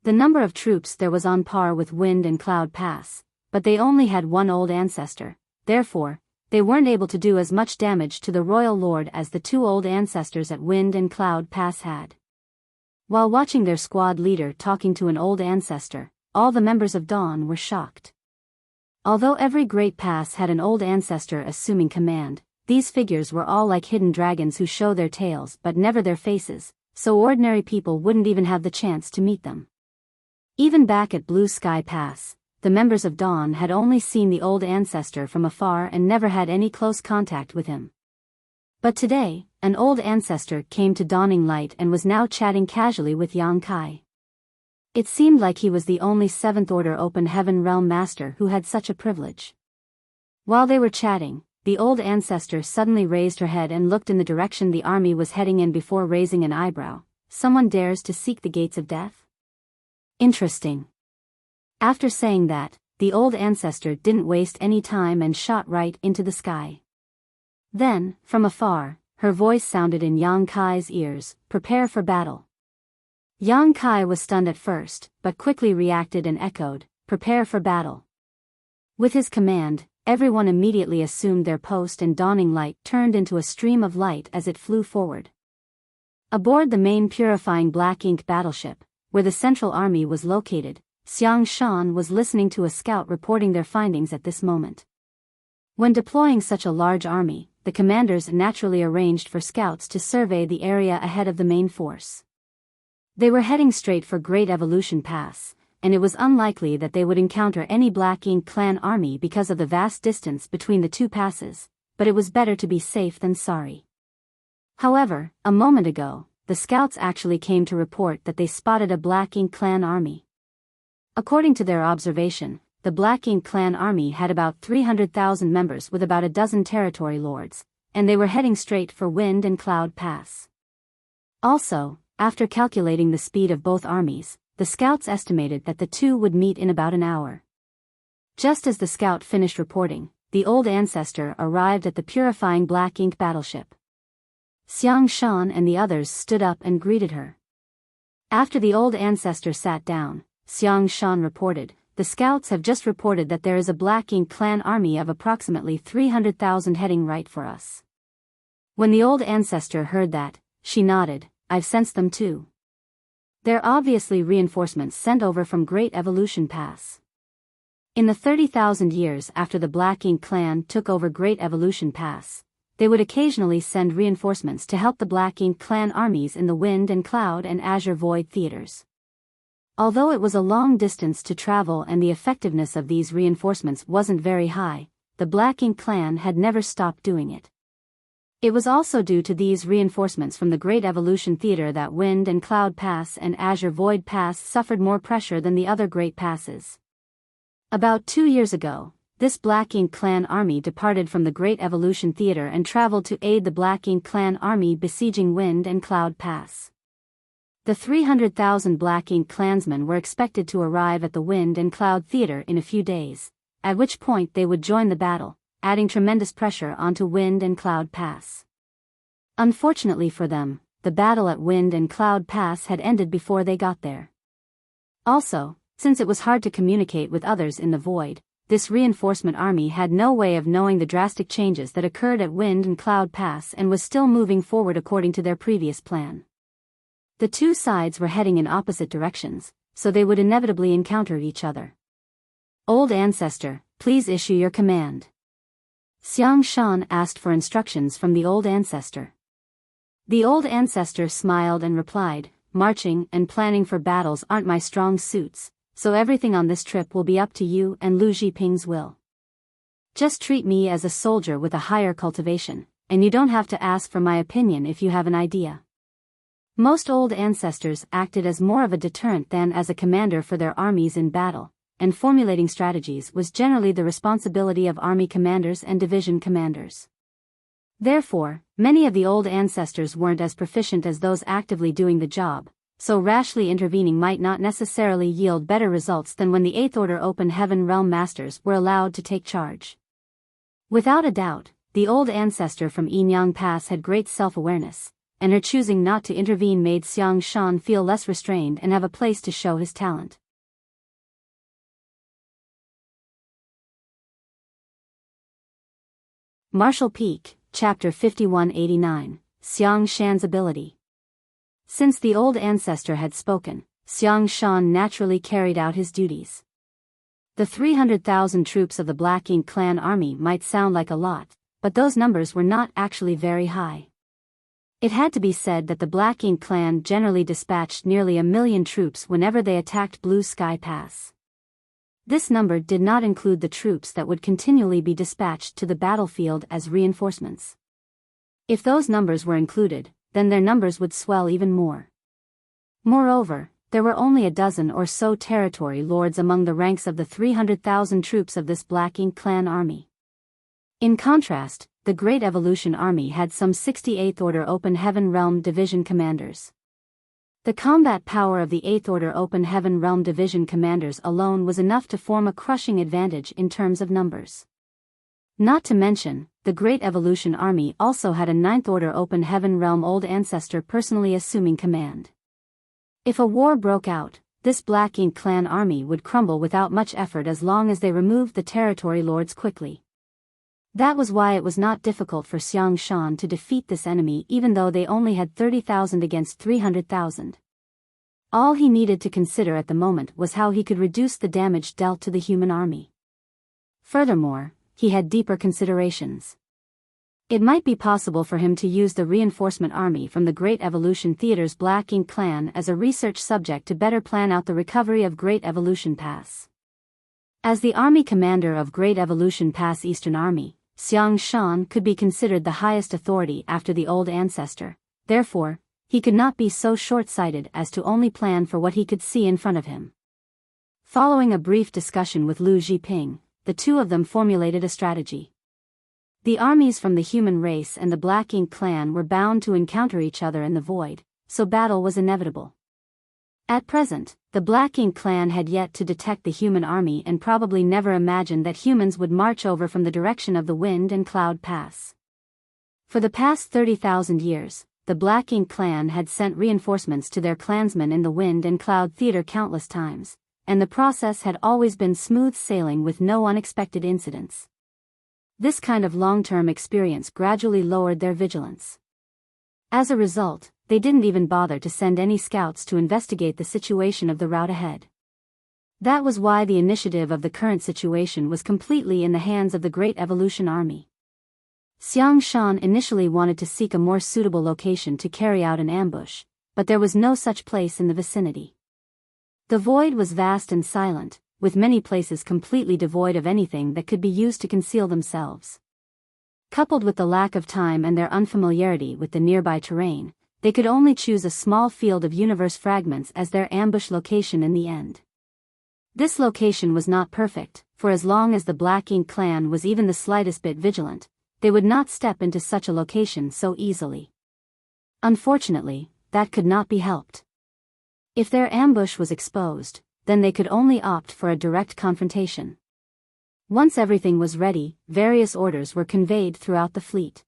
The number of troops there was on par with Wind and Cloud Pass, but they only had one old ancestor, therefore, they weren't able to do as much damage to the royal lord as the 2 old ancestors at Wind and Cloud Pass had. While watching their squad leader talking to an old ancestor, all the members of Dawn were shocked. Although every great pass had an old ancestor assuming command, these figures were all like hidden dragons who show their tails but never their faces, so ordinary people wouldn't even have the chance to meet them. Even back at Blue Sky Pass, the members of Dawn had only seen the old ancestor from afar and never had any close contact with him. But today, an old ancestor came to Dawning Light and was now chatting casually with Yang Kai. It seemed like he was the only 7th Order Open Heaven Realm Master who had such a privilege. While they were chatting, the old ancestor suddenly raised her head and looked in the direction the army was heading in before raising an eyebrow. "Someone dares to seek the gates of death? Interesting." After saying that, the old ancestor didn't waste any time and shot right into the sky. Then, from afar, her voice sounded in Yang Kai's ears, "Prepare for battle." Yang Kai was stunned at first, but quickly reacted and echoed, "Prepare for battle." With his command, everyone immediately assumed their post and Dawning Light turned into a stream of light as it flew forward. Aboard the main purifying Black Ink battleship, where the Central Army was located, Xiang Shan was listening to a scout reporting their findings at this moment. When deploying such a large army, the commanders naturally arranged for scouts to survey the area ahead of the main force. They were heading straight for Great Evolution Pass, and it was unlikely that they would encounter any Black Ink clan army because of the vast distance between the 2 passes, but it was better to be safe than sorry. However, a moment ago, the scouts actually came to report that they spotted a Black Ink clan army. According to their observation, the Black Ink clan army had about 300,000 members with about a dozen territory lords, and they were heading straight for Wind and Cloud Pass. Also, after calculating the speed of both armies, the scouts estimated that the 2 would meet in about an hour. Just as the scout finished reporting, the old ancestor arrived at the purifying Black Ink battleship. Xiang Shan and the others stood up and greeted her. After the old ancestor sat down, Xiang Shan reported, "The scouts have just reported that there is a Black Ink clan army of approximately 300,000 heading right for us." When the old ancestor heard that, she nodded, "I've sensed them too. They're obviously reinforcements sent over from Great Evolution Pass." In the 30,000 years after the Black Ink clan took over Great Evolution Pass, they would occasionally send reinforcements to help the Black Ink clan armies in the Wind and Cloud and Azure Void theaters. Although it was a long distance to travel and the effectiveness of these reinforcements wasn't very high, the Black Ink clan had never stopped doing it. It was also due to these reinforcements from the Great Evolution Theater that Wind and Cloud Pass and Azure Void Pass suffered more pressure than the other great passes. About 2 years ago, this Black Ink clan army departed from the Great Evolution Theater and traveled to aid the Black Ink clan army besieging Wind and Cloud Pass. The 300,000 Black Ink clansmen were expected to arrive at the Wind and Cloud Theater in a few days, at which point they would join the battle, adding tremendous pressure onto Wind and Cloud Pass. Unfortunately for them, the battle at Wind and Cloud Pass had ended before they got there. Also, since it was hard to communicate with others in the void, this reinforcement army had no way of knowing the drastic changes that occurred at Wind and Cloud Pass and was still moving forward according to their previous plan. The two sides were heading in opposite directions, so they would inevitably encounter each other. Old Ancestor, please issue your command. Xiang Shan asked for instructions from the Old Ancestor. The Old Ancestor smiled and replied, marching and planning for battles aren't my strong suits, so everything on this trip will be up to you and Lu Zhiping's will. Just treat me as a soldier with a higher cultivation, and you don't have to ask for my opinion if you have an idea. Most Old Ancestors acted as more of a deterrent than as a commander for their armies in battle, and formulating strategies was generally the responsibility of army commanders and division commanders. Therefore, many of the Old Ancestors weren't as proficient as those actively doing the job, so rashly intervening might not necessarily yield better results than when the Eighth Order Open Heaven Realm Masters were allowed to take charge. Without a doubt, the Old Ancestor from Yinyang Pass had great self-awareness, and her choosing not to intervene made Xiang Shan feel less restrained and have a place to show his talent. Martial Peak, Chapter 5189, Xiang Shan's Ability. Since the Old Ancestor had spoken, Xiang Shan naturally carried out his duties. The 300,000 troops of the Black Ink clan army might sound like a lot, but those numbers were not actually very high. It had to be said that the Black Ink clan generally dispatched nearly 1 million troops whenever they attacked Blue Sky Pass. This number did not include the troops that would continually be dispatched to the battlefield as reinforcements. If those numbers were included, then their numbers would swell even more. Moreover, there were only a dozen or so territory lords among the ranks of the 300,000 troops of this Black Ink clan army. In contrast, the Great Evolution Army had some 68th Order Open Heaven Realm Division commanders. The combat power of the 8th Order Open Heaven Realm Division commanders alone was enough to form a crushing advantage in terms of numbers. Not to mention, the Great Evolution Army also had a 9th Order Open Heaven Realm Old Ancestor personally assuming command. If a war broke out, this Black Ink clan army would crumble without much effort as long as they removed the territory lords quickly. That was why it was not difficult for Xiang Shan to defeat this enemy even though they only had 30,000 against 300,000. All he needed to consider at the moment was how he could reduce the damage dealt to the human army. Furthermore, he had deeper considerations. It might be possible for him to use the reinforcement army from the Great Evolution Theater's Black Ink clan as a research subject to better plan out the recovery of Great Evolution Pass. As the army commander of Great Evolution Pass Eastern Army, Xiang Shan could be considered the highest authority after the Old Ancestor, therefore, he could not be so short-sighted as to only plan for what he could see in front of him. Following a brief discussion with Lu Zhiping, the two of them formulated a strategy. The armies from the human race and the Black Ink clan were bound to encounter each other in the void, so battle was inevitable. At present, the Black Ink clan had yet to detect the human army and probably never imagined that humans would march over from the direction of the Wind and Cloud Pass. For the past 30,000 years, the Black Ink clan had sent reinforcements to their clansmen in the Wind and Cloud Theater countless times, and the process had always been smooth sailing with no unexpected incidents. This kind of long-term experience gradually lowered their vigilance. As a result, they didn't even bother to send any scouts to investigate the situation of the route ahead. That was why the initiative of the current situation was completely in the hands of the Great Evolution Army. Xiang Shan initially wanted to seek a more suitable location to carry out an ambush, but there was no such place in the vicinity. The void was vast and silent, with many places completely devoid of anything that could be used to conceal themselves. Coupled with the lack of time and their unfamiliarity with the nearby terrain, they could only choose a small field of universe fragments as their ambush location in the end. This location was not perfect, for as long as the Black Ink clan was even the slightest bit vigilant, they would not step into such a location so easily. Unfortunately, that could not be helped. If their ambush was exposed, then they could only opt for a direct confrontation. Once everything was ready, various orders were conveyed throughout the fleet.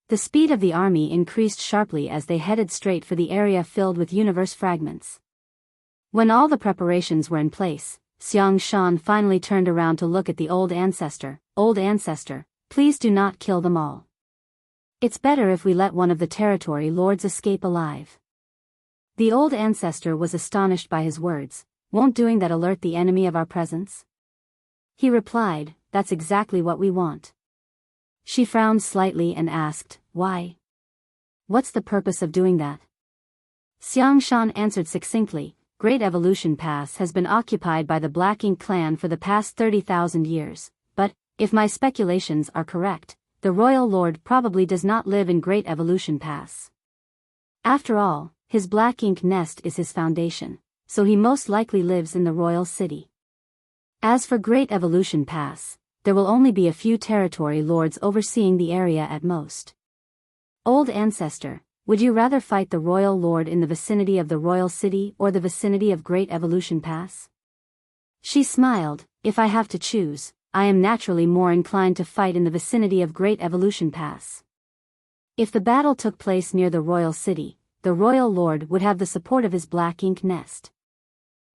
The speed of the army increased sharply as they headed straight for the area filled with universe fragments. When all the preparations were in place, Xiang Shan finally turned around to look at the old ancestor. Old ancestor, please do not kill them all. It's better if we let one of the territory lords escape alive. The old ancestor was astonished by his words. Won't doing that alert the enemy of our presence? He replied, that's exactly what we want. She frowned slightly and asked, why? What's the purpose of doing that? Xiang Shan answered succinctly, Great Evolution Pass has been occupied by the Black Ink clan for the past 30,000 years, but, if my speculations are correct, the royal lord probably does not live in Great Evolution Pass. After all, his Black Ink nest is his foundation, so he most likely lives in the royal city. As for Great Evolution Pass, there will only be a few territory lords overseeing the area at most. Old ancestor, would you rather fight the royal lord in the vicinity of the royal city or the vicinity of Great Evolution Pass? She smiled, if I have to choose, I am naturally more inclined to fight in the vicinity of Great Evolution Pass. If the battle took place near the royal city, the royal lord would have the support of his Black Ink nest.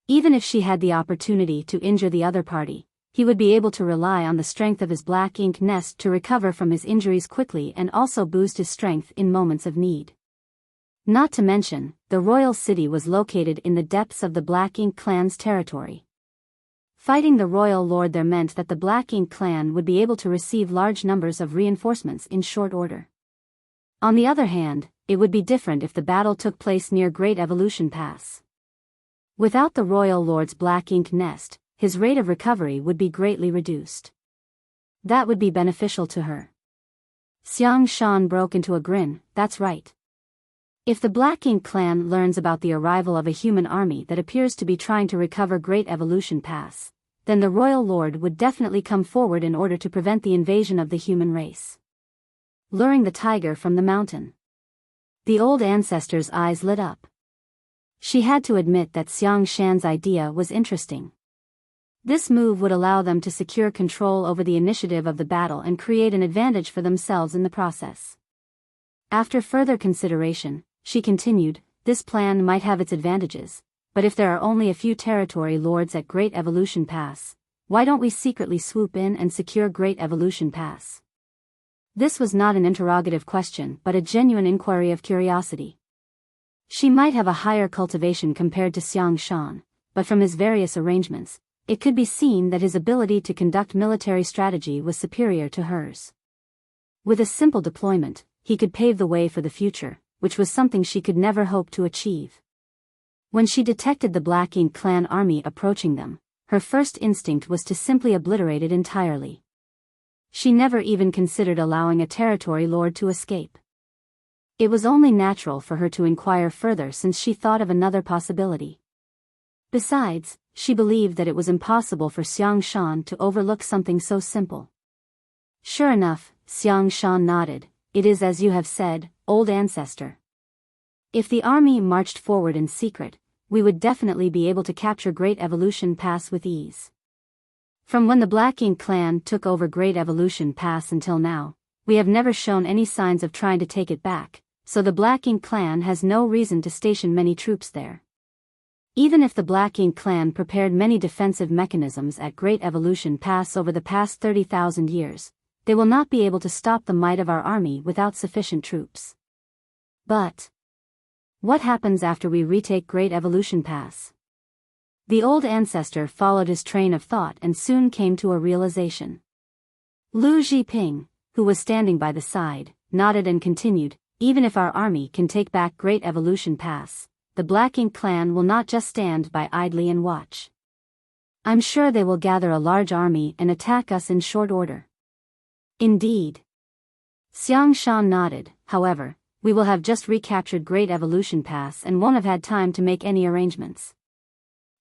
Even if she had the opportunity to injure the other party, he would be able to rely on the strength of his Black Ink nest to recover from his injuries quickly and also boost his strength in moments of need. Not to mention, the royal city was located in the depths of the Black Ink clan's territory. Fighting the royal lord there meant that the Black Ink clan would be able to receive large numbers of reinforcements in short order. On the other hand, it would be different if the battle took place near Great Evolution Pass. Without the royal lord's Black Ink nest, his rate of recovery would be greatly reduced. That would be beneficial to her. Xiang Shan broke into a grin, that's right. If the Black Ink clan learns about the arrival of a human army that appears to be trying to recover Great Evolution Pass, then the royal lord would definitely come forward in order to prevent the invasion of the human race. Luring the tiger from the mountain. The old ancestor's eyes lit up. She had to admit that Xiang Shan's idea was interesting. This move would allow them to secure control over the initiative of the battle and create an advantage for themselves in the process. After further consideration, she continued, this plan might have its advantages, but if there are only a few territory lords at Great Evolution Pass, why don't we secretly swoop in and secure Great Evolution Pass? This was not an interrogative question but a genuine inquiry of curiosity. She might have a higher cultivation compared to Xiang Shan, but from his various arrangements, it could be seen that his ability to conduct military strategy was superior to hers. With a simple deployment, he could pave the way for the future, which was something she could never hope to achieve. When she detected the Black Ink clan army approaching them, her first instinct was to simply obliterate it entirely. She never even considered allowing a territory lord to escape. It was only natural for her to inquire further since she thought of another possibility. Besides, she believed that it was impossible for Xiang Shan to overlook something so simple. Sure enough, Xiang Shan nodded, it is as you have said, old ancestor. If the army marched forward in secret, we would definitely be able to capture Great Evolution Pass with ease. From when the Black Ink clan took over Great Evolution Pass until now, we have never shown any signs of trying to take it back, so the Black Ink clan has no reason to station many troops there. Even if the Black Ink clan prepared many defensive mechanisms at Great Evolution Pass over the past 30,000 years, they will not be able to stop the might of our army without sufficient troops. But what happens after we retake Great Evolution Pass? The old ancestor followed his train of thought and soon came to a realization. Lu Zhiping, who was standing by the side, nodded and continued, even if our army can take back Great Evolution Pass, the Black Ink clan will not just stand by idly and watch. I'm sure they will gather a large army and attack us in short order. Indeed. Xiang Shan nodded, however, we will have just recaptured Great Evolution Pass and won't have had time to make any arrangements.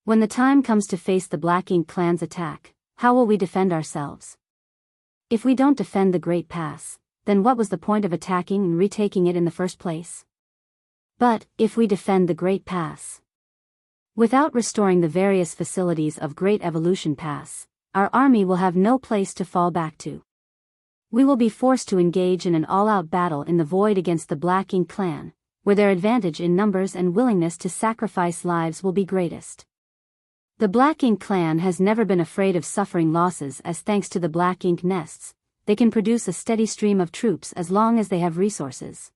When the time comes to face the Black Ink clan's attack, how will we defend ourselves? If we don't defend the Great Pass, then what was the point of attacking and retaking it in the first place? But, if we defend the Great Pass, Without restoring the various facilities of Great Evolution Pass, our army will have no place to fall back to. We will be forced to engage in an all-out battle in the void against the Black Ink clan, where their advantage in numbers and willingness to sacrifice lives will be greatest. The Black Ink clan has never been afraid of suffering losses, as thanks to the Black Ink nests, they can produce a steady stream of troops as long as they have resources.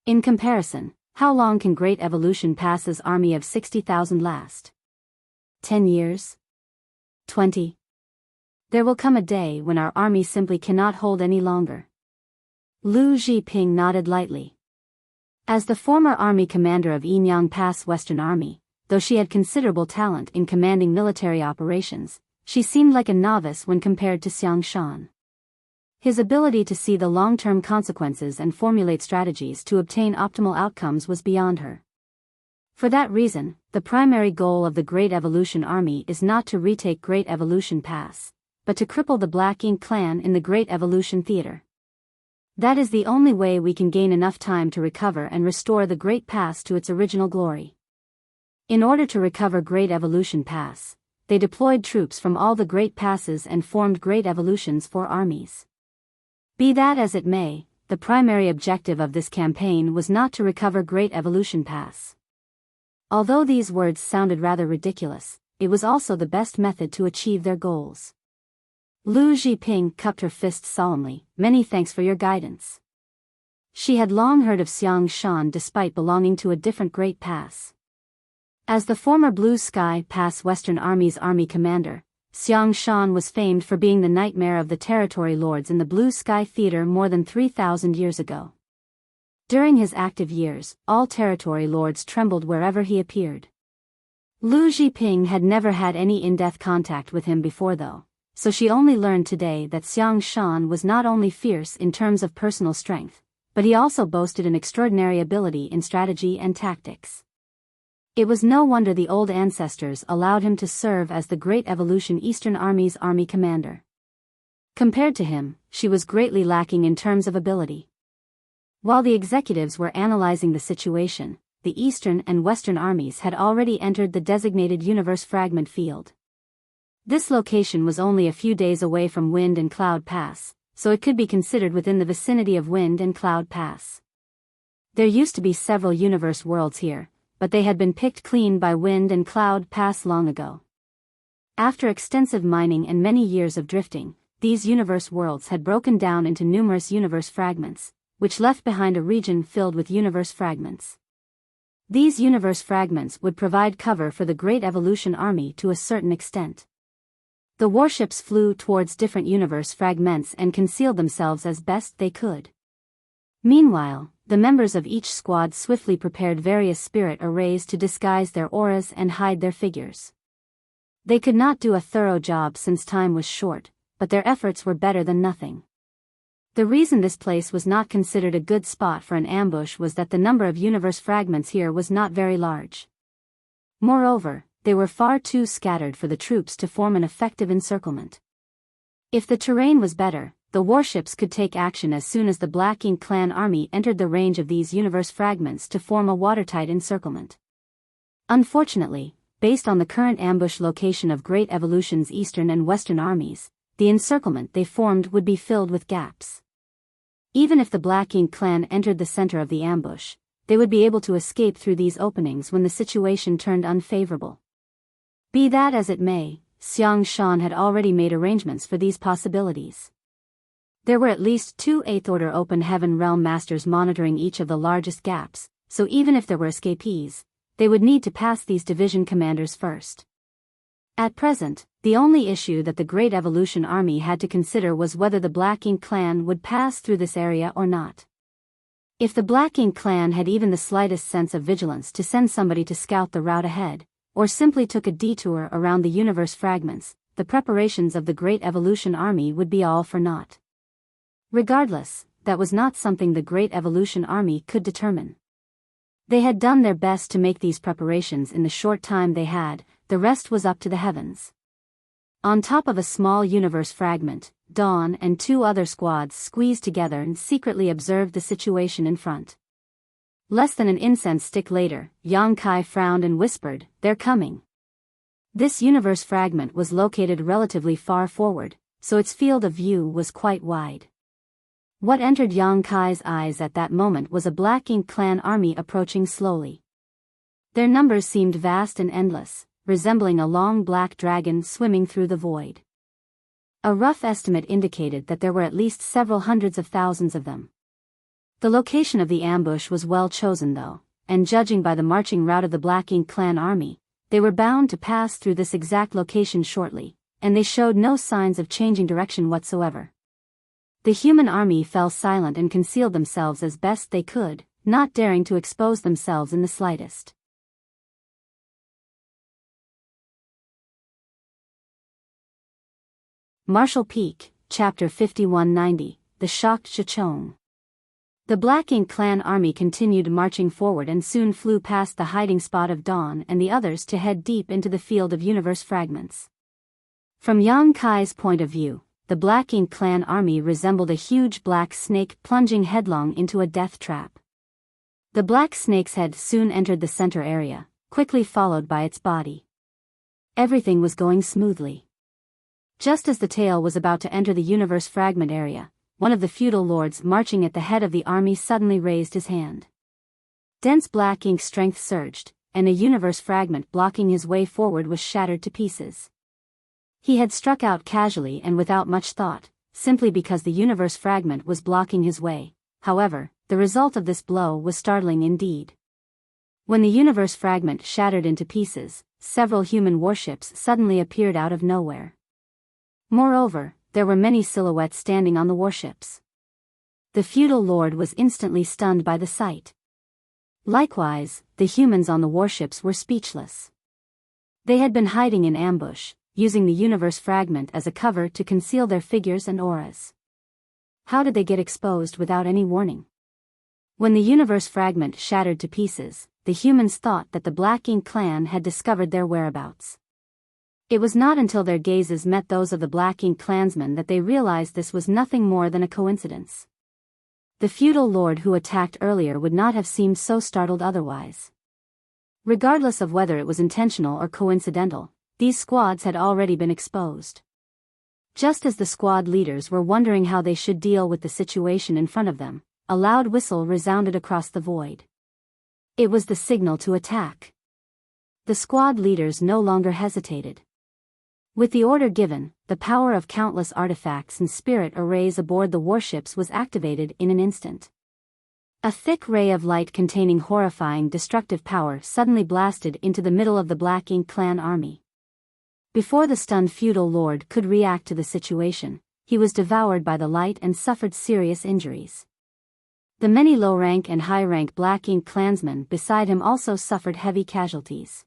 In comparison, how long can Great Evolution Pass's army of 60,000 last? 10 years? 20? There will come a day when our army simply cannot hold any longer. Lu Zhiping nodded lightly. As the former army commander of Yinyang Pass Western Army, though she had considerable talent in commanding military operations, she seemed like a novice when compared to Xiang Shan. His ability to see the long-term consequences and formulate strategies to obtain optimal outcomes was beyond her. For that reason, the primary goal of the Great Evolution Army is not to retake Great Evolution Pass, but to cripple the Black Ink clan in the Great Evolution Theater. That is the only way we can gain enough time to recover and restore the Great Pass to its original glory. In order to recover Great Evolution Pass, they deployed troops from all the Great Passes and formed Great Evolutions for armies. Be that as it may, the primary objective of this campaign was not to recover Great Evolution Pass. Although these words sounded rather ridiculous, it was also the best method to achieve their goals. Lu Zhiping cupped her fists solemnly. Many thanks for your guidance. She had long heard of Xiang Shan despite belonging to a different Great Pass. As the former Blue Sky Pass Western Army's army commander, Xiang Shan was famed for being the nightmare of the territory lords in the Blue Sky Theater more than 3,000 years ago. During his active years, all territory lords trembled wherever he appeared. Lu Zhiping had never had any in-depth contact with him before though, so she only learned today that Xiang Shan was not only fierce in terms of personal strength, but he also boasted an extraordinary ability in strategy and tactics. It was no wonder the old ancestors allowed him to serve as the Great Evolution Eastern Army's army commander. Compared to him, she was greatly lacking in terms of ability. While the executives were analyzing the situation, the Eastern and Western armies had already entered the designated Universe Fragment field. This location was only a few days away from Wind and Cloud Pass, so it could be considered within the vicinity of Wind and Cloud Pass. There used to be several universe worlds here, but they had been picked clean by Wind and Cloud Pass long ago. After extensive mining and many years of drifting, these universe worlds had broken down into numerous universe fragments, which left behind a region filled with universe fragments. These universe fragments would provide cover for the Great Evolution Army to a certain extent. The warships flew towards different universe fragments and concealed themselves as best they could. Meanwhile, the members of each squad swiftly prepared various spirit arrays to disguise their auras and hide their figures. They could not do a thorough job since time was short, but their efforts were better than nothing. The reason this place was not considered a good spot for an ambush was that the number of universe fragments here was not very large. Moreover, they were far too scattered for the troops to form an effective encirclement. If the terrain was better, the warships could take action as soon as the Black Ink clan army entered the range of these universe fragments to form a watertight encirclement. Unfortunately, based on the current ambush location of Great Evolution's Eastern and Western armies, the encirclement they formed would be filled with gaps. Even if the Black Ink clan entered the center of the ambush, they would be able to escape through these openings when the situation turned unfavorable. Be that as it may, Xiang Shan had already made arrangements for these possibilities. There were at least 2 8th-order Open Heaven Realm Masters monitoring each of the largest gaps, so even if there were escapees, they would need to pass these division commanders first. At present, the only issue that the Great Evolution Army had to consider was whether the Black Ink clan would pass through this area or not. If the Black Ink clan had even the slightest sense of vigilance to send somebody to scout the route ahead, or simply took a detour around the universe fragments, the preparations of the Great Evolution Army would be all for naught. Regardless, that was not something the Great Evolution Army could determine. They had done their best to make these preparations in the short time they had, the rest was up to the heavens. On top of a small universe fragment, Dawn and 2 other squads squeezed together and secretly observed the situation in front. Less than an incense stick later, Yang Kai frowned and whispered, "They're coming." This universe fragment was located relatively far forward, so its field of view was quite wide. What entered Yang Kai's eyes at that moment was a Black Ink clan army approaching slowly. Their numbers seemed vast and endless, resembling a long black dragon swimming through the void. A rough estimate indicated that there were at least several hundreds of thousands of them. The location of the ambush was well chosen though, and judging by the marching route of the Black Ink clan army, they were bound to pass through this exact location shortly, and they showed no signs of changing direction whatsoever. The human army fell silent and concealed themselves as best they could, not daring to expose themselves in the slightest. Marshall Peak, Chapter 5190, The Shocked Chichong. The Black Ink clan army continued marching forward and soon flew past the hiding spot of Dawn and the others to head deep into the field of universe fragments. From Yang Kai's point of view, the Black Ink clan army resembled a huge black snake plunging headlong into a death trap. The black snake's head soon entered the center area, quickly followed by its body. Everything was going smoothly. Just as the tail was about to enter the universe fragment area, one of the feudal lords marching at the head of the army suddenly raised his hand. Dense black ink strength surged, and a universe fragment blocking his way forward was shattered to pieces. He had struck out casually and without much thought, simply because the universe fragment was blocking his way. However, the result of this blow was startling indeed. When the universe fragment shattered into pieces, several human warships suddenly appeared out of nowhere. Moreover, there were many silhouettes standing on the warships. The feudal lord was instantly stunned by the sight. Likewise, the humans on the warships were speechless. They had been hiding in ambush, using the universe fragment as a cover to conceal their figures and auras. How did they get exposed without any warning? When the universe fragment shattered to pieces, the humans thought that the Black Ink clan had discovered their whereabouts. It was not until their gazes met those of the Black Ink clansmen that they realized this was nothing more than a coincidence. The feudal lord who attacked earlier would not have seemed so startled otherwise. Regardless of whether it was intentional or coincidental, these squads had already been exposed. Just as the squad leaders were wondering how they should deal with the situation in front of them, a loud whistle resounded across the void. It was the signal to attack. The squad leaders no longer hesitated. With the order given, the power of countless artifacts and spirit arrays aboard the warships was activated in an instant. A thick ray of light containing horrifying destructive power suddenly blasted into the middle of the Black Ink clan army. Before the stunned feudal lord could react to the situation, he was devoured by the light and suffered serious injuries. The many low-rank and high-rank Black Ink clansmen beside him also suffered heavy casualties.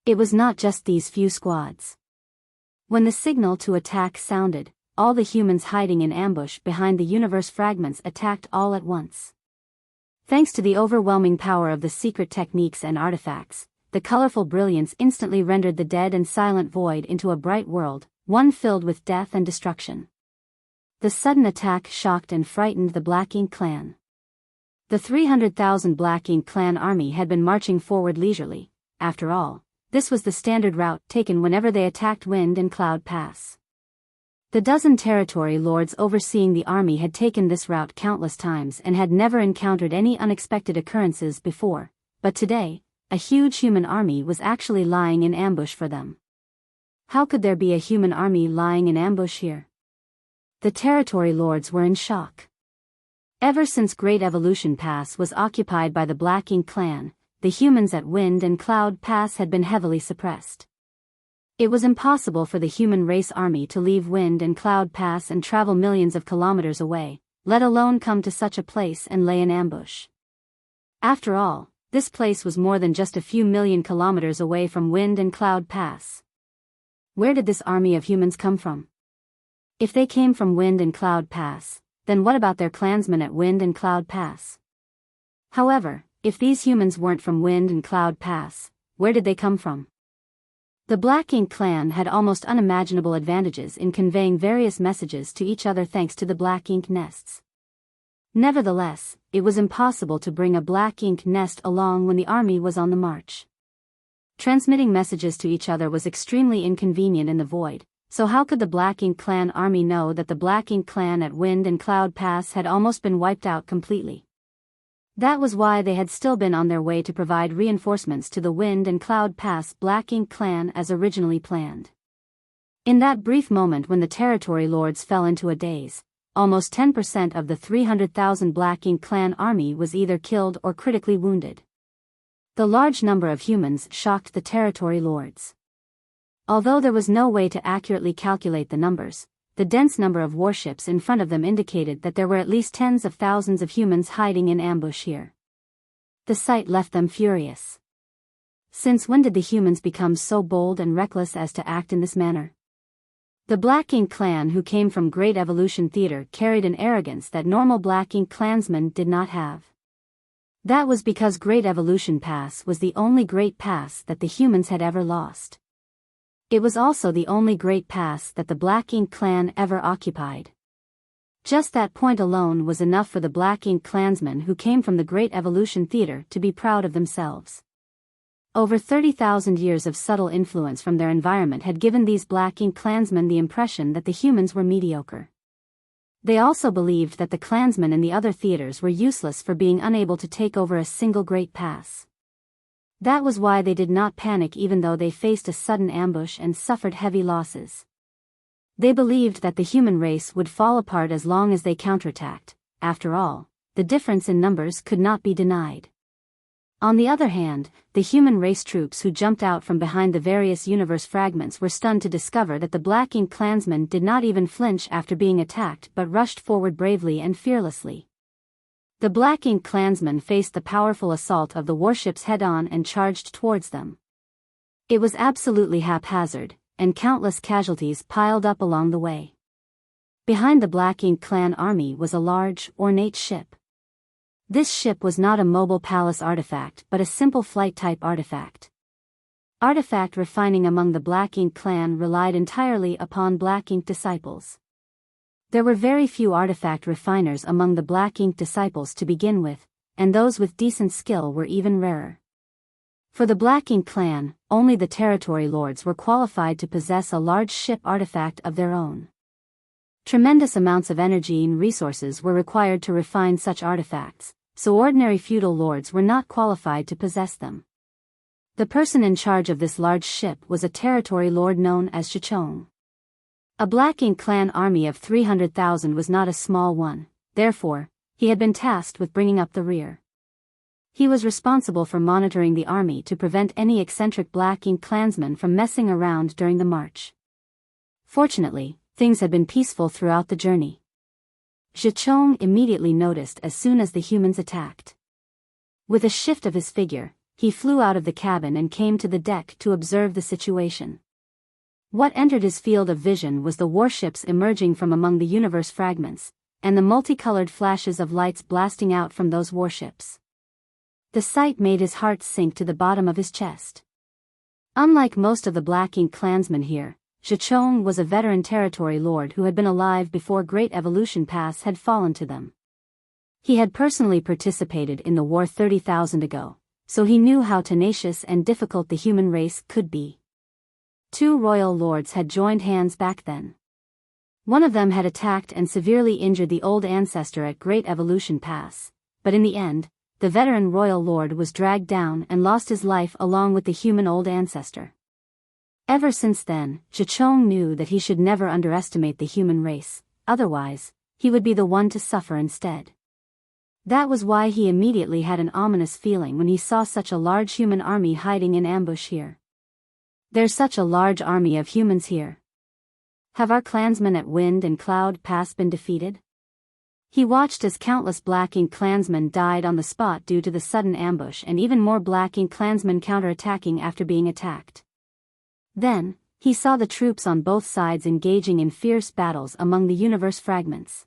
It was not just these few squads. When the signal to attack sounded, all the humans hiding in ambush behind the universe fragments attacked all at once. Thanks to the overwhelming power of the secret techniques and artifacts, the colorful brilliance instantly rendered the dead and silent void into a bright world, one filled with death and destruction. The sudden attack shocked and frightened the Black Ink clan. The 300,000 Black Ink clan army had been marching forward leisurely. After all, this was the standard route taken whenever they attacked Wind and Cloud Pass. The dozen territory lords overseeing the army had taken this route countless times and had never encountered any unexpected occurrences before, but today, a huge human army was actually lying in ambush for them. How could there be a human army lying in ambush here? The territory lords were in shock. Ever since Great Evolution Pass was occupied by the Black Ink clan, the humans at Wind and Cloud Pass had been heavily suppressed. It was impossible for the human race army to leave Wind and Cloud Pass and travel millions of kilometers away, let alone come to such a place and lay in ambush. After all, this place was more than just a few million kilometers away from Wind and Cloud Pass. Where did this army of humans come from? If they came from Wind and Cloud Pass, then what about their clansmen at Wind and Cloud Pass? However, if these humans weren't from Wind and Cloud Pass, where did they come from? The Black Ink clan had almost unimaginable advantages in conveying various messages to each other thanks to the Black Ink nests. Nevertheless, it was impossible to bring a black ink nest along when the army was on the march. Transmitting messages to each other was extremely inconvenient in the void, so how could the Black Ink Clan army know that the Black Ink Clan at Wind and Cloud Pass had almost been wiped out completely? That was why they had still been on their way to provide reinforcements to the Wind and Cloud Pass Black Ink Clan as originally planned. In that brief moment when the territory lords fell into a daze, almost 10% of the 300,000 Black Ink Clan army was either killed or critically wounded. The large number of humans shocked the territory lords. Although there was no way to accurately calculate the numbers, the dense number of warships in front of them indicated that there were at least tens of thousands of humans hiding in ambush here. The sight left them furious. Since when did the humans become so bold and reckless as to act in this manner? The Black Ink Clan who came from Great Evolution Theater carried an arrogance that normal Black Ink Clansmen did not have. That was because Great Evolution Pass was the only Great Pass that the humans had ever lost. It was also the only Great Pass that the Black Ink Clan ever occupied. Just that point alone was enough for the Black Ink Clansmen who came from the Great Evolution Theater to be proud of themselves. Over 30,000 years of subtle influence from their environment had given these Black Ink Clansmen the impression that the humans were mediocre. They also believed that the clansmen in the other theaters were useless for being unable to take over a single Great Pass. That was why they did not panic even though they faced a sudden ambush and suffered heavy losses. They believed that the human race would fall apart as long as they counterattacked. After all, the difference in numbers could not be denied. On the other hand, the human race troops who jumped out from behind the various universe fragments were stunned to discover that the Black Ink Clansmen did not even flinch after being attacked but rushed forward bravely and fearlessly. The Black Ink Clansmen faced the powerful assault of the warships head-on and charged towards them. It was absolutely haphazard, and countless casualties piled up along the way. Behind the Black Ink Clan army was a large, ornate ship. This ship was not a mobile palace artifact but a simple flight-type artifact. Artifact refining among the Black Ink Clan relied entirely upon Black Ink disciples. There were very few artifact refiners among the Black Ink disciples to begin with, and those with decent skill were even rarer. For the Black Ink Clan, only the territory lords were qualified to possess a large ship artifact of their own. Tremendous amounts of energy and resources were required to refine such artifacts, so ordinary feudal lords were not qualified to possess them. The person in charge of this large ship was a territory lord known as Shichong. A Black Ink Clan army of 300,000 was not a small one, therefore, he had been tasked with bringing up the rear. He was responsible for monitoring the army to prevent any eccentric Black Ink Clansmen from messing around during the march. Fortunately, things had been peaceful throughout the journey. Shichong immediately noticed as soon as the humans attacked. With a shift of his figure, he flew out of the cabin and came to the deck to observe the situation. What entered his field of vision was the warships emerging from among the universe fragments, and the multicolored flashes of lights blasting out from those warships. The sight made his heart sink to the bottom of his chest. Unlike most of the Black Ink Clansmen here, Shichong was a veteran territory lord who had been alive before Great Evolution Pass had fallen to them. He had personally participated in the war 30,000 ago, so he knew how tenacious and difficult the human race could be. Two royal lords had joined hands back then. One of them had attacked and severely injured the old ancestor at Great Evolution Pass, but in the end, the veteran royal lord was dragged down and lost his life along with the human old ancestor. Ever since then, Shichong knew that he should never underestimate the human race, otherwise, he would be the one to suffer instead. That was why he immediately had an ominous feeling when he saw such a large human army hiding in ambush here. There's such a large army of humans here. Have our clansmen at Wind and Cloud Pass been defeated? He watched as countless Black Ink Clansmen died on the spot due to the sudden ambush and even more Black Ink Clansmen counterattacking after being attacked. Then, he saw the troops on both sides engaging in fierce battles among the universe fragments.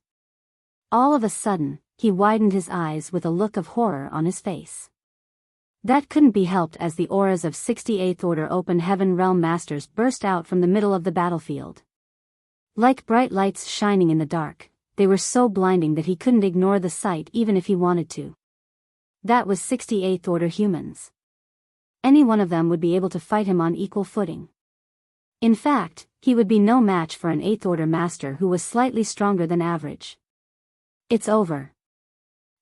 All of a sudden, he widened his eyes with a look of horror on his face. That couldn't be helped as the auras of 68th Order Open Heaven Realm Masters burst out from the middle of the battlefield. Like bright lights shining in the dark, they were so blinding that he couldn't ignore the sight even if he wanted to. That was 68th order humans. Any one of them would be able to fight him on equal footing. In fact, he would be no match for an 8th order master who was slightly stronger than average. It's over.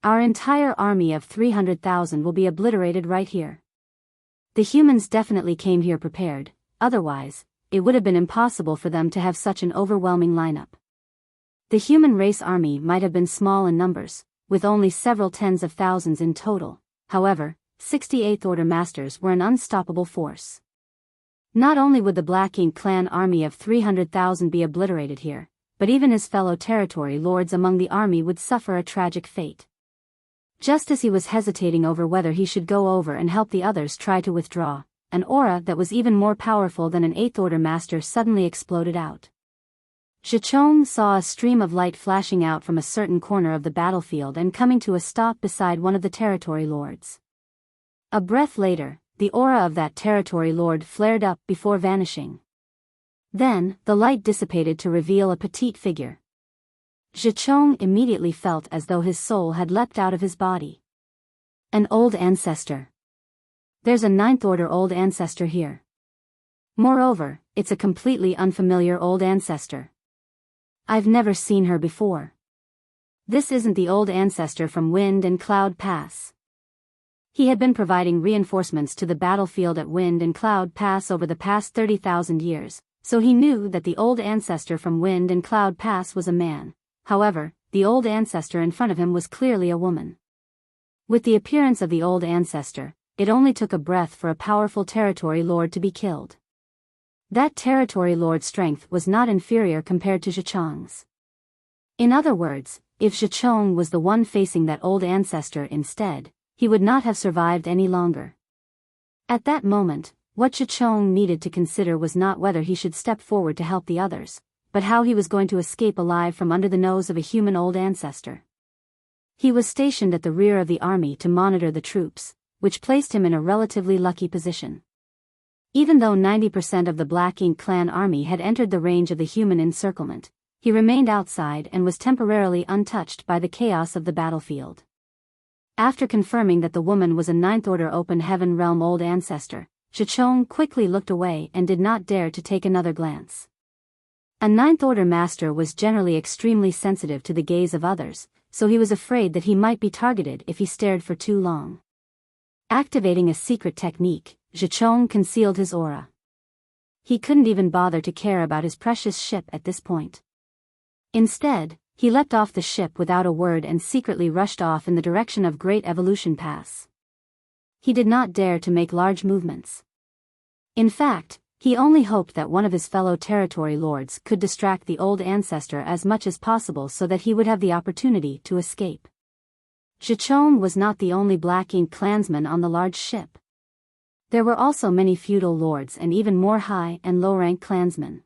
Our entire army of 300,000 will be obliterated right here. The humans definitely came here prepared, otherwise, it would have been impossible for them to have such an overwhelming lineup. The human race army might have been small in numbers, with only several tens of thousands in total. However, 68th order masters were an unstoppable force. Not only would the Black Ink clan army of 300,000 be obliterated here, but even his fellow territory lords among the army would suffer a tragic fate. Just as he was hesitating over whether he should go over and help the others try to withdraw, an aura that was even more powerful than an 8th order master suddenly exploded out. Zhichong saw a stream of light flashing out from a certain corner of the battlefield and coming to a stop beside one of the territory lords. A breath later, the aura of that territory lord flared up before vanishing. Then, the light dissipated to reveal a petite figure. Zhichong immediately felt as though his soul had leapt out of his body. An old ancestor. There's a 9th order old ancestor here. Moreover, it's a completely unfamiliar old ancestor. I've never seen her before. This isn't the old ancestor from Wind and Cloud Pass. He had been providing reinforcements to the battlefield at Wind and Cloud Pass over the past 30,000 years, so he knew that the old ancestor from Wind and Cloud Pass was a man. However, the old ancestor in front of him was clearly a woman. With the appearance of the old ancestor, it only took a breath for a powerful territory lord to be killed. That territory lord's strength was not inferior compared to Zhichong's. In other words, if Zhichong was the one facing that old ancestor instead, he would not have survived any longer. At that moment, what Zhichong needed to consider was not whether he should step forward to help the others, but how he was going to escape alive from under the nose of a human old ancestor. He was stationed at the rear of the army to monitor the troops, which placed him in a relatively lucky position. Even though 90% of the Black Ink clan army had entered the range of the human encirclement, he remained outside and was temporarily untouched by the chaos of the battlefield. After confirming that the woman was a 9th order open heaven realm old ancestor, Zhichong quickly looked away and did not dare to take another glance. A 9th order master was generally extremely sensitive to the gaze of others, so he was afraid that he might be targeted if he stared for too long. Activating a secret technique, Zhichong concealed his aura. He couldn't even bother to care about his precious ship at this point. Instead, he leapt off the ship without a word and secretly rushed off in the direction of Great Evolution Pass. He did not dare to make large movements. In fact, he only hoped that one of his fellow territory lords could distract the old ancestor as much as possible so that he would have the opportunity to escape. Zhichong was not the only Black Ink clansman on the large ship. There were also many feudal lords and even more high and low-rank clansmen.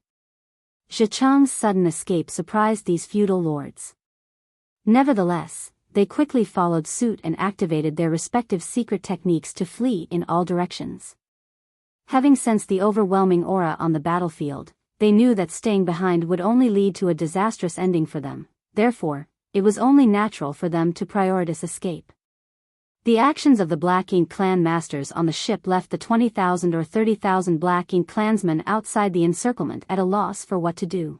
Zhichong's sudden escape surprised these feudal lords. Nevertheless, they quickly followed suit and activated their respective secret techniques to flee in all directions. Having sensed the overwhelming aura on the battlefield, they knew that staying behind would only lead to a disastrous ending for them, therefore, it was only natural for them to prioritize escape. The actions of the Black Ink clan masters on the ship left the 20,000 or 30,000 Black Ink clansmen outside the encirclement at a loss for what to do.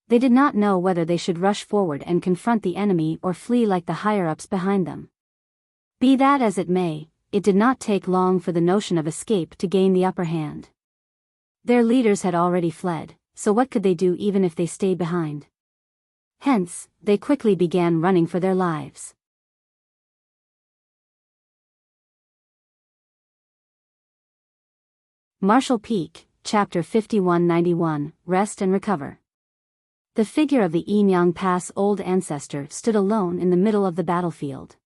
They did not know whether they should rush forward and confront the enemy or flee like the higher-ups behind them. Be that as it may, it did not take long for the notion of escape to gain the upper hand. Their leaders had already fled, so what could they do even if they stayed behind? Hence, they quickly began running for their lives. Martial Peak, Chapter 5191, Rest and Recover. The figure of the Enyang Pass old ancestor stood alone in the middle of the battlefield.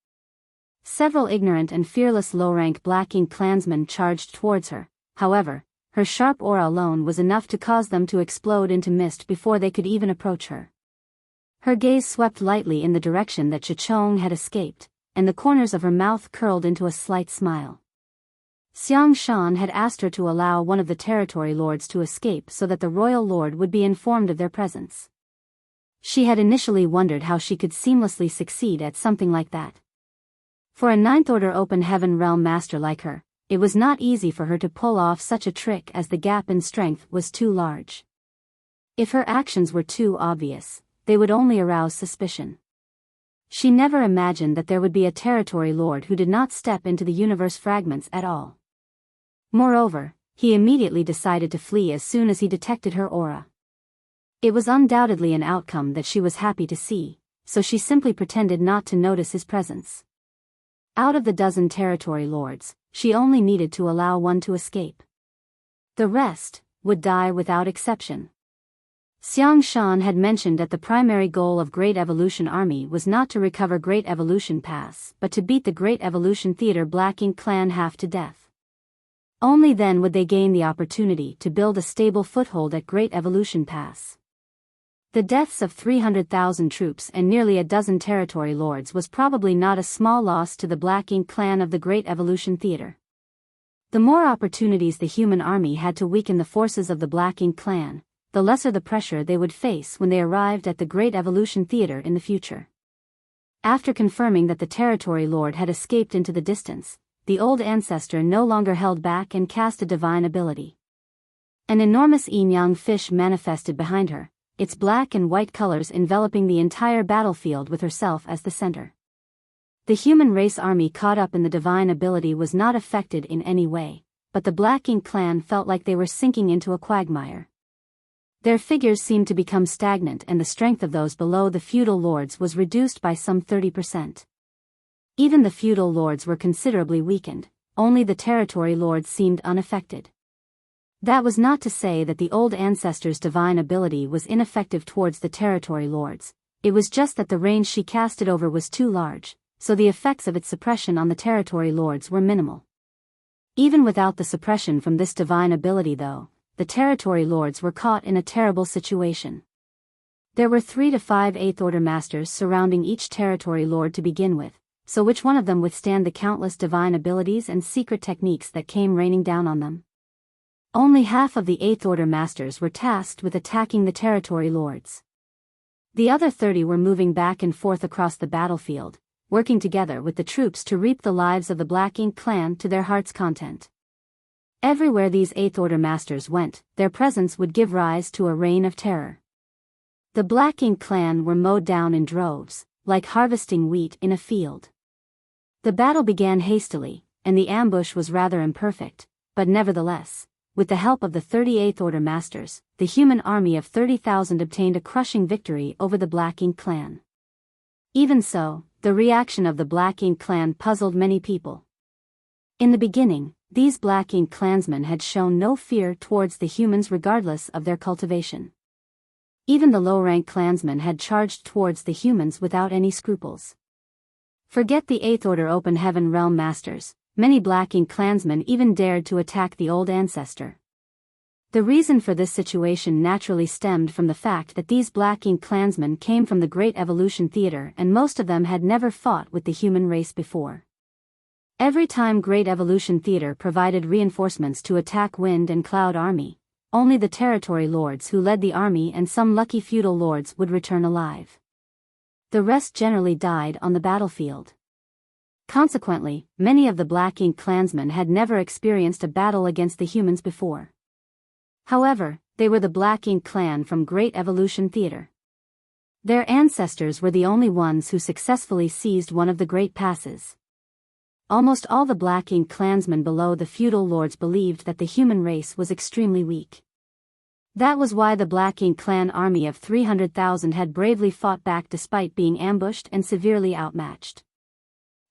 Several ignorant and fearless low-rank Black Ink clansmen charged towards her, however, her sharp aura alone was enough to cause them to explode into mist before they could even approach her. Her gaze swept lightly in the direction that Zhichong had escaped, and the corners of her mouth curled into a slight smile. Xiang Shan had asked her to allow one of the territory lords to escape so that the royal lord would be informed of their presence. She had initially wondered how she could seamlessly succeed at something like that. For a Ninth Order Open Heaven Realm Master like her, it was not easy for her to pull off such a trick as the gap in strength was too large. If her actions were too obvious, they would only arouse suspicion. She never imagined that there would be a territory lord who did not step into the universe fragments at all. Moreover, he immediately decided to flee as soon as he detected her aura. It was undoubtedly an outcome that she was happy to see, so she simply pretended not to notice his presence. Out of the dozen territory lords, she only needed to allow one to escape. The rest would die without exception. Xiang Shan had mentioned that the primary goal of Great Evolution Army was not to recover Great Evolution Pass but to beat the Great Evolution Theater Black Ink clan half to death. Only then would they gain the opportunity to build a stable foothold at Great Evolution Pass. The deaths of 300,000 troops and nearly a dozen territory lords was probably not a small loss to the Black Ink clan of the Great Evolution Theater. The more opportunities the human army had to weaken the forces of the Black Ink clan, the lesser the pressure they would face when they arrived at the Great Evolution Theater in the future. After confirming that the territory lord had escaped into the distance, the old ancestor no longer held back and cast a divine ability. An enormous yin-yang fish manifested behind her, its black and white colors enveloping the entire battlefield with herself as the center. The human race army caught up in the divine ability was not affected in any way, but the Black Ink clan felt like they were sinking into a quagmire. Their figures seemed to become stagnant and the strength of those below the feudal lords was reduced by some 30%. Even the feudal lords were considerably weakened, only the territory lords seemed unaffected. That was not to say that the old ancestor's divine ability was ineffective towards the territory lords, it was just that the range she casted over was too large, so the effects of its suppression on the territory lords were minimal. Even without the suppression from this divine ability though, the territory lords were caught in a terrible situation. There were 3 to 5 Eighth Order Masters surrounding each territory lord to begin with, so which one of them withstand the countless divine abilities and secret techniques that came raining down on them? Only half of the Eighth Order Masters were tasked with attacking the territory lords. The other 30 were moving back and forth across the battlefield, working together with the troops to reap the lives of the Black Ink clan to their heart's content. Everywhere these Eighth Order Masters went, their presence would give rise to a reign of terror. The Black Ink clan were mowed down in droves, like harvesting wheat in a field. The battle began hastily, and the ambush was rather imperfect, but nevertheless, with the help of the 38th Order Masters, the human army of 30,000 obtained a crushing victory over the Black Ink clan. Even so, the reaction of the Black Ink clan puzzled many people. In the beginning, these Black Ink clansmen had shown no fear towards the humans regardless of their cultivation. Even the low-rank clansmen had charged towards the humans without any scruples. Forget the 8th Order Open Heaven Realm Masters. Many Black Ink clansmen even dared to attack the old ancestor. The reason for this situation naturally stemmed from the fact that these Black Ink clansmen came from the Great Evolution Theater and most of them had never fought with the human race before. Every time Great Evolution Theater provided reinforcements to attack Wind and Cloud Army, only the territory lords who led the army and some lucky feudal lords would return alive. The rest generally died on the battlefield. Consequently, many of the Black Ink clansmen had never experienced a battle against the humans before. However, they were the Black Ink clan from Great Evolution Theater. Their ancestors were the only ones who successfully seized one of the Great Passes. Almost all the Black Ink clansmen below the feudal lords believed that the human race was extremely weak. That was why the Black Ink clan army of 300,000 had bravely fought back despite being ambushed and severely outmatched.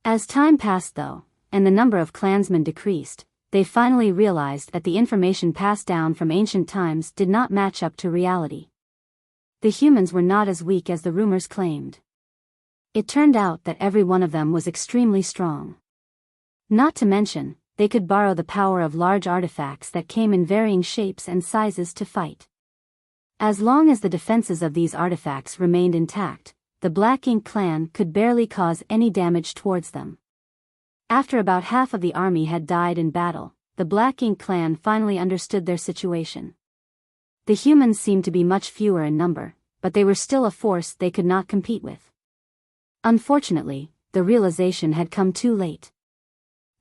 As time passed though, and the number of clansmen decreased, they finally realized that the information passed down from ancient times did not match up to reality. The humans were not as weak as the rumors claimed. It turned out that every one of them was extremely strong. Not to mention, they could borrow the power of large artifacts that came in varying shapes and sizes to fight. As long as the defenses of these artifacts remained intact, the Black Ink clan could barely cause any damage towards them. After about half of the army had died in battle, the Black Ink clan finally understood their situation. The humans seemed to be much fewer in number, but they were still a force they could not compete with. Unfortunately, the realization had come too late.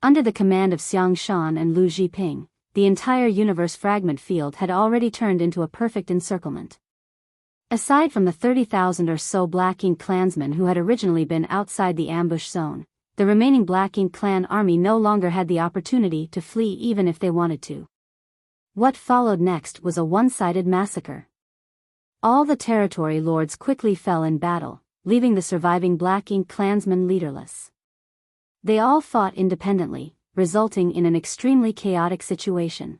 Under the command of Xiang Shan and Lu Zhiping, the entire universe fragment field had already turned into a perfect encirclement. Aside from the 30,000 or so Black Ink clansmen who had originally been outside the ambush zone, the remaining Black Ink clan army no longer had the opportunity to flee even if they wanted to. What followed next was a one-sided massacre. All the territory lords quickly fell in battle, leaving the surviving Black Ink clansmen leaderless. They all fought independently, resulting in an extremely chaotic situation.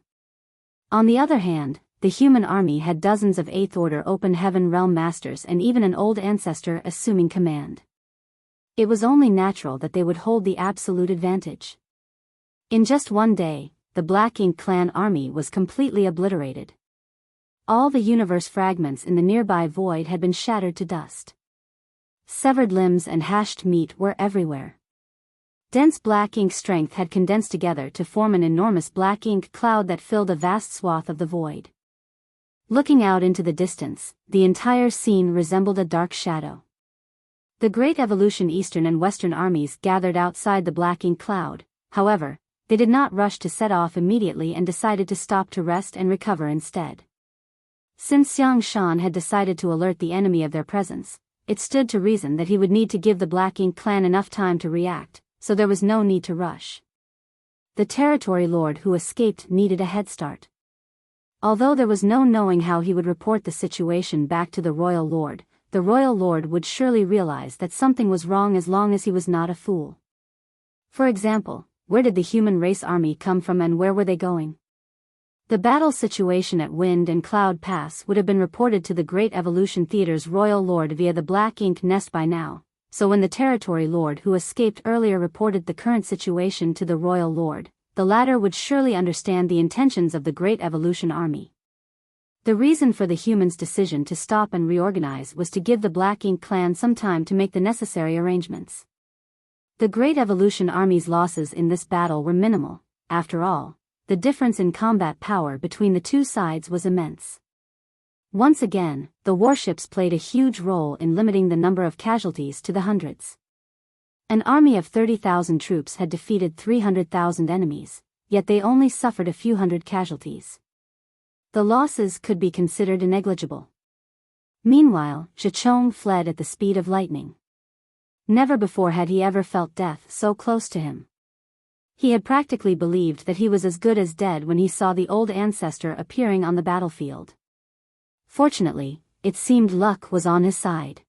On the other hand, the human army had dozens of Eighth Order Open Heaven Realm Masters and even an old ancestor assuming command. It was only natural that they would hold the absolute advantage. In just one day, the Black Ink clan army was completely obliterated. All the universe fragments in the nearby void had been shattered to dust. Severed limbs and hashed meat were everywhere. Dense black ink strength had condensed together to form an enormous black ink cloud that filled a vast swath of the void. Looking out into the distance, the entire scene resembled a dark shadow. The Great Evolution Eastern and Western armies gathered outside the black ink cloud. However, they did not rush to set off immediately and decided to stop to rest and recover instead. Since Xiang Shan had decided to alert the enemy of their presence, it stood to reason that he would need to give the Black Ink clan enough time to react, so there was no need to rush. The territory lord who escaped needed a head start. Although there was no knowing how he would report the situation back to the royal lord, the royal lord would surely realize that something was wrong as long as he was not a fool. For example, where did the human race army come from and where were they going? The battle situation at Wind and Cloud Pass would have been reported to the Great Evolution Theater's royal lord via the Black Ink Nest by now, so when the territory lord who escaped earlier reported the current situation to the royal lord, the latter would surely understand the intentions of the Great Evolution Army. The reason for the humans' decision to stop and reorganize was to give the Black Ink clan some time to make the necessary arrangements. The Great Evolution Army's losses in this battle were minimal. After all, the difference in combat power between the two sides was immense. Once again, the warships played a huge role in limiting the number of casualties to the hundreds. An army of 30,000 troops had defeated 300,000 enemies, yet they only suffered a few hundred casualties. The losses could be considered negligible. Meanwhile, Zhichong fled at the speed of lightning. Never before had he ever felt death so close to him. He had practically believed that he was as good as dead when he saw the old ancestor appearing on the battlefield. Fortunately, it seemed luck was on his side.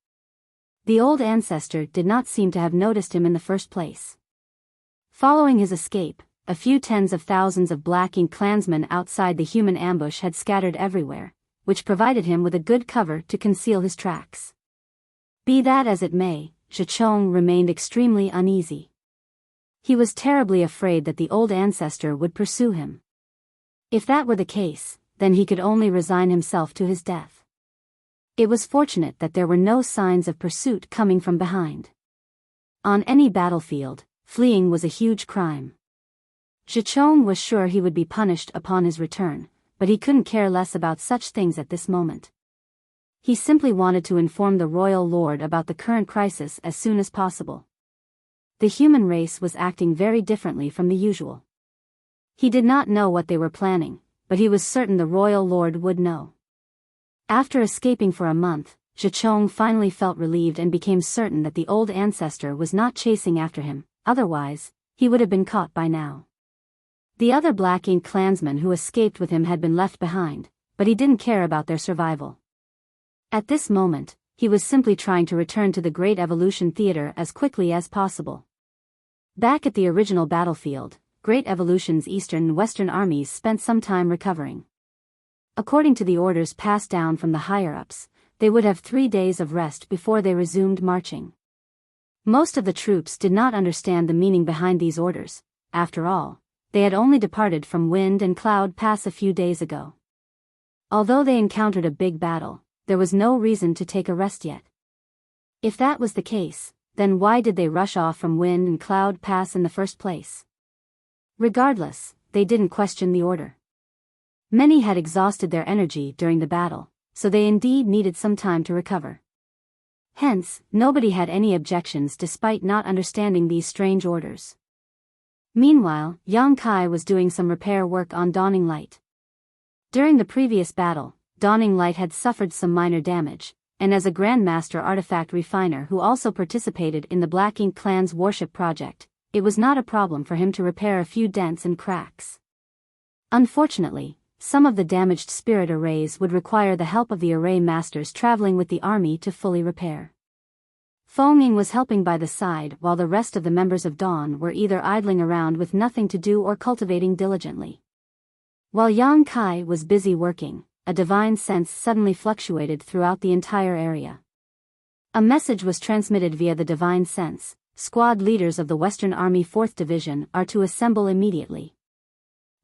The old ancestor did not seem to have noticed him in the first place. Following his escape, a few tens of thousands of Black Ink clansmen outside the human ambush had scattered everywhere, which provided him with a good cover to conceal his tracks. Be that as it may, Zhichong remained extremely uneasy. He was terribly afraid that the old ancestor would pursue him. If that were the case, then he could only resign himself to his death. It was fortunate that there were no signs of pursuit coming from behind. On any battlefield, fleeing was a huge crime. Zhichong was sure he would be punished upon his return, but he couldn't care less about such things at this moment. He simply wanted to inform the royal lord about the current crisis as soon as possible. The human race was acting very differently from the usual. He did not know what they were planning, but he was certain the royal lord would know. After escaping for a month, Zhichong finally felt relieved and became certain that the old ancestor was not chasing after him, otherwise, he would have been caught by now. The other Black Ink clansmen who escaped with him had been left behind, but he didn't care about their survival. At this moment, he was simply trying to return to the Great Evolution Theater as quickly as possible. Back at the original battlefield, Great Evolution's Eastern and Western armies spent some time recovering. According to the orders passed down from the higher-ups, they would have 3 days of rest before they resumed marching. Most of the troops did not understand the meaning behind these orders. After all, they had only departed from Wind and Cloud Pass a few days ago. Although they encountered a big battle, there was no reason to take a rest yet. If that was the case, then why did they rush off from Wind and Cloud Pass in the first place? Regardless, they didn't question the order. Many had exhausted their energy during the battle, so they indeed needed some time to recover. Hence, nobody had any objections despite not understanding these strange orders. Meanwhile, Yang Kai was doing some repair work on Dawning Light. During the previous battle, Dawning Light had suffered some minor damage, and as a Grandmaster artifact refiner who also participated in the Black Ink clan's warship project, it was not a problem for him to repair a few dents and cracks. Unfortunately, some of the damaged spirit arrays would require the help of the array masters traveling with the army to fully repair. Feng was helping by the side while the rest of the members of Dawn were either idling around with nothing to do or cultivating diligently. While Yang Kai was busy working, a divine sense suddenly fluctuated throughout the entire area. A message was transmitted via the divine sense: squad leaders of the Western Army 4th Division are to assemble immediately.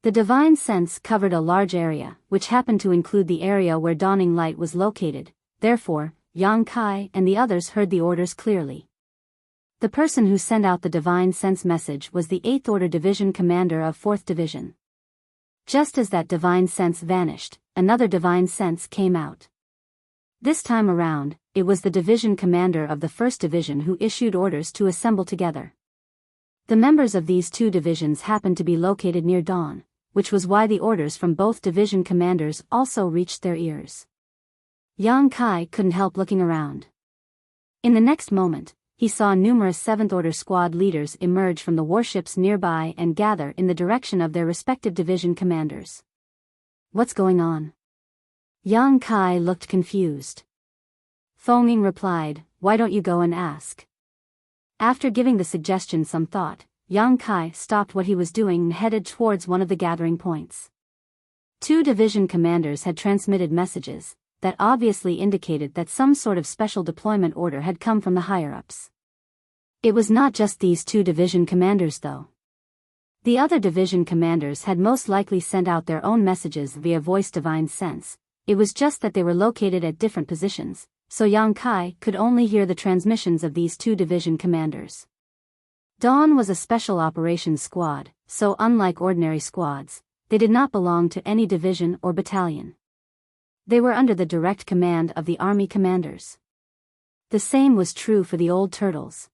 The divine sense covered a large area, which happened to include the area where Dawning Light was located. Therefore, Yang Kai and the others heard the orders clearly. The person who sent out the divine sense message was the 8th Order Division commander of 4th Division. Just as that divine sense vanished, another divine sense came out. This time around, it was the division commander of the 1st Division who issued orders to assemble together. The members of these two divisions happened to be located near Dawn, which was why the orders from both division commanders also reached their ears. Yang Kai couldn't help looking around. In the next moment, he saw numerous 7th Order squad leaders emerge from the warships nearby and gather in the direction of their respective division commanders. What's going on? Yang Kai looked confused. Feng replied, "Why don't you go and ask?" After giving the suggestion some thought, Yang Kai stopped what he was doing and headed towards one of the gathering points. Two division commanders had transmitted messages that obviously indicated that some sort of special deployment order had come from the higher-ups. It was not just these two division commanders though. The other division commanders had most likely sent out their own messages via voice divine sense. It was just that they were located at different positions, so Yang Kai could only hear the transmissions of these two division commanders. Dawn was a special operations squad, so unlike ordinary squads, they did not belong to any division or battalion. They were under the direct command of the army commanders. The same was true for the old turtles.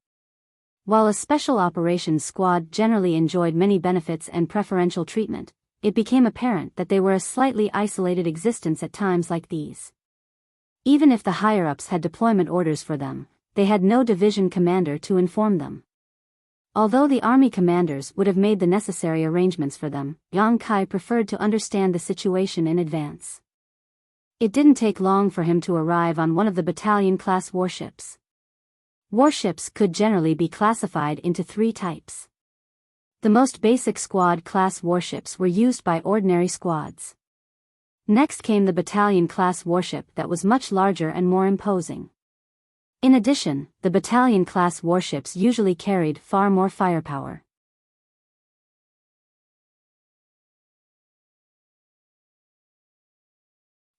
While a special operations squad generally enjoyed many benefits and preferential treatment, it became apparent that they were a slightly isolated existence at times like these. Even if the higher-ups had deployment orders for them, they had no division commander to inform them. Although the army commanders would have made the necessary arrangements for them, Yang Kai preferred to understand the situation in advance. It didn't take long for him to arrive on one of the battalion-class warships. Warships could generally be classified into three types. The most basic squad-class warships were used by ordinary squads. Next came the battalion-class warship that was much larger and more imposing. In addition, the battalion-class warships usually carried far more firepower.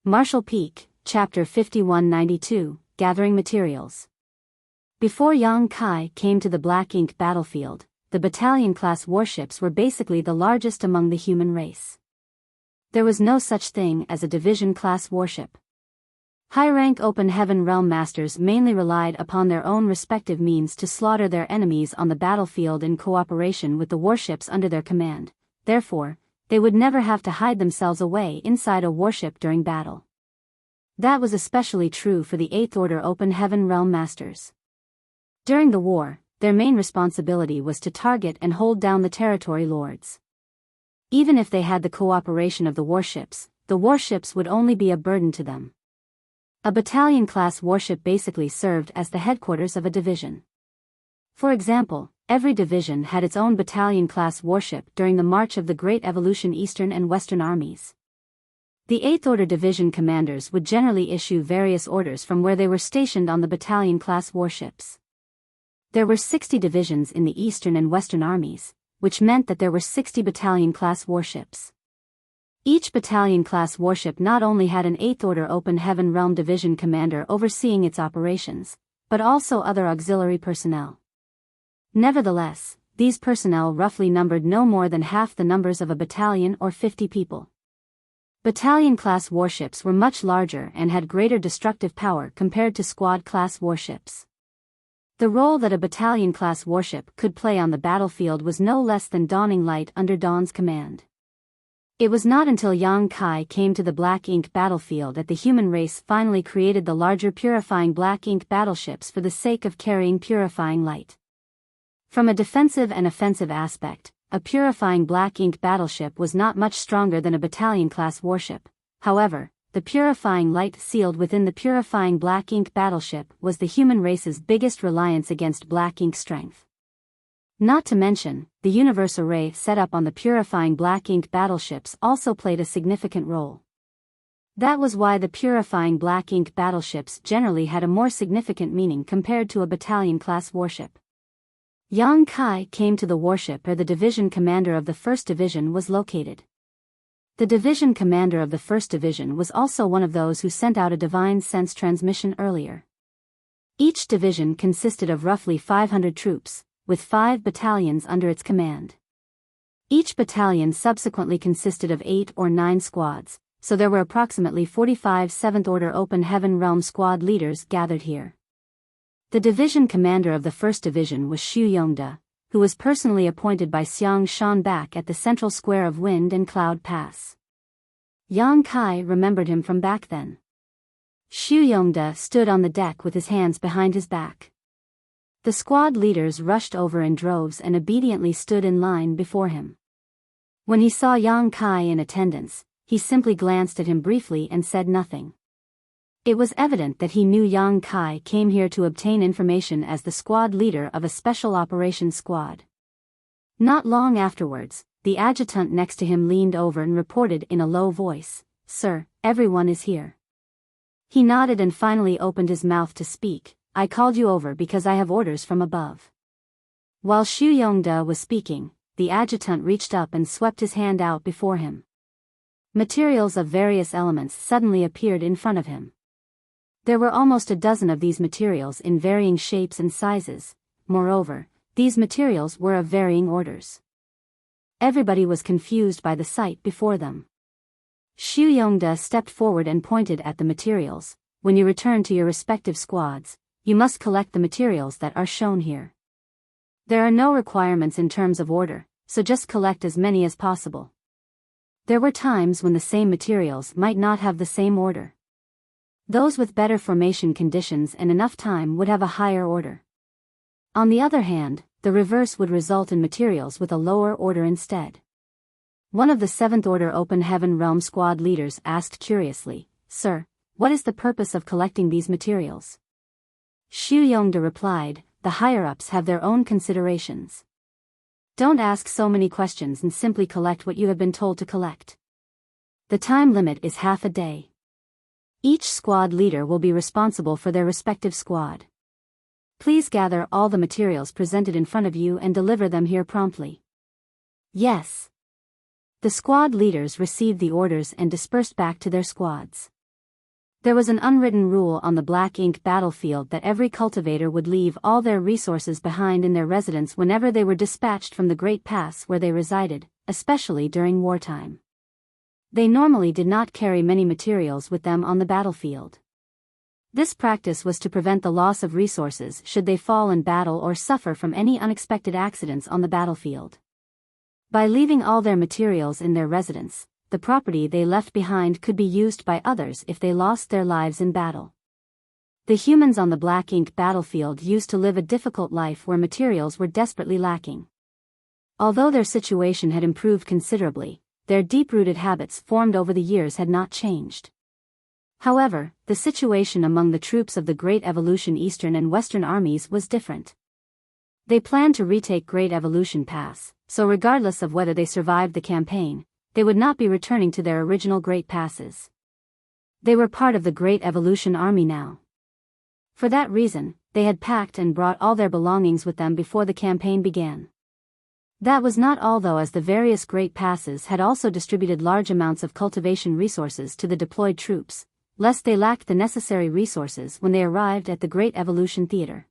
Marshall Peak, Chapter 5192, Gathering Materials. Before Yang Kai came to the Black Ink battlefield, the battalion-class warships were basically the largest among the human race. There was no such thing as a division-class warship. High-rank open heaven realm masters mainly relied upon their own respective means to slaughter their enemies on the battlefield in cooperation with the warships under their command. Therefore, they would never have to hide themselves away inside a warship during battle. That was especially true for the 8th Order Open Heaven Realm Masters. During the war, their main responsibility was to target and hold down the territory lords. Even if they had the cooperation of the warships would only be a burden to them. A battalion-class warship basically served as the headquarters of a division. For example, every division had its own battalion-class warship during the March of the Great Evolution Eastern and Western armies. The 8th Order Division commanders would generally issue various orders from where they were stationed on the battalion-class warships. There were 60 divisions in the Eastern and Western armies, which meant that there were 60 battalion-class warships. Each battalion-class warship not only had an 8th Order Open Heaven Realm Division commander overseeing its operations, but also other auxiliary personnel. Nevertheless, these personnel roughly numbered no more than half the numbers of a battalion or 50 people. Battalion-class warships were much larger and had greater destructive power compared to squad-class warships. The role that a battalion-class warship could play on the battlefield was no less than dawning light under Dawn's command. It was not until Yang Kai came to the Black Ink battlefield that the human race finally created the larger purifying Black Ink battleships for the sake of carrying purifying light. From a defensive and offensive aspect, a purifying Black Ink battleship was not much stronger than a battalion-class warship. However, the purifying light sealed within the purifying Black Ink battleship was the human race's biggest reliance against Black Ink strength. Not to mention, the universe array set up on the purifying Black Ink battleships also played a significant role. That was why the purifying Black Ink battleships generally had a more significant meaning compared to a battalion-class warship. Yang Kai came to the warship where the division commander of the 1st Division was located. The division commander of the 1st Division was also one of those who sent out a divine sense transmission earlier. Each division consisted of roughly 500 troops, with 5 battalions under its command. Each battalion subsequently consisted of 8 or 9 squads, so there were approximately 45 7th Order Open Heaven Realm squad leaders gathered here. The division commander of the 1st Division was Xu Yongde, who was personally appointed by Xiang Shan back at the central square of Wind and Cloud Pass. Yang Kai remembered him from back then. Xu Yongde stood on the deck with his hands behind his back. The squad leaders rushed over in droves and obediently stood in line before him. When he saw Yang Kai in attendance, he simply glanced at him briefly and said nothing. It was evident that he knew Yang Kai came here to obtain information as the squad leader of a special operations squad. Not long afterwards, the adjutant next to him leaned over and reported in a low voice, "Sir, everyone is here." He nodded and finally opened his mouth to speak. "I called you over because I have orders from above." While Xu Yongde was speaking, the adjutant reached up and swept his hand out before him. Materials of various elements suddenly appeared in front of him. There were almost a dozen of these materials in varying shapes and sizes. Moreover, these materials were of varying orders. Everybody was confused by the sight before them. Xu Yongde stepped forward and pointed at the materials. "When you return to your respective squads, you must collect the materials that are shown here. There are no requirements in terms of order, so just collect as many as possible." There were times when the same materials might not have the same order. Those with better formation conditions and enough time would have a higher order. On the other hand, the reverse would result in materials with a lower order instead. One of the 7th Order Open Heaven Realm squad leaders asked curiously, "Sir, what is the purpose of collecting these materials?" Xu Yongde replied, "The higher-ups have their own considerations. Don't ask so many questions and simply collect what you have been told to collect. The time limit is half a day. Each squad leader will be responsible for their respective squad. Please gather all the materials presented in front of you and deliver them here promptly." "Yes." The squad leaders received the orders and dispersed back to their squads. There was an unwritten rule on the Black Ink battlefield that every cultivator would leave all their resources behind in their residence whenever they were dispatched from the Great Pass where they resided, especially during wartime. They normally did not carry many materials with them on the battlefield. This practice was to prevent the loss of resources should they fall in battle or suffer from any unexpected accidents on the battlefield. By leaving all their materials in their residence, the property they left behind could be used by others if they lost their lives in battle. The humans on the Black Ink battlefield used to live a difficult life where materials were desperately lacking. Although their situation had improved considerably, their deep-rooted habits formed over the years had not changed. However, the situation among the troops of the Great Evolution Eastern and Western armies was different. They planned to retake Great Evolution Pass, so regardless of whether they survived the campaign, they would not be returning to their original Great Passes. They were part of the Great Evolution Army now. For that reason, they had packed and brought all their belongings with them before the campaign began. That was not all though, as the various Great Passes had also distributed large amounts of cultivation resources to the deployed troops, lest they lacked the necessary resources when they arrived at the Great Evolution Theater.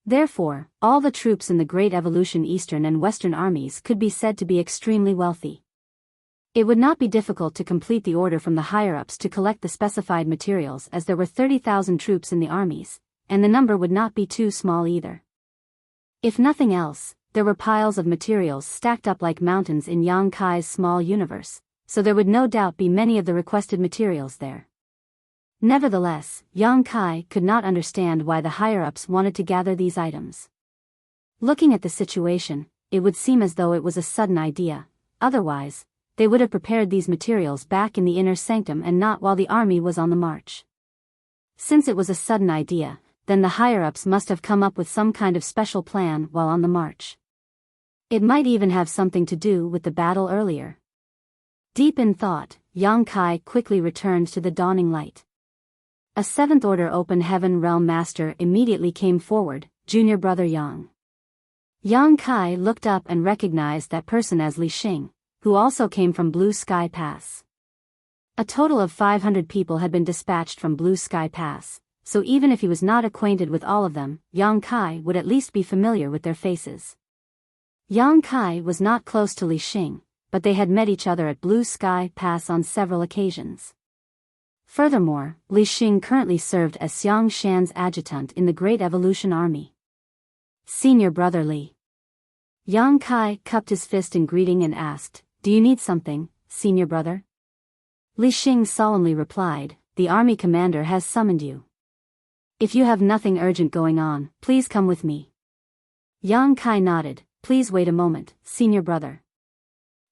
Therefore, all the troops in the Great Evolution Eastern and Western armies could be said to be extremely wealthy. It would not be difficult to complete the order from the higher-ups to collect the specified materials, as there were 30,000 troops in the armies, and the number would not be too small either. If nothing else, there were piles of materials stacked up like mountains in Yang Kai's small universe, so there would no doubt be many of the requested materials there. Nevertheless, Yang Kai could not understand why the higher-ups wanted to gather these items. Looking at the situation, it would seem as though it was a sudden idea, otherwise, they would have prepared these materials back in the inner sanctum and not while the army was on the march. Since it was a sudden idea, then the higher-ups must have come up with some kind of special plan while on the march. It might even have something to do with the battle earlier. Deep in thought, Yang Kai quickly returned to the dawning light. A 7th Order Open Heaven Realm Master immediately came forward, Junior Brother Yang. Yang Kai looked up and recognized that person as Li Xing, who also came from Blue Sky Pass. A total of 500 people had been dispatched from Blue Sky Pass, so even if he was not acquainted with all of them, Yang Kai would at least be familiar with their faces. Yang Kai was not close to Li Xing, but they had met each other at Blue Sky Pass on several occasions. Furthermore, Li Xing currently served as Xiang Shan's adjutant in the Great Evolution Army. Senior Brother Li. Yang Kai cupped his fist in greeting and asked, "Do you need something, Senior Brother?" Li Xing solemnly replied, "The army commander has summoned you. If you have nothing urgent going on, please come with me." Yang Kai nodded, "Please wait a moment, Senior Brother.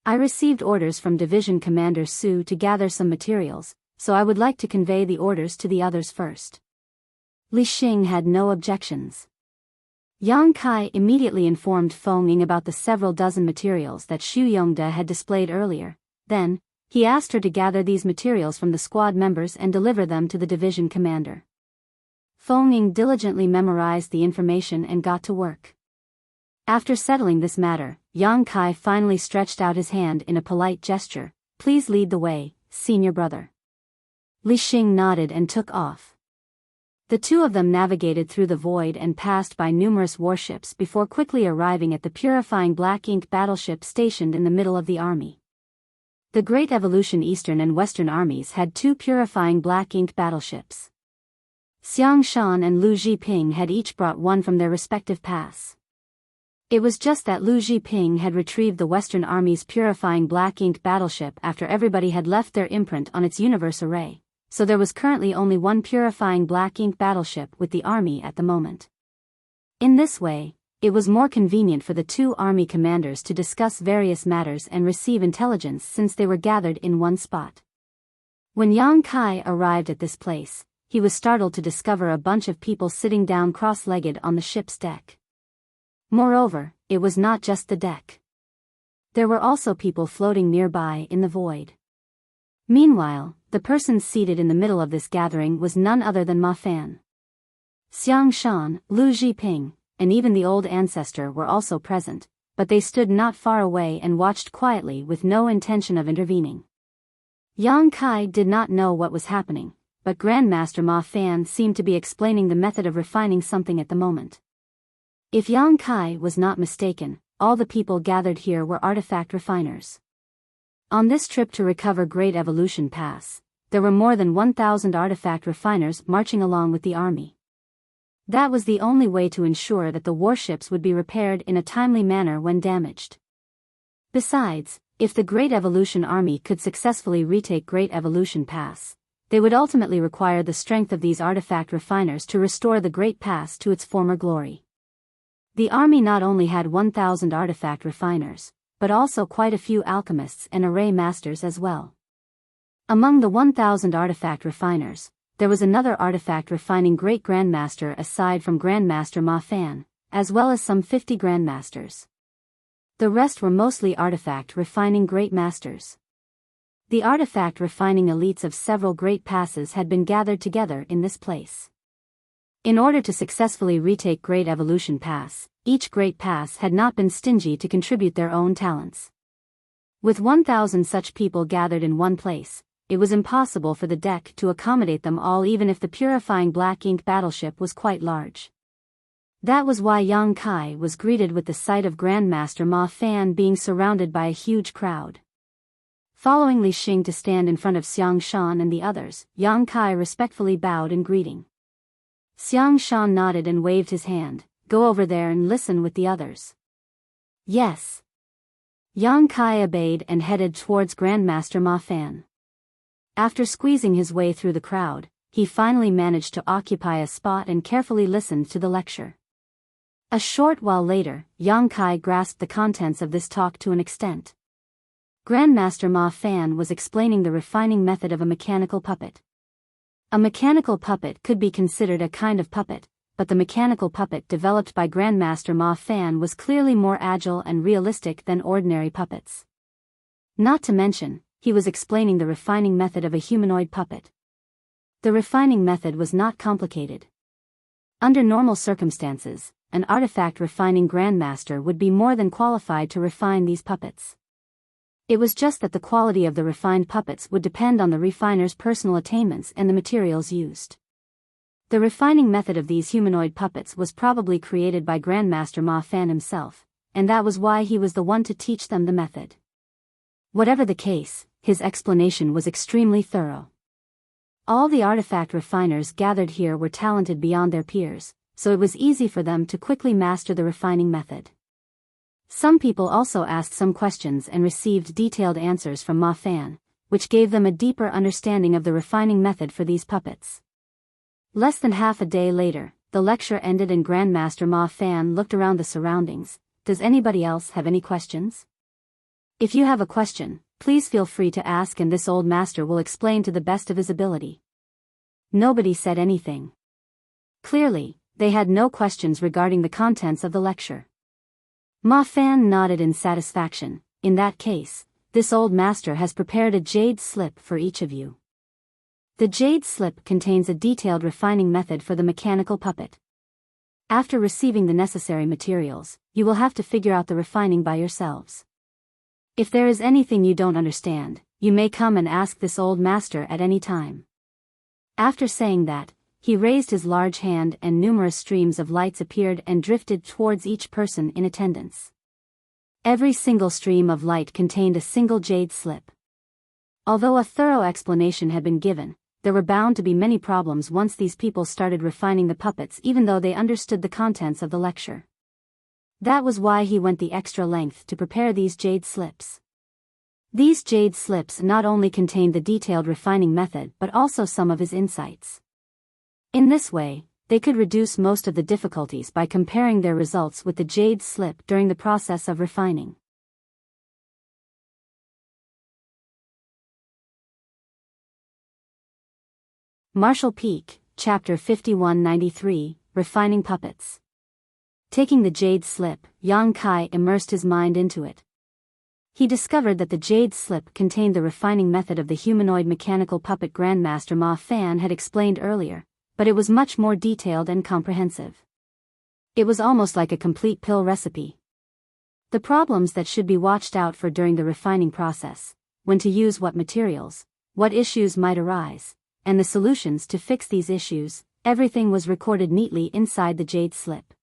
I received orders from Division Commander Su to gather some materials, so I would like to convey the orders to the others first." Li Xing had no objections. Yang Kai immediately informed Feng Ying about the several dozen materials that Xu Yongde had displayed earlier. Then, he asked her to gather these materials from the squad members and deliver them to the division commander. Feng Ying diligently memorized the information and got to work. After settling this matter, Yang Kai finally stretched out his hand in a polite gesture. "Please lead the way, Senior Brother." Li Xing nodded and took off. The two of them navigated through the void and passed by numerous warships before quickly arriving at the purifying black ink battleship stationed in the middle of the army. The Great Evolution Eastern and Western armies had 2 purifying black ink battleships. Xiang Shan and Lu Jiping had each brought one from their respective pass. It was just that Lu Jiping had retrieved the Western Army's purifying black ink battleship after everybody had left their imprint on its universe array, so there was currently only one purifying black ink battleship with the army at the moment. In this way, it was more convenient for the 2 army commanders to discuss various matters and receive intelligence since they were gathered in one spot. When Yang Kai arrived at this place, he was startled to discover a bunch of people sitting down cross-legged on the ship's deck. Moreover, it was not just the deck. There were also people floating nearby in the void. Meanwhile, the person seated in the middle of this gathering was none other than Ma Fan. Xiang Shan, Lu Jiping, and even the old ancestor were also present, but they stood not far away and watched quietly with no intention of intervening. Yang Kai did not know what was happening, but Grandmaster Ma Fan seemed to be explaining the method of refining something at the moment. If Yang Kai was not mistaken, all the people gathered here were artifact refiners. On this trip to recover Great Evolution Pass, there were more than 1,000 artifact refiners marching along with the army. That was the only way to ensure that the warships would be repaired in a timely manner when damaged. Besides, if the Great Evolution Army could successfully retake Great Evolution Pass, they would ultimately require the strength of these artifact refiners to restore the Great Pass to its former glory. The army not only had 1,000 artifact refiners, but also quite a few alchemists and array masters as well. Among the 1,000 artifact refiners, there was another artifact refining Great Grandmaster aside from Grandmaster Ma Fan, as well as some 50 Grandmasters. The rest were mostly artifact refining Great Masters. The artifact refining elites of several great passes had been gathered together in this place. In order to successfully retake Great Evolution Pass, each great pass had not been stingy to contribute their own talents. With 1,000 such people gathered in one place, it was impossible for the deck to accommodate them all even if the purifying black ink battleship was quite large. That was why Yang Kai was greeted with the sight of Grandmaster Ma Fan being surrounded by a huge crowd. Following Li Xing to stand in front of Xiang Shan and the others, Yang Kai respectfully bowed in greeting. Xiang Shan nodded and waved his hand. Go over there and listen with the others. Yes. Yang Kai obeyed and headed towards Grandmaster Ma Fan. After squeezing his way through the crowd, he finally managed to occupy a spot and carefully listened to the lecture. A short while later, Yang Kai grasped the contents of this talk to an extent. Grandmaster Ma Fan was explaining the refining method of a mechanical puppet. A mechanical puppet could be considered a kind of puppet, but the mechanical puppet developed by Grandmaster Ma Fan was clearly more agile and realistic than ordinary puppets. Not to mention, he was explaining the refining method of a humanoid puppet. The refining method was not complicated. Under normal circumstances, an artifact refining Grandmaster would be more than qualified to refine these puppets. It was just that the quality of the refined puppets would depend on the refiner's personal attainments and the materials used. The refining method of these humanoid puppets was probably created by Grandmaster Ma Fan himself, and that was why he was the one to teach them the method. Whatever the case, his explanation was extremely thorough. All the artifact refiners gathered here were talented beyond their peers, so it was easy for them to quickly master the refining method. Some people also asked some questions and received detailed answers from Ma Fan, which gave them a deeper understanding of the refining method for these puppets. Less than half a day later, the lecture ended and Grandmaster Ma Fan looked around the surroundings. Does anybody else have any questions? If you have a question, please feel free to ask and this old master will explain to the best of his ability. Nobody said anything. Clearly, they had no questions regarding the contents of the lecture. Ma Fan nodded in satisfaction. In that case, this old master has prepared a jade slip for each of you. The jade slip contains a detailed refining method for the mechanical puppet. After receiving the necessary materials, you will have to figure out the refining by yourselves. If there is anything you don't understand, you may come and ask this old master at any time. After saying that, he raised his large hand and numerous streams of lights appeared and drifted towards each person in attendance. Every single stream of light contained a single jade slip. Although a thorough explanation had been given, there were bound to be many problems once these people started refining the puppets even though they understood the contents of the lecture. That was why he went the extra length to prepare these jade slips. These jade slips not only contained the detailed refining method but also some of his insights. In this way, they could reduce most of the difficulties by comparing their results with the jade slip during the process of refining. Martial Peak, Chapter 5193, Refining Puppets. Taking the jade slip, Yang Kai immersed his mind into it. He discovered that the jade slip contained the refining method of the humanoid mechanical puppet Grandmaster Ma Fan had explained earlier, but it was much more detailed and comprehensive. It was almost like a complete pill recipe. The problems that should be watched out for during the refining process, when to use what materials, what issues might arise, and the solutions to fix these issues, everything was recorded neatly inside the jade slip.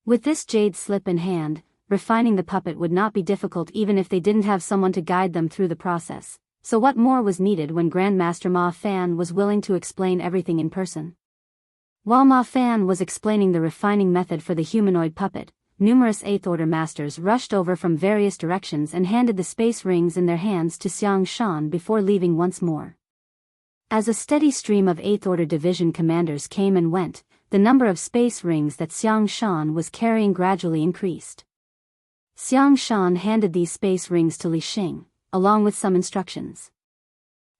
With this jade slip in hand, refining the puppet would not be difficult even if they didn't have someone to guide them through the process. So what more was needed when Grandmaster Ma Fan was willing to explain everything in person? While Ma Fan was explaining the refining method for the humanoid puppet, numerous 8th Order masters rushed over from various directions and handed the space rings in their hands to Xiang Shan before leaving once more. As a steady stream of 8th Order division commanders came and went, the number of space rings that Xiang Shan was carrying gradually increased. Xiang Shan handed these space rings to Li Xing, along with some instructions.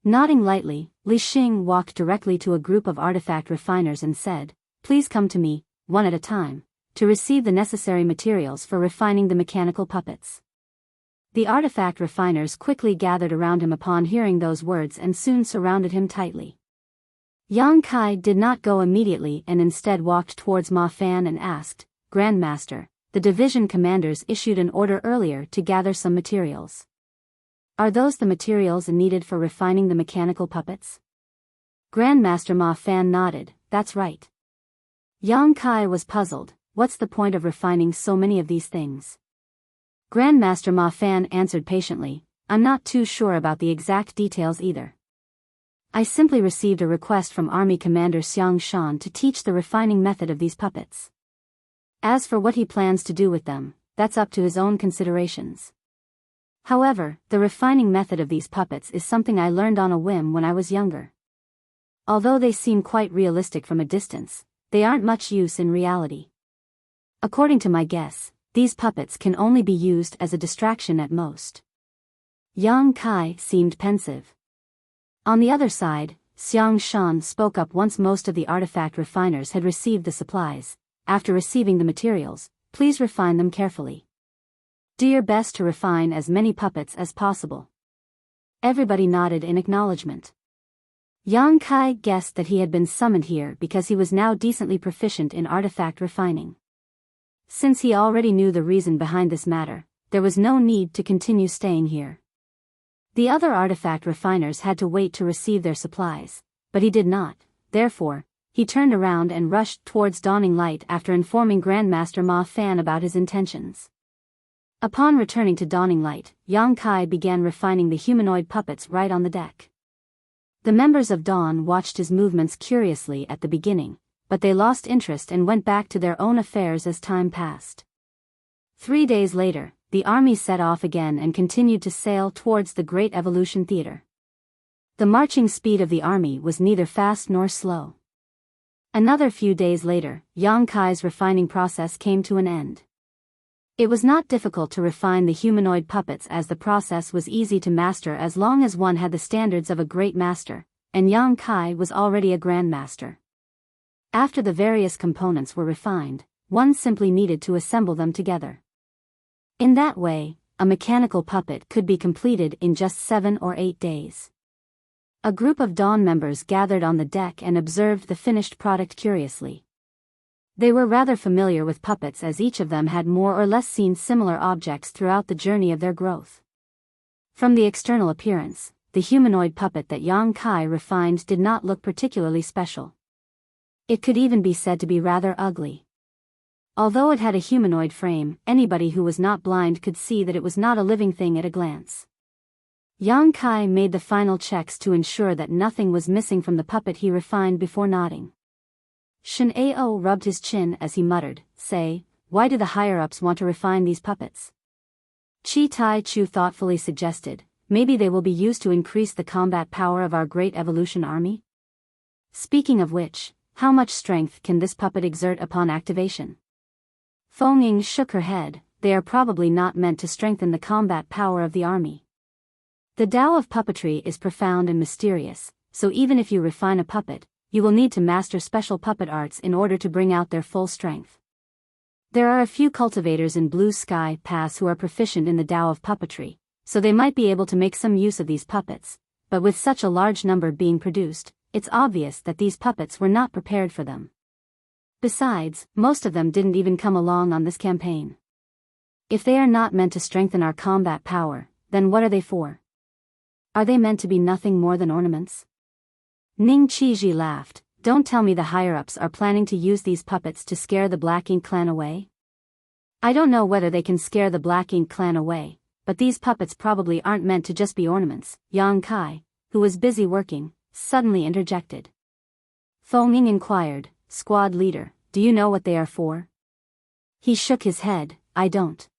Nodding lightly, Li Xing walked directly to a group of artifact refiners and said, "Please come to me, one at a time, to receive the necessary materials for refining the mechanical puppets." The artifact refiners quickly gathered around him upon hearing those words and soon surrounded him tightly. Yang Kai did not go immediately and instead walked towards Ma Fan and asked, "Grandmaster, the division commanders issued an order earlier to gather some materials. Are those the materials needed for refining the mechanical puppets?" Grandmaster Ma Fan nodded, "That's right." Yang Kai was puzzled, "What's the point of refining so many of these things?" Grandmaster Ma Fan answered patiently, I'm not too sure about the exact details either. I simply received a request from Army Commander Xiang Shan to teach the refining method of these puppets. As for what he plans to do with them, that's up to his own considerations. However, the refining method of these puppets is something I learned on a whim when I was younger. Although they seem quite realistic from a distance, they aren't much use in reality. According to my guess, these puppets can only be used as a distraction at most. Yang Kai seemed pensive. On the other side, Xiang Shan spoke up once most of the artifact refiners had received the supplies. After receiving the materials, please refine them carefully. Do your best to refine as many puppets as possible. Everybody nodded in acknowledgement. Yang Kai guessed that he had been summoned here because he was now decently proficient in artifact refining. Since he already knew the reason behind this matter, there was no need to continue staying here. The other artifact refiners had to wait to receive their supplies, but he did not. Therefore, he turned around and rushed towards Dawning Light after informing Grandmaster Ma Fan about his intentions. Upon returning to Dawning Light, Yang Kai began refining the humanoid puppets right on the deck. The members of Dawn watched his movements curiously at the beginning, but they lost interest and went back to their own affairs as time passed. 3 days later, the army set off again and continued to sail towards the Great Evolution Theater. The marching speed of the army was neither fast nor slow. Another few days later, Yang Kai's refining process came to an end. It was not difficult to refine the humanoid puppets as the process was easy to master as long as one had the standards of a great master, and Yang Kai was already a grandmaster. After the various components were refined, one simply needed to assemble them together. In that way, a mechanical puppet could be completed in just 7 or 8 days. A group of Dawn members gathered on the deck and observed the finished product curiously. They were rather familiar with puppets as each of them had more or less seen similar objects throughout the journey of their growth. From the external appearance, the humanoid puppet that Yang Kai refined did not look particularly special. It could even be said to be rather ugly. Although it had a humanoid frame, anybody who was not blind could see that it was not a living thing at a glance. Yang Kai made the final checks to ensure that nothing was missing from the puppet he refined before nodding. Shen Ao rubbed his chin as he muttered, "Say, why do the higher-ups want to refine these puppets?" Chi Tai Chu thoughtfully suggested, "Maybe they will be used to increase the combat power of our Great Evolution Army? Speaking of which, how much strength can this puppet exert upon activation?" Feng Ying shook her head. "They are probably not meant to strengthen the combat power of the army. The Tao of puppetry is profound and mysterious, so even if you refine a puppet, you will need to master special puppet arts in order to bring out their full strength. There are a few cultivators in Blue Sky Pass who are proficient in the Tao of puppetry, so they might be able to make some use of these puppets, but with such a large number being produced, it's obvious that these puppets were not prepared for them. Besides, most of them didn't even come along on this campaign. If they are not meant to strengthen our combat power, then what are they for? Are they meant to be nothing more than ornaments?" Ning Qiji laughed. "Don't tell me the higher-ups are planning to use these puppets to scare the Black Ink clan away? I don't know whether they can scare the Black Ink clan away, but these puppets probably aren't meant to just be ornaments." Yang Kai, who was busy working, suddenly interjected. Feng Ying inquired, "Squad leader, do you know what they are for?" He shook his head, "I don't."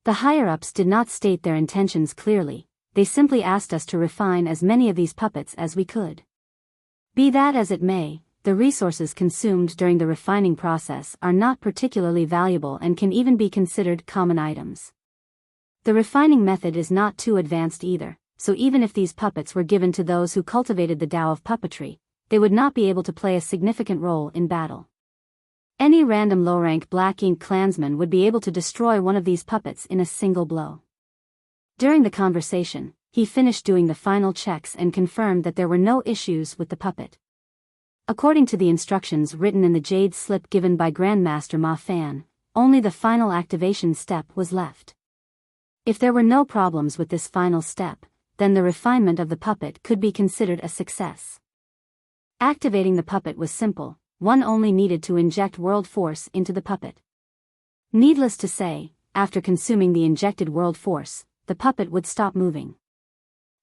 The higher-ups did not state their intentions clearly, they simply asked us to refine as many of these puppets as we could. Be that as it may, the resources consumed during the refining process are not particularly valuable and can even be considered common items. The refining method is not too advanced either, so even if these puppets were given to those who cultivated the Tao of puppetry, they would not be able to play a significant role in battle. Any random low-rank Black Ink clansman would be able to destroy one of these puppets in a single blow. During the conversation, he finished doing the final checks and confirmed that there were no issues with the puppet. According to the instructions written in the jade slip given by Grandmaster Ma Fan, only the final activation step was left. If there were no problems with this final step, then the refinement of the puppet could be considered a success. Activating the puppet was simple, one only needed to inject world force into the puppet. Needless to say, after consuming the injected world force, the puppet would stop moving.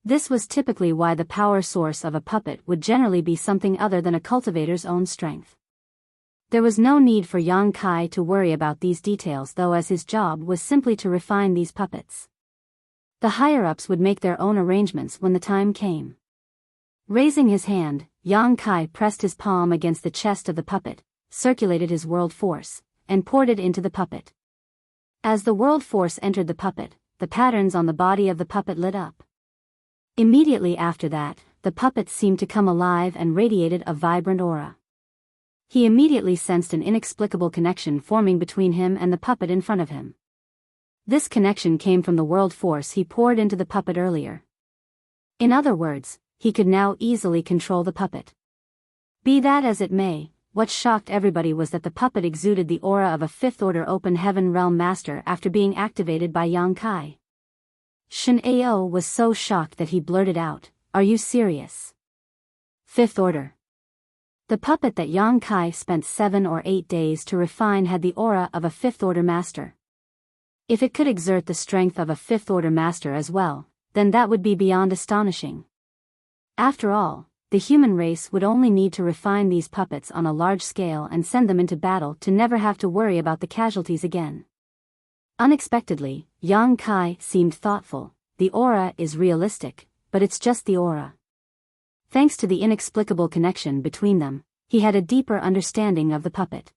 This was typically why the power source of a puppet would generally be something other than a cultivator's own strength. There was no need for Yang Kai to worry about these details though, as his job was simply to refine these puppets. The higher-ups would make their own arrangements when the time came. Raising his hand, Yang Kai pressed his palm against the chest of the puppet, circulated his world force, and poured it into the puppet. As the world force entered the puppet, the patterns on the body of the puppet lit up. Immediately after that, the puppet seemed to come alive and radiated a vibrant aura. He immediately sensed an inexplicable connection forming between him and the puppet in front of him. This connection came from the world force he poured into the puppet earlier. In other words, he could now easily control the puppet. Be that as it may, what shocked everybody was that the puppet exuded the aura of a fifth-order open heaven realm master after being activated by Yang Kai. Shen Ao was so shocked that he blurted out, "Are you serious? Fifth order?" The puppet that Yang Kai spent 7 or 8 days to refine had the aura of a fifth-order master. If it could exert the strength of a fifth-order master as well, then that would be beyond astonishing. After all, the human race would only need to refine these puppets on a large scale and send them into battle to never have to worry about the casualties again. Unexpectedly, Yang Kai seemed thoughtful. The aura is realistic, but it's just the aura. Thanks to the inexplicable connection between them, he had a deeper understanding of the puppet.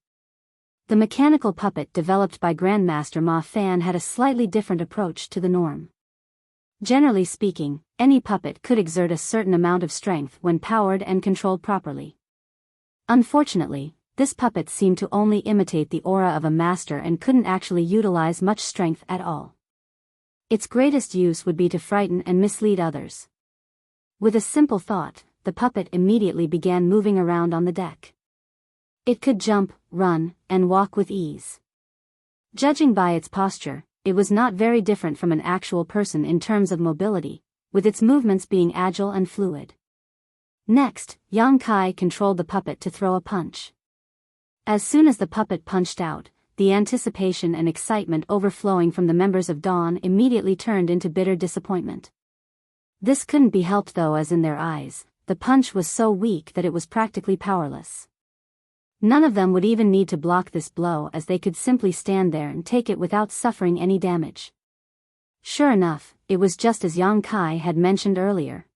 The mechanical puppet developed by Grandmaster Ma Fan had a slightly different approach to the norm. Generally speaking, any puppet could exert a certain amount of strength when powered and controlled properly. Unfortunately, this puppet seemed to only imitate the aura of a master and couldn't actually utilize much strength at all. Its greatest use would be to frighten and mislead others. With a simple thought, the puppet immediately began moving around on the deck. It could jump, run, and walk with ease. Judging by its posture, it was not very different from an actual person in terms of mobility, with its movements being agile and fluid. Next, Yang Kai controlled the puppet to throw a punch. As soon as the puppet punched out, the anticipation and excitement overflowing from the members of Dawn immediately turned into bitter disappointment. This couldn't be helped though, as in their eyes, the punch was so weak that it was practically powerless. None of them would even need to block this blow, as they could simply stand there and take it without suffering any damage. Sure enough, it was just as Yang Kai had mentioned earlier.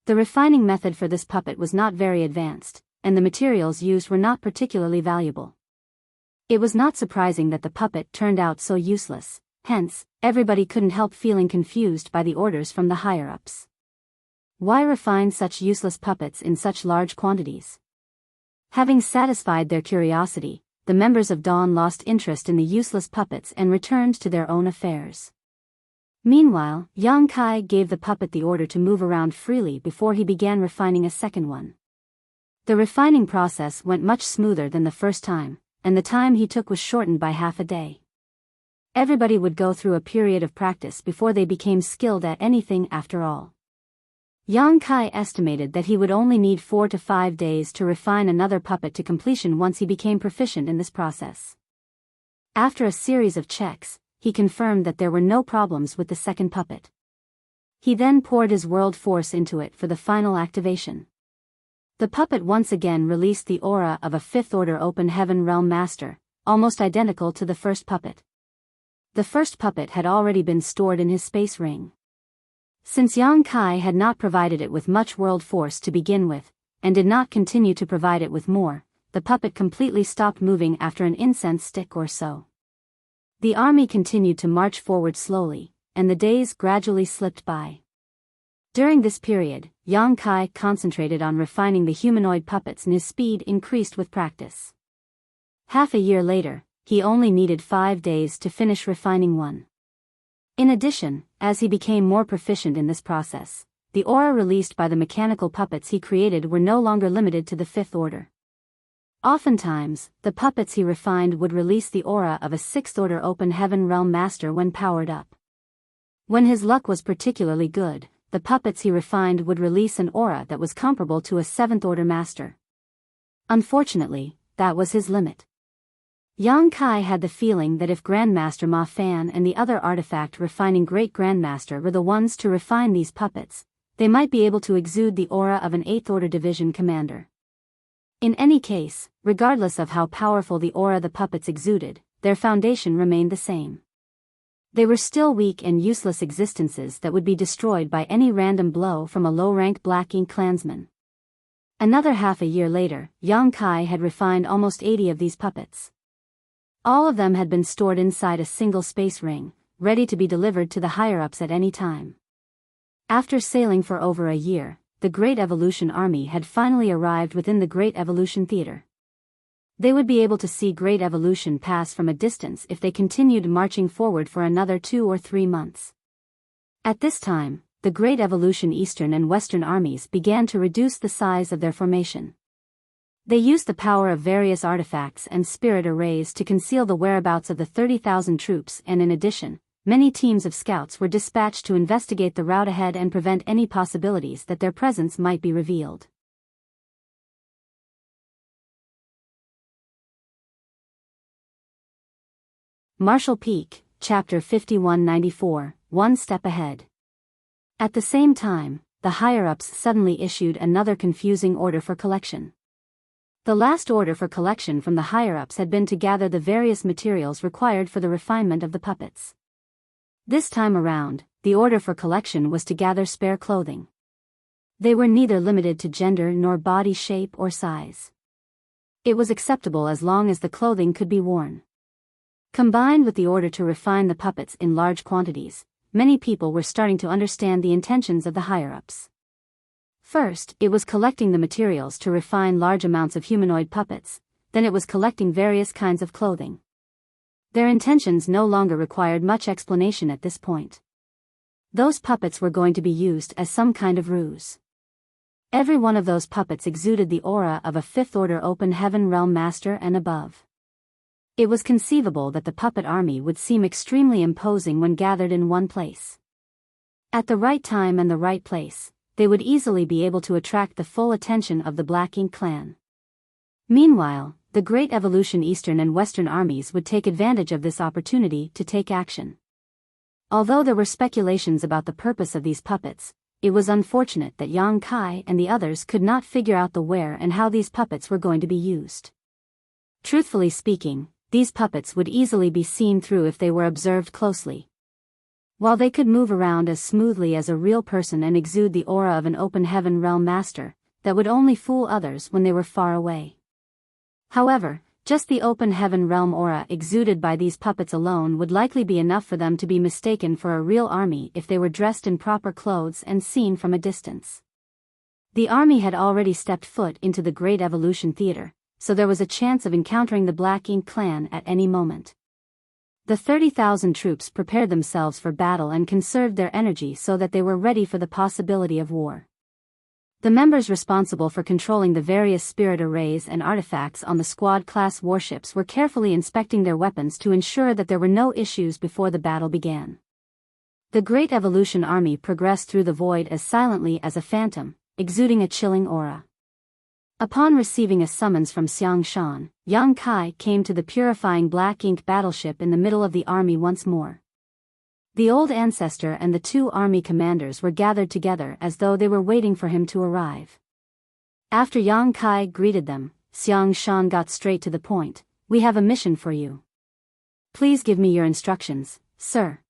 The refining method for this puppet was not very advanced, and the materials used were not particularly valuable. It was not surprising that the puppet turned out so useless, hence, everybody couldn't help feeling confused by the orders from the higher-ups. Why refine such useless puppets in such large quantities? Having satisfied their curiosity, the members of Dawn lost interest in the useless puppets and returned to their own affairs. Meanwhile, Yang Kai gave the puppet the order to move around freely before he began refining a second one. The refining process went much smoother than the first time, and the time he took was shortened by half a day. Everybody would go through a period of practice before they became skilled at anything after all. Yang Kai estimated that he would only need 4 to 5 days to refine another puppet to completion once he became proficient in this process. After a series of checks, he confirmed that there were no problems with the second puppet. He then poured his world force into it for the final activation. The puppet once again released the aura of a fifth-order open heaven realm master, almost identical to the first puppet. The first puppet had already been stored in his space ring. Since Yang Kai had not provided it with much world force to begin with, and did not continue to provide it with more, the puppet completely stopped moving after an incense stick or so. The army continued to march forward slowly, and the days gradually slipped by. During this period, Yang Kai concentrated on refining the humanoid puppets, and his speed increased with practice. Half a year later, he only needed 5 days to finish refining one. In addition, as he became more proficient in this process, the aura released by the mechanical puppets he created were no longer limited to the fifth order. Oftentimes, the puppets he refined would release the aura of a sixth-order open heaven realm master when powered up. When his luck was particularly good, the puppets he refined would release an aura that was comparable to a seventh-order master. Unfortunately, that was his limit. Yang Kai had the feeling that if Grandmaster Ma Fan and the other artifact-refining Great Grandmaster were the ones to refine these puppets, they might be able to exude the aura of an 8th Order Division commander. In any case, regardless of how powerful the aura the puppets exuded, their foundation remained the same. They were still weak and useless existences that would be destroyed by any random blow from a low-rank Black Ink clansman. Another half a year later, Yang Kai had refined almost 80 of these puppets. All of them had been stored inside a single space ring, ready to be delivered to the higher-ups at any time. After sailing for over a year, the Great Evolution Army had finally arrived within the Great Evolution Theater. They would be able to see Great Evolution pass from a distance if they continued marching forward for another 2 or 3 months. At this time, the Great Evolution Eastern and Western armies began to reduce the size of their formation. They used the power of various artifacts and spirit arrays to conceal the whereabouts of the 30,000 troops, and in addition, many teams of scouts were dispatched to investigate the route ahead and prevent any possibilities that their presence might be revealed. Marshall Peak, Chapter 5194, One Step Ahead. At the same time, the higher-ups suddenly issued another confusing order for collection. The last order for collection from the higher-ups had been to gather the various materials required for the refinement of the puppets. This time around, the order for collection was to gather spare clothing. They were neither limited to gender nor body shape or size. It was acceptable as long as the clothing could be worn. Combined with the order to refine the puppets in large quantities, many people were starting to understand the intentions of the higher-ups. First, it was collecting the materials to refine large amounts of humanoid puppets, then it was collecting various kinds of clothing. Their intentions no longer required much explanation at this point. Those puppets were going to be used as some kind of ruse. Every one of those puppets exuded the aura of a 5th Order Open Heaven Realm Master and above. It was conceivable that the puppet army would seem extremely imposing when gathered in one place. At the right time and the right place, they would easily be able to attract the full attention of the Black Ink clan. Meanwhile, the Great Evolution Eastern and Western armies would take advantage of this opportunity to take action. Although there were speculations about the purpose of these puppets, it was unfortunate that Yang Kai and the others could not figure out the where and how these puppets were going to be used. Truthfully speaking, these puppets would easily be seen through if they were observed closely. While they could move around as smoothly as a real person and exude the aura of an Open Heaven Realm Master, that would only fool others when they were far away. However, just the Open Heaven Realm aura exuded by these puppets alone would likely be enough for them to be mistaken for a real army if they were dressed in proper clothes and seen from a distance. The army had already stepped foot into the Great Evolution Theater, so there was a chance of encountering the Black Ink clan at any moment. The 30,000 troops prepared themselves for battle and conserved their energy so that they were ready for the possibility of war. The members responsible for controlling the various spirit arrays and artifacts on the squad-class warships were carefully inspecting their weapons to ensure that there were no issues before the battle began. The Great Evolution Army progressed through the void as silently as a phantom, exuding a chilling aura. Upon receiving a summons from Xiang Shan, Yang Kai came to the purifying Black Ink battleship in the middle of the army once more. The old ancestor and the 2 army commanders were gathered together as though they were waiting for him to arrive. After Yang Kai greeted them, Xiang Shan got straight to the point. "We have a mission for you. Please give me your instructions, sir."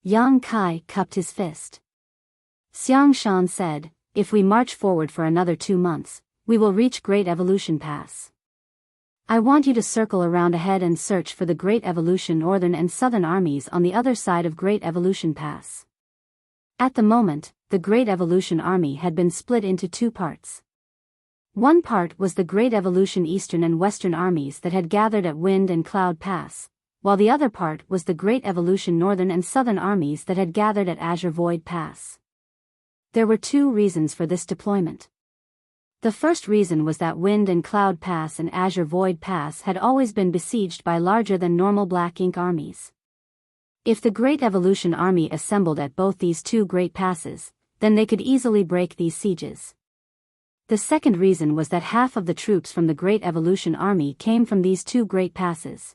Yang Kai cupped his fist. Xiang Shan said, "If we march forward for another 2 months, we will reach Great Evolution Pass. I want you to circle around ahead and search for the Great Evolution Northern and Southern armies on the other side of Great Evolution Pass." At the moment, the Great Evolution Army had been split into 2 parts. One part was the Great Evolution Eastern and Western armies that had gathered at Wind and Cloud Pass, while the other part was the Great Evolution Northern and Southern armies that had gathered at Azure Void Pass. There were 2 reasons for this deployment. The first reason was that Wind and Cloud Pass and Azure Void Pass had always been besieged by larger than normal Black Ink armies. If the Great Evolution Army assembled at both these 2 great passes, then they could easily break these sieges. The second reason was that half of the troops from the Great Evolution Army came from these two great passes.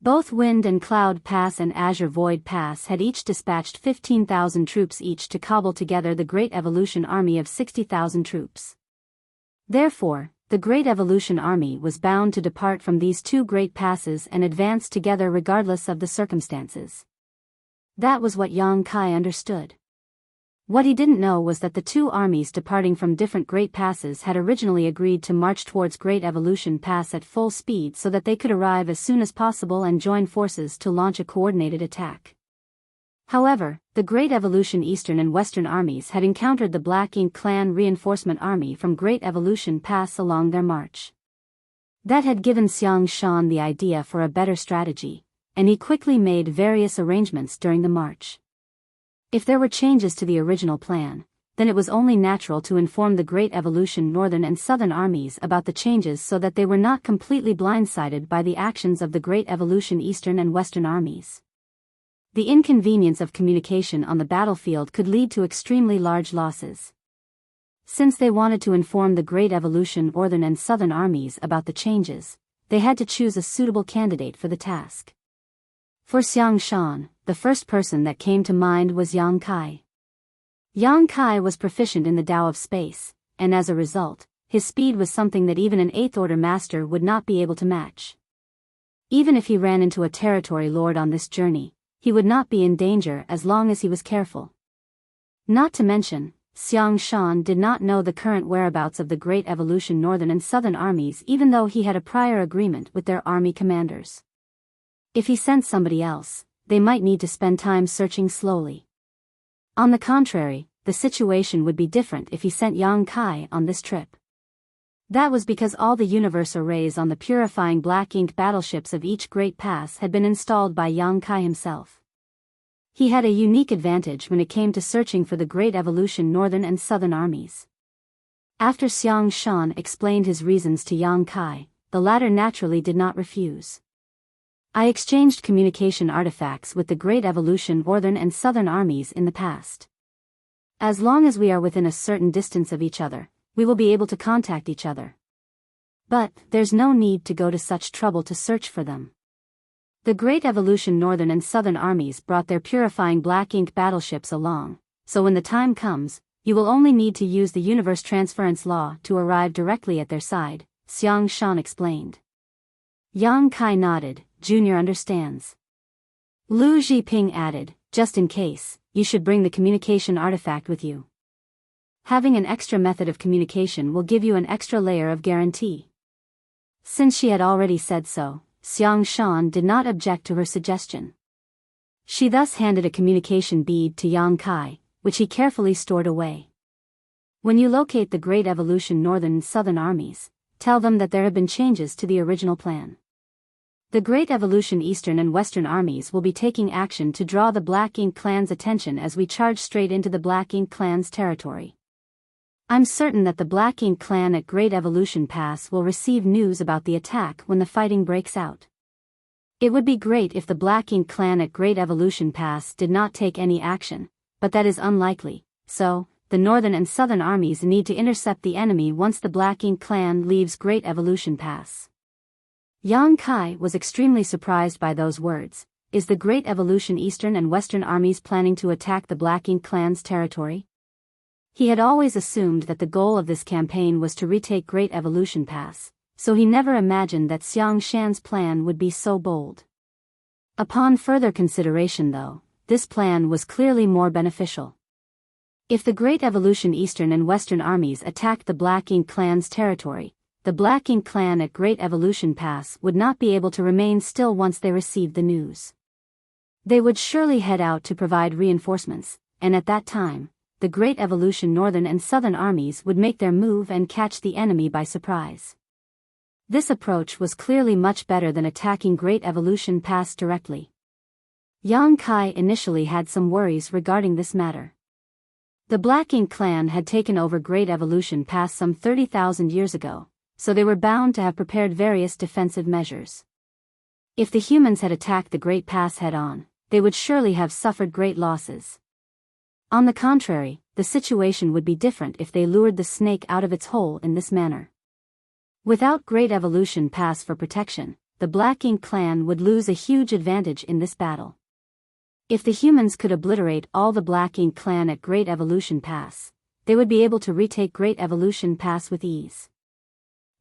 Both Wind and Cloud Pass and Azure Void Pass had each dispatched 15,000 troops each to cobble together the Great Evolution Army of 60,000 troops. Therefore, the Great Evolution Army was bound to depart from these two great passes and advance together regardless of the circumstances. That was what Yang Kai understood. What he didn't know was that the two armies departing from different great passes had originally agreed to march towards Great Evolution Pass at full speed so that they could arrive as soon as possible and join forces to launch a coordinated attack. However, the Great Evolution Eastern and Western armies had encountered the Black Ink Clan reinforcement army from Great Evolution Pass along their march. That had given Xiang Shan the idea for a better strategy, and he quickly made various arrangements during the march. If there were changes to the original plan, then it was only natural to inform the Great Evolution Northern and Southern armies about the changes so that they were not completely blindsided by the actions of the Great Evolution Eastern and Western armies. The inconvenience of communication on the battlefield could lead to extremely large losses. Since they wanted to inform the Great Evolution Northern and Southern armies about the changes, they had to choose a suitable candidate for the task. For Xiang Shan, the first person that came to mind was Yang Kai. Yang Kai was proficient in the Tao of space, and as a result, his speed was something that even an 8th Order Master would not be able to match. Even if he ran into a territory lord on this journey, he would not be in danger as long as he was careful. Not to mention, Xiang Shan did not know the current whereabouts of the Great Evolution Northern and Southern armies even though he had a prior agreement with their army commanders. If he sent somebody else, they might need to spend time searching slowly. On the contrary, the situation would be different if he sent Yang Kai on this trip. That was because all the universe arrays on the purifying black ink battleships of each great pass had been installed by Yang Kai himself. He had a unique advantage when it came to searching for the Great Evolution Northern and Southern armies. After Xiang Shan explained his reasons to Yang Kai, the latter naturally did not refuse. I exchanged communication artifacts with the Great Evolution Northern and Southern armies in the past. As long as we are within a certain distance of each other, we will be able to contact each other. But there's no need to go to such trouble to search for them. The Great Evolution Northern and Southern armies brought their purifying black ink battleships along, so when the time comes, you will only need to use the universe transference law to arrive directly at their side, Xiang Shan explained. Yang Kai nodded. Junior understands. Lu Zhiping added, just in case, you should bring the communication artifact with you. Having an extra method of communication will give you an extra layer of guarantee. Since she had already said so, Xiang Shan did not object to her suggestion. She thus handed a communication bead to Yang Kai, which he carefully stored away. When you locate the Great Evolution Northern and Southern armies, tell them that there have been changes to the original plan. The Great Evolution Eastern and Western armies will be taking action to draw the Black Ink Clan's attention as we charge straight into the Black Ink Clan's territory. I'm certain that the Black Ink Clan at Great Evolution Pass will receive news about the attack when the fighting breaks out. It would be great if the Black Ink Clan at Great Evolution Pass did not take any action, but that is unlikely, so, the Northern and Southern armies need to intercept the enemy once the Black Ink Clan leaves Great Evolution Pass. Yang Kai was extremely surprised by those words. Is the Great Evolution Eastern and Western armies planning to attack the Black Ink Clan's territory? He had always assumed that the goal of this campaign was to retake Great Evolution Pass, so he never imagined that Xiang Shan's plan would be so bold. Upon further consideration though, this plan was clearly more beneficial. If the Great Evolution Eastern and Western armies attacked the Black Ink Clan's territory, the Black Ink Clan at Great Evolution Pass would not be able to remain still once they received the news. They would surely head out to provide reinforcements, and at that time, the Great Evolution Northern and Southern armies would make their move and catch the enemy by surprise. This approach was clearly much better than attacking Great Evolution Pass directly. Yang Kai initially had some worries regarding this matter. The Black Ink Clan had taken over Great Evolution Pass some 30,000 years ago, so they were bound to have prepared various defensive measures. If the humans had attacked the Great Pass head-on, they would surely have suffered great losses. On the contrary, the situation would be different if they lured the snake out of its hole in this manner. Without Great Evolution Pass for protection, the Black Ink clan would lose a huge advantage in this battle. If the humans could obliterate all the Black Ink clan at Great Evolution Pass, they would be able to retake Great Evolution Pass with ease.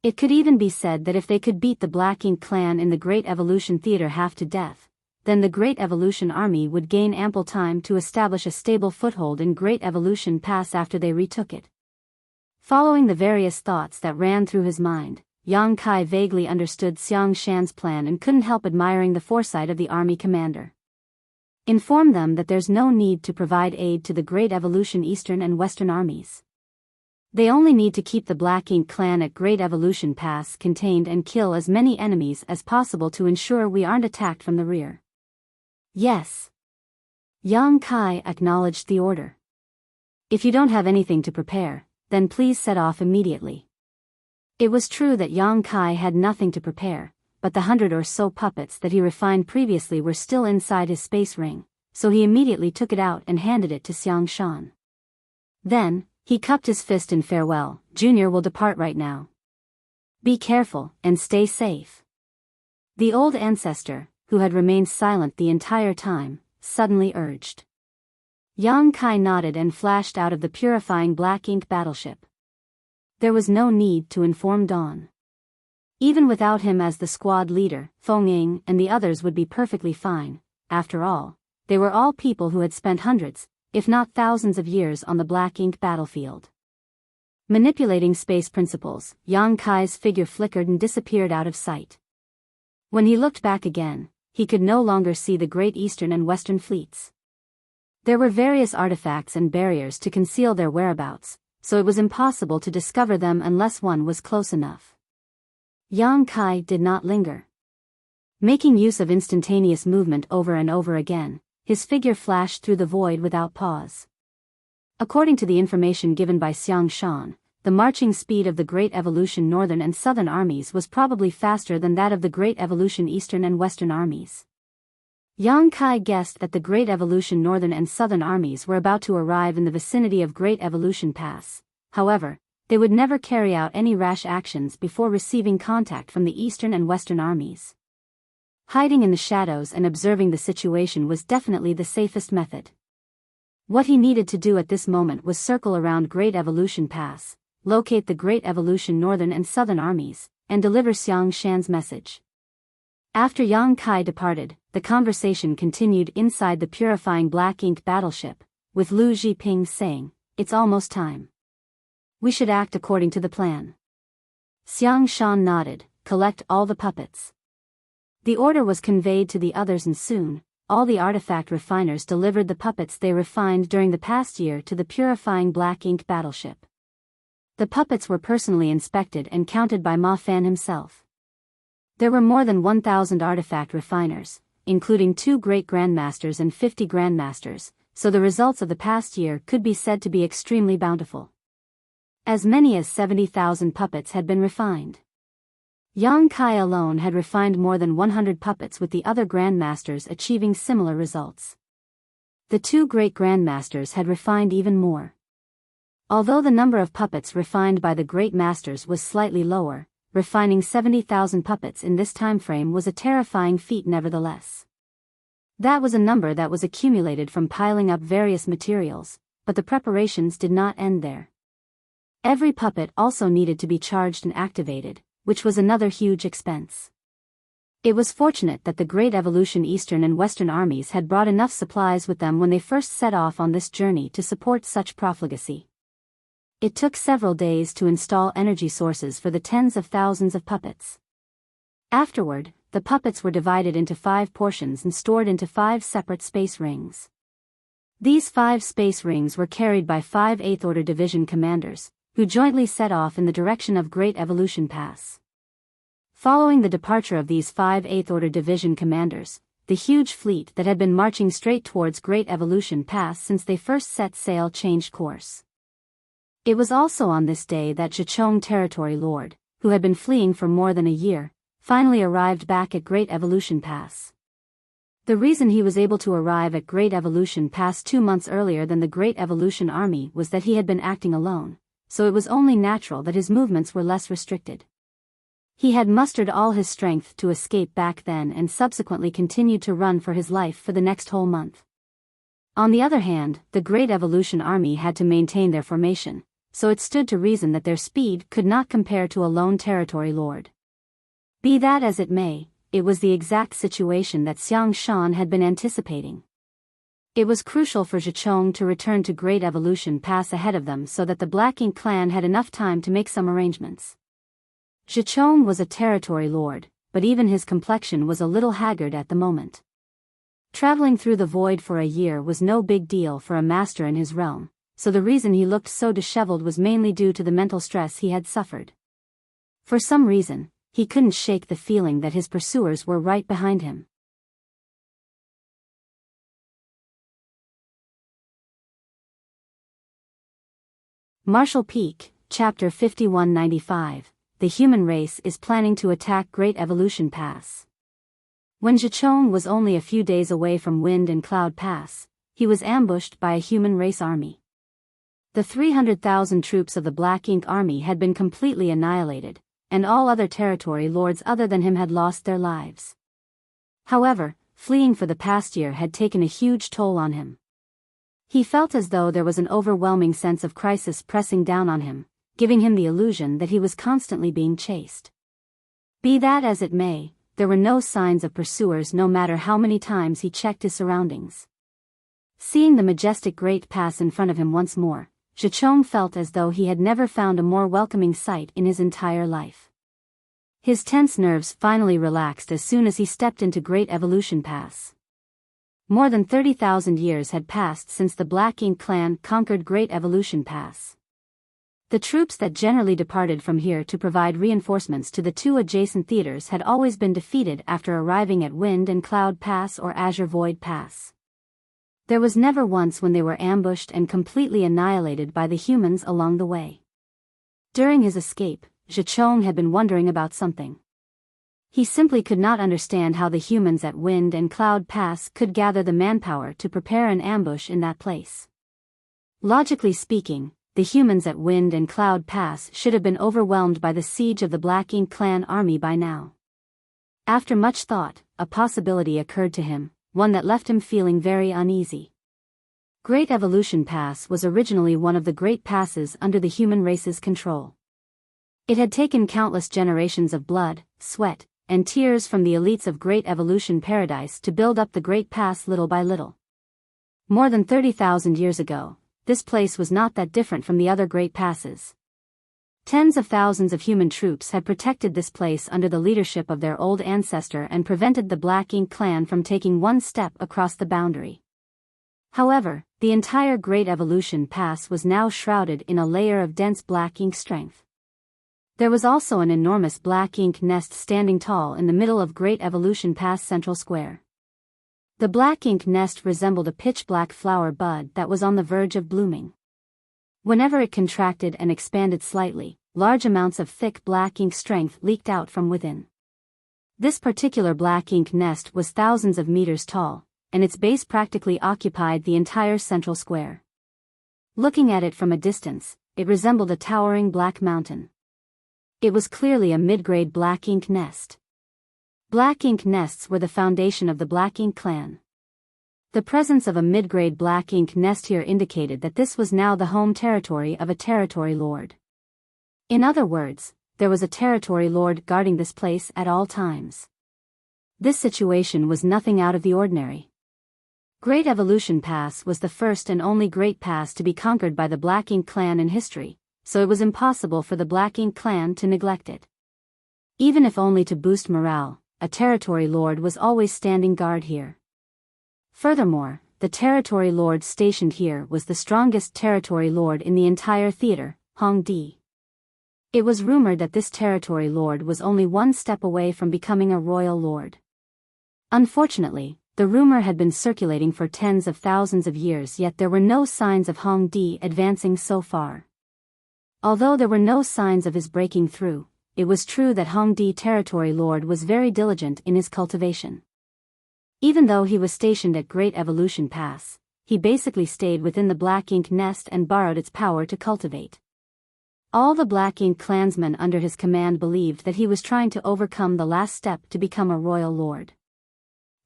It could even be said that if they could beat the Black Ink clan in the Great Evolution Theater half to death, then the Great Evolution Army would gain ample time to establish a stable foothold in Great Evolution Pass after they retook it. Following the various thoughts that ran through his mind, Yang Kai vaguely understood Xiang Shan's plan and couldn't help admiring the foresight of the army commander. Inform them that there's no need to provide aid to the Great Evolution Eastern and Western armies. They only need to keep the Black Ink clan at Great Evolution Pass contained and kill as many enemies as possible to ensure we aren't attacked from the rear. Yes. Yang Kai acknowledged the order. If you don't have anything to prepare, then please set off immediately. It was true that Yang Kai had nothing to prepare, but the 100 or so puppets that he refined previously were still inside his space ring, so he immediately took it out and handed it to Xiang Shan. Then, he cupped his fist in farewell. Junior will depart right now. Be careful, and stay safe. The old ancestor, who had remained silent the entire time, suddenly urged. Yang Kai nodded and flashed out of the purifying Black Ink battleship. There was no need to inform Dawn. Even without him as the squad leader, Feng Ying and the others would be perfectly fine. After all, they were all people who had spent hundreds, if not thousands of years on the Black Ink battlefield. Manipulating space principles, Yang Kai's figure flickered and disappeared out of sight. When he looked back again, he could no longer see the great Eastern and Western fleets. There were various artifacts and barriers to conceal their whereabouts, so it was impossible to discover them unless one was close enough. Yang Kai did not linger. Making use of instantaneous movement over and over again, his figure flashed through the void without pause. According to the information given by Xiang Shan, the marching speed of the Great Evolution Northern and Southern armies was probably faster than that of the Great Evolution Eastern and Western armies. Yang Kai guessed that the Great Evolution Northern and Southern armies were about to arrive in the vicinity of Great Evolution Pass. However, they would never carry out any rash actions before receiving contact from the Eastern and Western armies. Hiding in the shadows and observing the situation was definitely the safest method. What he needed to do at this moment was circle around Great Evolution Pass, locate the Great Evolution Northern and Southern armies, and deliver Xiang Shan's message. After Yang Kai departed, the conversation continued inside the purifying Black Ink battleship, with Lu Zhiping saying, "It's almost time. We should act according to the plan." Xiang Shan nodded, "Collect all the puppets." The order was conveyed to the others and soon, all the artifact refiners delivered the puppets they refined during the past year to the purifying Black Ink battleship. The puppets were personally inspected and counted by Ma Fan himself. There were more than 1,000 artifact refiners, including 2 great grandmasters and 50 grandmasters, so the results of the past year could be said to be extremely bountiful. As many as 70,000 puppets had been refined. Yang Kai alone had refined more than 100 puppets, with the other grandmasters achieving similar results. The 2 great grandmasters had refined even more. Although the number of puppets refined by the great masters was slightly lower, refining 70,000 puppets in this time frame was a terrifying feat nevertheless. That was a number that was accumulated from piling up various materials, but the preparations did not end there. Every puppet also needed to be charged and activated, which was another huge expense. It was fortunate that the Great Evolution Eastern and Western armies had brought enough supplies with them when they first set off on this journey to support such profligacy. It took several days to install energy sources for the tens of thousands of puppets. Afterward, the puppets were divided into 5 portions and stored into 5 separate space rings. These 5 space rings were carried by 5 8th Order Division commanders, who jointly set off in the direction of Great Evolution Pass. Following the departure of these 5 8th Order Division commanders, the huge fleet that had been marching straight towards Great Evolution Pass since they first set sail changed course. It was also on this day that Zhichong Territory Lord, who had been fleeing for more than a year, finally arrived back at Great Evolution Pass. The reason he was able to arrive at Great Evolution Pass 2 months earlier than the Great Evolution Army was that he had been acting alone, so it was only natural that his movements were less restricted. He had mustered all his strength to escape back then and subsequently continued to run for his life for the next whole month. On the other hand, the Great Evolution Army had to maintain their formation, so it stood to reason that their speed could not compare to a lone territory lord. Be that as it may, it was the exact situation that Xiang Shan had been anticipating. It was crucial for Zhichong to return to Great Evolution Pass ahead of them so that the Black Ink clan had enough time to make some arrangements. Zhichong was a territory lord, but even his complexion was a little haggard at the moment. Traveling through the void for a year was no big deal for a master in his realm, so the reason he looked so disheveled was mainly due to the mental stress he had suffered. For some reason, he couldn't shake the feeling that his pursuers were right behind him. Martial Peak, Chapter 5195. The human race is planning to attack Great Evolution Pass. When Zhichong was only a few days away from Wind and Cloud Pass, he was ambushed by a human race army. The 300,000 troops of the Black Ink Army had been completely annihilated, and all other territory lords other than him had lost their lives. However, fleeing for the past year had taken a huge toll on him. He felt as though there was an overwhelming sense of crisis pressing down on him, giving him the illusion that he was constantly being chased. Be that as it may, there were no signs of pursuers no matter how many times he checked his surroundings. Seeing the majestic Great Pass in front of him once more, Zhichong felt as though he had never found a more welcoming sight in his entire life. His tense nerves finally relaxed as soon as he stepped into Great Evolution Pass. More than 30,000 years had passed since the Black Ink clan conquered Great Evolution Pass. The troops that generally departed from here to provide reinforcements to the two adjacent theaters had always been defeated after arriving at Wind and Cloud Pass or Azure Void Pass. There was never once when they were ambushed and completely annihilated by the humans along the way. During his escape, Zhichong had been wondering about something. He simply could not understand how the humans at Wind and Cloud Pass could gather the manpower to prepare an ambush in that place. Logically speaking, the humans at Wind and Cloud Pass should have been overwhelmed by the siege of the Black Ink clan army by now. After much thought, a possibility occurred to him, one that left him feeling very uneasy. Great Evolution Pass was originally one of the great passes under the human race's control. It had taken countless generations of blood, sweat, and tears from the elites of Great Evolution Paradise to build up the Great Pass little by little. More than 30,000 years ago, this place was not that different from the other great passes. Tens of thousands of human troops had protected this place under the leadership of their old ancestor and prevented the Black Ink clan from taking one step across the boundary. However, the entire Great Evolution Pass was now shrouded in a layer of dense black ink strength. There was also an enormous black ink nest standing tall in the middle of Great Evolution Pass Central Square. The black ink nest resembled a pitch-black flower bud that was on the verge of blooming. Whenever it contracted and expanded slightly, large amounts of thick black ink strength leaked out from within. This particular black ink nest was thousands of meters tall, and its base practically occupied the entire central square. Looking at it from a distance, it resembled a towering black mountain. It was clearly a mid-grade black ink nest. Black ink nests were the foundation of the Black Ink clan. The presence of a mid-grade black ink nest here indicated that this was now the home territory of a territory lord. In other words, there was a territory lord guarding this place at all times. This situation was nothing out of the ordinary. Great Evolution Pass was the first and only great pass to be conquered by the Black Ink clan in history, so it was impossible for the Black Ink clan to neglect it. Even if only to boost morale, a territory lord was always standing guard here. Furthermore, the territory lord stationed here was the strongest territory lord in the entire theater, Hongdi. It was rumored that this territory lord was only one step away from becoming a royal lord. Unfortunately, the rumor had been circulating for tens of thousands of years, yet there were no signs of Hongdi advancing so far. Although there were no signs of his breaking through, it was true that Hongdi territory lord was very diligent in his cultivation. Even though he was stationed at Great Evolution Pass, he basically stayed within the Black Ink nest and borrowed its power to cultivate. All the Black Ink clansmen under his command believed that he was trying to overcome the last step to become a royal lord.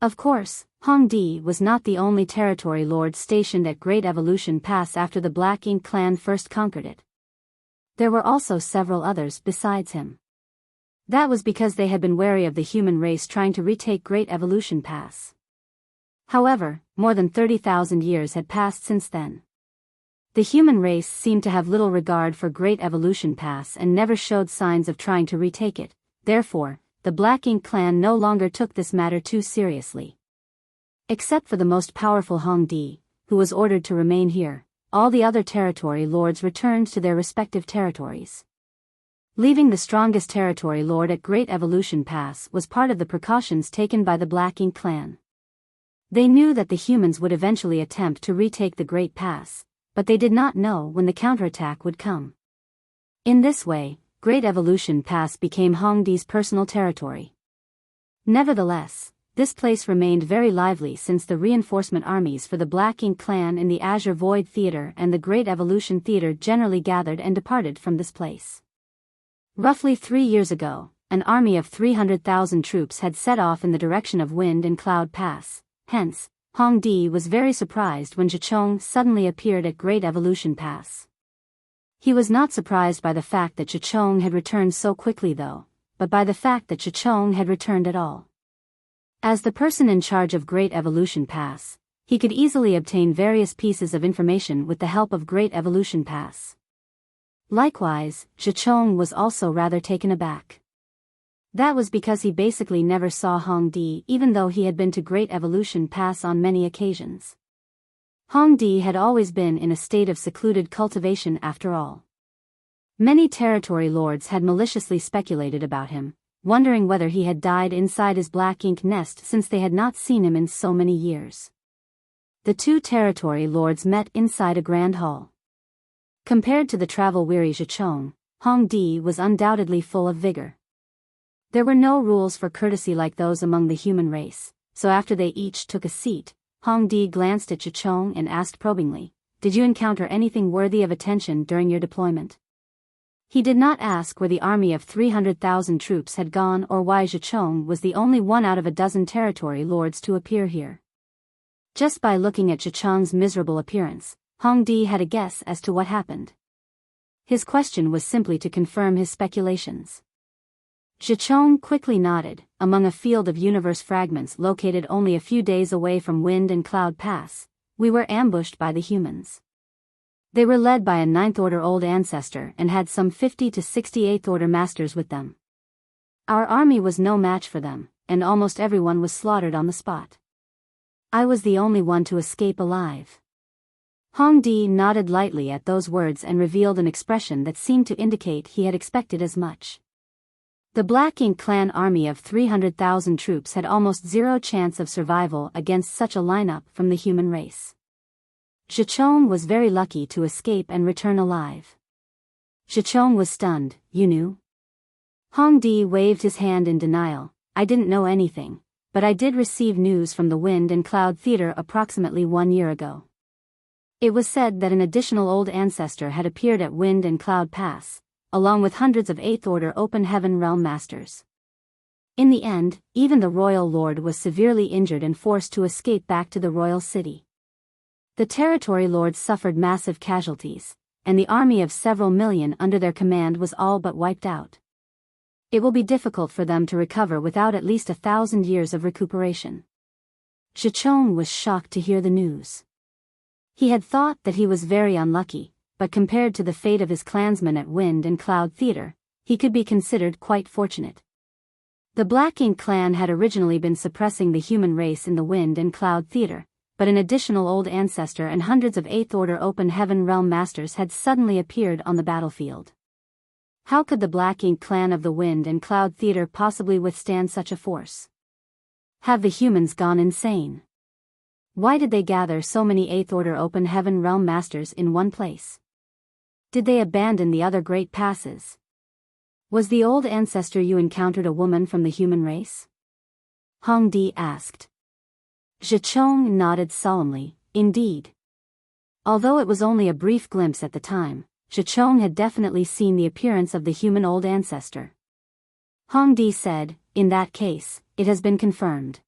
Of course, Hong Di was not the only territory lord stationed at Great Evolution Pass after the Black Ink clan first conquered it. There were also several others besides him. That was because they had been wary of the human race trying to retake Great Evolution Pass. However, more than 30,000 years had passed since then. The human race seemed to have little regard for Great Evolution Pass and never showed signs of trying to retake it. Therefore, the Black Ink clan no longer took this matter too seriously. Except for the most powerful Hong Di, who was ordered to remain here, all the other territory lords returned to their respective territories. Leaving the strongest territory lord at Great Evolution Pass was part of the precautions taken by the Black Ink clan. They knew that the humans would eventually attempt to retake the Great Pass, but they did not know when the counterattack would come. In this way, Great Evolution Pass became Hong Di's personal territory. Nevertheless, this place remained very lively since the reinforcement armies for the Black Ink clan in the Azure Void Theater and the Great Evolution Theater generally gathered and departed from this place. Roughly 3 years ago, an army of 300,000 troops had set off in the direction of Wind and Cloud Pass. Hence, Hong Di was very surprised when Zhichong suddenly appeared at Great Evolution Pass. He was not surprised by the fact that Zhichong had returned so quickly though, but by the fact that Zhichong had returned at all. As the person in charge of Great Evolution Pass, he could easily obtain various pieces of information with the help of Great Evolution Pass. Likewise, Zhichong was also rather taken aback. That was because he basically never saw Hong Di even though he had been to Great Evolution Pass on many occasions. Hong Di had always been in a state of secluded cultivation after all. Many territory lords had maliciously speculated about him, wondering whether he had died inside his Black Ink nest since they had not seen him in so many years. The two territory lords met inside a grand hall. Compared to the travel-weary Zhichong, Hong Di was undoubtedly full of vigor. There were no rules for courtesy like those among the human race, so after they each took a seat, Hong Di glanced at Zhichong and asked probingly, "Did you encounter anything worthy of attention during your deployment?" He did not ask where the army of 300,000 troops had gone or why Zhichong was the only one out of a dozen territory lords to appear here. Just by looking at Zhichong's miserable appearance, Hong Di had a guess as to what happened. His question was simply to confirm his speculations. Zhichong quickly nodded. Among a field of universe fragments located only a few days away from Wind and Cloud Pass, we were ambushed by the humans. They were led by a 9th Order Old Ancestor and had some 50 to 68th Order Masters with them. Our army was no match for them, and almost everyone was slaughtered on the spot. I was the only one to escape alive. Hong Di nodded lightly at those words and revealed an expression that seemed to indicate he had expected as much. The Black Ink clan army of 300,000 troops had almost zero chance of survival against such a lineup from the human race. Zhichong was very lucky to escape and return alive. Zhichong was stunned. "You knew?" Hong Di waved his hand in denial. "I didn't know anything, but I did receive news from the Wind and Cloud Theater approximately 1 year ago. It was said that an additional Old Ancestor had appeared at Wind and Cloud Pass, along with hundreds of 8th Order Open Heaven Realm Masters. In the end, even the Royal Lord was severely injured and forced to escape back to the Royal City. The territory lords suffered massive casualties, and the army of several million under their command was all but wiped out. It will be difficult for them to recover without at least 1,000 years of recuperation." Zhichong was shocked to hear the news. He had thought that he was very unlucky, but compared to the fate of his clansmen at Wind and Cloud Theater, he could be considered quite fortunate. The Black Ink clan had originally been suppressing the human race in the Wind and Cloud Theater, but an additional Old Ancestor and hundreds of 8th Order Open Heaven Realm Masters had suddenly appeared on the battlefield. How could the Black Ink clan of the Wind and Cloud Theater possibly withstand such a force? Have the humans gone insane? Why did they gather so many 8th Order Open Heaven Realm Masters in one place? Did they abandon the other great passes? Was the Old Ancestor you encountered a woman from the human race? Hong Di asked. Zhichong nodded solemnly, indeed. Although it was only a brief glimpse at the time, Zhichong had definitely seen the appearance of the human old ancestor. Hongdi said, in that case, it has been confirmed.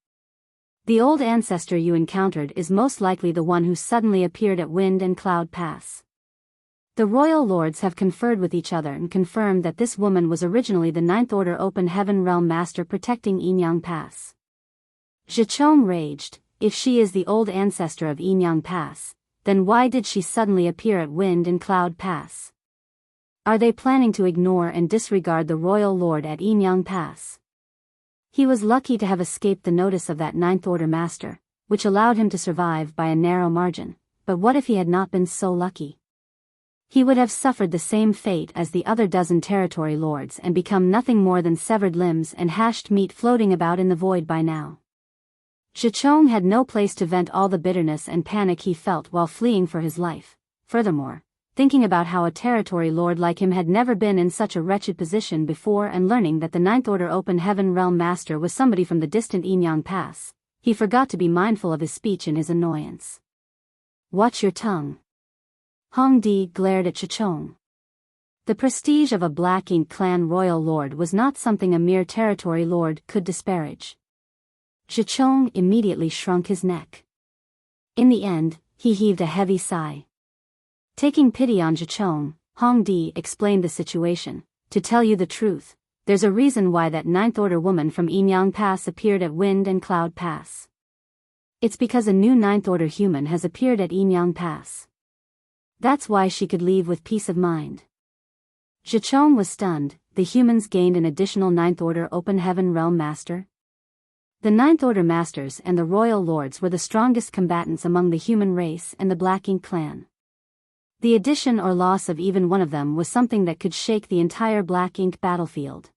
The old ancestor you encountered is most likely the one who suddenly appeared at Wind and Cloud Pass. The royal lords have conferred with each other and confirmed that this woman was originally the Ninth Order Open Heaven Realm Master protecting Yinyang Pass. Zhichong raged, if she is the old ancestor of Yinyang Pass, then why did she suddenly appear at Wind and Cloud Pass? Are they planning to ignore and disregard the royal lord at Yinyang Pass? He was lucky to have escaped the notice of that Ninth Order Master, which allowed him to survive by a narrow margin, but what if he had not been so lucky? He would have suffered the same fate as the other dozen territory lords and become nothing more than severed limbs and hashed meat floating about in the void by now. Zhichong had no place to vent all the bitterness and panic he felt while fleeing for his life. Furthermore, thinking about how a territory lord like him had never been in such a wretched position before and learning that the Ninth Order Open Heaven Realm Master was somebody from the distant Yinyang Pass, he forgot to be mindful of his speech in his annoyance. Watch your tongue. Hongdi glared at Zhichong. The prestige of a Black Ink clan royal lord was not something a mere territory lord could disparage. Zhichong immediately shrunk his neck. In the end, he heaved a heavy sigh. Taking pity on Zhichong, Hongdi explained the situation. To tell you the truth, there's a reason why that Ninth Order woman from Yinyang Pass appeared at Wind and Cloud Pass. It's because a new Ninth Order human has appeared at Yinyang Pass. That's why she could leave with peace of mind. Zhichong was stunned. The humans gained an additional Ninth Order Open Heaven Realm Master? The Ninth Order Masters and the Royal Lords were the strongest combatants among the human race and the Black Ink clan. The addition or loss of even one of them was something that could shake the entire Black Ink battlefield.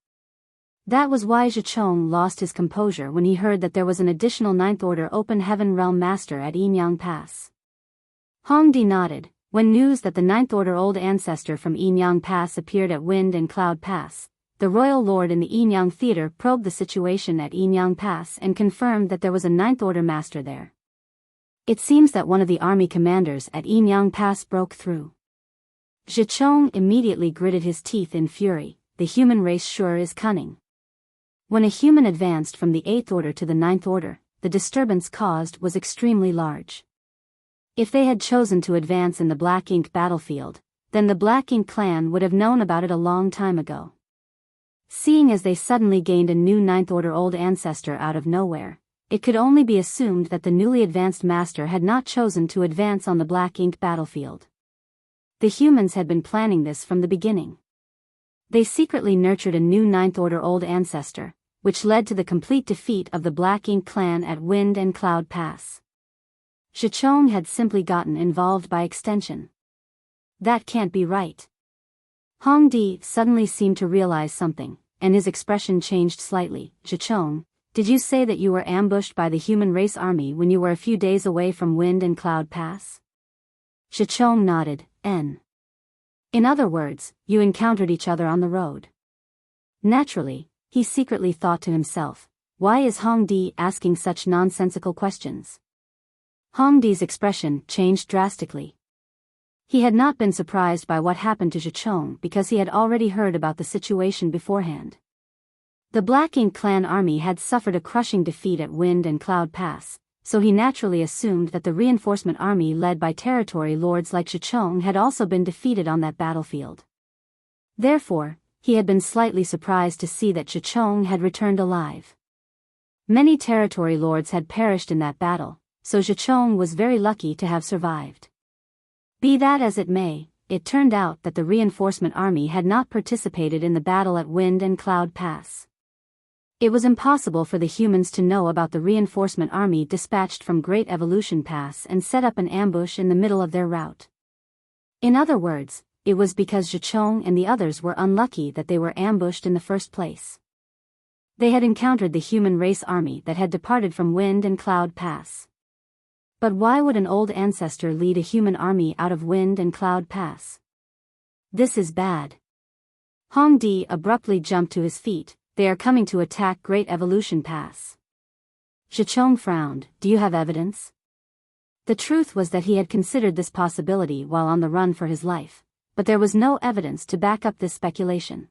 That was why Zhichong lost his composure when he heard that there was an additional Ninth Order Open Heaven Realm Master at Yinyang Pass. Hongdi nodded. When news that the Ninth Order Old Ancestor from Yinyang Pass appeared at Wind and Cloud Pass, the Royal Lord in the Yinyang Theater probed the situation at Yinyang Pass and confirmed that there was a Ninth Order Master there. It seems that one of the army commanders at Yinyang Pass broke through. Zhichong immediately gritted his teeth in fury. The human race sure is cunning. When a human advanced from the Eighth Order to the Ninth Order, the disturbance caused was extremely large. If they had chosen to advance in the Black Ink battlefield, then the Black Ink clan would have known about it a long time ago. Seeing as they suddenly gained a new Ninth Order Old Ancestor out of nowhere, it could only be assumed that the newly advanced master had not chosen to advance on the Black Ink battlefield. The humans had been planning this from the beginning. They secretly nurtured a new Ninth Order Old Ancestor, which led to the complete defeat of the Black Ink clan at Wind and Cloud Pass. Zhichong had simply gotten involved by extension. That can't be right. Hongdi suddenly seemed to realize something, and his expression changed slightly. Zhichong, did you say that you were ambushed by the human race army when you were a few days away from Wind and Cloud Pass? Zhichong nodded. In other words, you encountered each other on the road. Naturally, he secretly thought to himself, why is Hongdi asking such nonsensical questions? Hongdi's expression changed drastically. He had not been surprised by what happened to Zhichong because he had already heard about the situation beforehand. The Black Ink clan army had suffered a crushing defeat at Wind and Cloud Pass, so he naturally assumed that the reinforcement army led by territory lords like Zhichong had also been defeated on that battlefield. Therefore, he had been slightly surprised to see that Zhichong had returned alive. Many territory lords had perished in that battle, so Zhichong was very lucky to have survived. Be that as it may, it turned out that the reinforcement army had not participated in the battle at Wind and Cloud Pass. It was impossible for the humans to know about the reinforcement army dispatched from Great Evolution Pass and set up an ambush in the middle of their route. In other words, it was because Zhichong and the others were unlucky that they were ambushed in the first place. They had encountered the human race army that had departed from Wind and Cloud Pass. But why would an old ancestor lead a human army out of Wind and Cloud Pass? This is bad. Hongdi abruptly jumped to his feet. They are coming to attack Great Evolution Pass. Zhichong frowned. Do you have evidence? The truth was that he had considered this possibility while on the run for his life, but there was no evidence to back up this speculation.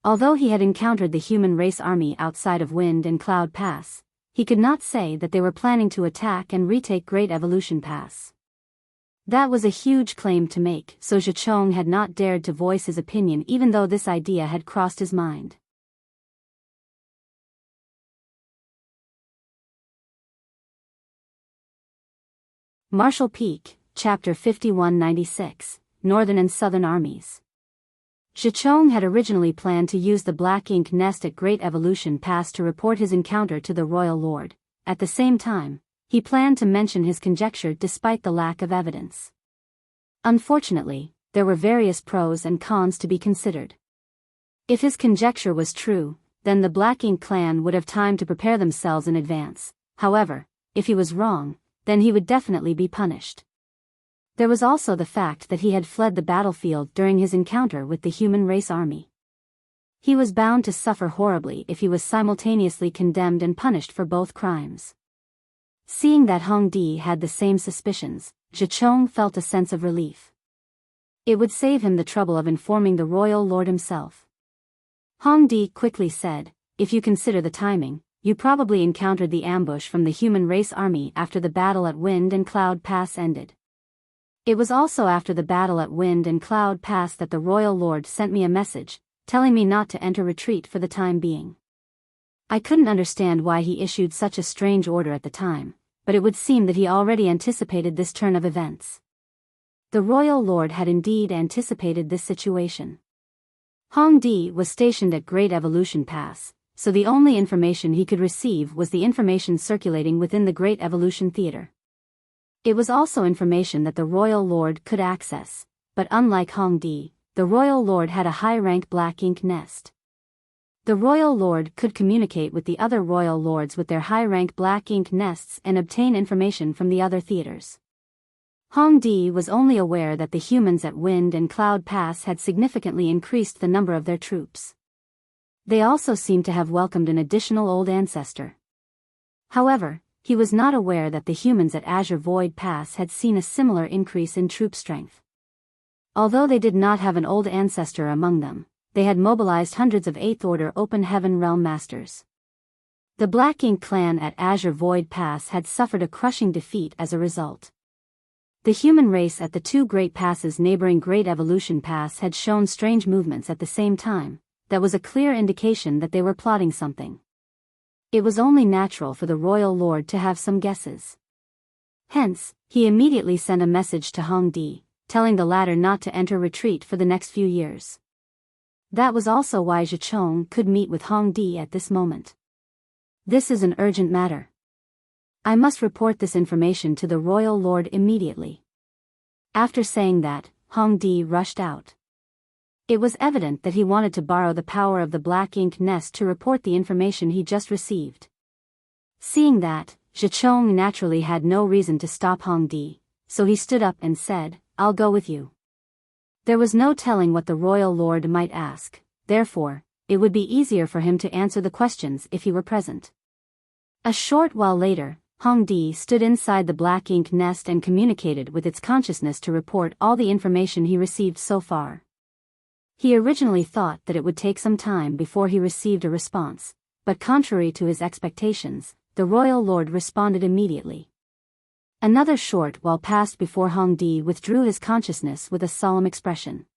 Although he had encountered the human race army outside of Wind and Cloud Pass, he could not say that they were planning to attack and retake Great Evolution Pass. That was a huge claim to make, so Zhichong had not dared to voice his opinion even though this idea had crossed his mind. Marshall Peak, Chapter 5196, Northern and Southern Armies. Zhichong had originally planned to use the Black Ink Nest at Great Evolution Pass to report his encounter to the Royal Lord. At the same time, he planned to mention his conjecture despite the lack of evidence. Unfortunately, there were various pros and cons to be considered. If his conjecture was true, then the Black Ink clan would have time to prepare themselves in advance. However, if he was wrong, then he would definitely be punished. There was also the fact that he had fled the battlefield during his encounter with the human race army. He was bound to suffer horribly if he was simultaneously condemned and punished for both crimes. Seeing that Hong Di had the same suspicions, Zhichong felt a sense of relief. It would save him the trouble of informing the royal lord himself. Hong Di quickly said, "If you consider the timing, you probably encountered the ambush from the human race army after the battle at Wind and Cloud Pass ended. It was also after the battle at Wind and Cloud Pass that the royal lord sent me a message, telling me not to enter retreat for the time being. I couldn't understand why he issued such a strange order at the time, but it would seem that he already anticipated this turn of events." The royal lord had indeed anticipated this situation. Hong Di was stationed at Great Evolution Pass, so the only information he could receive was the information circulating within the Great Evolution Theater. It was also information that the royal lord could access, but unlike Hong Di, the royal lord had a high-rank Black Ink Nest. The royal lord could communicate with the other royal lords with their high-rank Black Ink Nests and obtain information from the other theaters. Hong Di was only aware that the humans at Wind and Cloud Pass had significantly increased the number of their troops. They also seemed to have welcomed an additional old ancestor. However, he was not aware that the humans at Azure Void Pass had seen a similar increase in troop strength. Although they did not have an old ancestor among them, they had mobilized hundreds of 8th Order Open Heaven Realm Masters. The Black Ink clan at Azure Void Pass had suffered a crushing defeat as a result. The human race at the two great passes neighboring Great Evolution Pass had shown strange movements at the same time. That was a clear indication that they were plotting something. It was only natural for the royal lord to have some guesses. Hence, he immediately sent a message to Hong Di, telling the latter not to enter retreat for the next few years. That was also why Zhichong could meet with Hong Di at this moment. "This is an urgent matter. I must report this information to the royal lord immediately." After saying that, Hong Di rushed out. It was evident that he wanted to borrow the power of the Black Ink Nest to report the information he just received. Seeing that, Zhichong naturally had no reason to stop Hong Di, so he stood up and said, "I'll go with you." There was no telling what the royal lord might ask, therefore, it would be easier for him to answer the questions if he were present. A short while later, Hong Di stood inside the Black Ink Nest and communicated with its consciousness to report all the information he received so far. He originally thought that it would take some time before he received a response, but contrary to his expectations, the royal lord responded immediately. Another short while passed before Hong Di withdrew his consciousness with a solemn expression.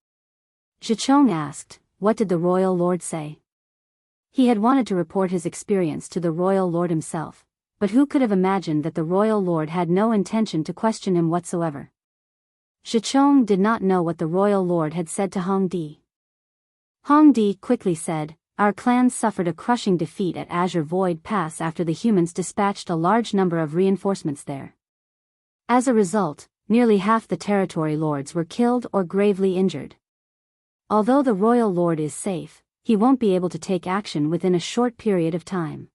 Zhichong asked, "What did the royal lord say?" He had wanted to report his experience to the royal lord himself, but who could have imagined that the royal lord had no intention to question him whatsoever? Zhichong did not know what the royal lord had said to Hong Di. Hong Di quickly said, "Our clan suffered a crushing defeat at Azure Void Pass after the humans dispatched a large number of reinforcements there. As a result, nearly half the territory lords were killed or gravely injured. Although the royal lord is safe, he won't be able to take action within a short period of time."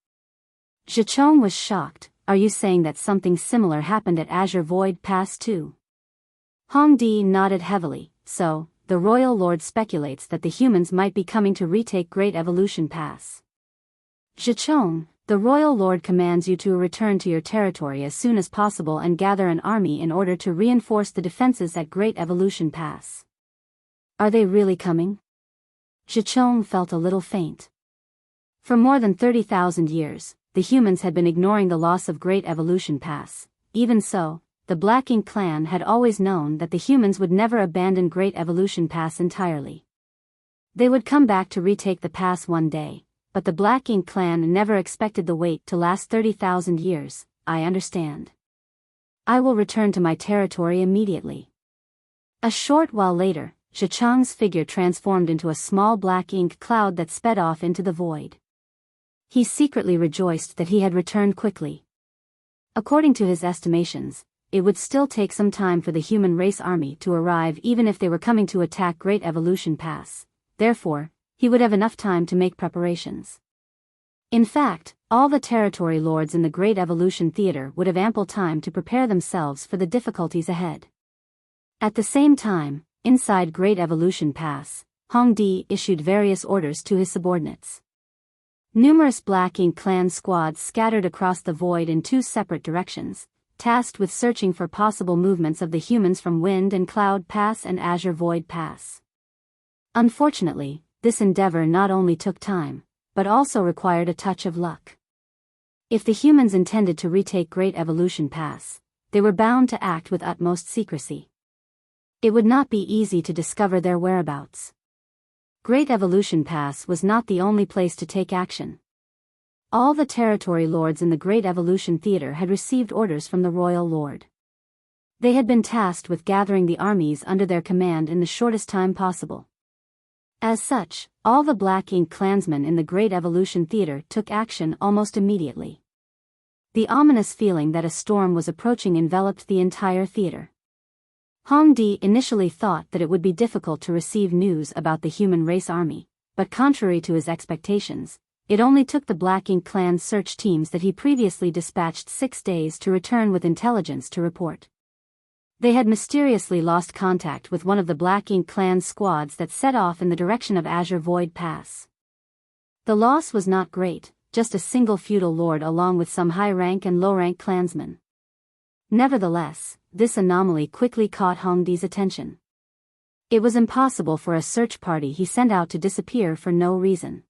Zhichong was shocked. "Are you saying that something similar happened at Azure Void Pass too?" Hong Di nodded heavily. "So, the royal lord speculates that the humans might be coming to retake Great Evolution Pass." Zhichong, The royal lord commands you to return to your territory as soon as possible and gather an army in order to reinforce the defenses at Great Evolution Pass. Are they really coming? Zhicheng felt a little faint. For more than 30,000 years, the humans had been ignoring the loss of Great Evolution Pass. Even so, the Black Ink clan had always known that the humans would never abandon Great Evolution Pass entirely. They would come back to retake the pass one day, but the Black Ink clan never expected the wait to last 30,000 years. I understand. I will return to my territory immediately. A short while later, Zhicheng's figure transformed into a small black ink cloud that sped off into the void. He secretly rejoiced that he had returned quickly. According to his estimations, it would still take some time for the human race army to arrive even if they were coming to attack Great Evolution Pass. Therefore, he would have enough time to make preparations. In fact, all the territory lords in the Great Evolution Theater would have ample time to prepare themselves for the difficulties ahead. At the same time, inside Great Evolution Pass, Hongdi issued various orders to his subordinates. Numerous Black Ink clan squads scattered across the void in two separate directions, tasked with searching for possible movements of the humans from Wind and Cloud Pass and Azure Void Pass. Unfortunately, this endeavor not only took time, but also required a touch of luck. If the humans intended to retake Great Evolution Pass, they were bound to act with utmost secrecy. It would not be easy to discover their whereabouts. Great Evolution Pass was not the only place to take action. All the territory lords in the Great Evolution Theater had received orders from the royal lord. They had been tasked with gathering the armies under their command in the shortest time possible. As such, all the Black Ink clansmen in the Great Evolution Theater took action almost immediately. The ominous feeling that a storm was approaching enveloped the entire theater. Hongdi initially thought that it would be difficult to receive news about the human race army, but contrary to his expectations, it only took the Black Ink clan's search teams that he previously dispatched 6 days to return with intelligence to report. They had mysteriously lost contact with one of the Black Ink clan's squads that set off in the direction of Azure Void Pass. The loss was not great, just a single feudal lord along with some high-rank and low-rank clansmen. Nevertheless, this anomaly quickly caught Hongdi's attention. It was impossible for a search party he sent out to disappear for no reason.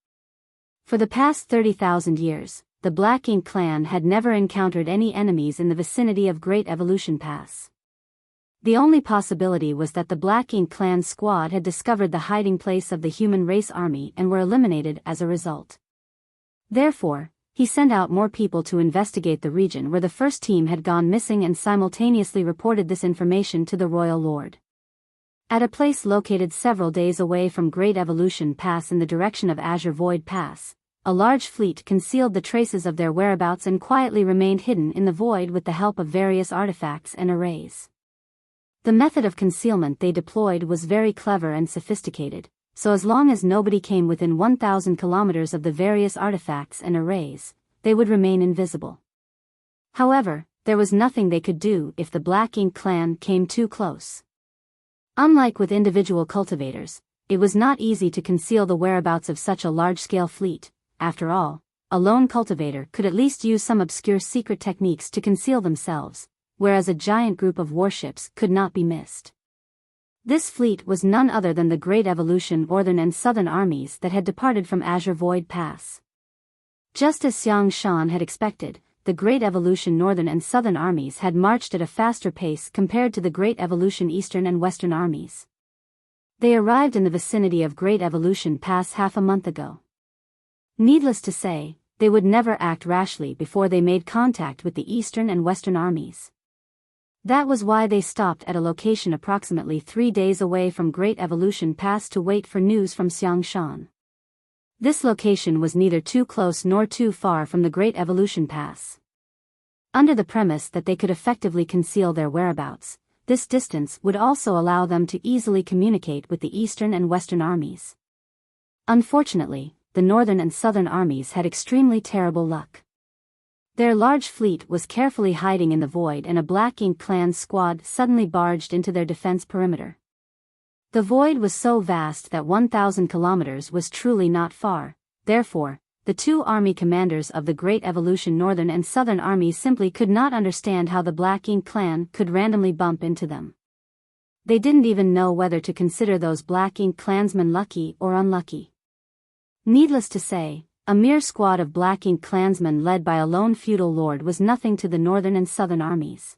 For the past 30,000 years, the Black Ink clan had never encountered any enemies in the vicinity of Great Evolution Pass. The only possibility was that the Black Ink clan squad had discovered the hiding place of the human race army and were eliminated as a result. Therefore, he sent out more people to investigate the region where the first team had gone missing and simultaneously reported this information to the royal lord. At a place located several days away from Great Evolution Pass in the direction of Azure Void Pass, a large fleet concealed the traces of their whereabouts and quietly remained hidden in the void with the help of various artifacts and arrays. The method of concealment they deployed was very clever and sophisticated, so as long as nobody came within 1,000 kilometers of the various artifacts and arrays, they would remain invisible. However, there was nothing they could do if the Black Ink clan came too close. Unlike with individual cultivators, it was not easy to conceal the whereabouts of such a large-scale fleet. After all, a lone cultivator could at least use some obscure secret techniques to conceal themselves, whereas a giant group of warships could not be missed. This fleet was none other than the Great Evolution Northern and Southern armies that had departed from Azure Void Pass. Just as Xiang Shan had expected, the Great Evolution Northern and Southern armies had marched at a faster pace compared to the Great Evolution Eastern and Western armies. They arrived in the vicinity of Great Evolution Pass half a month ago. Needless to say, they would never act rashly before they made contact with the Eastern and Western armies. That was why they stopped at a location approximately 3 days away from Great Evolution Pass to wait for news from Xiang Shan. This location was neither too close nor too far from the Great Evolution Pass. Under the premise that they could effectively conceal their whereabouts, this distance would also allow them to easily communicate with the Eastern and Western armies. Unfortunately, the Northern and Southern armies had extremely terrible luck. Their large fleet was carefully hiding in the void and a Black Ink clan squad suddenly barged into their defense perimeter. The void was so vast that 1,000 kilometers was truly not far, therefore, the two army commanders of the Great Evolution Northern and Southern armies simply could not understand how the Black Ink clan could randomly bump into them. They didn't even know whether to consider those Black Ink clansmen lucky or unlucky. Needless to say, a mere squad of Black Ink clansmen led by a lone feudal lord was nothing to the Northern and Southern armies.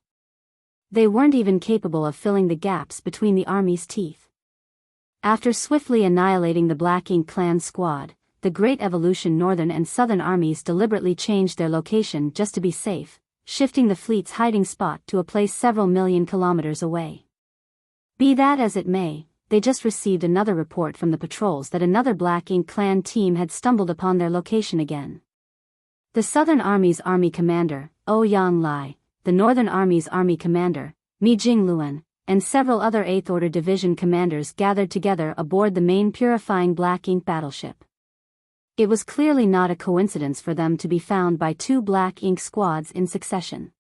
They weren't even capable of filling the gaps between the armies' teeth. After swiftly annihilating the Black Ink clan squad, the Great Evolution Northern and Southern armies deliberately changed their location just to be safe, shifting the fleet's hiding spot to a place several million kilometers away. Be that as it may, they just received another report from the patrols that another Black Ink clan team had stumbled upon their location again. The Southern Army's army commander, Ouyang Lai, the Northern Army's army commander, Mi Jingluan, and several other 8th Order Division commanders gathered together aboard the main purifying Black Ink battleship. It was clearly not a coincidence for them to be found by two Black Ink squads in succession.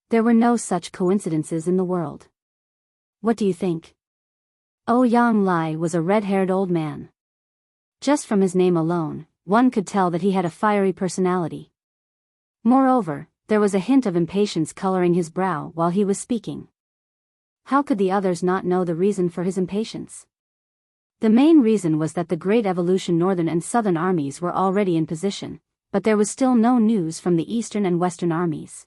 There were no such coincidences in the world. What do you think? Ouyang Lai was a red-haired old man. Just from his name alone, one could tell that he had a fiery personality. Moreover, there was a hint of impatience coloring his brow while he was speaking. How could the others not know the reason for his impatience? The main reason was that the Great Evolution Northern and Southern armies were already in position, but there was still no news from the Eastern and Western armies.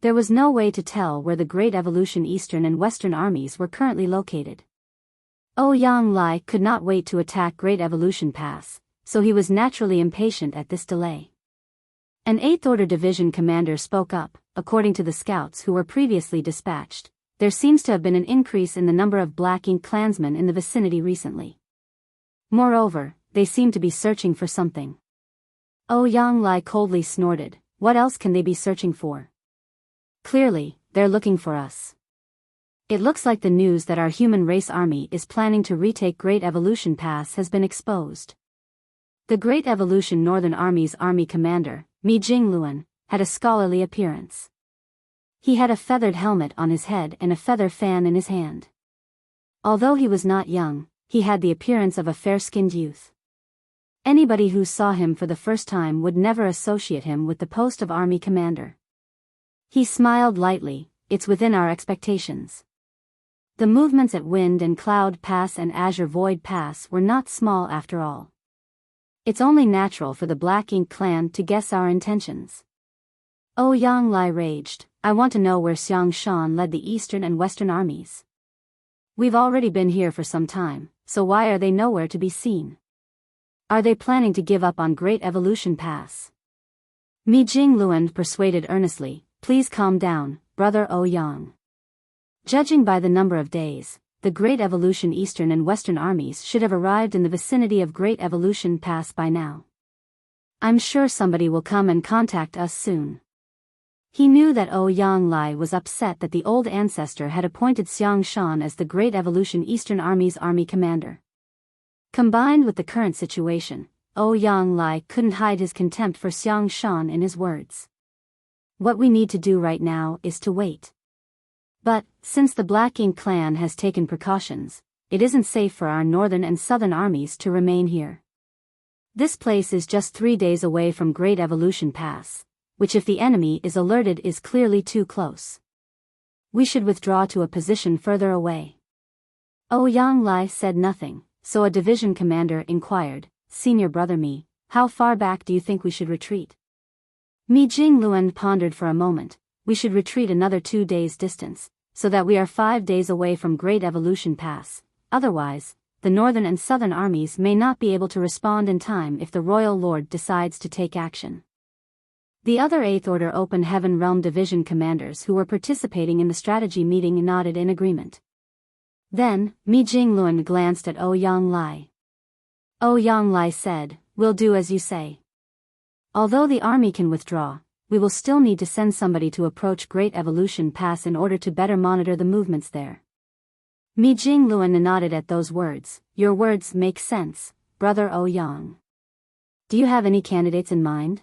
There was no way to tell where the Great Evolution Eastern and Western armies were currently located. Ouyang Lai could not wait to attack Great Evolution Pass, so he was naturally impatient at this delay. An 8th Order Division commander spoke up. According to the scouts who were previously dispatched, there seems to have been an increase in the number of Black Ink clansmen in the vicinity recently. Moreover, they seem to be searching for something. Ouyang Lai coldly snorted. What else can they be searching for? Clearly, they're looking for us. It looks like the news that our human race army is planning to retake Great Evolution Pass has been exposed. The Great Evolution Northern Army's army commander, Mi Jingluan, had a scholarly appearance. He had a feathered helmet on his head and a feather fan in his hand. Although he was not young, he had the appearance of a fair-skinned youth. Anybody who saw him for the first time would never associate him with the post of army commander. He smiled lightly. It's within our expectations. The movements at Wind and Cloud Pass and Azure Void Pass were not small after all. It's only natural for the Black Ink clan to guess our intentions. Ouyang Lai raged. I want to know where Xiang Shan led the Eastern and Western armies. We've already been here for some time, so why are they nowhere to be seen? Are they planning to give up on Great Evolution Pass? Mi Jingluan persuaded earnestly. Please calm down, brother Ouyang. Judging by the number of days, the Great Evolution Eastern and Western armies should have arrived in the vicinity of Great Evolution Pass by now. I'm sure somebody will come and contact us soon. He knew that Ouyang Lai was upset that the old ancestor had appointed Xiang Shan as the Great Evolution Eastern Army's army commander. Combined with the current situation, Ouyang Lai couldn't hide his contempt for Xiang Shan in his words. What we need to do right now is to wait. But, since the Black Ink clan has taken precautions, it isn't safe for our Northern and Southern armies to remain here. This place is just 3 days away from Great Evolution Pass, which if the enemy is alerted is clearly too close. We should withdraw to a position further away. Ouyang Lai said nothing, so a division commander inquired, Senior Brother Mi, how far back do you think we should retreat? Mi Jingluan pondered for a moment. We should retreat another 2 days' distance, so that we are 5 days away from Great Evolution Pass. Otherwise, the Northern and Southern armies may not be able to respond in time if the Royal Lord decides to take action. The other 8th Order Open Heaven Realm Division commanders who were participating in the strategy meeting nodded in agreement. Then, Mi Jingluan glanced at Ouyang Lai. Ouyang Lai said, We'll do as you say. Although the army can withdraw, we will still need to send somebody to approach Great Evolution Pass in order to better monitor the movements there. Mi Jingluan nodded at those words. Your words make sense, Brother Ouyang. Do you have any candidates in mind?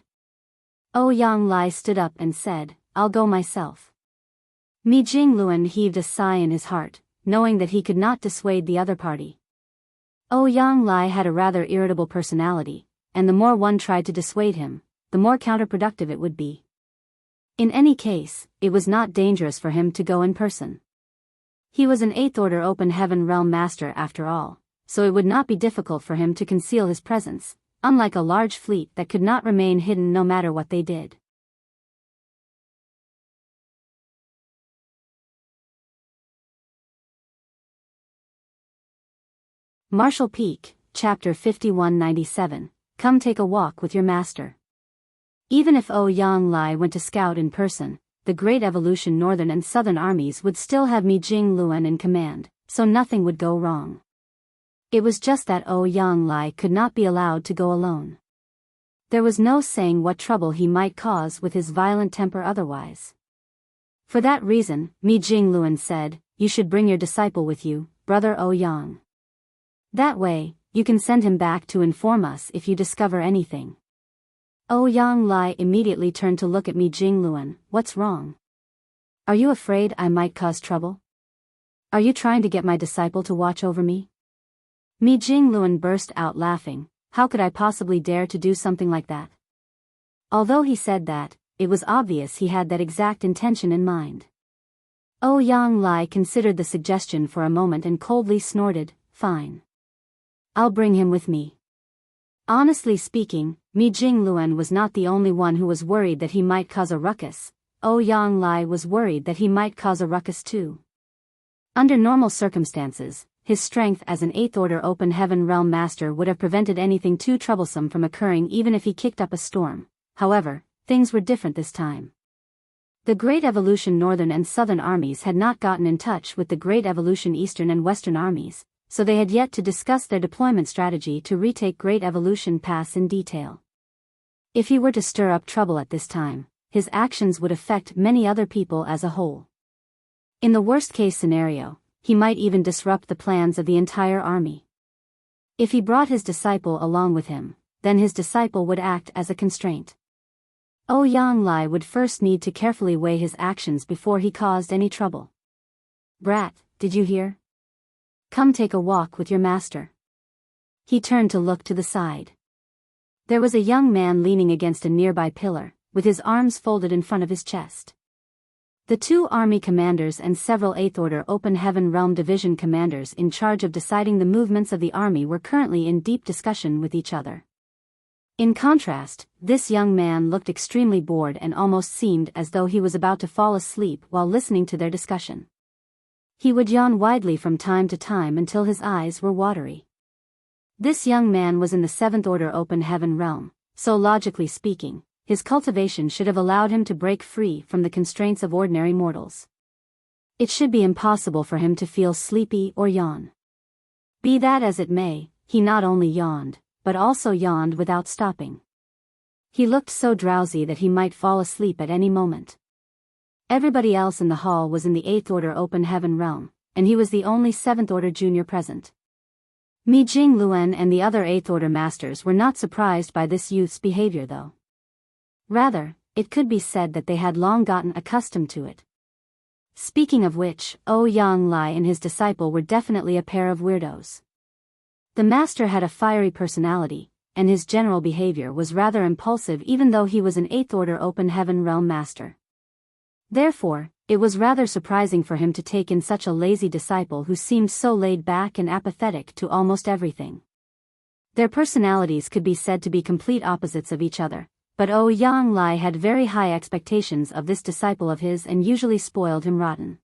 Ouyang Lai stood up and said, I'll go myself. Mi Jingluan heaved a sigh in his heart, knowing that he could not dissuade the other party. Ouyang Lai had a rather irritable personality, and the more one tried to dissuade him, the more counterproductive it would be. In any case, it was not dangerous for him to go in person. He was an 8th Order Open Heaven Realm Master after all, so it would not be difficult for him to conceal his presence, unlike a large fleet that could not remain hidden no matter what they did. Marshall Peak, Chapter 5197, Come Take a Walk with Your Master. Even if Ouyang Lai went to scout in person, the Great Evolution Northern and Southern armies would still have Mi Jing Luan in command, so nothing would go wrong. It was just that Ouyang Lai could not be allowed to go alone. There was no saying what trouble he might cause with his violent temper otherwise. For that reason, Mi Jing Luan said, "You should bring your disciple with you, Brother Ouyang. That way, you can send him back to inform us if you discover anything." Ouyang Lai immediately turned to look at Mi Jing Luan. "What's wrong? Are you afraid I might cause trouble? Are you trying to get my disciple to watch over me?" Mi Jing Luan burst out laughing. "How could I possibly dare to do something like that?" Although he said that, it was obvious he had that exact intention in mind. Ouyang Lai considered the suggestion for a moment and coldly snorted, "Fine. I'll bring him with me." Honestly speaking, Mi Jing Luan was not the only one who was worried that he might cause a ruckus. Ouyang Lai was worried that he might cause a ruckus too. Under normal circumstances, his strength as an 8th Order Open Heaven Realm Master would have prevented anything too troublesome from occurring even if he kicked up a storm. However, things were different this time. The Great Evolution Northern and Southern armies had not gotten in touch with the Great Evolution Eastern and Western armies, so they had yet to discuss their deployment strategy to retake Great Evolution Pass in detail. If he were to stir up trouble at this time, his actions would affect many other people as a whole. In the worst-case scenario, he might even disrupt the plans of the entire army. If he brought his disciple along with him, then his disciple would act as a constraint. Ouyang Lai would first need to carefully weigh his actions before he caused any trouble. "Brat, did you hear? Come take a walk with your master." He turned to look to the side. There was a young man leaning against a nearby pillar, with his arms folded in front of his chest. The 2 army commanders and several 8th Order Open Heaven Realm Division commanders in charge of deciding the movements of the army were currently in deep discussion with each other. In contrast, this young man looked extremely bored and almost seemed as though he was about to fall asleep while listening to their discussion. He would yawn widely from time to time until his eyes were watery. This young man was in the 7th Order Open Heaven Realm, so logically speaking, his cultivation should have allowed him to break free from the constraints of ordinary mortals. It should be impossible for him to feel sleepy or yawn. Be that as it may, he not only yawned, but also yawned without stopping. He looked so drowsy that he might fall asleep at any moment. Everybody else in the hall was in the 8th Order Open Heaven Realm, and he was the only 7th Order Junior present. Mi Jing Luan and the other 8th Order Masters were not surprised by this youth's behavior though. Rather, it could be said that they had long gotten accustomed to it. Speaking of which, Ouyang Lai and his disciple were definitely a pair of weirdos. The master had a fiery personality, and his general behavior was rather impulsive even though he was an 8th Order Open Heaven Realm Master. Therefore, it was rather surprising for him to take in such a lazy disciple who seemed so laid back and apathetic to almost everything. Their personalities could be said to be complete opposites of each other, but Ouyang Lai had very high expectations of this disciple of his and usually spoiled him rotten.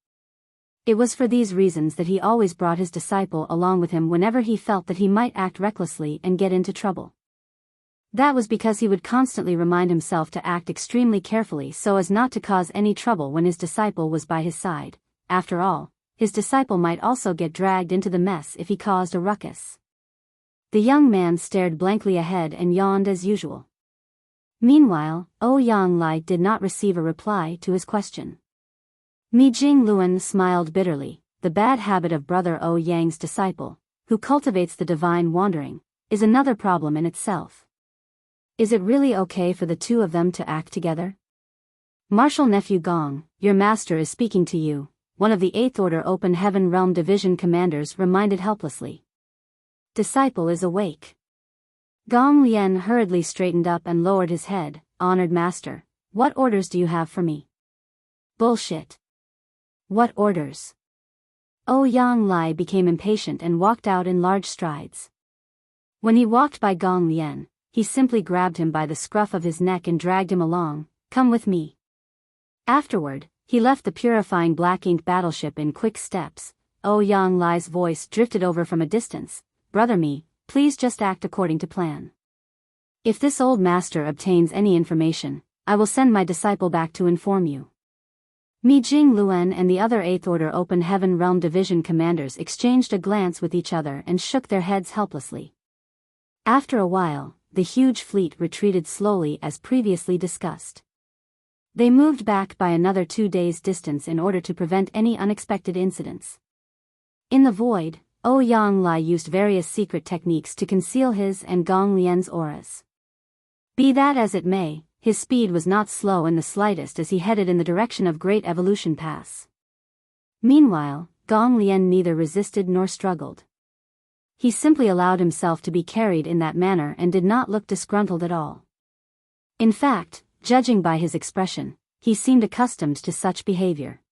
It was for these reasons that he always brought his disciple along with him whenever he felt that he might act recklessly and get into trouble. That was because he would constantly remind himself to act extremely carefully so as not to cause any trouble when his disciple was by his side. After all, his disciple might also get dragged into the mess if he caused a ruckus. The young man stared blankly ahead and yawned as usual. Meanwhile, Ouyang Lai did not receive a reply to his question. Mi Jing Luan smiled bitterly. The bad habit of Brother Ouyang's disciple, who cultivates the divine wandering, is another problem in itself. Is it really okay for the 2 of them to act together? "Marshal Nephew Gong, your master is speaking to you," one of the 8th Order Open Heaven Realm Division commanders reminded helplessly. "Disciple is awake." Gong Lien hurriedly straightened up and lowered his head. Honored master, what orders do you have for me? Bullshit. What orders? Yang Lai became impatient and walked out in large strides. When he walked by Gong Lien, he simply grabbed him by the scruff of his neck and dragged him along. Come with me. Afterward, he left the purifying black ink battleship in quick steps. Yang Lai's voice drifted over from a distance. Brother Mi, please just act according to plan. If this old master obtains any information, I will send my disciple back to inform you. Mi Jing Luen and the other 8th Order Open Heaven Realm Division commanders exchanged a glance with each other and shook their heads helplessly. After a while, the huge fleet retreated slowly as previously discussed. They moved back by another 2 days' distance in order to prevent any unexpected incidents. In the void, Yang Lai used various secret techniques to conceal his and Gong Lien's auras. Be that as it may, his speed was not slow in the slightest as he headed in the direction of Great Evolution Pass. Meanwhile, Gong Lien neither resisted nor struggled. He simply allowed himself to be carried in that manner and did not look disgruntled at all. In fact, judging by his expression, he seemed accustomed to such behavior.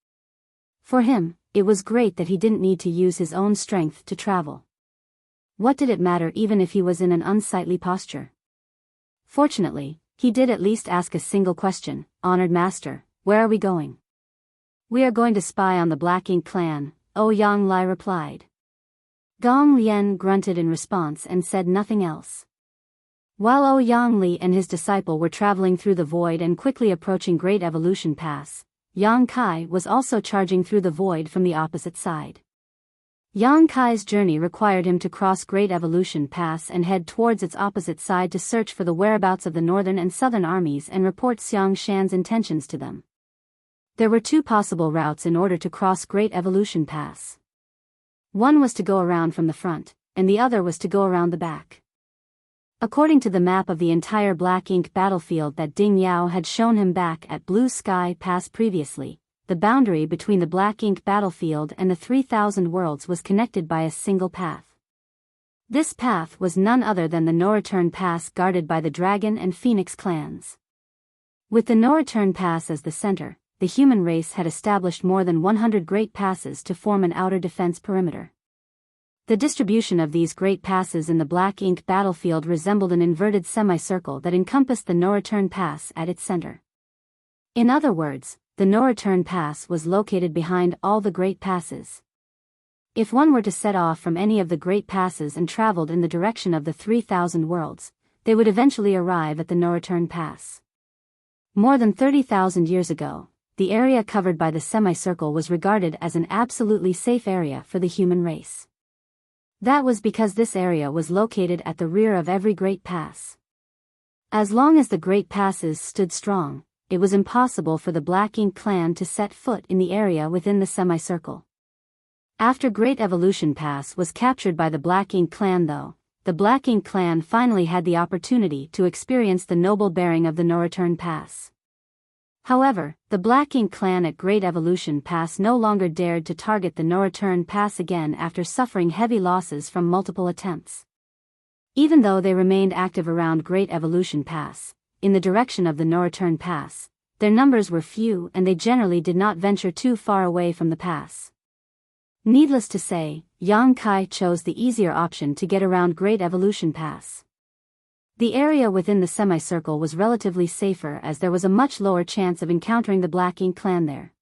For him, it was great that he didn't need to use his own strength to travel. What did it matter even if he was in an unsightly posture? Fortunately, he did at least ask a single question. Honored master, where are we going? We are going to spy on the Black Ink clan, Yang Lai replied. Gong Lien grunted in response and said nothing else. While Yang Li and his disciple were traveling through the void and quickly approaching Great Evolution Pass, Yang Kai was also charging through the void from the opposite side. Yang Kai's journey required him to cross Great Evolution Pass and head towards its opposite side to search for the whereabouts of the northern and southern armies and report Xiang Shan's intentions to them. There were 2 possible routes in order to cross Great Evolution Pass. One was to go around from the front, and the other was to go around the back. According to the map of the entire Black Ink battlefield that Ding Yao had shown him back at Blue Sky Pass previously, the boundary between the Black Ink battlefield and the 3,000 worlds was connected by a single path. This path was none other than the No Return Pass guarded by the Dragon and Phoenix clans. With the No Return Pass as the center, the human race had established more than 100 great passes to form an outer defense perimeter. The distribution of these great passes in the Black Ink battlefield resembled an inverted semicircle that encompassed the No Return Pass at its center. In other words, the No Return Pass was located behind all the great passes. If one were to set off from any of the great passes and traveled in the direction of the 3,000 worlds, they would eventually arrive at the No Return Pass. More than 30,000 years ago, the area covered by the semicircle was regarded as an absolutely safe area for the human race. That was because this area was located at the rear of every great pass. As long as the great passes stood strong, it was impossible for the Black Ink clan to set foot in the area within the semicircle. After Great Evolution Pass was captured by the Black Ink clan though, the Black Ink clan finally had the opportunity to experience the noble bearing of the No Return Pass. However, the Black Ink clan at Great Evolution Pass no longer dared to target the No Return Pass again after suffering heavy losses from multiple attempts. Even though they remained active around Great Evolution Pass, in the direction of the No Return Pass, their numbers were few and they generally did not venture too far away from the pass. Needless to say, Yang Kai chose the easier option to get around Great Evolution Pass. The area within the semicircle was relatively safer as there was a much lower chance of encountering the Black Ink clan there.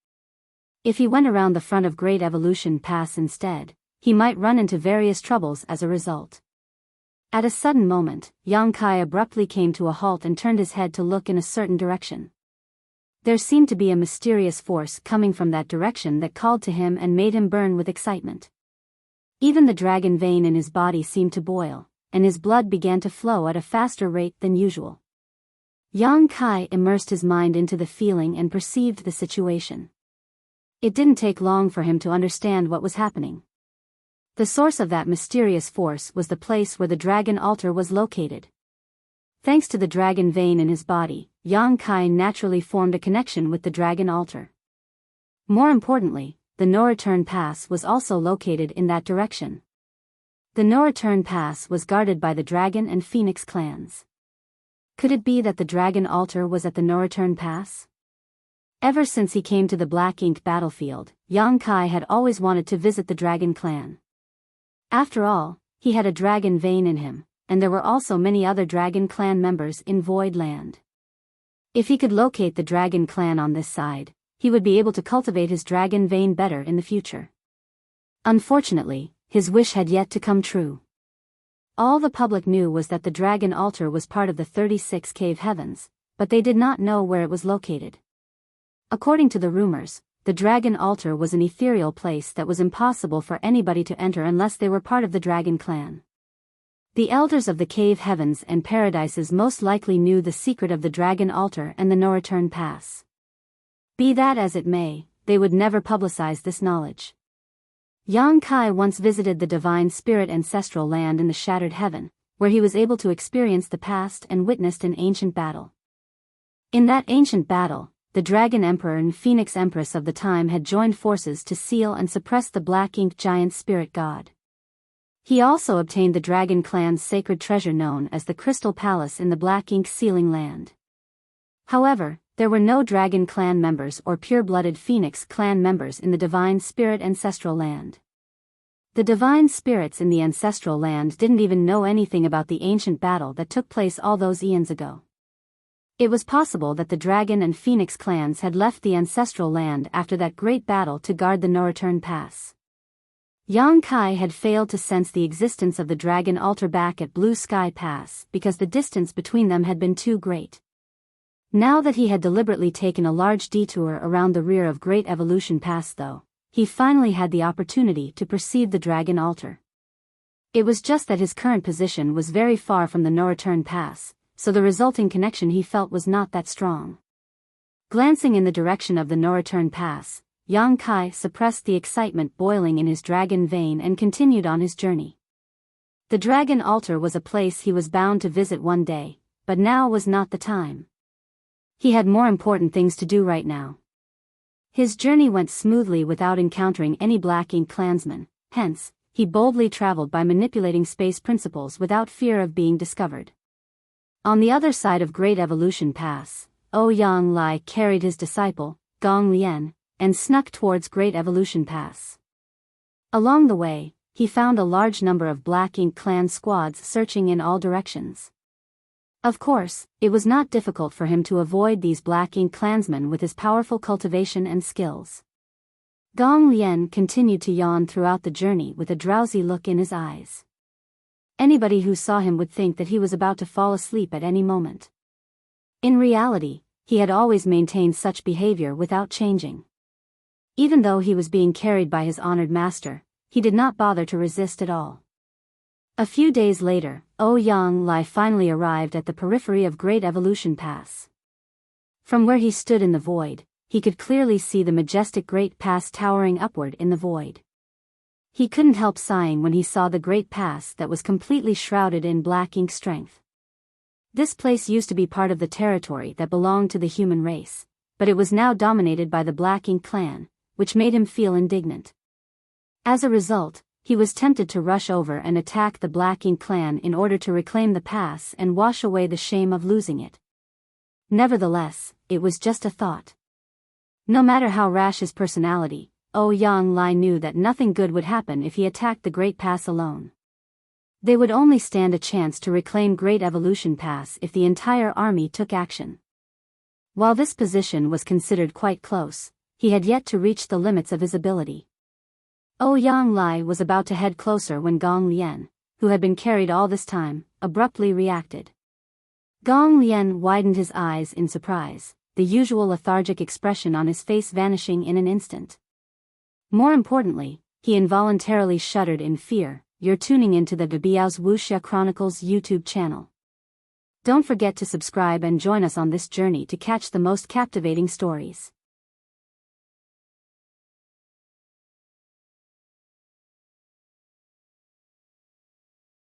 If he went around the front of Great Evolution Pass instead, he might run into various troubles as a result. At a sudden moment, Yang Kai abruptly came to a halt and turned his head to look in a certain direction. There seemed to be a mysterious force coming from that direction that called to him and made him burn with excitement. Even the dragon vein in his body seemed to boil, and his blood began to flow at a faster rate than usual. Yang Kai immersed his mind into the feeling and perceived the situation. It didn't take long for him to understand what was happening. The source of that mysterious force was the place where the dragon altar was located. Thanks to the dragon vein in his body, Yang Kai naturally formed a connection with the dragon altar. More importantly, the No Return Pass was also located in that direction. The no-return pass was guarded by the Dragon and Phoenix clans. Could it be that the Dragon altar was at the no-return pass? Ever since he came to the Black Ink battlefield, Yang Kai had always wanted to visit the Dragon clan. After all, he had a dragon vein in him, and there were also many other Dragon clan members in Void Land. If he could locate the Dragon clan on this side, he would be able to cultivate his dragon vein better in the future. Unfortunately, his wish had yet to come true. All the public knew was that the Dragon altar was part of the 36 cave heavens, but they did not know where it was located. According to the rumors, the Dragon altar was an ethereal place that was impossible for anybody to enter unless they were part of the Dragon clan. The elders of the cave heavens and paradises most likely knew the secret of the Dragon altar and the no-return pass. Be that as it may, they would never publicize this knowledge. Yang Kai once visited the divine spirit ancestral land in the Shattered Heaven, where he was able to experience the past and witnessed an ancient battle. In that ancient battle, the Dragon Emperor and Phoenix Empress of the time had joined forces to seal and suppress the Black Ink giant spirit god. He also obtained the Dragon clan's sacred treasure known as the Crystal Palace in the Black Ink sealing land. However, there were no Dragon clan members or pure-blooded Phoenix clan members in the divine spirit ancestral land. The divine spirits in the ancestral land didn't even know anything about the ancient battle that took place all those eons ago. It was possible that the Dragon and Phoenix clans had left the ancestral land after that great battle to guard the no-return pass. Yang Kai had failed to sense the existence of the Dragon altar back at Blue Sky Pass because the distance between them had been too great. Now that he had deliberately taken a large detour around the rear of Great Evolution Pass though, he finally had the opportunity to perceive the Dragon altar. It was just that his current position was very far from the no-return pass, so the resulting connection he felt was not that strong. Glancing in the direction of the no-return pass, Yang Kai suppressed the excitement boiling in his dragon vein and continued on his journey. The Dragon altar was a place he was bound to visit one day, but now was not the time. He had more important things to do right now. His journey went smoothly without encountering any Black Ink clansmen, hence, he boldly traveled by manipulating space principles without fear of being discovered. On the other side of Great Evolution Pass, Ouyang Lai carried his disciple, Gong Lian, and snuck towards Great Evolution Pass. Along the way, he found a large number of Black Ink clan squads searching in all directions. Of course, it was not difficult for him to avoid these Black Ink clansmen with his powerful cultivation and skills. Gong Lian continued to yawn throughout the journey with a drowsy look in his eyes. Anybody who saw him would think that he was about to fall asleep at any moment. In reality, he had always maintained such behavior without changing. Even though he was being carried by his honored master, he did not bother to resist at all. A few days later, Ouyang Lai finally arrived at the periphery of Great Evolution Pass. From where he stood in the void, he could clearly see the majestic Great Pass towering upward in the void. He couldn't help sighing when he saw the Great Pass that was completely shrouded in Black Ink strength. This place used to be part of the territory that belonged to the human race, but it was now dominated by the Black Ink clan, which made him feel indignant. As a result, he was tempted to rush over and attack the Black Ink clan in order to reclaim the pass and wash away the shame of losing it. Nevertheless, it was just a thought. No matter how rash his personality, Ouyang Lai knew that nothing good would happen if he attacked the Great Pass alone. They would only stand a chance to reclaim Great Evolution Pass if the entire army took action. While this position was considered quite close, he had yet to reach the limits of his ability. Ouyang Lai was about to head closer when Gong Lian, who had been carried all this time, abruptly reacted. Gong Lian widened his eyes in surprise, the usual lethargic expression on his face vanishing in an instant. More importantly, he involuntarily shuddered in fear. You're tuning into the Biyao's Wuxia Chronicles YouTube channel. Don't forget to subscribe and join us on this journey to catch the most captivating stories.